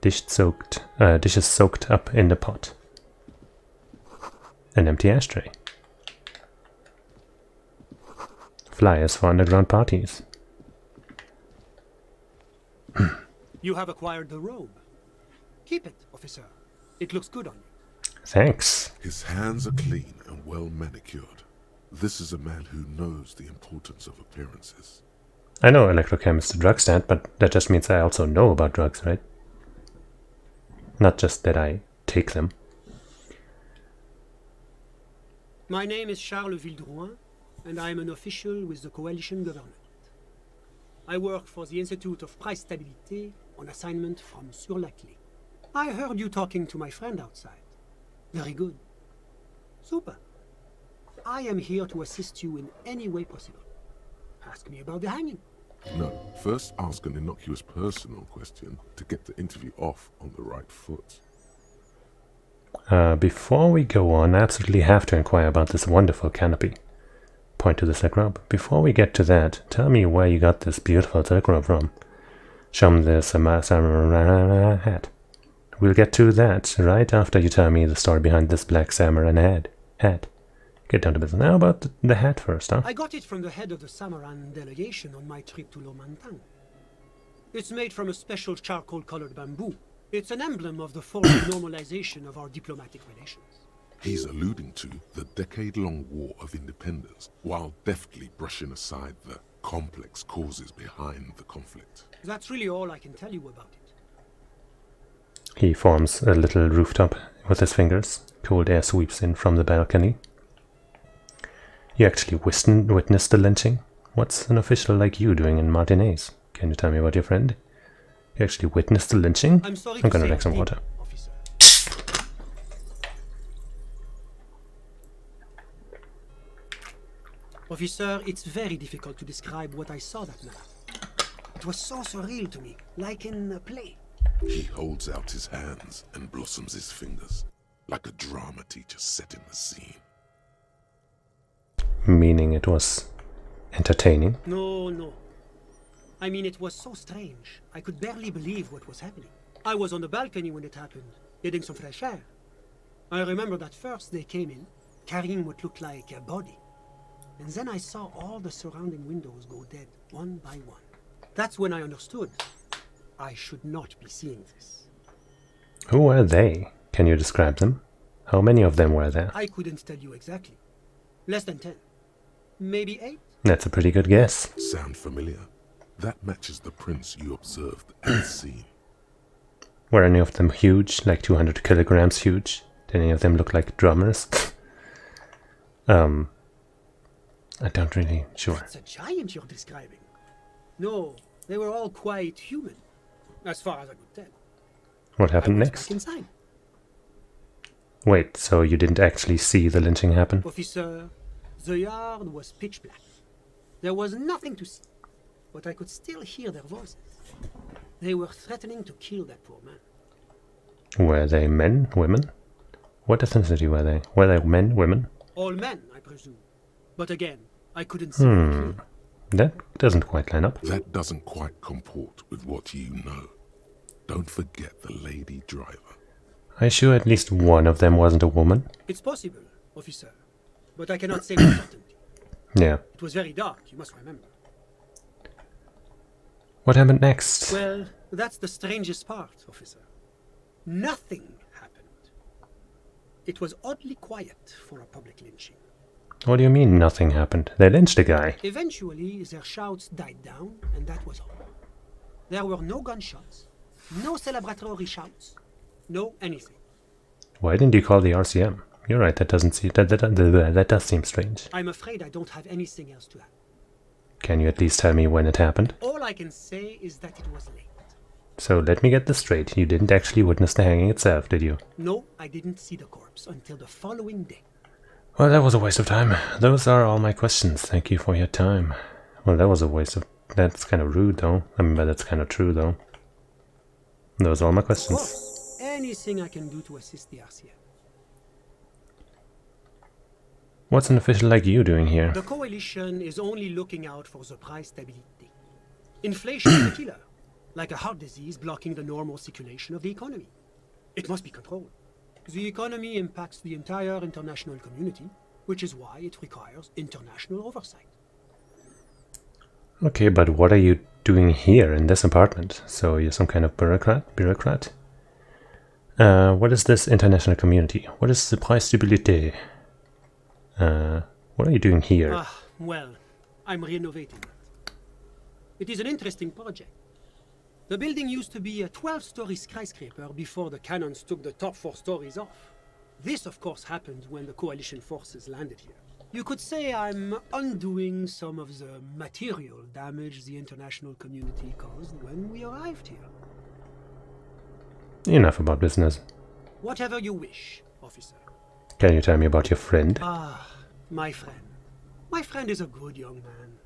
Dishes soaked up in the pot. An empty ashtray. Flyers for underground parties. You have acquired the robe. Keep it, officer. It looks good on you. Thanks. His hands are clean and well manicured. This is a man who knows the importance of appearances. I know electrochemist to drug stand, but that just means I also know about drugs, right? Not just that I take them. My name is Charles Vildrouin, and I am an official with the coalition government. I work for the Institute of Price Stabilité on assignment from Sur-la-Clé. I heard you talking to my friend outside. Very good. Super. I am here to assist you in any way possible. Ask me about the hanging. No, first ask an innocuous personal question to get the interview off on the right foot. Before we go on, I absolutely have to inquire about this wonderful canopy. Point to the silk robe. Before we get to that, tell me where you got this beautiful silk robe from. Show me the samurai hat. We'll get to that right after you tell me the story behind this black samurai hat. Get down to business. Now about the hat first, huh? I got it from the head of the Samaran delegation on my trip to Lomantang. It's made from a special charcoal-colored bamboo. It's an emblem of the forward normalization of our diplomatic relations. He's alluding to the decade-long war of independence, while deftly brushing aside the complex causes behind the conflict. That's really all I can tell you about it. He forms a little rooftop with his fingers. Cold air sweeps in from the balcony. You actually witnessed the lynching? What's an official like you doing in Martinez? Can you tell me about your friend? You actually witnessed the lynching? I'm sorry I'm gonna drink some water. Officer. Officer, it's very difficult to describe what I saw that night. It was so surreal to me, like in a play. He holds out his hands and blossoms his fingers, like a drama teacher setting the scene. Meaning it was entertaining? No. I mean, it was so strange. I could barely believe what was happening. I was on the balcony when it happened, getting some fresh air. I remember that first they came in, carrying what looked like a body. And then I saw all the surrounding windows go dead, one by one. That's when I understood. I should not be seeing this. Who were they? Can you describe them? How many of them were there? I couldn't tell you exactly. Less than 10. Maybe 8? That's a pretty good guess. Sound familiar? That matches the prints you observed and seen. Were any of them huge, like 200 kilograms huge? Did any of them look like drummers? I don't really sure. It's a giant you're describing. No, they were all quite human, as far as I could tell. What happened I was next? back inside. Wait, so you didn't actually see the lynching happen? Officer, the yard was pitch black. There was nothing to see, but I could still hear their voices. They were threatening to kill that poor man. Were they men, women? What ethnicity were they? Were they men, women? All men, I presume. But again, I couldn't see them clearly. That doesn't quite line up. That doesn't quite comport with what you know. Don't forget the lady driver. Are you sure at least one of them wasn't a woman? It's possible, officer, but I cannot say with certainty. Yeah. It was very dark, you must remember. What happened next? Well, that's the strangest part, officer. Nothing happened. It was oddly quiet for a public lynching. What do you mean nothing happened? They lynched a guy. Eventually, their shouts died down, and that was all. There were no gunshots, no celebratory shouts, no anything. Why didn't you call the RCM? You're right, that doesn't seem that does seem strange. I'm afraid I don't have anything else to add. Can you at least tell me when it happened? All I can say is that it was late. So let me get this straight. You didn't actually witness the hanging itself, did you? No, I didn't see the corpse until the following day. Well, that was a waste of time. Those are all my questions. Thank you for your time. Well, that was a waste of... That's kind of rude, though. I mean, but that's kind of true, though. Those are all my questions. Of course, anything I can do to assist the RCM. What's an official like you doing here? The Coalition is only looking out for the price stability. Inflation is a killer, like a heart disease blocking the normal circulation of the economy. It must be controlled. The economy impacts the entire international community, which is why it requires international oversight. Okay, but what are you doing here in this apartment? So you're some kind of bureaucrat? What is this international community? What is the price stabilité? What are you doing here? Well, I'm renovating it. It is an interesting project. The building used to be a 12-story skyscraper before the cannons took the top 4 stories off. This, of course, happened when the Coalition forces landed here. You could say I'm undoing some of the material damage the international community caused when we arrived here. Enough about business. Whatever you wish, officer. Can you tell me about your friend? My friend. My friend is a good young man.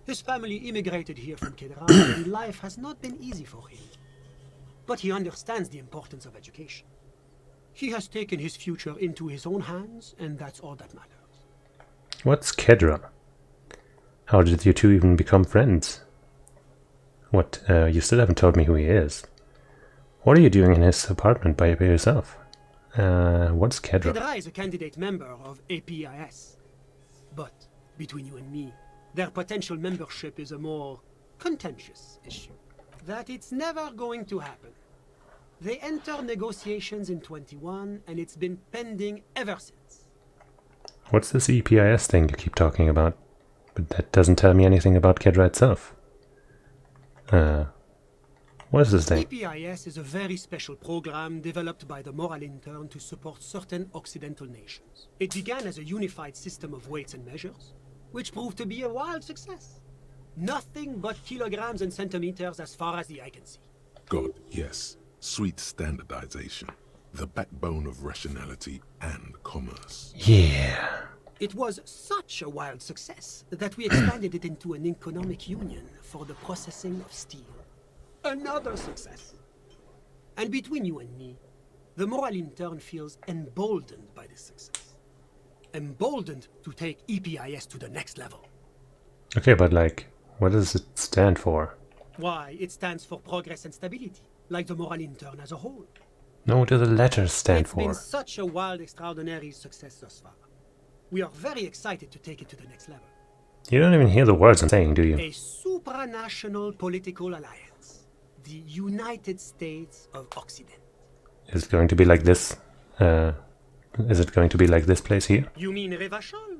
His family immigrated here from Kedra, and life has not been easy for him. But he understands the importance of education. He has taken his future into his own hands, and that's all that matters. What's Kedra? How did you two even become friends? What, you still haven't told me who he is. What are you doing in his apartment by yourself? What's Kedra? Kedra is a candidate member of APIS. But, between you and me, their potential membership is a more contentious issue. That it's never going to happen. They entered negotiations in 21, and it's been pending ever since. What's this EPIS thing you keep talking about? But that doesn't tell me anything about Kedra itself. What is this thing? EPIS is a very special program developed by the Moral Intern to support certain Occidental nations. It began as a unified system of weights and measures, which proved to be a wild success. Nothing but kilograms and centimeters as far as the eye can see. God, yes. Sweet standardization. The backbone of rationality and commerce. Yeah. It was such a wild success that we expanded it into an economic union for the processing of steel. Another success. And between you and me, the Moral Intern feels emboldened by this success. Emboldened to take EPIS to the next level. Okay, but like, what does it stand for? Why, it stands for progress and stability, like the Moral Intern as a whole. No, what do the letters stand It's for? been such a wild, extraordinary success thus far. We are very excited to take it to the next level. You don't even hear the words I'm saying, do you? A supranational political alliance. The United States of Occident. Is it going to be like this? Is it going to be like this place here? You mean Revachol?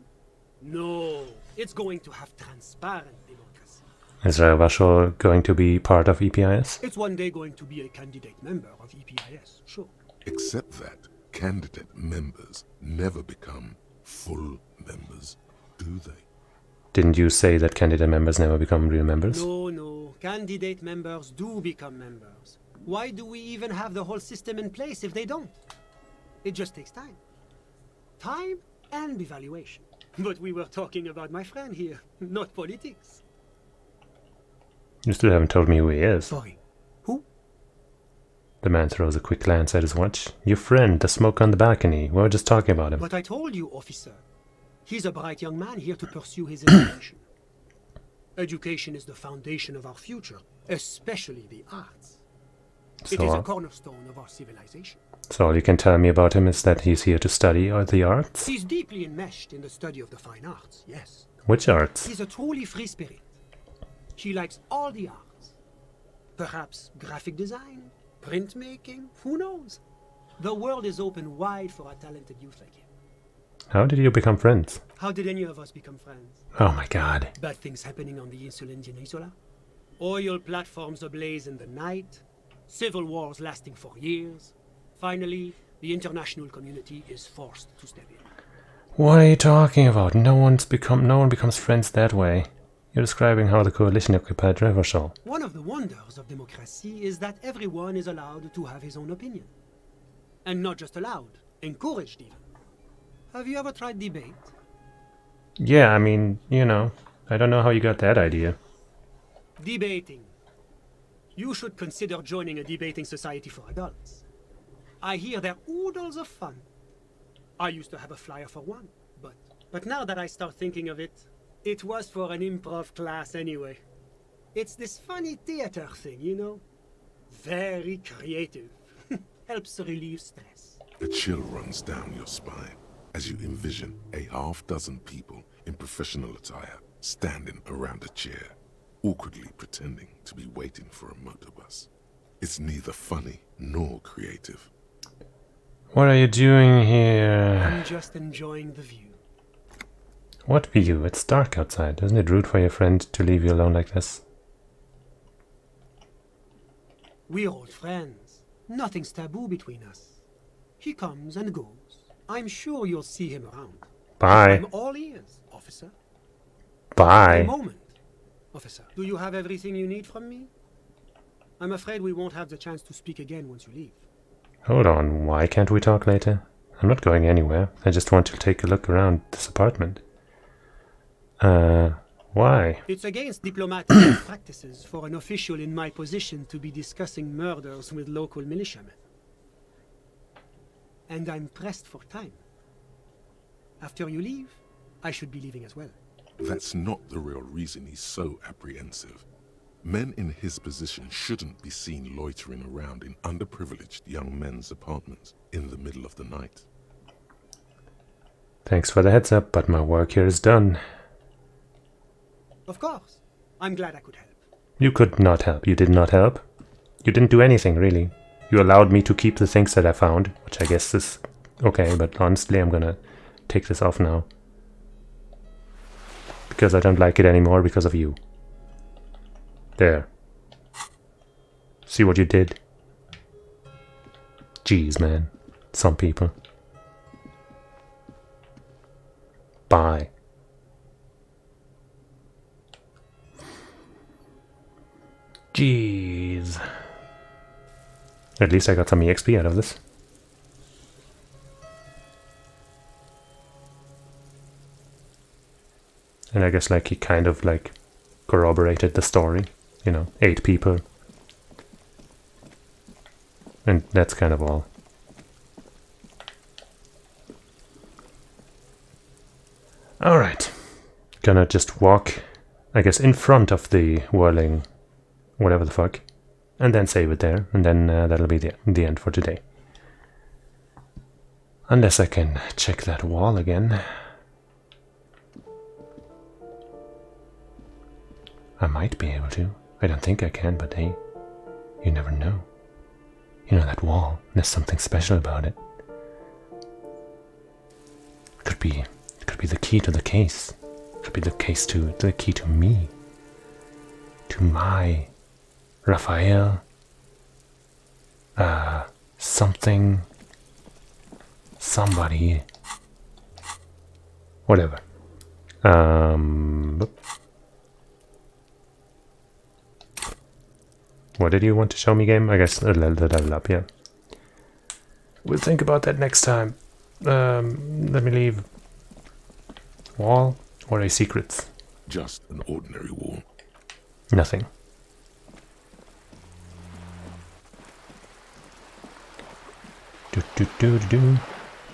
No, it's going to have transparent democracy. Is Revachol going to be part of EPIS? It's one day going to be a candidate member of EPIS, sure. Except that candidate members never become full members, do they? Didn't you say that candidate members never become real members? No. Candidate members do become members. Why do we even have the whole system in place if they don't? It just takes time. Time and evaluation. But we were talking about my friend here, not politics. You still haven't told me who he is. Sorry. Who? The man throws a quick glance at his watch. Your friend, the smoke on the balcony. We were just talking about him. But I told you, officer. He's a bright young man here to pursue his education. Education is the foundation of our future, especially the arts. It is a cornerstone of our civilization. So all you can tell me about him is that he's here to study the arts? He's deeply enmeshed in the study of the fine arts, yes. Which arts? He's a truly free spirit. He likes all the arts. Perhaps graphic design, printmaking, who knows? The world is open wide for a talented youth like him. How did you become friends? How did any of us become friends? Oh my god. Bad things happening on the Insula Indian Isola. Oil platforms ablaze in the night. Civil wars lasting for years. Finally, the international community is forced to step in. What are you talking about? No one becomes friends that way. You're describing how the coalition occupied Revachol. One of the wonders of democracy is that everyone is allowed to have his own opinion. And not just allowed, encouraged even. Have you ever tried debate? Yeah, I mean, you know, I don't know how you got that idea. Debating. You should consider joining a debating society for adults. I hear they're oodles of fun. I used to have a flyer for one, but now that I start thinking of it, it was for an improv class anyway. It's this funny theater thing, you know? Very creative. Helps relieve stress. A chill runs down your spine as you envision a half-dozen people in professional attire standing around a chair, awkwardly pretending to be waiting for a motor bus. It's neither funny nor creative. What are you doing here? I'm just enjoying the view. What view? It's dark outside. Isn't it rude for your friend to leave you alone like this? We're old friends. Nothing's taboo between us. He comes and goes. I'm sure you'll see him around. Bye. I'm all ears, officer. Bye. A moment. Officer, do you have everything you need from me? I'm afraid we won't have the chance to speak again once you leave. Hold on, why can't we talk later? I'm not going anywhere. I just want to take a look around this apartment. Why? It's against diplomatic practices for an official in my position to be discussing murders with local militiamen. And I'm pressed for time. After you leave, I should be leaving as well. That's not the real reason he's so apprehensive. Men in his position shouldn't be seen loitering around in underprivileged young men's apartments in the middle of the night. Thanks for the heads up, but my work here is done. Of course. I'm glad I could help. You could not help. You did not help. You didn't do anything, really. You allowed me to keep the things that I found, which I guess is okay, but honestly, I'm gonna take this off now. Because I don't like it anymore because of you. There. See what you did? Jeez, man. Some people. Bye. Jeez. At least I got some EXP out of this. And I guess like he kind of like corroborated the story. You know, 8 people. And that's kind of all. Alright. Gonna just walk, I guess, in front of the whirling whatever the fuck. And then save it there. And then that'll be the end for today. Unless I can check that wall again. I might be able to. I don't think I can, but hey, you never know. You know, that wall, there's something special about it. Could be the key to the case. Could be the key to me. To my Raphael. Something. Somebody. Whatever. What did you want to show me, game? I guess the level up, yeah. We'll think about that next time. Let me leave. Wall or a secret? Just an ordinary wall. Nothing.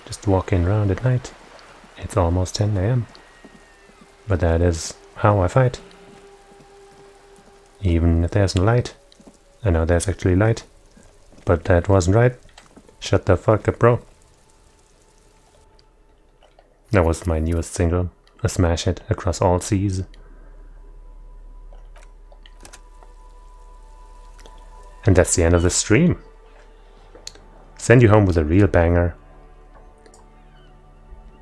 Just walking around at night. It's almost 10 AM. But that is how I fight. Even if there's no light. I know there's actually light. But that wasn't right. Shut the fuck up, bro. That was my newest single. A smash hit across all seas. And that's the end of the stream. Send you home with a real banger.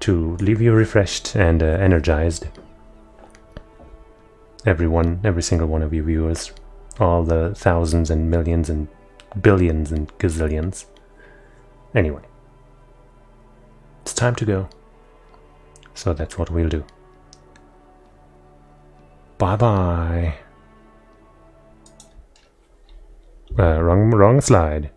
To leave you refreshed and energized. Every single one of you viewers. All the thousands and millions and billions and gazillions. Anyway. It's time to go. So that's what we'll do. Bye-bye. Wrong slide.